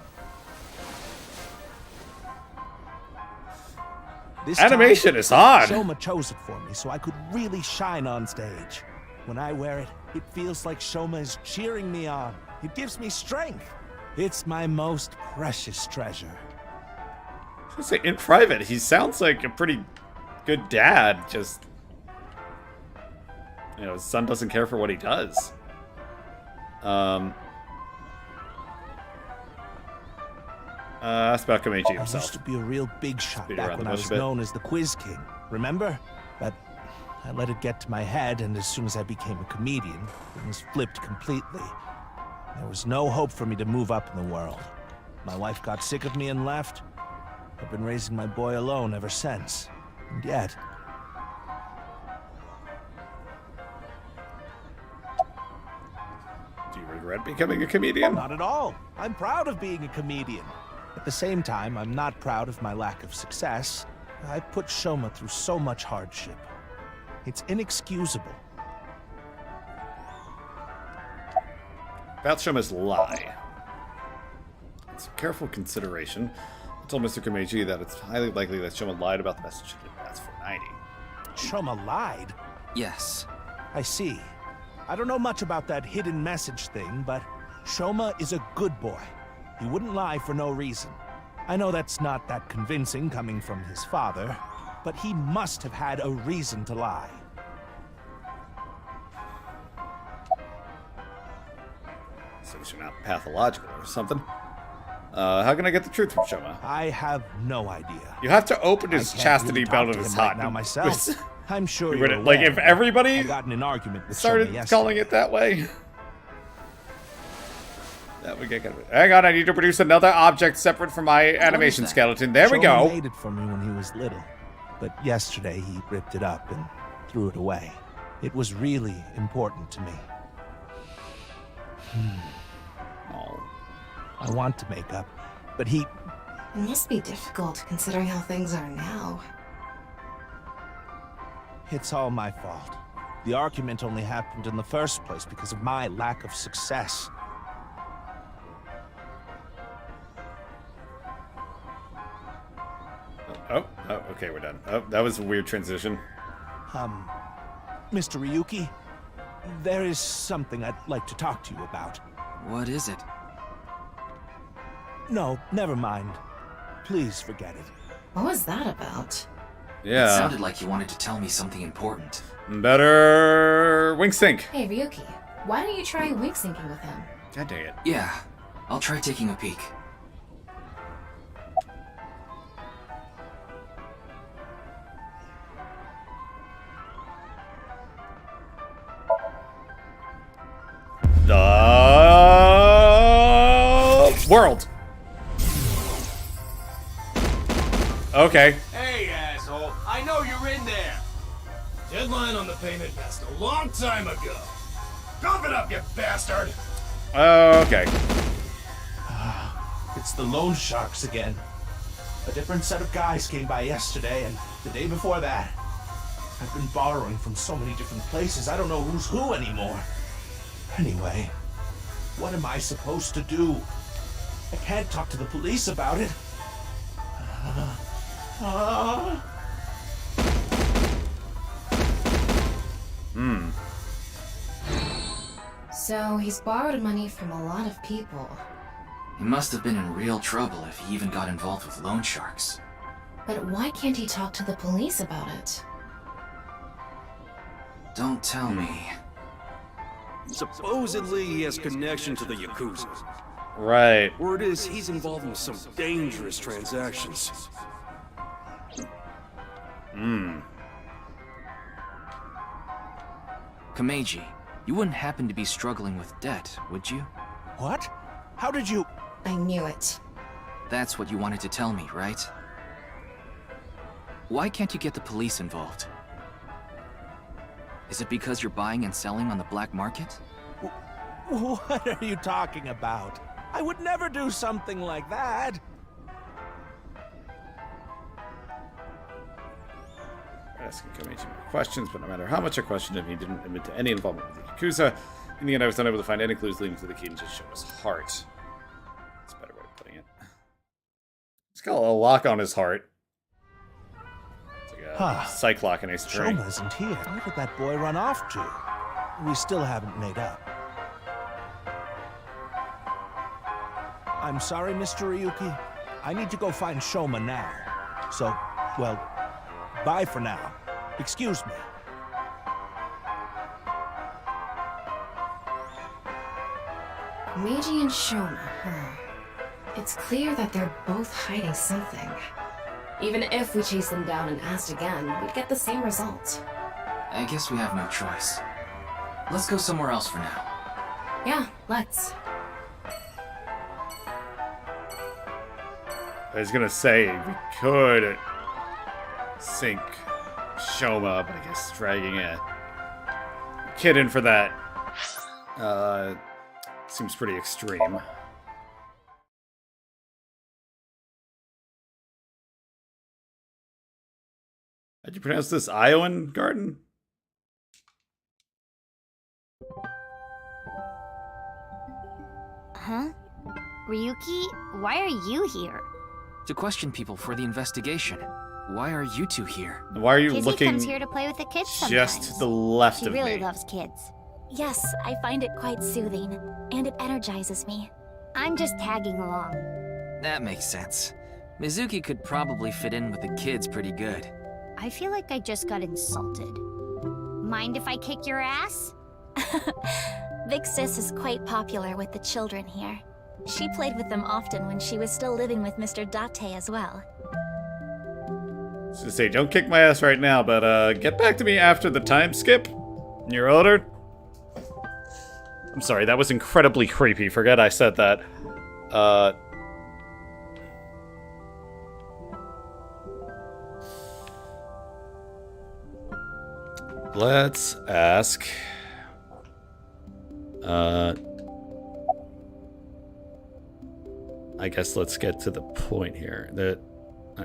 This Animation time, is hard. Shoma chose it for me, so I could really shine on stage. When I wear it, it feels like Shoma is cheering me on. It gives me strength. It's my most precious treasure. I was gonna say, in private, he sounds like a pretty good dad. Just, you know, his son doesn't care for what he does. That's about Komeiji I himself. used to be a real big shot Beat back around when the I bush was a bit. known as the Quiz King. Remember? But I let it get to my head, and as soon as I became a comedian, things flipped completely. There was no hope for me to move up in the world. My wife got sick of me and left. I've been raising my boy alone ever since. And yet... Do you regret becoming a comedian? Not at all. I'm proud of being a comedian. At the same time, I'm not proud of my lack of success. I put Shoma through so much hardship. It's inexcusable. About Shoma's lie. It's a careful consideration. I told Mr. Komeiji that it's highly likely that Shoma lied about the message in Bats 490. Shoma lied? Yes. I see. I don't know much about that hidden message thing, but Shoma is a good boy. He wouldn't lie for no reason. I know that's not that convincing coming from his father, but he must have had a reason to lie. Since you're not pathological or something. How can I get the truth from Shoma? I have no idea. You have to open his I can't chastity really belt talk and to his him right hot. now myself. I'm sure You you're would- like, aware. if everybody I got in an argument with started Shoma yesterday. calling it that way. That would get kind of... Hang on, I need to produce another object separate from my animation that? skeleton. There we Shoma go. made it for me when he was little, but yesterday he ripped it up and threw it away. It was really important to me. Oh. I want to make up, but he... It must be difficult considering how things are now. It's all my fault. The argument only happened in the first place because of my lack of success. Oh, okay, we're done. Oh, that was a weird transition. Mr. Ryuki, there is something I'd like to talk to you about. What is it? No, never mind. Please forget it. What was that about? Yeah. It sounded like you wanted to tell me something important. Better wink sync. Hey, Ryuki, why don't you try wink syncing with him? God dang it. Yeah, I'll try taking a peek. The world. Okay. Hey, asshole. I know you're in there. Deadline on the payment passed a long time ago. Cough it up, you bastard! Okay. It's the loan sharks again. A different set of guys came by yesterday and the day before that. I've been borrowing from so many different places, I don't know who's who anymore. Anyway, what am I supposed to do? I can't talk to the police about it. So, he's borrowed money from a lot of people. He must have been in real trouble if he even got involved with loan sharks. But why can't he talk to the police about it? Don't tell me. Supposedly he has connection to the Yakuza. Right. Word is he's involved in some dangerous transactions. Kameji, you wouldn't happen to be struggling with debt, would you? What? How did you... I knew it. That's what you wanted to tell me, right? Why can't you get the police involved? Is it because you're buying and selling on the black market? What are you talking about? I would never do something like that. Asking Komichi more questions, but no matter how much I questioned him, he didn't admit to any involvement with the Yakuza. In the end, I was unable to find any clues leading to the key to Shoma's heart. That's a better way of putting it. He's got a lock on his heart. It's like a psych lock in a string. Shoma isn't here. Where did that boy run off to? We still haven't made up. I'm sorry, Mr. Ryuki. I need to go find Shoma now. So, well, bye for now. Excuse me. Meiji and Shoma, huh? It's clear that they're both hiding something. Even if we chase them down and asked again, we'd get the same result. I guess we have no choice. Let's go somewhere else for now. Yeah, let's. I was gonna say, we could sink Shoma, but I guess dragging a kid in for that seems pretty extreme. How'd you pronounce this? Iowan Garden? Huh? Ryuki, why are you here? To question people for the investigation. Why are you two here? Why are you Kizzy looking comes here to play with the kids sometimes. just to the left She of really me? loves kids. Yes, I find it quite soothing, and it energizes me. I'm just tagging along. That makes sense. Mizuki could probably fit in with the kids pretty good. I feel like I just got insulted. Mind if I kick your ass? Big Sis is quite popular with the children here. She played with them often when she was still living with Mr. Date as well. So say, don't kick my ass right now, but get back to me after the time skip. You're older. I'm sorry, that was incredibly creepy. Forget I said that. Let's ask. I guess let's get to the point here.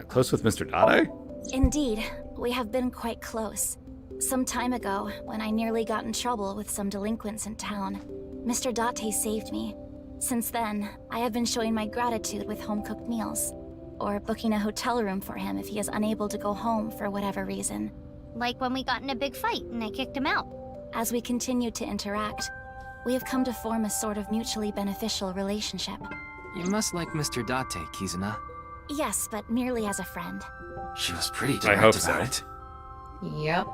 Close with Mr. Dade? Indeed, we have been quite close. Some time ago, when I nearly got in trouble with some delinquents in town, Mr. Date saved me. Since then, I have been showing my gratitude with home-cooked meals, or booking a hotel room for him if he is unable to go home for whatever reason. Like when we got in a big fight and I kicked him out. As we continue to interact, we have come to form a sort of mutually beneficial relationship. You must like Mr. Date, Kizuna. Yes, but merely as a friend. She was pretty I hope direct about so. it. Yep.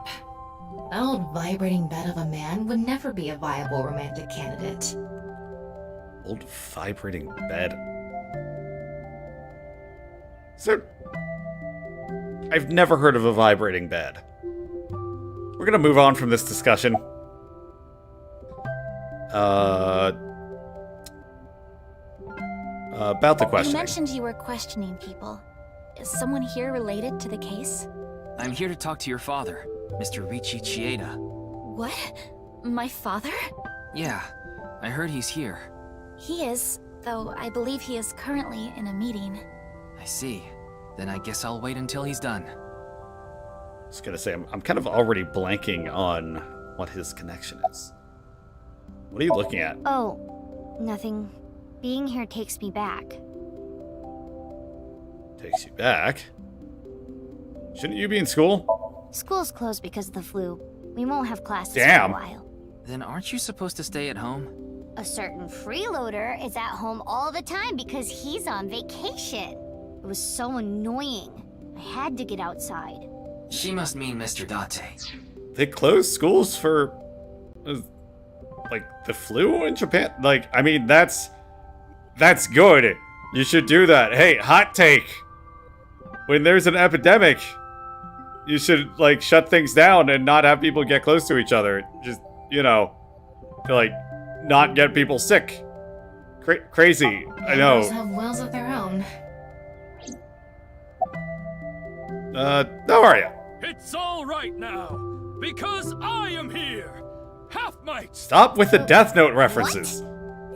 That old vibrating bed of a man would never be a viable romantic candidate. Old vibrating bed. So, I've never heard of a vibrating bed. We're gonna move on from this discussion. About the You questioning. mentioned you were questioning people. Is someone here related to the case? I'm here to talk to your father, Mr. Richie Chieda. What? My father? Yeah, I heard he's here. He is, though I believe he is currently in a meeting. I see. Then I guess I'll wait until he's done. I was gonna say, I'm kind of already blanking on what his connection is. What are you looking at? Oh, nothing. Being here takes me back. Takes you back? Shouldn't you be in school? School's closed because of the flu. We won't have classes Damn. for a while. Then aren't you supposed to stay at home? A certain freeloader is at home all the time because he's on vacation. It was so annoying. I had to get outside. She must mean Mr. Date. They closed schools for, like, the flu in Japan? Like, I mean, that's good. You should do that. Hey, hot take. When there's an epidemic, you should, like, shut things down and not have people get close to each other. Just, you know, to, like, not get people sick. Crazy. I know. Animals have wills of their own. How are you? It's all right now, because I am here. Half-mate. Stop with the Death Note references.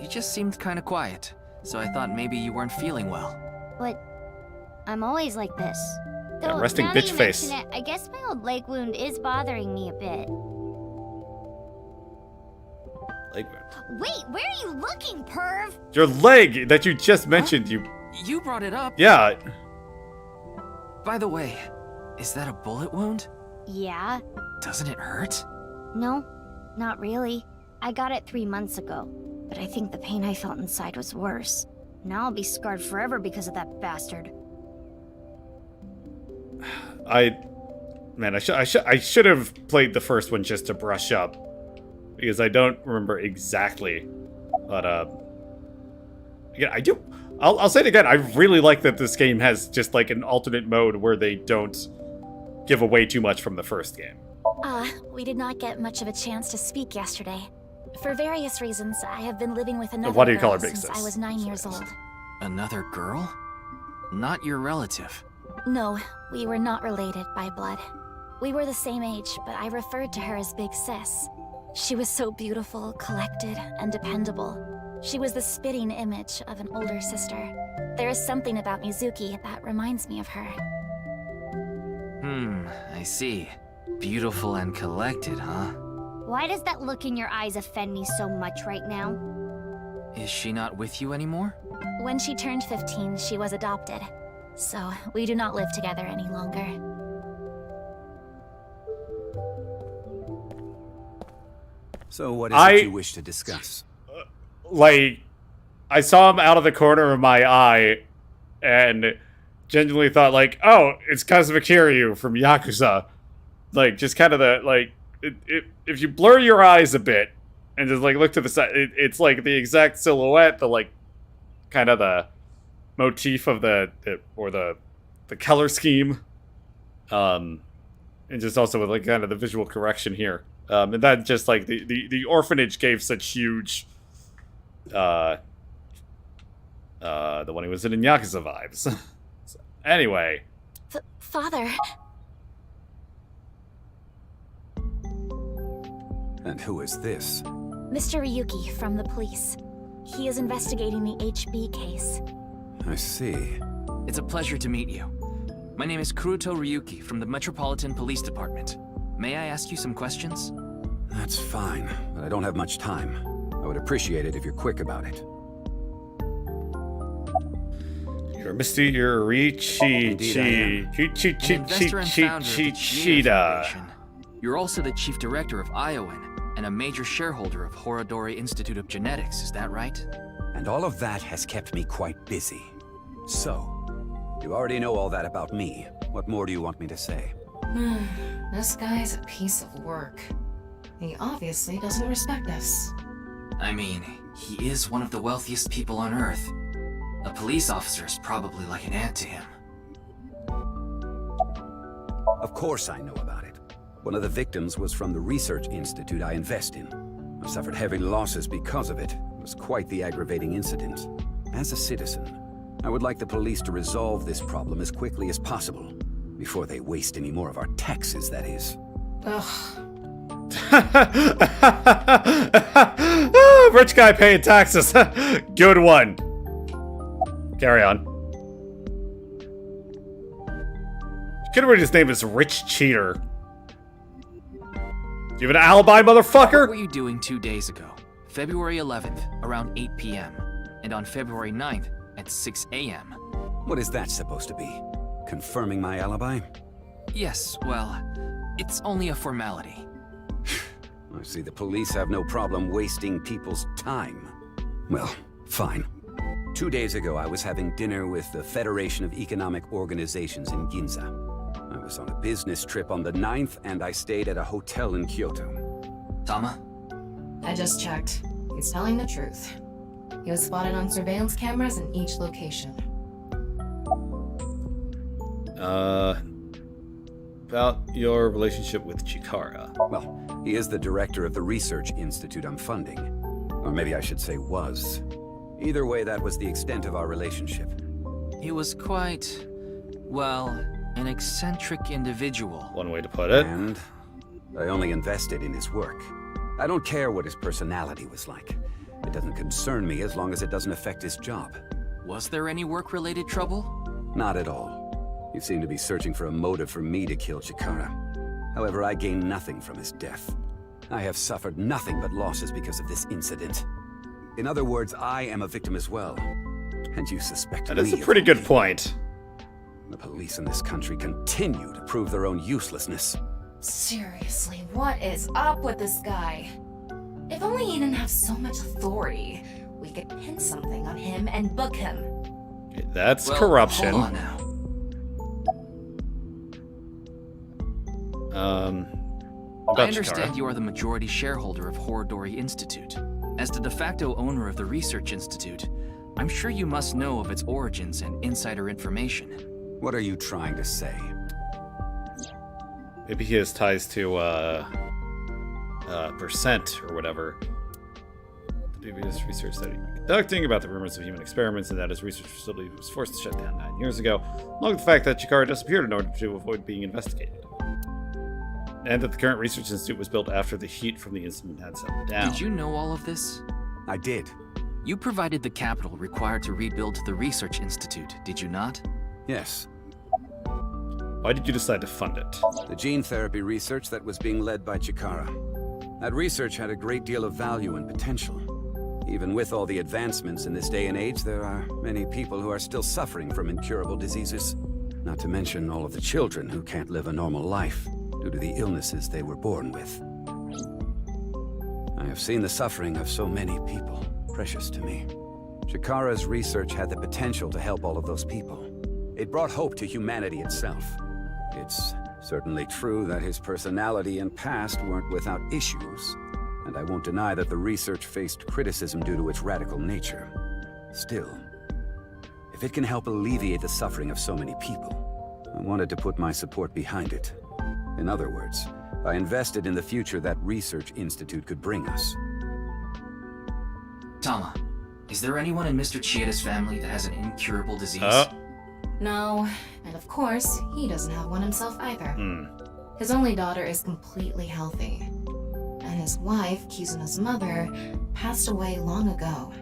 You just seemed kind of quiet, so I thought maybe you weren't feeling well. But I'm always like this. Though, resting now bitch that you face. mention it, I guess my old leg wound is bothering me a bit. Like, Wait, where are you looking, perv? your leg that you just mentioned, You brought it up. Yeah. By the way, is that a bullet wound? Yeah. Doesn't it hurt? No, not really. I got it 3 months ago, but I think the pain I felt inside was worse. Now I'll be scarred forever because of that bastard. I should have played the first one just to brush up, because I don't remember exactly. But yeah, I do. I'll say it again. I really like that this game has just like an alternate mode where they don't give away too much from the first game. We did not get much of a chance to speak yesterday. For various reasons, I have been living with another What do you call girl her, Big since Sis? I was 9 years old. Another girl? Not your relative. No, we were not related by blood. We were the same age, but I referred to her as Big Sis. She was so beautiful, collected, and dependable. She was the spitting image of an older sister. There is something about Mizuki that reminds me of her. I see. Beautiful and collected, huh? Why does that look in your eyes offend me so much right now? Is she not with you anymore? When she turned 15, she was adopted. So, we do not live together any longer. So what is it you wish to discuss? Like, I saw him out of the corner of my eye, and genuinely thought, like, oh, it's Kazuma Kiryu from Yakuza. Like, just kind of the, like, if you blur your eyes a bit, and just, like, look to the side, it's, like, the exact silhouette, the, like, kind of the motif of the color scheme. And just also with, like, kind of the visual correction here. And that just, like, the orphanage gave such huge, the one who was in Yakuza vibes. So, anyway. Father. And who is this? Mr. Ryuki from the police. He is investigating the HB case. I see. It's a pleasure to meet you. My name is Kuruto Ryuki from the Metropolitan Police Department. May I ask you some questions? That's fine, but I don't have much time. I would appreciate it if you're quick about it. You're Mr. Yurichi Cheetah. You're also the chief director of Iowan and a major shareholder of Horodori Institute of Genetics, is that right? And all of that has kept me quite busy. So, you already know all that about me. What more do you want me to say? This guy's a piece of work. He obviously doesn't respect us. I mean, he is one of the wealthiest people on Earth. A police officer is probably like an ant to him. Of course I know about it. One of the victims was from the research institute I invest in. I suffered heavy losses because of it. It was quite the aggravating incident. As a citizen, I would like the police to resolve this problem as quickly as possible. Before they waste any more of our taxes, that is. Rich guy paying taxes. Good one. Carry on. Could have written his name as Rich Cheater. Do you have an alibi, motherfucker? What were you doing 2 days ago? February 11th, around 8 p.m. And on February 9th, at 6 a.m. What is that supposed to be? Confirming my alibi? Yes, well, it's only a formality. I see the police have no problem wasting people's time. Well, fine. 2 days ago, I was having dinner with the Federation of Economic Organizations in Ginza. I was on a business trip on the 9th, and I stayed at a hotel in Kyoto. Tama? I just checked. He's telling the truth. He was spotted on surveillance cameras in each location. About your relationship with Chikara. Well, he is the director of the research institute I'm funding. Or maybe I should say was. Either way, that was the extent of our relationship. He was quite, well, an eccentric individual. One way to put it. And I only invested in his work. I don't care what his personality was like. It doesn't concern me as long as it doesn't affect his job. Was there any work-related trouble? Not at all. You seem to be searching for a motive for me to kill Chikara. However, I gain nothing from his death. I have suffered nothing but losses because of this incident. In other words, I am a victim as well. And you suspect me. That is a pretty good point. The police in this country continue to prove their own uselessness. Seriously, what is up with this guy? If only he didn't have so much authority, we could pin something on him and book him. Okay, that's corruption. Hold on now. I understand you are the majority shareholder of Horodori Institute. As the de facto owner of the Research Institute, I'm sure you must know of its origins and insider information. What are you trying to say? Maybe he has ties to, Percent or whatever. The previous research that he was conducting about the rumors of human experiments and that his research facility was forced to shut down 9 years ago, along with the fact that Chikara disappeared in order to avoid being investigated. And that the current research institute was built after the heat from the incident had settled down. Did you know all of this? I did. You provided the capital required to rebuild the Research Institute, did you not? Yes. Why did you decide to fund it? The gene therapy research that was being led by Chikara. That research had a great deal of value and potential. Even with all the advancements in this day and age, there are many people who are still suffering from incurable diseases. Not to mention all of the children who can't live a normal life due to the illnesses they were born with. I have seen the suffering of so many people, precious to me. Chikara's research had the potential to help all of those people. It brought hope to humanity itself. It's certainly true that his personality and past weren't without issues, and I won't deny that the research faced criticism due to its radical nature. Still, if it can help alleviate the suffering of so many people, I wanted to put my support behind it. In other words, I invested in the future that Research Institute could bring us. Tama, is there anyone in Mr. Chieda's family that has an incurable disease? No, and of course, he doesn't have one himself either. His only daughter is completely healthy. And his wife, Kizuna's mother, passed away long ago.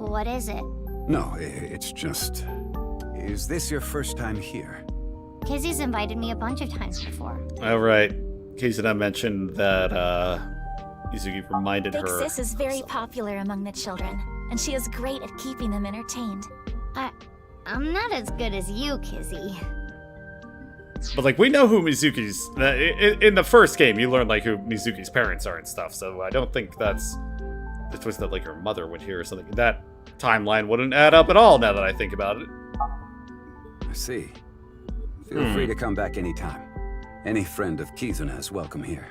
What is it? No, it's just... Is this your first time here? Kizzy's invited me a bunch of times before. Alright. Kizuna mentioned that, Mizuki reminded Big her... Sis is very popular among the children, and she is great at keeping them entertained. I'm not as good as you, Kizzy. But, like, we know who Mizuki's... in the first game, you learn, like, who Mizuki's parents are and stuff, so I don't think that's... The twist that, like, her mother would hear or something. That timeline wouldn't add up at all, now that I think about it. I see. Feel free to come back anytime. Any friend of Kizuna is welcome here.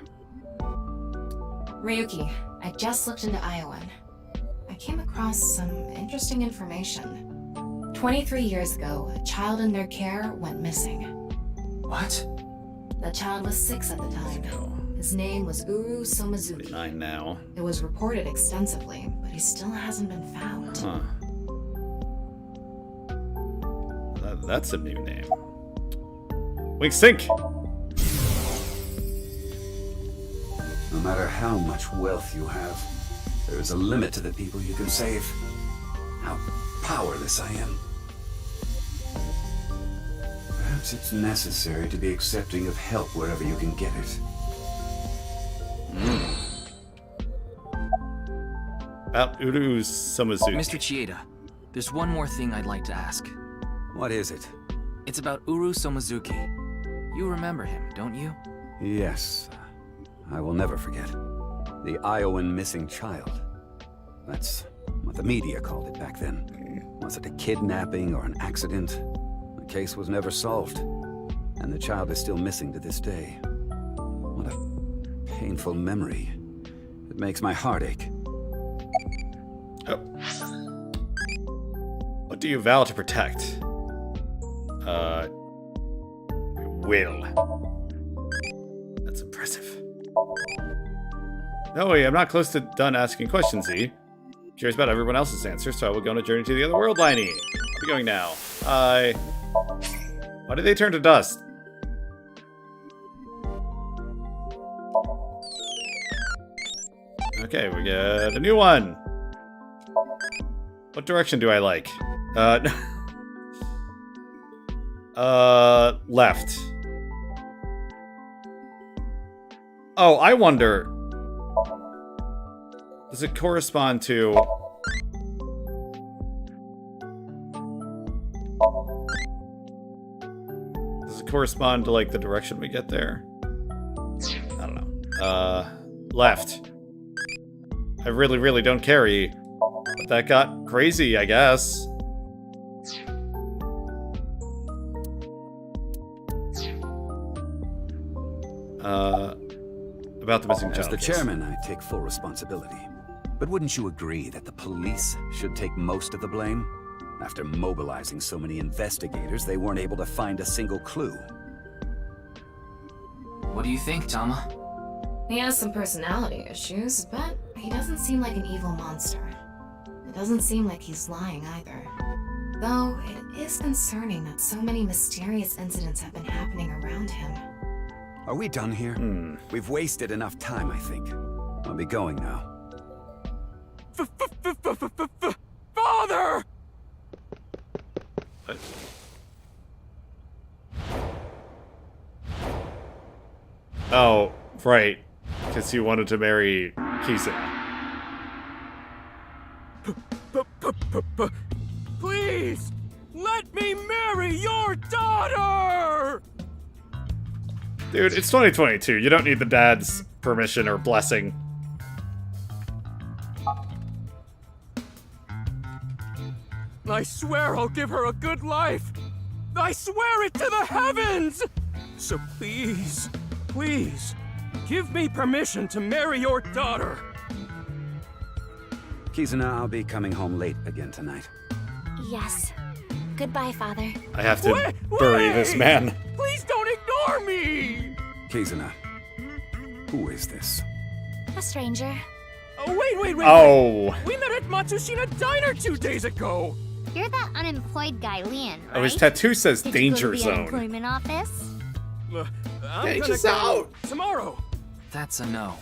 Ryuki, I just looked into Iowan. I came across some interesting information. 23 years ago, a child in their care went missing. What? The child was 6 at the time. His name was Uru Somazuki. 9 now. It was reported extensively, but he still hasn't been found. Huh. That's a new name. Wink Sync! No matter how much wealth you have, there is a limit to the people you can save. How powerless I am. Perhaps it's necessary to be accepting of help wherever you can get it. About Uru Somazuki. Mr. Chieda, there's one more thing I'd like to ask. What is it? It's about Uru Somazuki. You remember him, don't you? Yes. I will never forget. The Iowan missing child. That's what the media called it back then. Was it a kidnapping or an accident? The case was never solved. And the child is still missing to this day. What a painful memory. It makes my heart ache. Oh. What do you vow to protect? Will. That's impressive. No, I'm not close to done asking questions, Z. Curious about everyone else's answers, so I will go on a journey to the other world, Liney. I'll be going now. Why did they turn to dust? Okay, we get a new one. What direction do I like? Left. Oh, I wonder. Does it correspond to... Does it correspond to, like, the direction we get there? I don't know. Left. I really, really don't carry. But that got crazy, I guess. About the missing child. As the chairman, I take full responsibility. But wouldn't you agree that the police should take most of the blame? After mobilizing so many investigators, they weren't able to find a single clue. What do you think, Tama? He has some personality issues, but he doesn't seem like an evil monster. It doesn't seem like he's lying either. Though, it is concerning that so many mysterious incidents have been happening around him. Are we done here? We've wasted enough time, I think. I'll be going now. Father! Oh, right. Because he wanted to marry Kisa. Please! Let me marry your daughter! Dude, it's 2022. You don't need the dad's permission or blessing. I swear I'll give her a good life! I swear it to the heavens! So please, please, give me permission to marry your daughter! Kizuna, I'll be coming home late again tonight. Yes. Goodbye, Father. I have to bury this man. Please don't ignore me! Kizuna, who is this? A stranger. Oh, wait! Oh. We met at Matsushina Diner 2 days ago! You're that unemployed guy, Leon, right? Oh, his tattoo says Did Danger you go to the Zone. unemployment office? I'm Hey, gonna just go out. tomorrow. That's a no.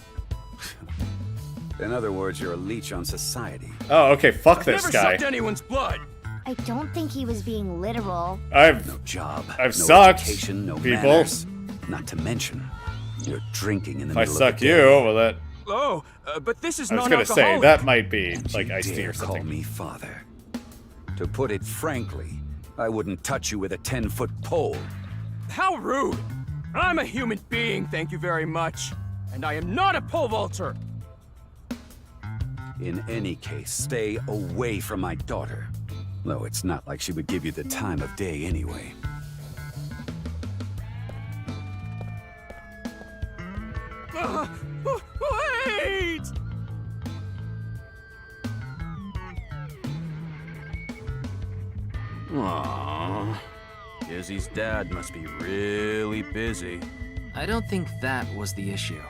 In other words, you're a leech on society. Oh, okay, fuck this Never guy. sucked anyone's blood. I don't think he was being literal. No job, I've no sucked education, no people. manners. Not to mention, you're drinking in the If I middle suck of the you, day. well that... Oh, but this is I was gonna say, non-alcoholic. that might be And like you iced tea dare or call something. me father. To put it frankly, I wouldn't touch you with a 10-foot pole. How rude! I'm a human being, thank you very much. And I am not a pole vaulter. In any case, stay away from my daughter. Though it's not like she would give you the time of day anyway. Wait! Aww. Izzy's dad must be really busy. I don't think that was the issue.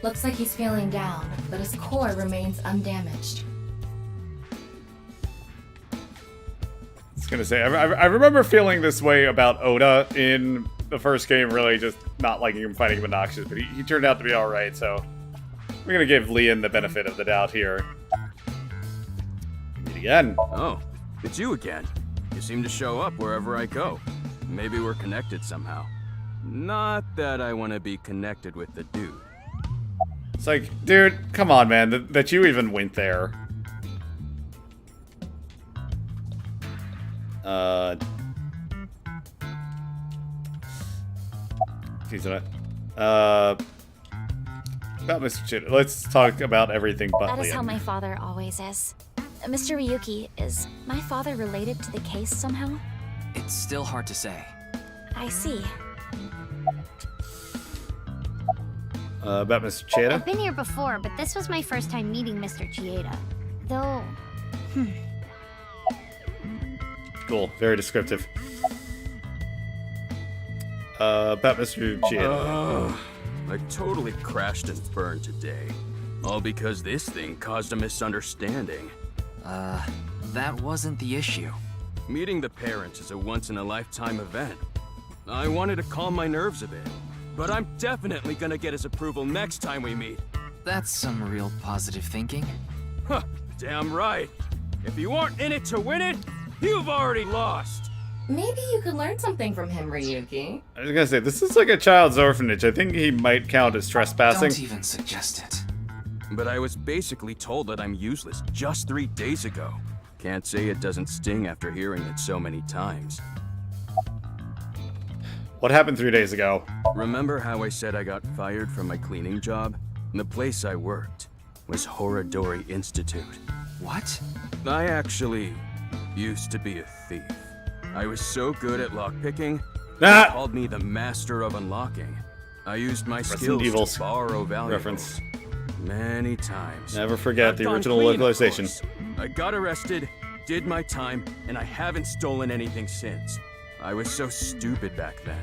Looks like he's feeling down, but his core remains undamaged. I was gonna say, I remember feeling this way about Oda in the first game, really just not liking him, finding him obnoxious, but he turned out to be alright, so we're gonna give Leon the benefit of the doubt here. Meet again. Oh, it's you again. You seem to show up wherever I go. Maybe we're connected somehow. Not that I want to be connected with the dude. It's like, dude, come on, man, that you even went there. Geez, about Mr. Chid. Let's talk about everything but That is how Leon. my father always is. Mr. Ryuki, is my father related to the case somehow? It's still hard to say. I see. About Mr. Chida? I've been here before, but this was my first time meeting Mr. Chieda. Though... Cool, very descriptive. About Mr. Chida. I totally crashed and burned today. All because this thing caused a misunderstanding. That wasn't the issue. Meeting the parents is a once-in-a-lifetime event. I wanted to calm my nerves a bit, but I'm definitely gonna get his approval next time we meet. That's some real positive thinking. Huh, damn right. If you aren't in it to win it, you've already lost. Maybe you could learn something from him, Ryuki. I was gonna say, this is like a child's orphanage. I think he might count as trespassing. Don't even suggest it. But I was basically told that I'm useless just 3 days ago. Can't say it doesn't sting after hearing it so many times. What happened 3 days ago? Remember how I said I got fired from my cleaning job? The place I worked was Horadori Institute. What? I actually used to be a thief. I was so good at lockpicking, they called me the master of unlocking. I used my Resident skills Evil's to borrow valuables reference. many times. Never forget the I've gone original clean, of localization. course. I got arrested, did my time, and I haven't stolen anything since. I was so stupid back then.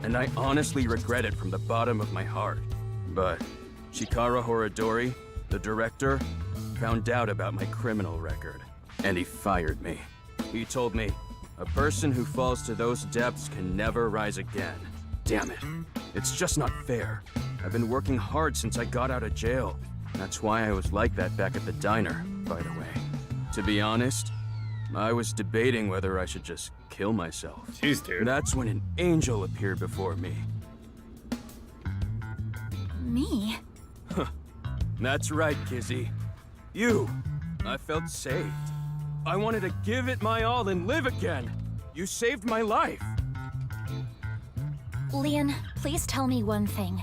And I honestly regret it from the bottom of my heart. But Chikara Horadori, the director, found out about my criminal record, and he fired me. He told me, a person who falls to those depths can never rise again. Damn it. It's just not fair. I've been working hard since I got out of jail. That's why I was like that back at the diner, by the way. To be honest, I was debating whether I should just kill myself. Jeez, dude. That's when an angel appeared before me. Me? That's right, Kizzy. You. I felt saved. I wanted to give it my all and live again. You saved my life. Leon, please tell me one thing.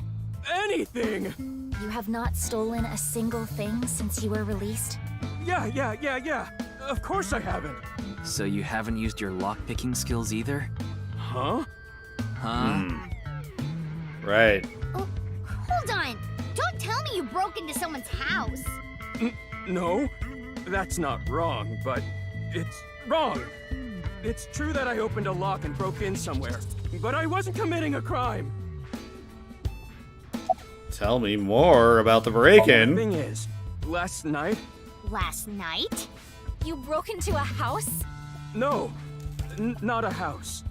Anything! You have not stolen a single thing since you were released? Yeah. Of course I haven't. So you haven't used your lockpicking skills either? Huh? Right. Oh, hold on. Don't tell me you broke into someone's house. No, that's not wrong, but it's wrong. It's true that I opened a lock and broke in somewhere, but I wasn't committing a crime. Tell me more about the break-in. The thing is, last night... Last night? You broke into a house? No, not a house.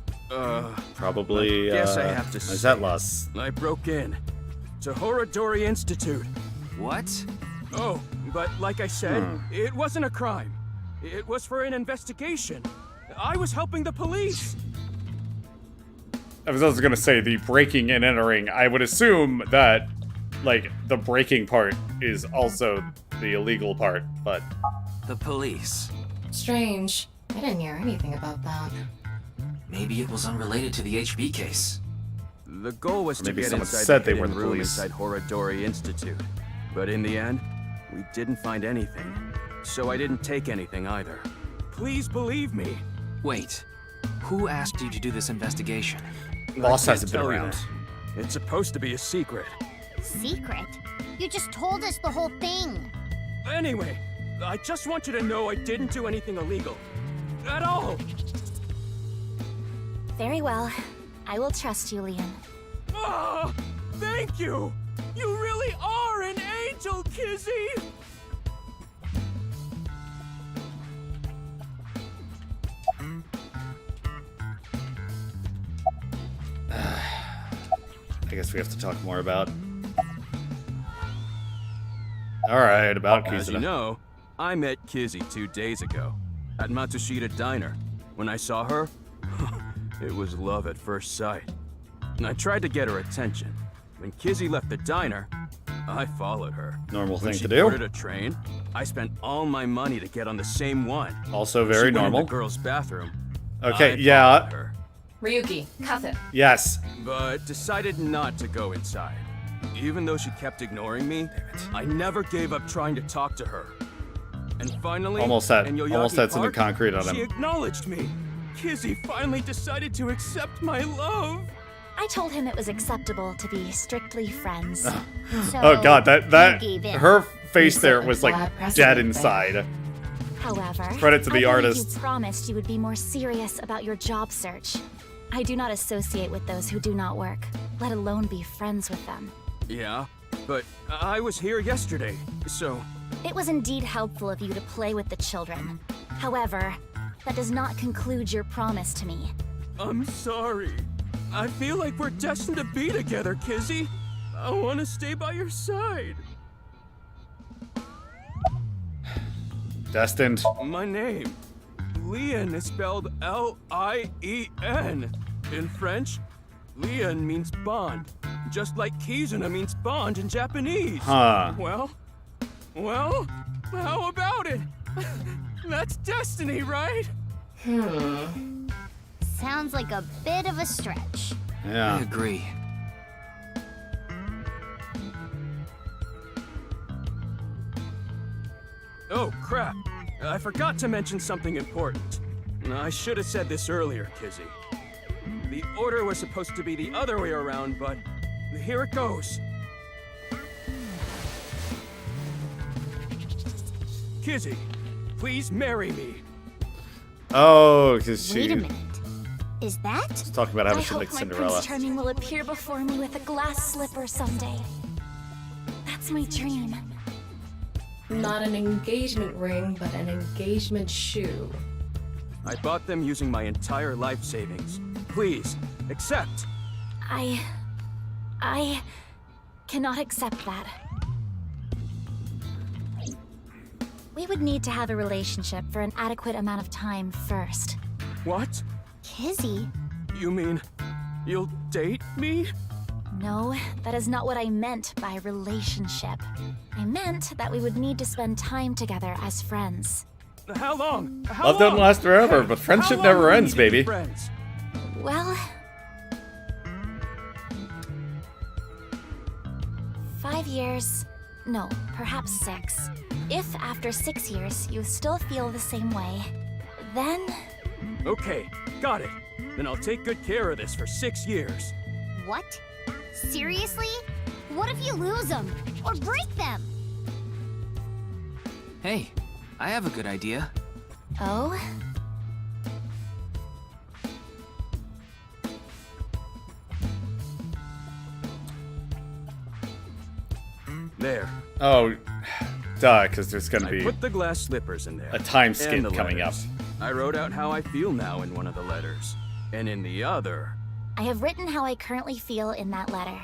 Probably, Guess I have to is say that loss? I broke in to Horadori Institute, What? Oh, but like I said, it wasn't a crime. It was for an investigation. I was helping the police. I was also gonna say the breaking and entering. I would assume that, like, the breaking part is also the illegal part, but... The police. Strange. I didn't hear anything about that. Maybe it was unrelated to the HB case. The goal was to Maybe get someone inside said the they were hidden the room police. inside Horadori Institute. But in the end, we didn't find anything. So I didn't take anything either. Please believe me. Wait, who asked you to do this investigation? Boss I hasn't been can't tell you around. that. It's supposed to be a secret. Secret? You just told us the whole thing. Anyway, I just want you to know I didn't do anything illegal. At all. Very well. I will trust you, Leon. Ah, thank you! You really are an angel, Kizzy! I guess we have to talk more about... Alright, about As you Kizuna. know, I met Kizzy 2 days ago at Matsushita Diner. When I saw her, it was love at first sight. And I tried to get her attention. When Kizzy left the diner, I followed her. Normal When thing she to do. boarded a train, I spent all my money to get on the same one. Also When very she went in normal. the girls' bathroom. Okay, I yeah. followed her, Ryuki, cuff it. Yes. but decided not to go inside. Even though she kept ignoring me, I never gave up trying to talk to her. And finally, Almost in had Yoyaki something Park, concrete on She him. acknowledged me. Kizzy finally decided to accept my love. I told him it was acceptable to be strictly friends. So Oh god, that he gave in. her face You there set a was like bad dead precedent there. inside. However, Credit to the I believe artist. you promised you would be more serious about your job search. I do not associate with those who do not work, let alone be friends with them. Yeah, but I was here yesterday, so... It was indeed helpful of you to play with the children. However, that does not conclude your promise to me. I'm sorry. I feel like we're destined to be together, Kizzy. I want to stay by your side. Destined. My name, Leon, is spelled L-I-E-N. In French, Leon means bond, just like Kizuna means bond in Japanese. Huh. Well, how about it? That's destiny, right? Sounds like a bit of a stretch. Yeah. I agree. Oh, crap. I forgot to mention something important. I should have said this earlier, Kizzy. The order was supposed to be the other way around, but here it goes. Kizzy, please marry me. Oh, because she... Wait a minute. Is that? She's talking about having I shit hope like my Cinderella. Prince Charming will appear before me with a glass slipper someday. That's my dream. Not an engagement ring, but an engagement shoe. I bought them using my entire life savings. Please, accept. I cannot accept that. We would need to have a relationship for an adequate amount of time first. What? Kizzy? You mean you'll date me? No, that is not what I meant by relationship. I meant that we would need to spend time together as friends. How long? How Love doesn't long? last forever, Hey, but friendship how long never will we ends, need to be baby. friends? Well... 5 years... No, perhaps 6. If after 6 years you still feel the same way, then... Okay, got it. Then I'll take good care of this for 6 years. What? Seriously? What if you lose them? Or break them? Hey, I have a good idea. Oh? There. Oh, duh, because there's gonna I be put the glass slippers in there. a time and skip the coming up. letters. I wrote out how I feel now in one of the letters. And in the other... I have written how I currently feel in that letter.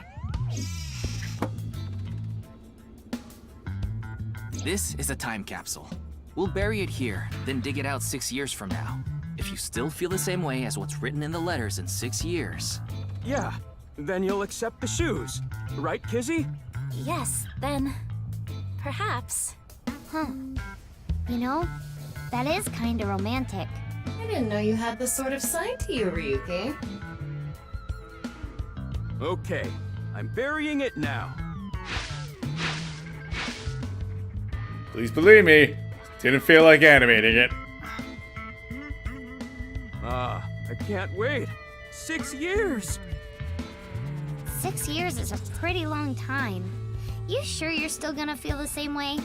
This is a time capsule. We'll bury it here, then dig it out 6 years from now. If you still feel the same way as what's written in the letters in 6 years... Yeah, then you'll accept the shoes. Right, Kizzy? Yes, then... perhaps. Huh. You know, that is kinda romantic. I didn't know you had this sort of side to you, Ryuki. Okay, I'm burying it now. Please believe me, didn't feel like animating it. I can't wait. 6 years! 6 years is a pretty long time. You sure you're still gonna feel the same way?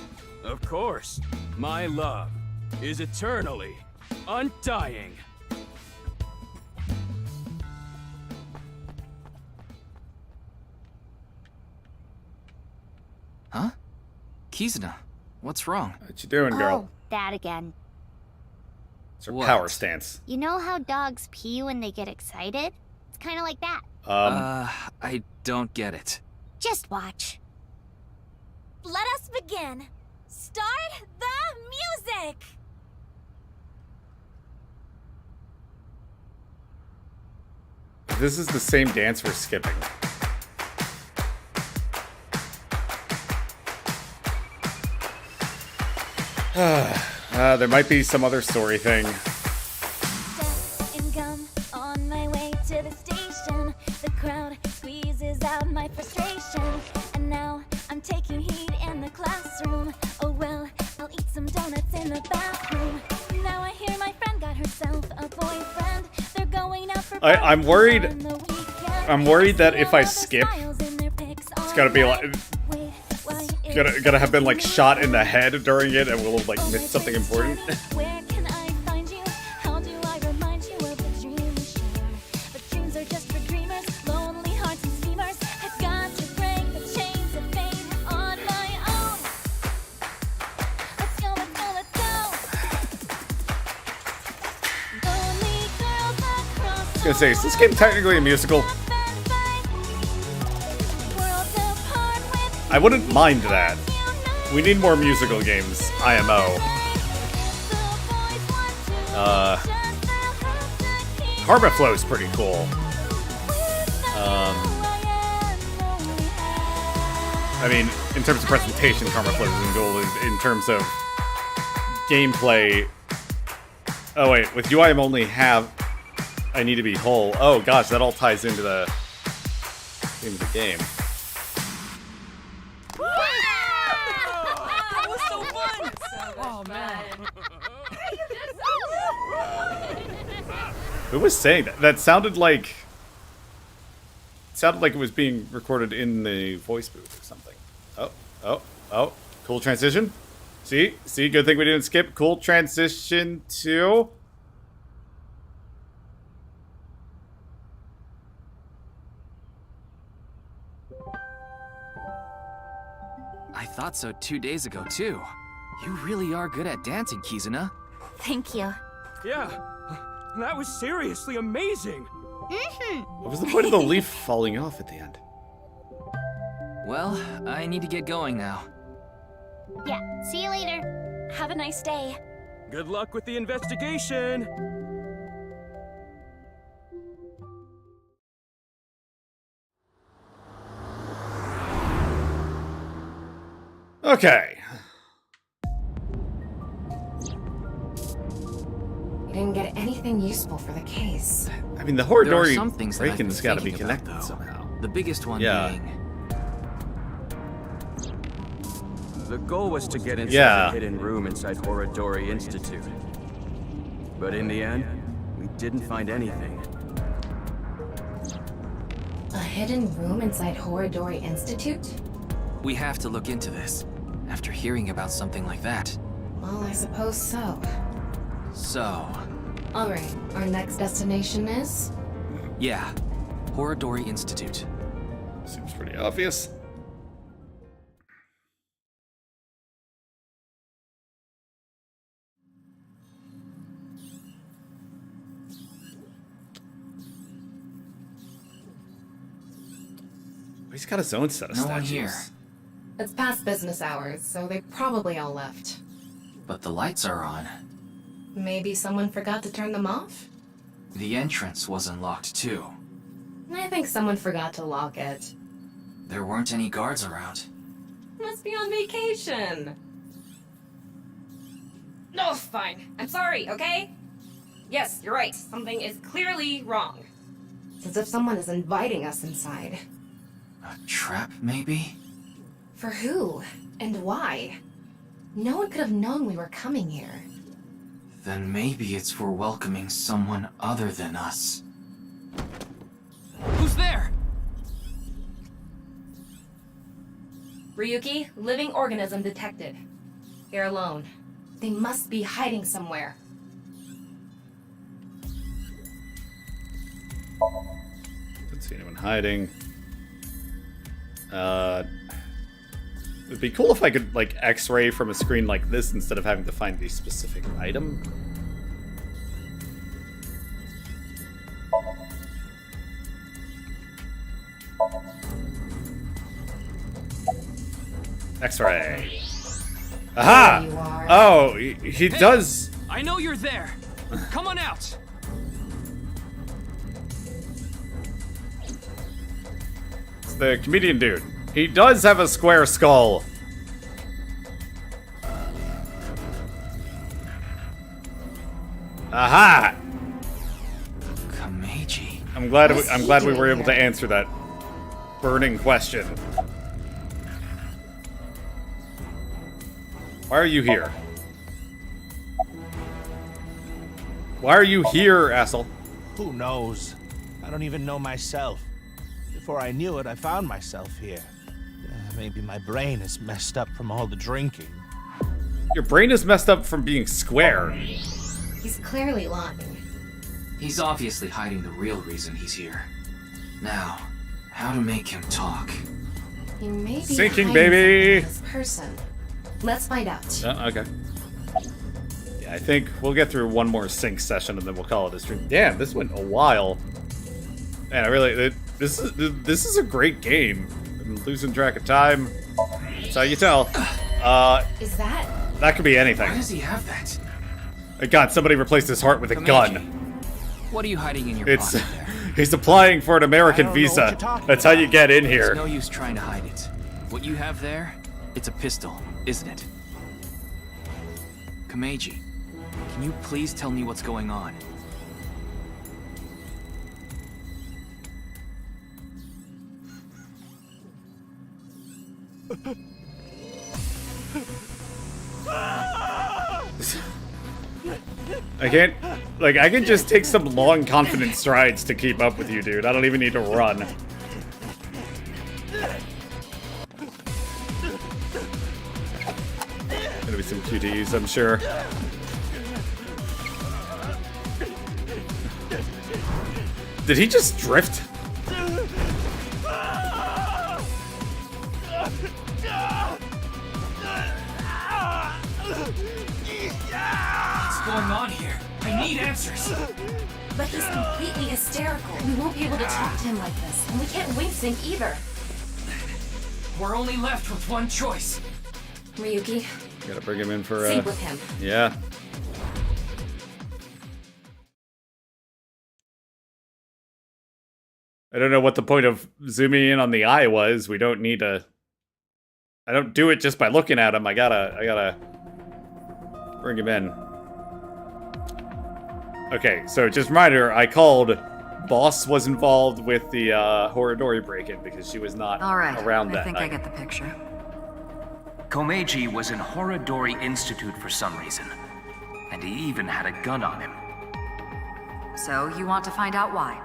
Of course. My love is eternally undying. Huh? Kizuna, what's wrong? What you doing, girl? Oh, that again. It's her power stance. You know how dogs pee when they get excited? It's kinda like that. I don't get it. Just watch. Let us begin. Start the music! This is the same dance we're skipping. There might be some other story thing. And gum on my way to the station. The crowd squeezes out my frustration. And now I'm taking heat in the classroom. Oh well, I'll eat some donuts in the bathroom. Now I hear my friend got herself a boyfriend. They're going out for I'm worried. I'm worried that if I skip, it's gotta be like gotta have been like shot in the head during it, and we'll have like missed something important. Where can I find you? How do I remind you of the dream we share? But dreams are just for dreamers, lonely hearts and schemers. I've got to break the chains of fame on my own. Let's go, let's go, let's go. Lonely girls across I was gonna say, is this game technically a musical? I wouldn't mind that. We need more musical games, IMO. Karma Flow's pretty cool. I mean, in terms of presentation, Karma Flow is cool. In terms of gameplay... Oh wait, with you I only have... I need to be whole. Oh gosh, that all ties into the game. That was so fun! Oh, man. Who was saying that? That sounded like... It sounded like it was being recorded in the voice booth or something. Oh. Cool transition. See? Good thing we didn't skip. Cool transition to... I thought so 2 days ago, too. You really are good at dancing, Kizuna. Thank you. Yeah, that was seriously amazing. What was the point of the leaf falling off at the end? Well, I need to get going now. Yeah, see you later. Have a nice day. Good luck with the investigation. Okay. You didn't get anything useful for the case. I mean, the There are Horidori some things that I've been break-ins gotta be thinking about, connected though. somehow. The biggest one Yeah. being... The goal was to get inside Yeah. the hidden room inside Horidori Institute. But in the end, we didn't find anything. A hidden room inside Horidori Institute? We have to look into this. After hearing about something like that. Well, I suppose so. So... Alright, our next destination is? Yeah. Horidori Institute. Seems pretty obvious. He's got his own set of No one statues. here. It's past business hours, so they probably all left. But the lights are on. Maybe someone forgot to turn them off? The entrance wasn't locked too. I think someone forgot to lock it. There weren't any guards around. Must be on vacation. No, fine. I'm sorry, okay? Yes, you're right. Something is clearly wrong. It's as if someone is inviting us inside. A trap, maybe? For who? And why? No one could have known we were coming here. Then maybe it's for welcoming someone other than us. Who's there? Ryuki, living organism detected. They're alone. They must be hiding somewhere. Don't see anyone hiding. It'd be cool if I could, like, X-ray from a screen like this instead of having to find the specific item. X-ray. Aha! There you are. Oh, he does. I know you're there. Come on out. It's the comedian dude. He does have a square skull. Aha! Kameji. I'm glad we were able to answer that burning question. Why are you here? Why are you here, asshole? Who knows? I don't even know myself. Before I knew it, I found myself here. Maybe my brain is messed up from all the drinking. Your brain is messed up from being square. He's clearly lying. He's obviously hiding the real reason he's here. Now, how to make him talk? He may be Sinking, hiding baby! something from this person. Let's find out. Okay. Yeah, I think we'll get through one more sync session and then we'll call it a stream. Damn, this went a while. Man, I really... This is a great game. I'm losing track of time. That's how you tell. Is that? That could be anything. Why does he have that? God, somebody replaced his heart with a gun. What are you hiding in your It's pocket there? he's applying for an American visa. That's how you get in here. There's no use trying to hide it. What you have there, it's a pistol, isn't it? Kameji, can you please tell me what's going on? I can't, like, I can just take some long, confident strides to keep up with you, dude. I don't even need to run. Gonna be some QTs, I'm sure. Did he just drift? What's going on here? I need answers. But he's completely hysterical. We won't be able to talk to him like this. And we can't wing sync either. We're only left with one choice. Ryuki, Gotta bring him in for, sync with him. Yeah. I don't know what the point of zooming in on the eye was. We don't need to... I don't do it just by looking at him. I gotta bring him in. Okay, so just a reminder, I called. Boss was involved with the Horadori break-in because she was not around that night. I get the picture. Komeiji was in Horadori Institute for some reason. And he even had a gun on him. So, you want to find out why?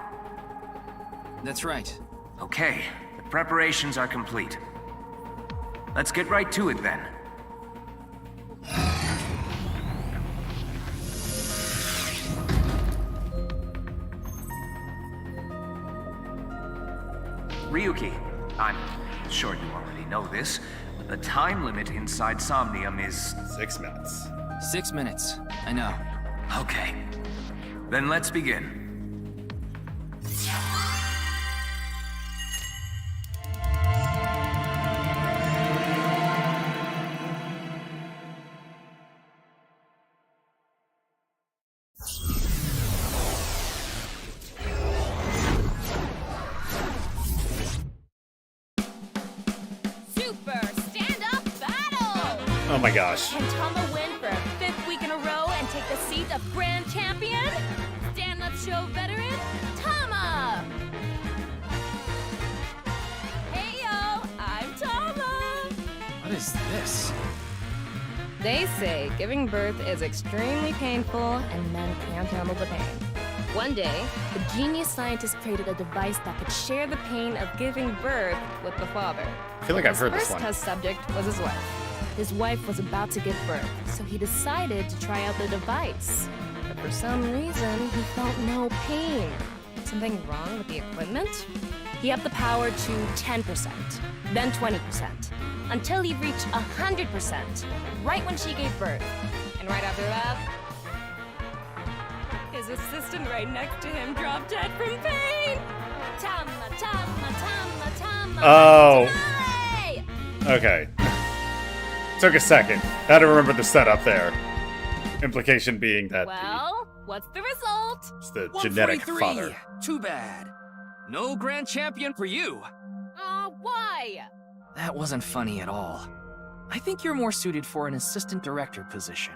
That's right. Okay, the preparations are complete. Let's get right to it then. Ryuki, I'm sure you already know this, but the time limit inside Somnium is... 6 minutes. 6 minutes. I know. Okay. Then let's begin. Oh my gosh. Can Tama win for a 5th week in a row and take the seat of Grand Champion? Stand-up show veteran, Tama! Hey yo, I'm Tama! What is this? They say giving birth is extremely painful and men can't handle the pain. One day, a genius scientist created a device that could share the pain of giving birth with the father. I feel like I've heard this His one. first test subject was his wife. His wife was about to give birth, so he decided to try out the device. But for some reason, he felt no pain. Something wrong with the equipment? He upped the power to 10%, then 20%, until he reached 100%, right when she gave birth. And right after that, his assistant right next to him dropped dead from pain. Tama, Tama, Tama, Tama. Oh. Tama. Okay. Took a second. Had to remember the setup there. Implication being that Well, what's the result? it's the genetic 143. father. Too bad. No grand champion for you. Why? That wasn't funny at all. I think you're more suited for an assistant director position.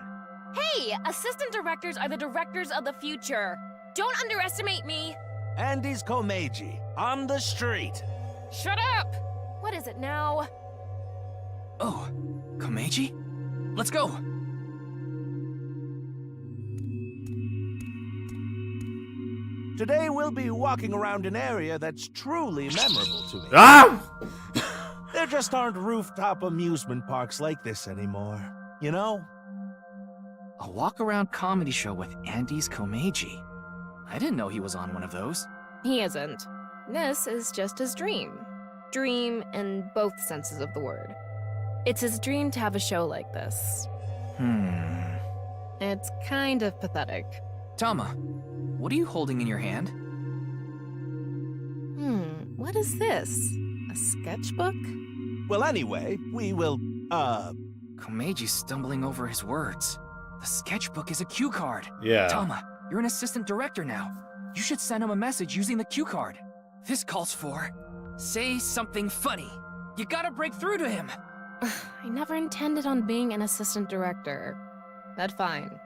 Hey, assistant directors are the directors of the future. Don't underestimate me. Andy's Komeiji, on the street. Shut up! What is it now? Oh, Komeiji? Let's go. Today we'll be walking around an area that's truly memorable to me. Ah! There just aren't rooftop amusement parks like this anymore, you know? A walk-around comedy show with Andy's Komeiji. I didn't know he was on one of those. He isn't. This is just his dream. Dream in both senses of the word. It's his dream to have a show like this. It's kind of pathetic. Tama, what are you holding in your hand? What is this? A sketchbook? Well, anyway, we will, Komeiji's stumbling over his words. The sketchbook is a cue card. Yeah. Tama, you're an assistant director now. You should send him a message using the cue card. This calls for, say something funny. You gotta break through to him. I never intended on being an assistant director. That's fine.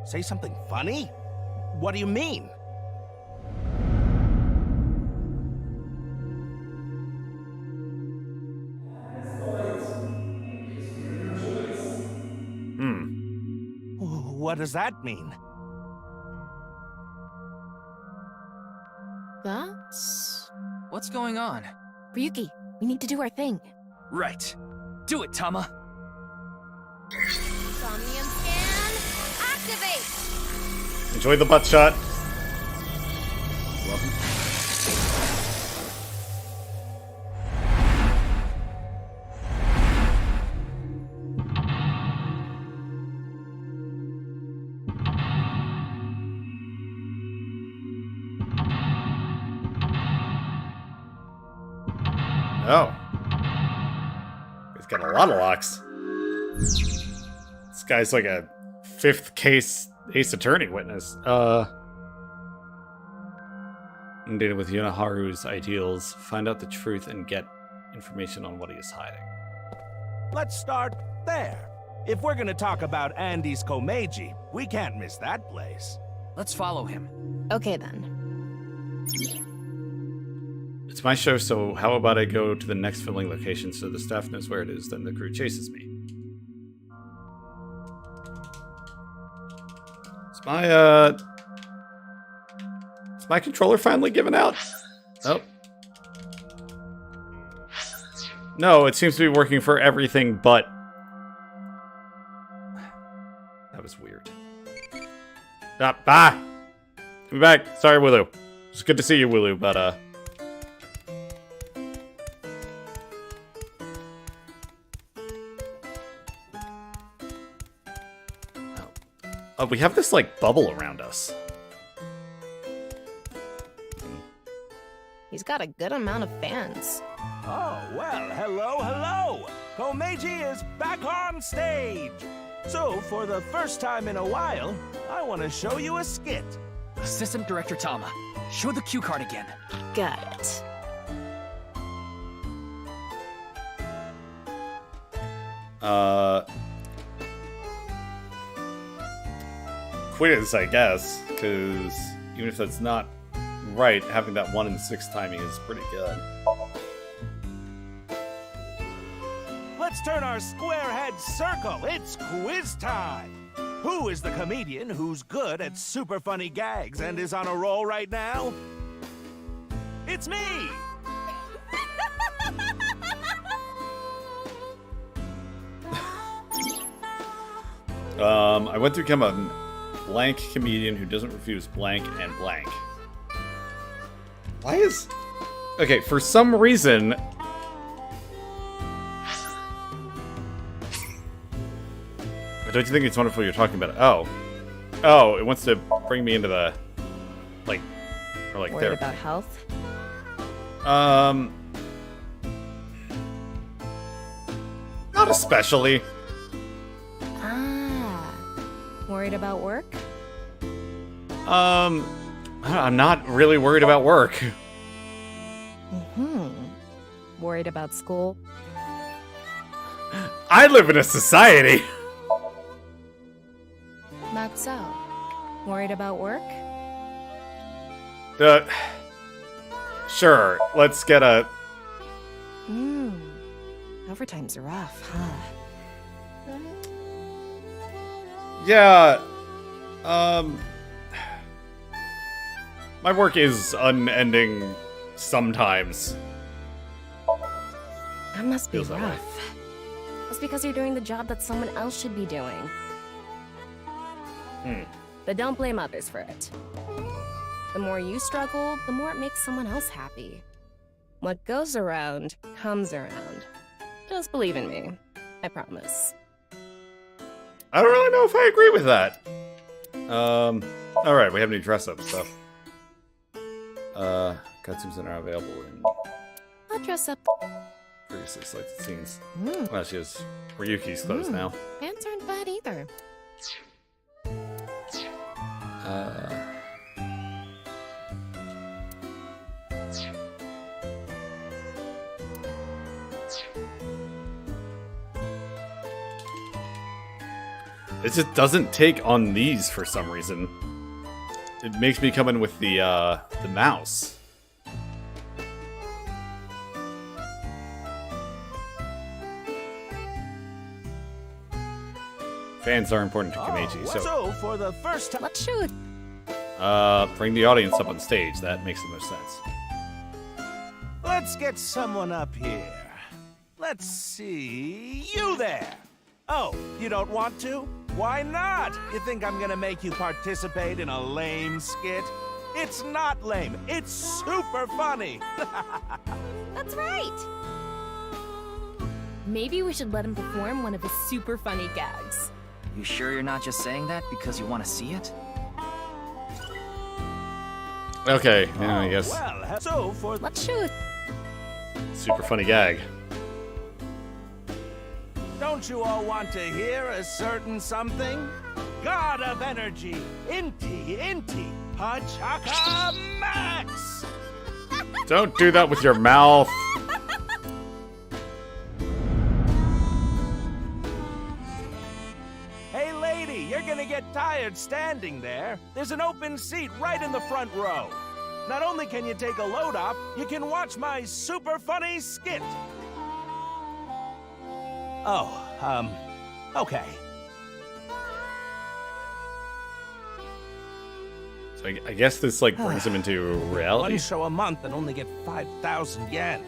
Say something funny? What do you mean? What does that mean? That's... What's going on? Ryuki, we need to do our thing. Right. Do it, Tama. Somnium scan, activate! Enjoy the butt shot. Welcome. Oh. He's got a lot of locks. This guy's like a 5th case Ace Attorney witness. Data with Yunoharu's ideals, find out the truth and get information on what he is hiding. Let's start there. If we're gonna talk about Andy's Komeiji, we can't miss that place. Let's follow him. Okay then. It's my show, so how about I go to the next filming location so the staff knows where it is, then the crew chases me. Is my controller finally giving out? Oh. No, it seems to be working for everything but... That was weird. Bye! Be back. Sorry, Wooloo. It's good to see you, Wooloo, but, we have this, like, bubble around us. He's got a good amount of fans. Oh, well, hello. Komeiji is back on stage. So, for the first time in a while, I want to show you a skit. Assistant Director Tama, show the cue card again. Got it. quiz, I guess, because even if that's not right, having that 1 in 6 timing is pretty good. Let's turn our square-head circle. It's quiz time. Who is the comedian who's good at super funny gags and is on a roll right now? It's me! I went to become a blank comedian who doesn't refuse blank and blank. Why is... Okay, for some reason... Don't you think it's wonderful you're talking about it? Oh. Oh, it wants to bring me into the... Like... Or like Worried there. about health? Not especially. Worried about work? I'm not really worried about work. Worried about school? I live in a society. Not so. Worried about work? Sure, let's get a... Overtime's rough, huh? Yeah, my work is unending sometimes. That must be Feels that way. rough. That's because you're doing the job that someone else should be doing. But don't blame others for it. The more you struggle, the more it makes someone else happy. What goes around, comes around. Just believe in me. I promise. I don't really know if I agree with that. Alright, we have any dress-up stuff. Costumes that are available in I'll dress up. previously selected scenes. Well, she has Ryuki's clothes now. Pants aren't bad either. It just doesn't take on these for some reason. It makes me come in with the mouse. Fans are important to Komeiji, So for the first time, let's shoot. Bring the audience up on stage. That makes the most sense. Let's get someone up here. Let's see, you there. Oh, you don't want to? Why not? You think I'm gonna make you participate in a lame skit? It's not lame, it's super funny. That's right. Maybe we should let him perform one of his super funny gags. You sure you're not just saying that because you want to see it? Okay, yeah, I guess. Well, so for let's shoot. Super funny gag. Don't you all want to hear a certain something? God of energy, Inti, Pachaka Max! Don't do that with your mouth. Hey lady, you're gonna get tired standing there. There's an open seat right in the front row. Not only can you take a load off, you can watch my super funny skit. Oh, okay. So I guess this like brings him into reality. One show a month and only get 5,000 yen.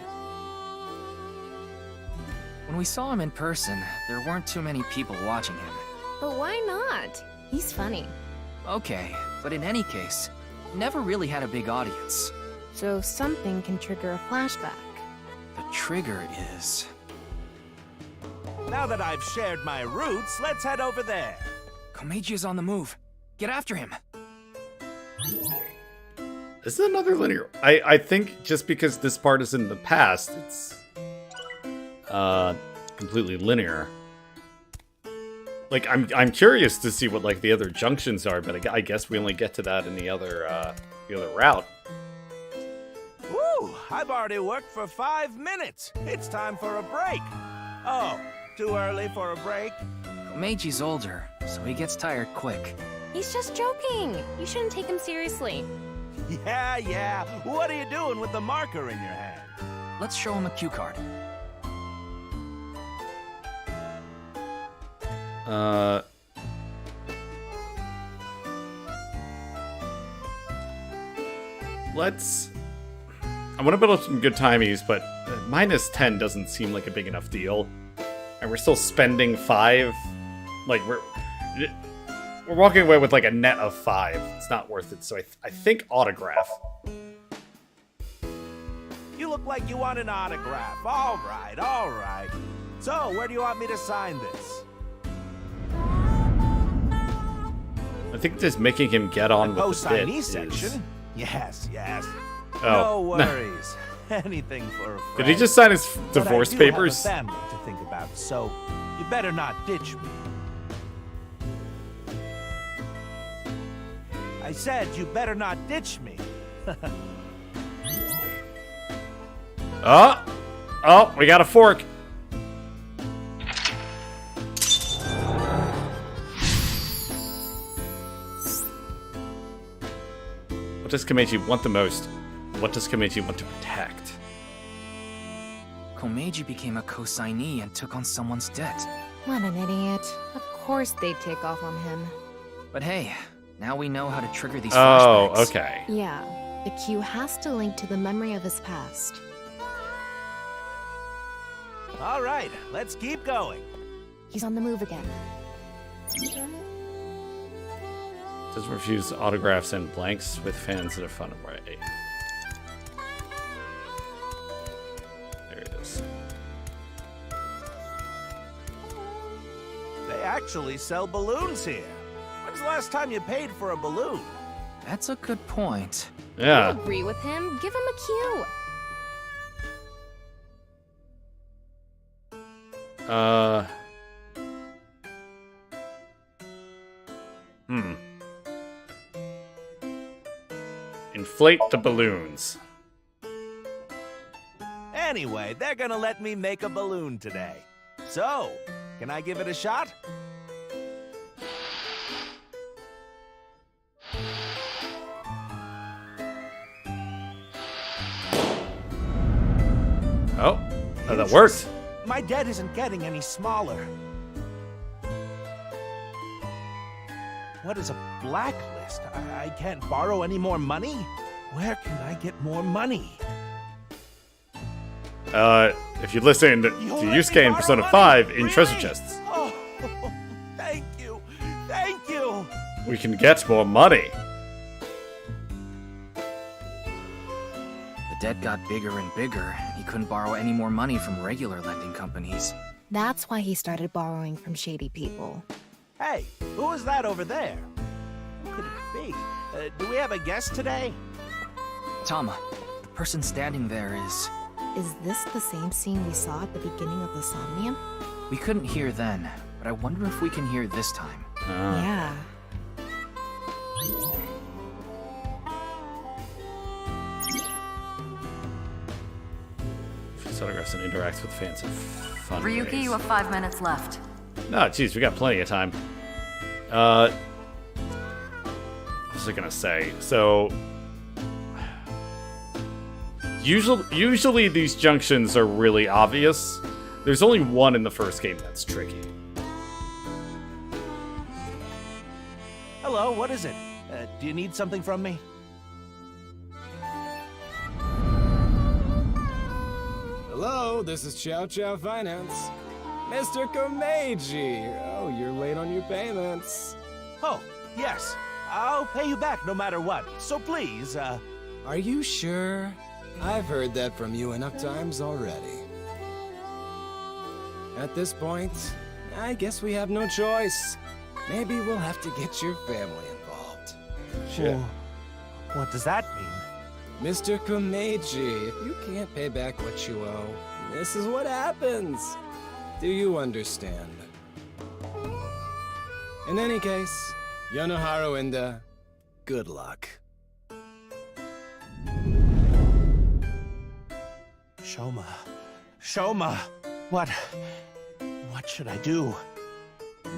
When we saw him in person, there weren't too many people watching him. But why not? He's funny. Okay, but in any case, never really had a big audience. So something can trigger a flashback. The trigger is... Now that I've shared my roots, let's head over there. Komeiji is on the move. Get after him. This is another linear. I think just because this part is in the past, it's completely linear. Like I'm curious to see what like the other junctions are, but I guess we only get to that in the other route. Woo! I've already worked for 5 minutes. It's time for a break. Oh, Too early for a break? Meiji older, so he gets tired quick. He's just joking. You shouldn't take him seriously. Yeah. What are you doing with the marker in your hand? Let's show him a cue card. I want to build up some good timies, but -10 doesn't seem like a big enough deal. And we're still spending 5. Like, we're walking away with like a net of 5. It's not worth it, so I think autograph. You look like you want an autograph. All right. So, where do you want me to sign this? I think just making him get on with the bit Co-signee is... section? Yes. Oh. No worries. Anything for a friend. Did he just sign his divorce But I do papers? have a family to think about, so you better not ditch me. I said you better not ditch me. Oh, we got a fork. What does Komeiji want the most? What does Komeiji want to protect? Komeiji became a co-signee and took on someone's debt. What an idiot. Of course they'd take off on him. But hey, now we know how to trigger these Oh, flashbacks. okay. Yeah, the cue has to link to the memory of his past. All right, let's keep going. He's on the move again. Does refuse autographs and blanks with fans that are fun and right. There it is. They actually sell balloons here. When's the last time you paid for a balloon? That's a good point. Yeah. I agree with him. Give him a cue. Inflate the balloons. Anyway, they're gonna let me make a balloon today. So, can I give it a shot? Oh, that worked. My debt isn't getting any smaller. What is a blacklist? I can't borrow any more money? Where can I get more money? If you listen to Yusuke in Persona 5 in treasure chests, Oh, thank you. Thank you. we can get more money. The debt got bigger and bigger, and he couldn't borrow any more money from regular lending companies. That's why he started borrowing from shady people. Hey, who is that over there? Who could it be? Do we have a guest today? Tama, the person standing there is... Is this the same scene we saw at the beginning of the Somnium? We couldn't hear then, but I wonder if we can hear this time. Yeah. She autographs and interacts with fans in fun Ryuki, ways. you have 5 minutes left. No, geez, we got plenty of time. What was I gonna say? So, usually these junctions are really obvious. There's only one in the first game that's tricky. Hello, what is it? Do you need something from me? Hello, this is Chow Chow Finance. Mr. Komeiji! Oh, you're late on your payments. Oh, yes. I'll pay you back no matter what. So please, Are you sure? I've heard that from you enough times already. At this point, I guess we have no choice. Maybe we'll have to get your family involved. Sure. What does that mean? Mr. Komeiji, if you can't pay back what you owe, this is what happens. Do you understand? In any case, Yonoharu and, good luck. Shoma. What What should I do?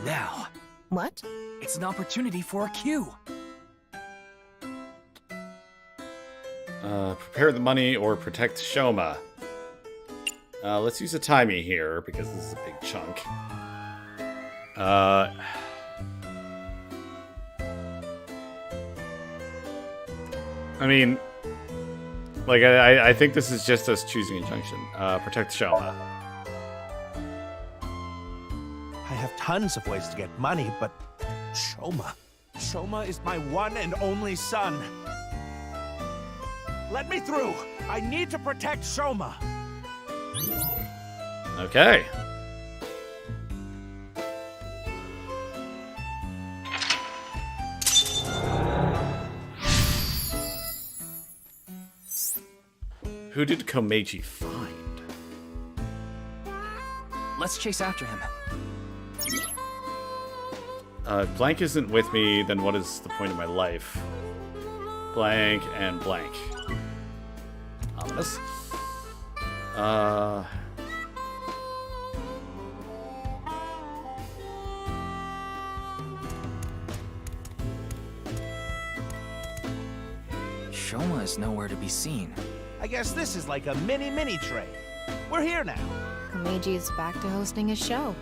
Now. What? It's an opportunity for a cue. Prepare the money or protect Shoma. Let's use a timey here, because this is a big chunk. I mean, like, I think this is just us choosing a junction. Protect Shoma. I have tons of ways to get money, but Shoma. Shoma is my one and only son. Let me through. I need to protect Shoma. Okay. Who did Komeiji find? Let's chase after him. If blank isn't with me, then what is the point of my life? Blank and blank. Ominous. Shoma is nowhere to be seen. I guess this is like a mini train. We're here now. Komeiji is back to hosting his show.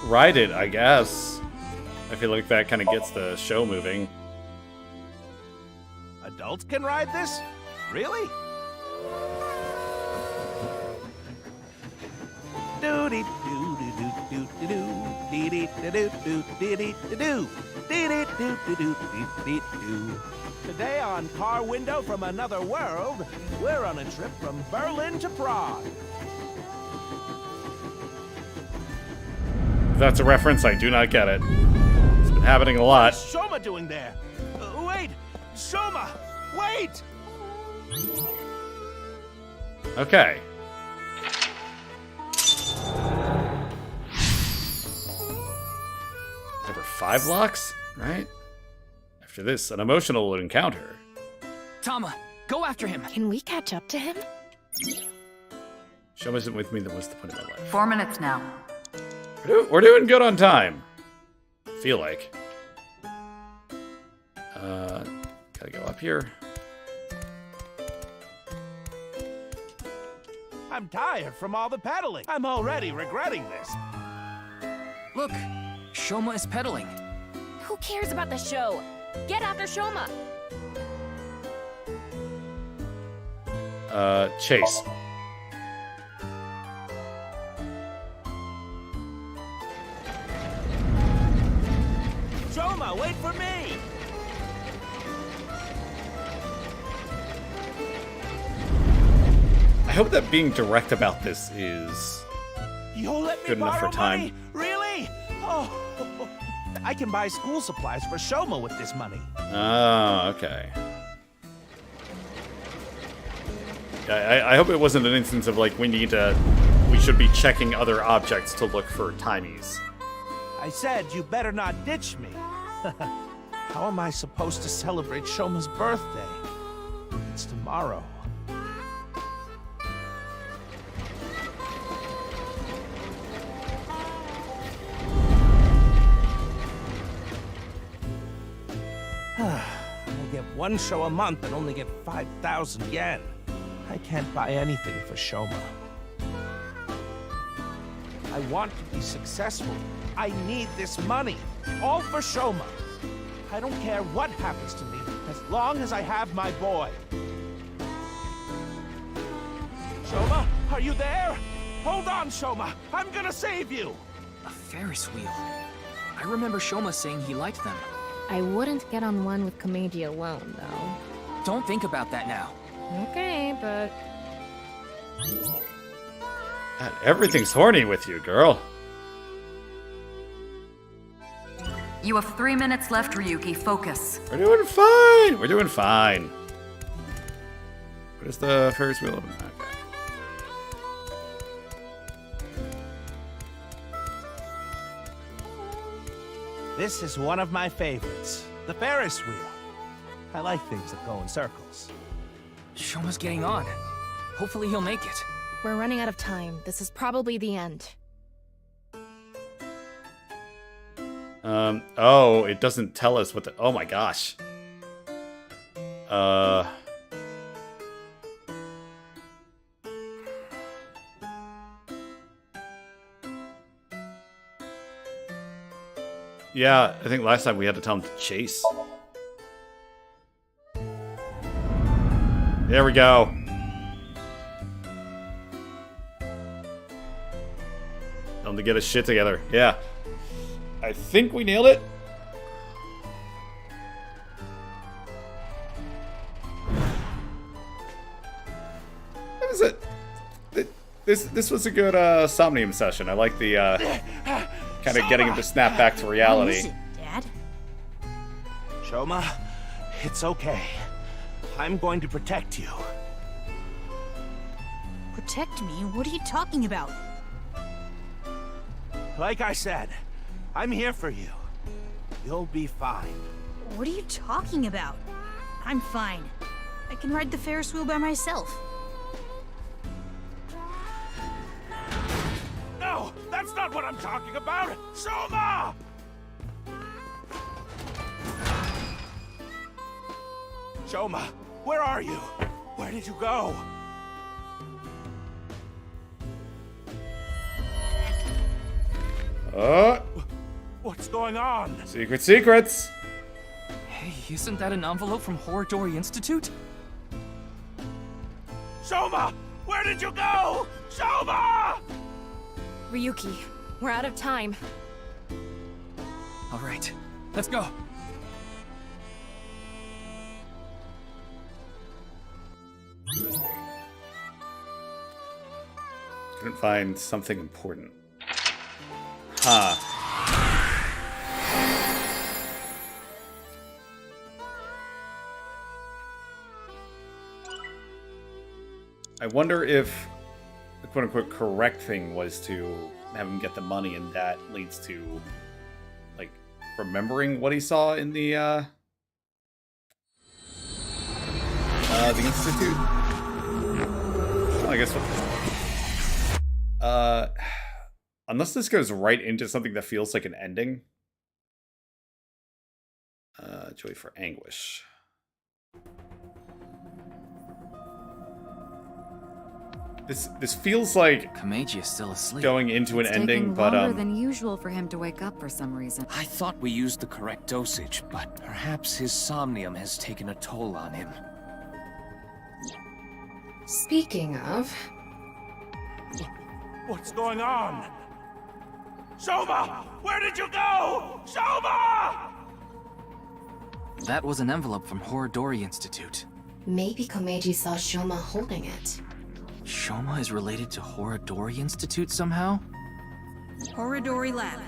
Ride it, I guess. I feel like that kind of gets the show moving. Adults can ride this? Really? Doody doo doo doo doo doo doo dee doo doo doo dee dee doo dee dee doo doo doo dee doo. Today on Car Window from Another World, we're on a trip from Berlin to Prague. If that's a reference, I do not get it. It's been happening a lot. What's Shoma doing there? Wait! Shoma! Wait! Okay. Number 5 locks, right? After this, an emotional encounter. Tama, go after him. Can we catch up to him? Shoma isn't with me, then what's the point of my life? 4 minutes now. We're doing good on time. Feel like. Gotta go up here. I'm tired from all the pedaling. I'm already regretting this. Look, Shoma is pedaling. Who cares about the show? Get after Shoma! Chase. Shoma, wait for me! I hope that being direct about this is You'll let me good enough for borrow time. money? Really? Oh, I can buy school supplies for Shoma with this money. Oh, okay. I hope it wasn't an instance of like we should be checking other objects to look for timies. I said you better not ditch me. How am I supposed to celebrate Shoma's birthday? It's tomorrow. I get one show a month and only get 5,000 yen. I can't buy anything for Shoma. I want to be successful. I need this money. All for Shoma. I don't care what happens to me, as long as I have my boy. Shoma, are you there? Hold on, Shoma. I'm gonna save you. A Ferris wheel. I remember Shoma saying he liked them. I wouldn't get on one with Komeiji alone, though. Don't think about that now. Okay, but... God, everything's horny with you, girl. You have 3 minutes left, Ryuki. Focus. We're doing fine. We're doing fine. What is the Ferris wheel? Okay. This is one of my favorites, the Ferris wheel. I like things that go in circles. Shoma's getting on. Hopefully he'll make it. We're running out of time. This is probably the end. Oh, it doesn't tell us what the... Oh my gosh. Yeah, I think last time we had to tell him to chase. There we go. Tell him to get his shit together. Yeah. I think we nailed it. That was it. This was a good Somnium session. I like the kind of getting him to snap back to reality. What is it, Dad? Shoma, it's okay. I'm going to protect you. Protect me? What are you talking about? Like I said, I'm here for you. You'll be fine. What are you talking about? I'm fine. I can ride the Ferris wheel by myself. No, that's not what I'm talking about! Shoma! Shoma, where are you? Where did you go? What's going on? Secrets! Hey, isn't that an envelope from Horridori Institute? Shoma! Where did you go? Shoma! Ryuki, we're out of time. All right, let's go. Couldn't find something important. Huh. I wonder if the quote-unquote correct thing was to have him get the money, and that leads to, like, remembering what he saw in the Institute. Well, I guess unless this goes right into something that feels like an ending. Joy for anguish. This feels like Komeiji is still asleep. Going into an ending, but longer than usual for him to wake up for some reason. I thought we used the correct dosage, but perhaps his somnium has taken a toll on him. Speaking of... What's going on? Shoma! Where did you go? Shoma! That was an envelope from Horridori Institute. Maybe Komeiji saw Shoma holding it. Shoma is related to Horridori Institute somehow? Horridori Lab.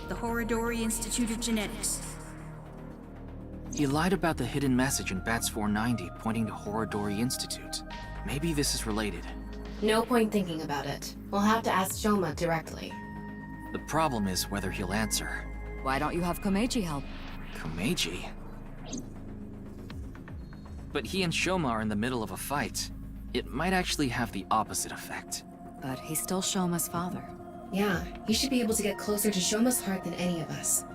The Horridori Institute of Genetics. He lied about the hidden message in Bats 490 pointing to Horridori Institute. Maybe this is related. No point thinking about it. We'll have to ask Shoma directly. The problem is whether he'll answer. Why don't you have Komeiji help? Komeiji? But he and Shoma are in the middle of a fight. It might actually have the opposite effect. But he's still Shoma's father. Yeah, he should be able to get closer to Shoma's heart than any of us.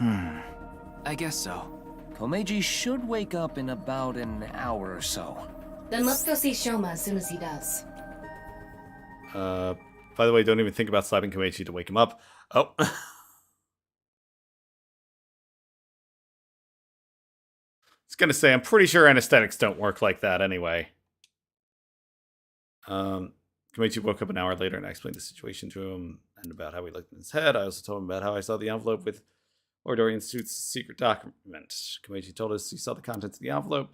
I guess so. Komeiji should wake up in about an hour or so. Then let's go see Shoma as soon as he does. By the way, don't even think about slapping Komeiji to wake him up. Oh. I was gonna say, I'm pretty sure anesthetics don't work like that anyway. Komeiji woke up an hour later and I explained the situation to him and about how he looked in his head. I also told him about how I saw the envelope with Horridori Institute's secret document. Komeiji told us he saw the contents of the envelope,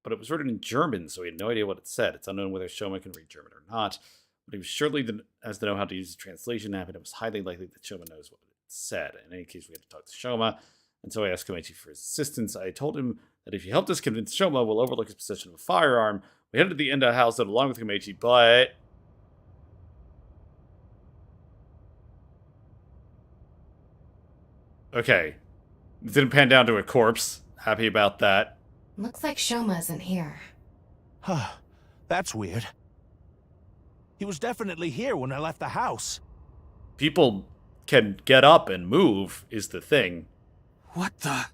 but it was written in German, so he had no idea what it said. It's unknown whether Shoma can read German or not, but he was surely has to know how to use the translation app, and it was highly likely that Shoma knows what it said. In any case, we had to talk to Shoma, and so I asked Komeiji for his assistance. I told him that if he helped us convince Shoma, we'll overlook his possession of a firearm. We headed to the Enda house along with Komeiji, but... Okay. It didn't pan down to a corpse. Happy about that. Looks like Shoma isn't here. Huh. That's weird. He was definitely here when I left the house. People can get up and move, is the thing. What the?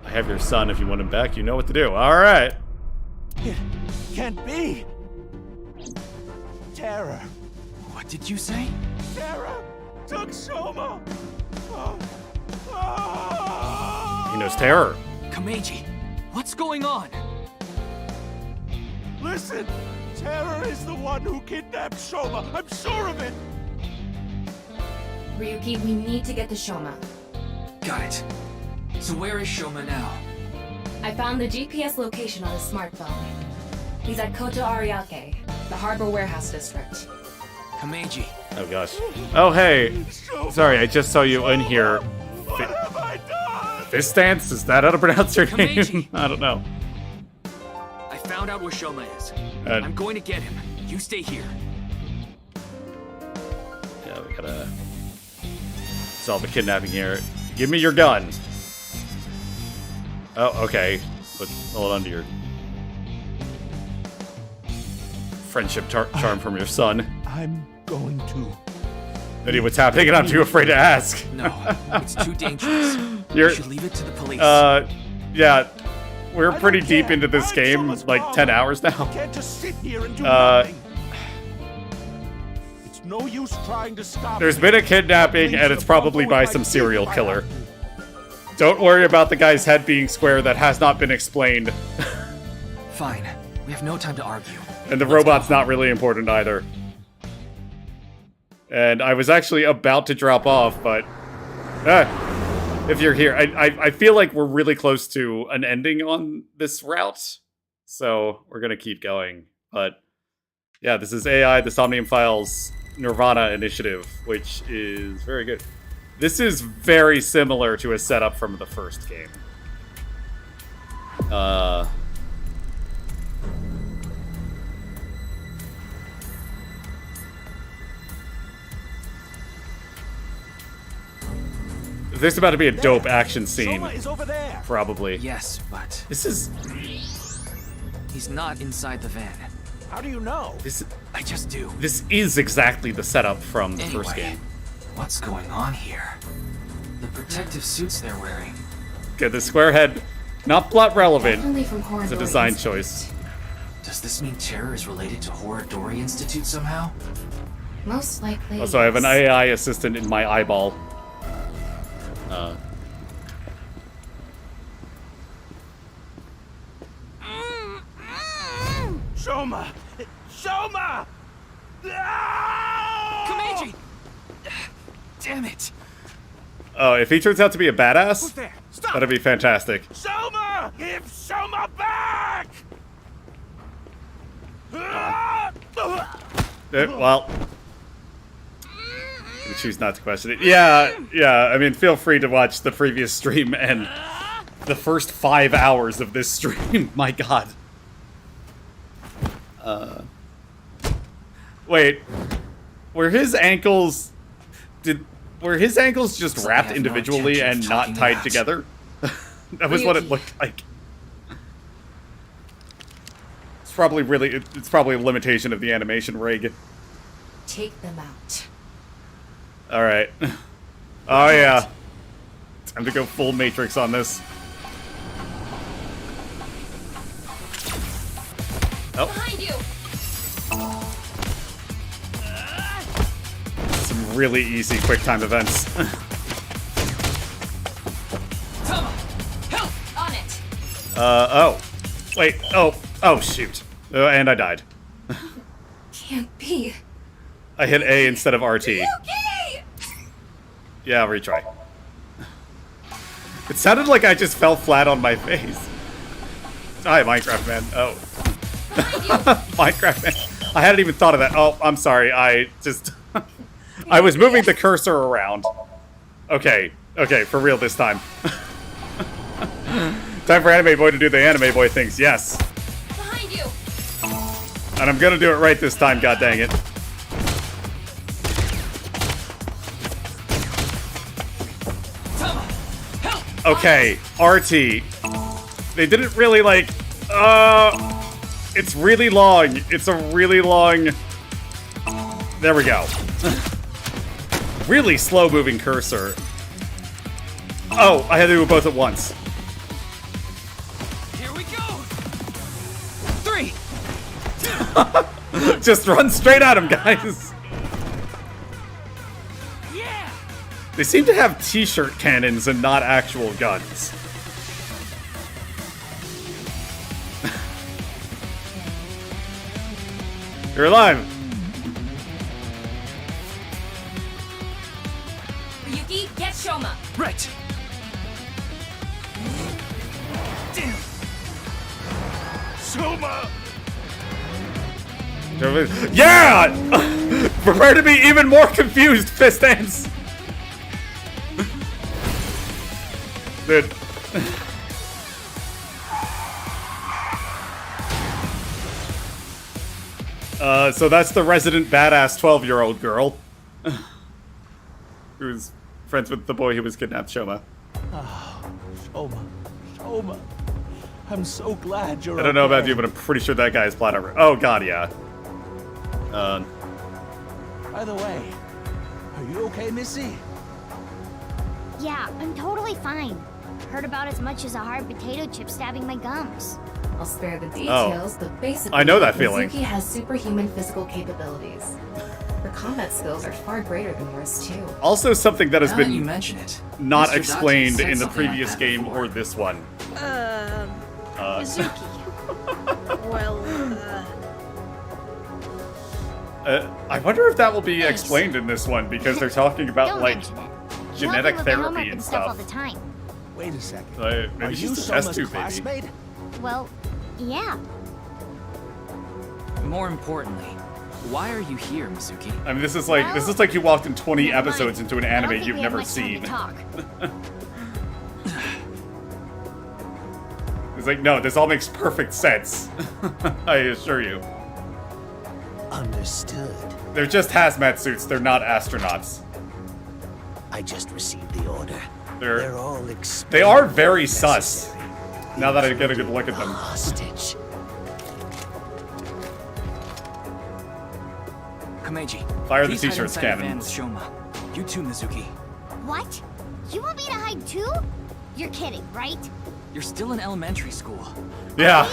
I have your son. If you want him back, you know what to do. Alright. It can't be. Terror. What did you say? Terror took Shoma. He knows terror. Komeiji, what's going on? Listen, Terror is the one who kidnapped Shoma. I'm sure of it. Ryuki, we need to get to Shoma. Got it. So where is Shoma now? I found the GPS location on his smartphone. He's at Koto Ariake, the harbor warehouse district. Komeiji. Oh gosh. Oh hey. Sorry, I just saw you in here. Fist stance? Is that how to pronounce your name? I don't know. I found out where Shoma is. I'm going to get him. You stay here. Yeah, we gotta solve the kidnapping here. Give me your gun. Oh, okay. Hold on to your friendship charm from your son. I'm going to. Eddie, what's happening? And I'm too afraid to ask. No, it's too dangerous. You should leave it to the police. Yeah. We're pretty deep into this game, like 10 hours now. Can't just sit here and do nothing. It's no use trying to stop. There's been a kidnapping, and it's probably by some serial killer. Don't worry about the guy's head being square. That has not been explained. Fine. We have no time to argue. And the robot's not really important either. And I was actually about to drop off, but... if you're here, I feel like we're really close to an ending on this route. So we're going to keep going. But yeah, this is AI, the Somnium Files nirvanA initiative, which is very good. This is very similar to a setup from the first game. There's about to be a dope action scene. Shoma is over there. Probably. Yes, but... This is... He's not inside the van. How do you know? I just do. This is exactly the setup from the first game. What's going on here? The protective suits they're wearing. Okay, the square head, not plot relevant. Definitely from Horror It's a Dory design Institute. choice. Does this mean terror is related to Horodori Institute somehow? Most likely. Also, I have an AI assistant in my eyeball. Shoma! Shoma! Komeiji! Damn it! Oh, if he turns out to be a badass, Who's there? Stop! that'd be fantastic. Shoma! Give Shoma back! Well, you choose not to question it. Yeah, I mean, feel free to watch the previous stream and the first 5 hours of this stream. My God. Wait, were his ankles just wrapped individually and not tied together? That was what it looked like. It's probably a limitation of the animation rig. Take them out. All right. Oh yeah. Time to go full Matrix on this. Oh. Behind you. Some really easy quick time events. Toma, help on it. Oh. Wait. Oh shoot. And I died. Can't be. I hit A instead of RT. Okay. Yeah, retry. It sounded like I just fell flat on my face. Hi, Minecraft man. Oh. Minecraft man. I hadn't even thought of that. Oh, I'm sorry. I was moving the cursor around. Okay, for real this time. Time for Anime Boy to do the Anime Boy things, yes. Behind you. And I'm gonna do it right this time, god dang it. Okay, RT. They didn't really like. It's really long. It's a really long. There we go. Really slow moving cursor. Oh, I had to do it both at once. Here we go. 3. Just run straight at him, guys. Yeah. They seem to have t-shirt cannons and not actual guns. You're alive. Ryuki, get Shoma. Right. Damn. Shoma! Yeah! Prepare to be even more confused, fist ants. Dude. So that's the resident badass 12-year-old girl. Who's friends with the boy who was kidnapped, Shoma. Oh, Shoma. I'm so glad you're I don't know about okay. you, but I'm pretty sure that guy is plot armor. Oh god, yeah. By the way, are you okay, Missy? Yeah, I'm totally fine. Heard about as much as a hard potato chip stabbing my gums. I'll spare the details, but basically, I know that feeling. Mizuki has superhuman physical capabilities. Her combat skills are far greater than yours, too. Also something that has Now that been you mention it, not Mr. Dodge explained said in the something like previous that game before. or this one. Mizuki. Well, I wonder if that will be explained in this one, because they're talking about, Don't like, mention it. genetic You help me with my homework therapy and all stuff. the time. Wait a second. Maybe Are you she's a test Shoma's tube, baby. classmate? Well, yeah. More importantly, why are you here, Mizuki? I mean, this is like you walked in 20 episodes into an I don't anime think you've we have never much time seen. to talk. It's like, no, this all makes perfect sense. I assure you. Understood. They're just hazmat suits, they're not astronauts. I just received the order. They're all They are very sus, now that I get a good look at them. hostage. Komeiji, Fire the please hide t-shirts inside the cannon. van with Shoma. You too, Mizuki. What? You want me to hide too? You're kidding, right? You're still in elementary school. Yeah.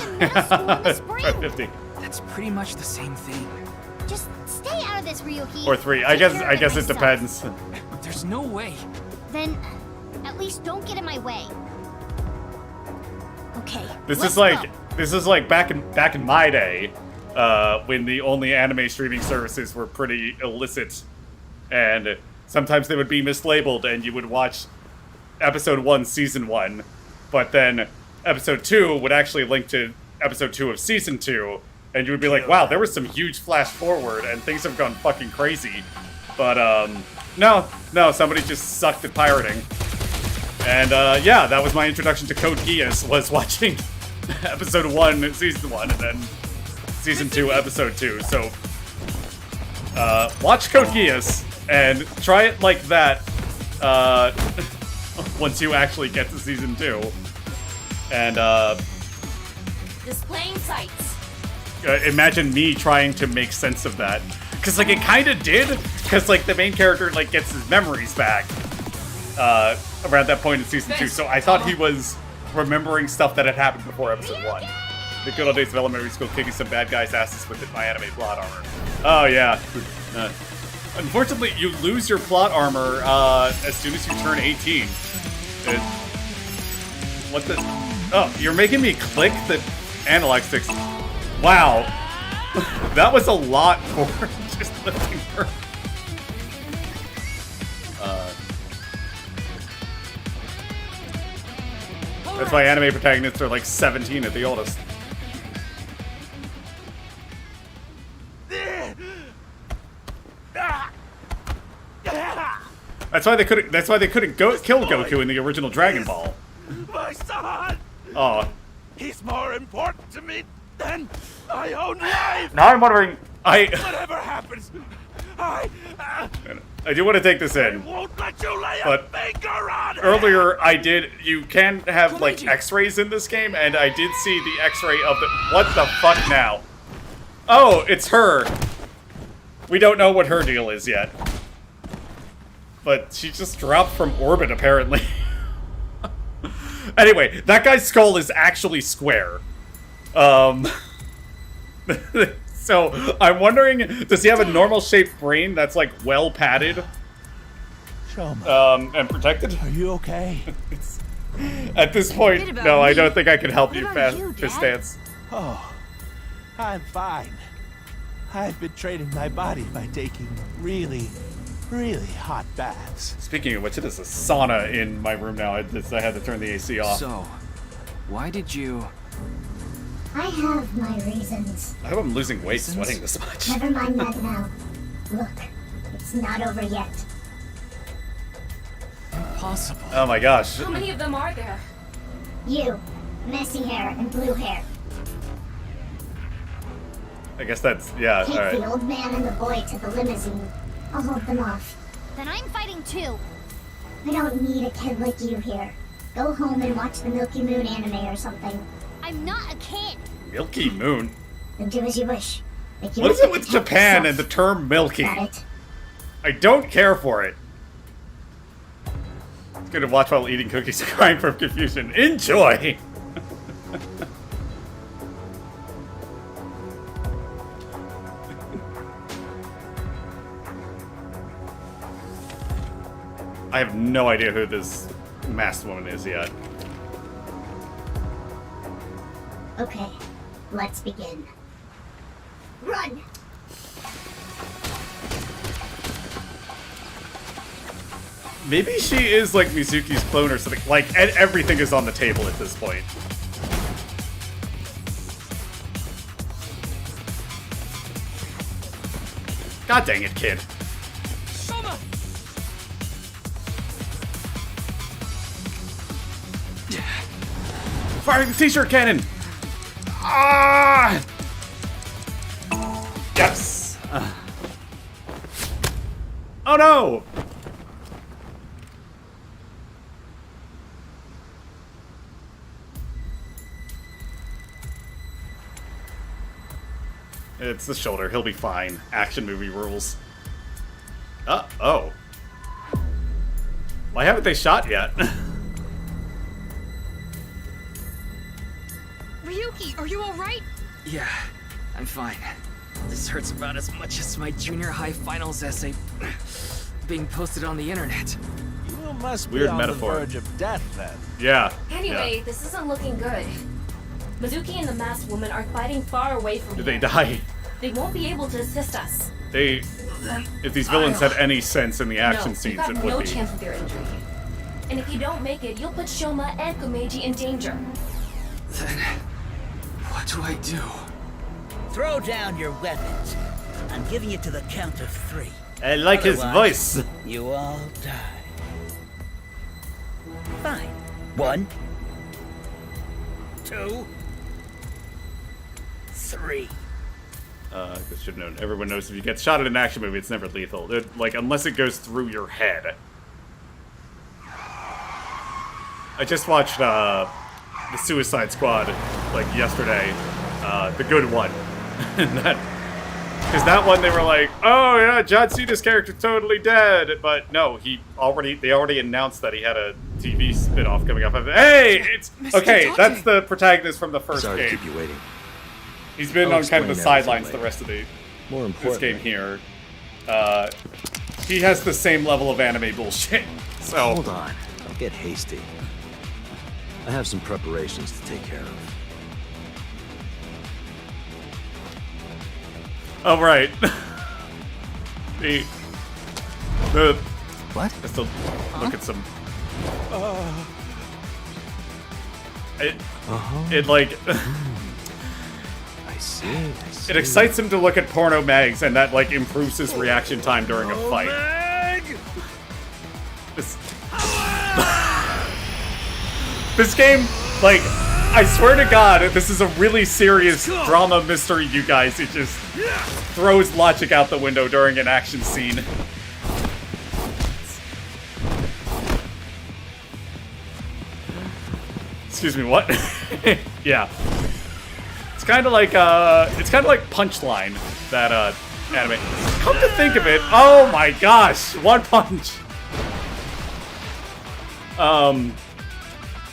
spring. 50. That's pretty much the same thing. Just stay out of this, Ryuki. Or 3. I Take guess care of it myself. depends. There's no way. Then, at least don't get in my way. Okay. This let's is like back in my day, when the only anime streaming services were pretty illicit, and sometimes they would be mislabeled, and you would watch episode 1, season 1, but then episode 2 would actually link to episode 2 of season 2, and you would be like, wow, there was some huge flash forward, and things have gone fucking crazy. But no, somebody just sucked at pirating. And yeah, that was my introduction to Code Geass, was watching episode 1, season 1, and then season 2, episode 2. So, watch Code Geass, and try it like that, once you actually get to season 2. And, Displaying sights. imagine me trying to make sense of that. Because, like, it kind of did, because, like, the main character, like, gets his memories back, around that point in season 2, so I thought he was remembering stuff that had happened before episode 1. The good old days of elementary school, kicking some bad guys' asses with my anime plot armor. Oh, yeah. Unfortunately, you lose your plot armor as soon as you turn 18. What the? Oh, you're making me click the analog sticks. Wow. That was a lot for just lifting her. That's why anime protagonists are like 17 at the oldest. That's why they couldn't. That's why they couldn't kill Goku in the original Dragon Ball. My son! Oh. He's more important to me than my own life! Now I'm wondering. Whatever happens, I do want to take this in. Won't let you lay a But finger on it. earlier, you can have, like, x-rays in this game, and I did see the x-ray of the... What the fuck now? Oh, it's her. We don't know what her deal is yet. But she just dropped from orbit, apparently. Anyway, that guy's skull is actually square. So, I'm wondering, does he have a normal-shaped brain that's, like, well-padded? And protected? Are you okay? At this point, no, I don't think I can help you, Fistance. Oh, I'm fine. I've been training my body by taking really hot baths. Speaking of which, it is a sauna in my room now. I had to turn the AC off. So, why did you... I have my reasons. I hope I'm losing weight sweating this much. Never mind that now. Look, it's not over yet. Impossible. Oh my gosh. How many of them are there? You, messy hair and blue hair. I guess that's, yeah, Take alright. the old man and the boy to the limousine. I'll hold them off. Then I'm fighting too. I don't need a kid like you here. Go home and watch the Milky Moon anime or something. I'm not a kid. Milky Moon? Then do as you wish. Like you What is have it to with protect Japan yourself. and the term milky? Got it. I don't care for it. It's good to watch while eating cookies and crying from confusion. Enjoy! I have no idea who this masked woman is yet. Okay, let's begin. Run! Maybe she is like Mizuki's clone or something. Like, everything is on the table at this point. God dang it, kid. Firing the t-shirt cannon! Ah! Yes! Oh no! It's the shoulder. He'll be fine. Action movie rules. Oh. Why haven't they shot yet? Ryuki, are you alright? Yeah, I'm fine. This hurts about as much as my junior high finals essay being posted on the internet. You must Weird be on metaphor. the verge of death, then. Yeah. Anyway, this isn't looking good. Mizuki and the masked woman are fighting far away from Did here. they die? They won't be able to assist us. If these villains had any sense in the action No, scenes, you have it would no be. chance with your injury. And if you don't make it, you'll put Shoma and Komeiji in danger. Then, what do I do? Throw down your weapons. I'm giving you to the count of 3. I like his Otherwise, voice. You all die. Fine. 1, 2, 3. I should have known. Everyone knows if you get shot at an action movie, it's never lethal. Like, unless it goes through your head. I just watched the Suicide Squad, like, yesterday. The good one. Because that one, they were like, oh yeah, John Cena's character's totally dead. But no, they already announced that he had a TV spin-off coming up. Hey, it's... Okay, that's the protagonist from the first Sorry game. to keep you waiting. He's been I'll on kind of the explain sidelines everything the rest of the More this game importantly- here. He has the same level of anime bullshit. So Hold on. Don't get hasty. I have some preparations to take care of. oh right. the what? Just to look at some. It like. I see. It excites him to look at porno mags, and that like improves his reaction time during a fight. This game, like, I swear to God, this is a really serious drama mystery, you guys. It just throws logic out the window during an action scene. Excuse me, what? Yeah. It's kind of like Punchline, that anime. Come to think of it, oh my gosh, One Punch. Come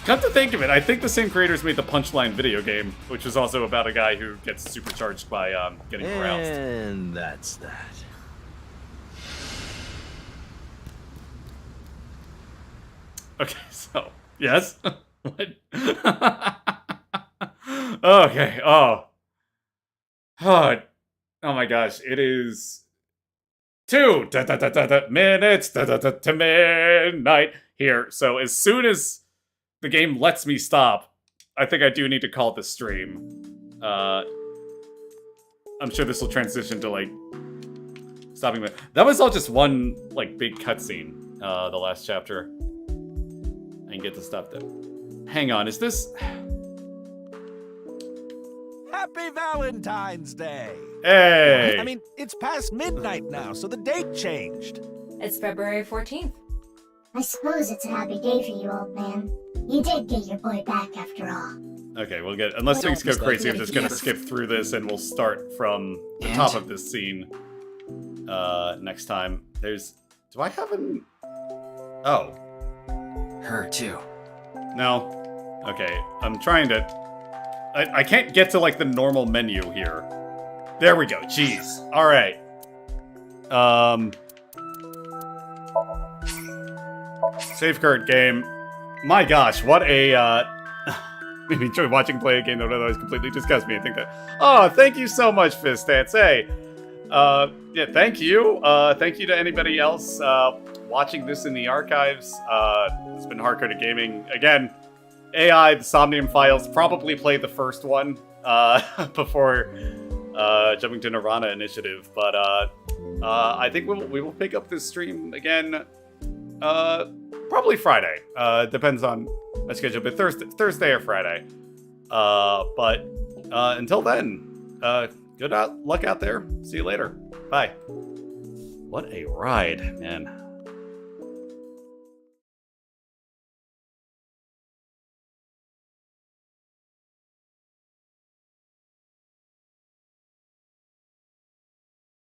to think of it, I think the same creators made the Punchline video game, which was also about a guy who gets supercharged by getting aroused. And that's that. Okay, so yes. What? Okay. Oh, my gosh! It is 2 minutes to midnight here. So as soon as the game lets me stop, I think I do need to call the stream. I'm sure this will transition to like stopping. That was all just one like big cutscene. The last chapter. I can get the stuff though. Hang on, is this? Happy Valentine's Day! Hey! I mean, it's past midnight now, so the date changed. It's February 14th. I suppose it's a happy day for you, old man. You did get your boy back after all. Okay, we'll get. Unless things go crazy, I'm just gonna skip through this and we'll start from the top of this scene. Next time. There's. Do I have an? Oh. Her too. No. Okay, I'm trying to... I can't get to, like, the normal menu here. There we go, jeez. Alright. Save current game. My gosh, what a, made me enjoy watching play a game that would otherwise completely disgust me. I think that... Oh, thank you so much, Fistance. Hey. Yeah, thank you. Thank you to anybody else, watching this in the archives. It's been HardCoded Gaming. Again, AI, the Somnium Files, probably played the first one before jumping to nirvanA Initiative. But I think we will pick up this stream again probably Friday. Depends on my schedule, but Thursday or Friday. But until then, good luck out there. See you later. Bye. What a ride, man.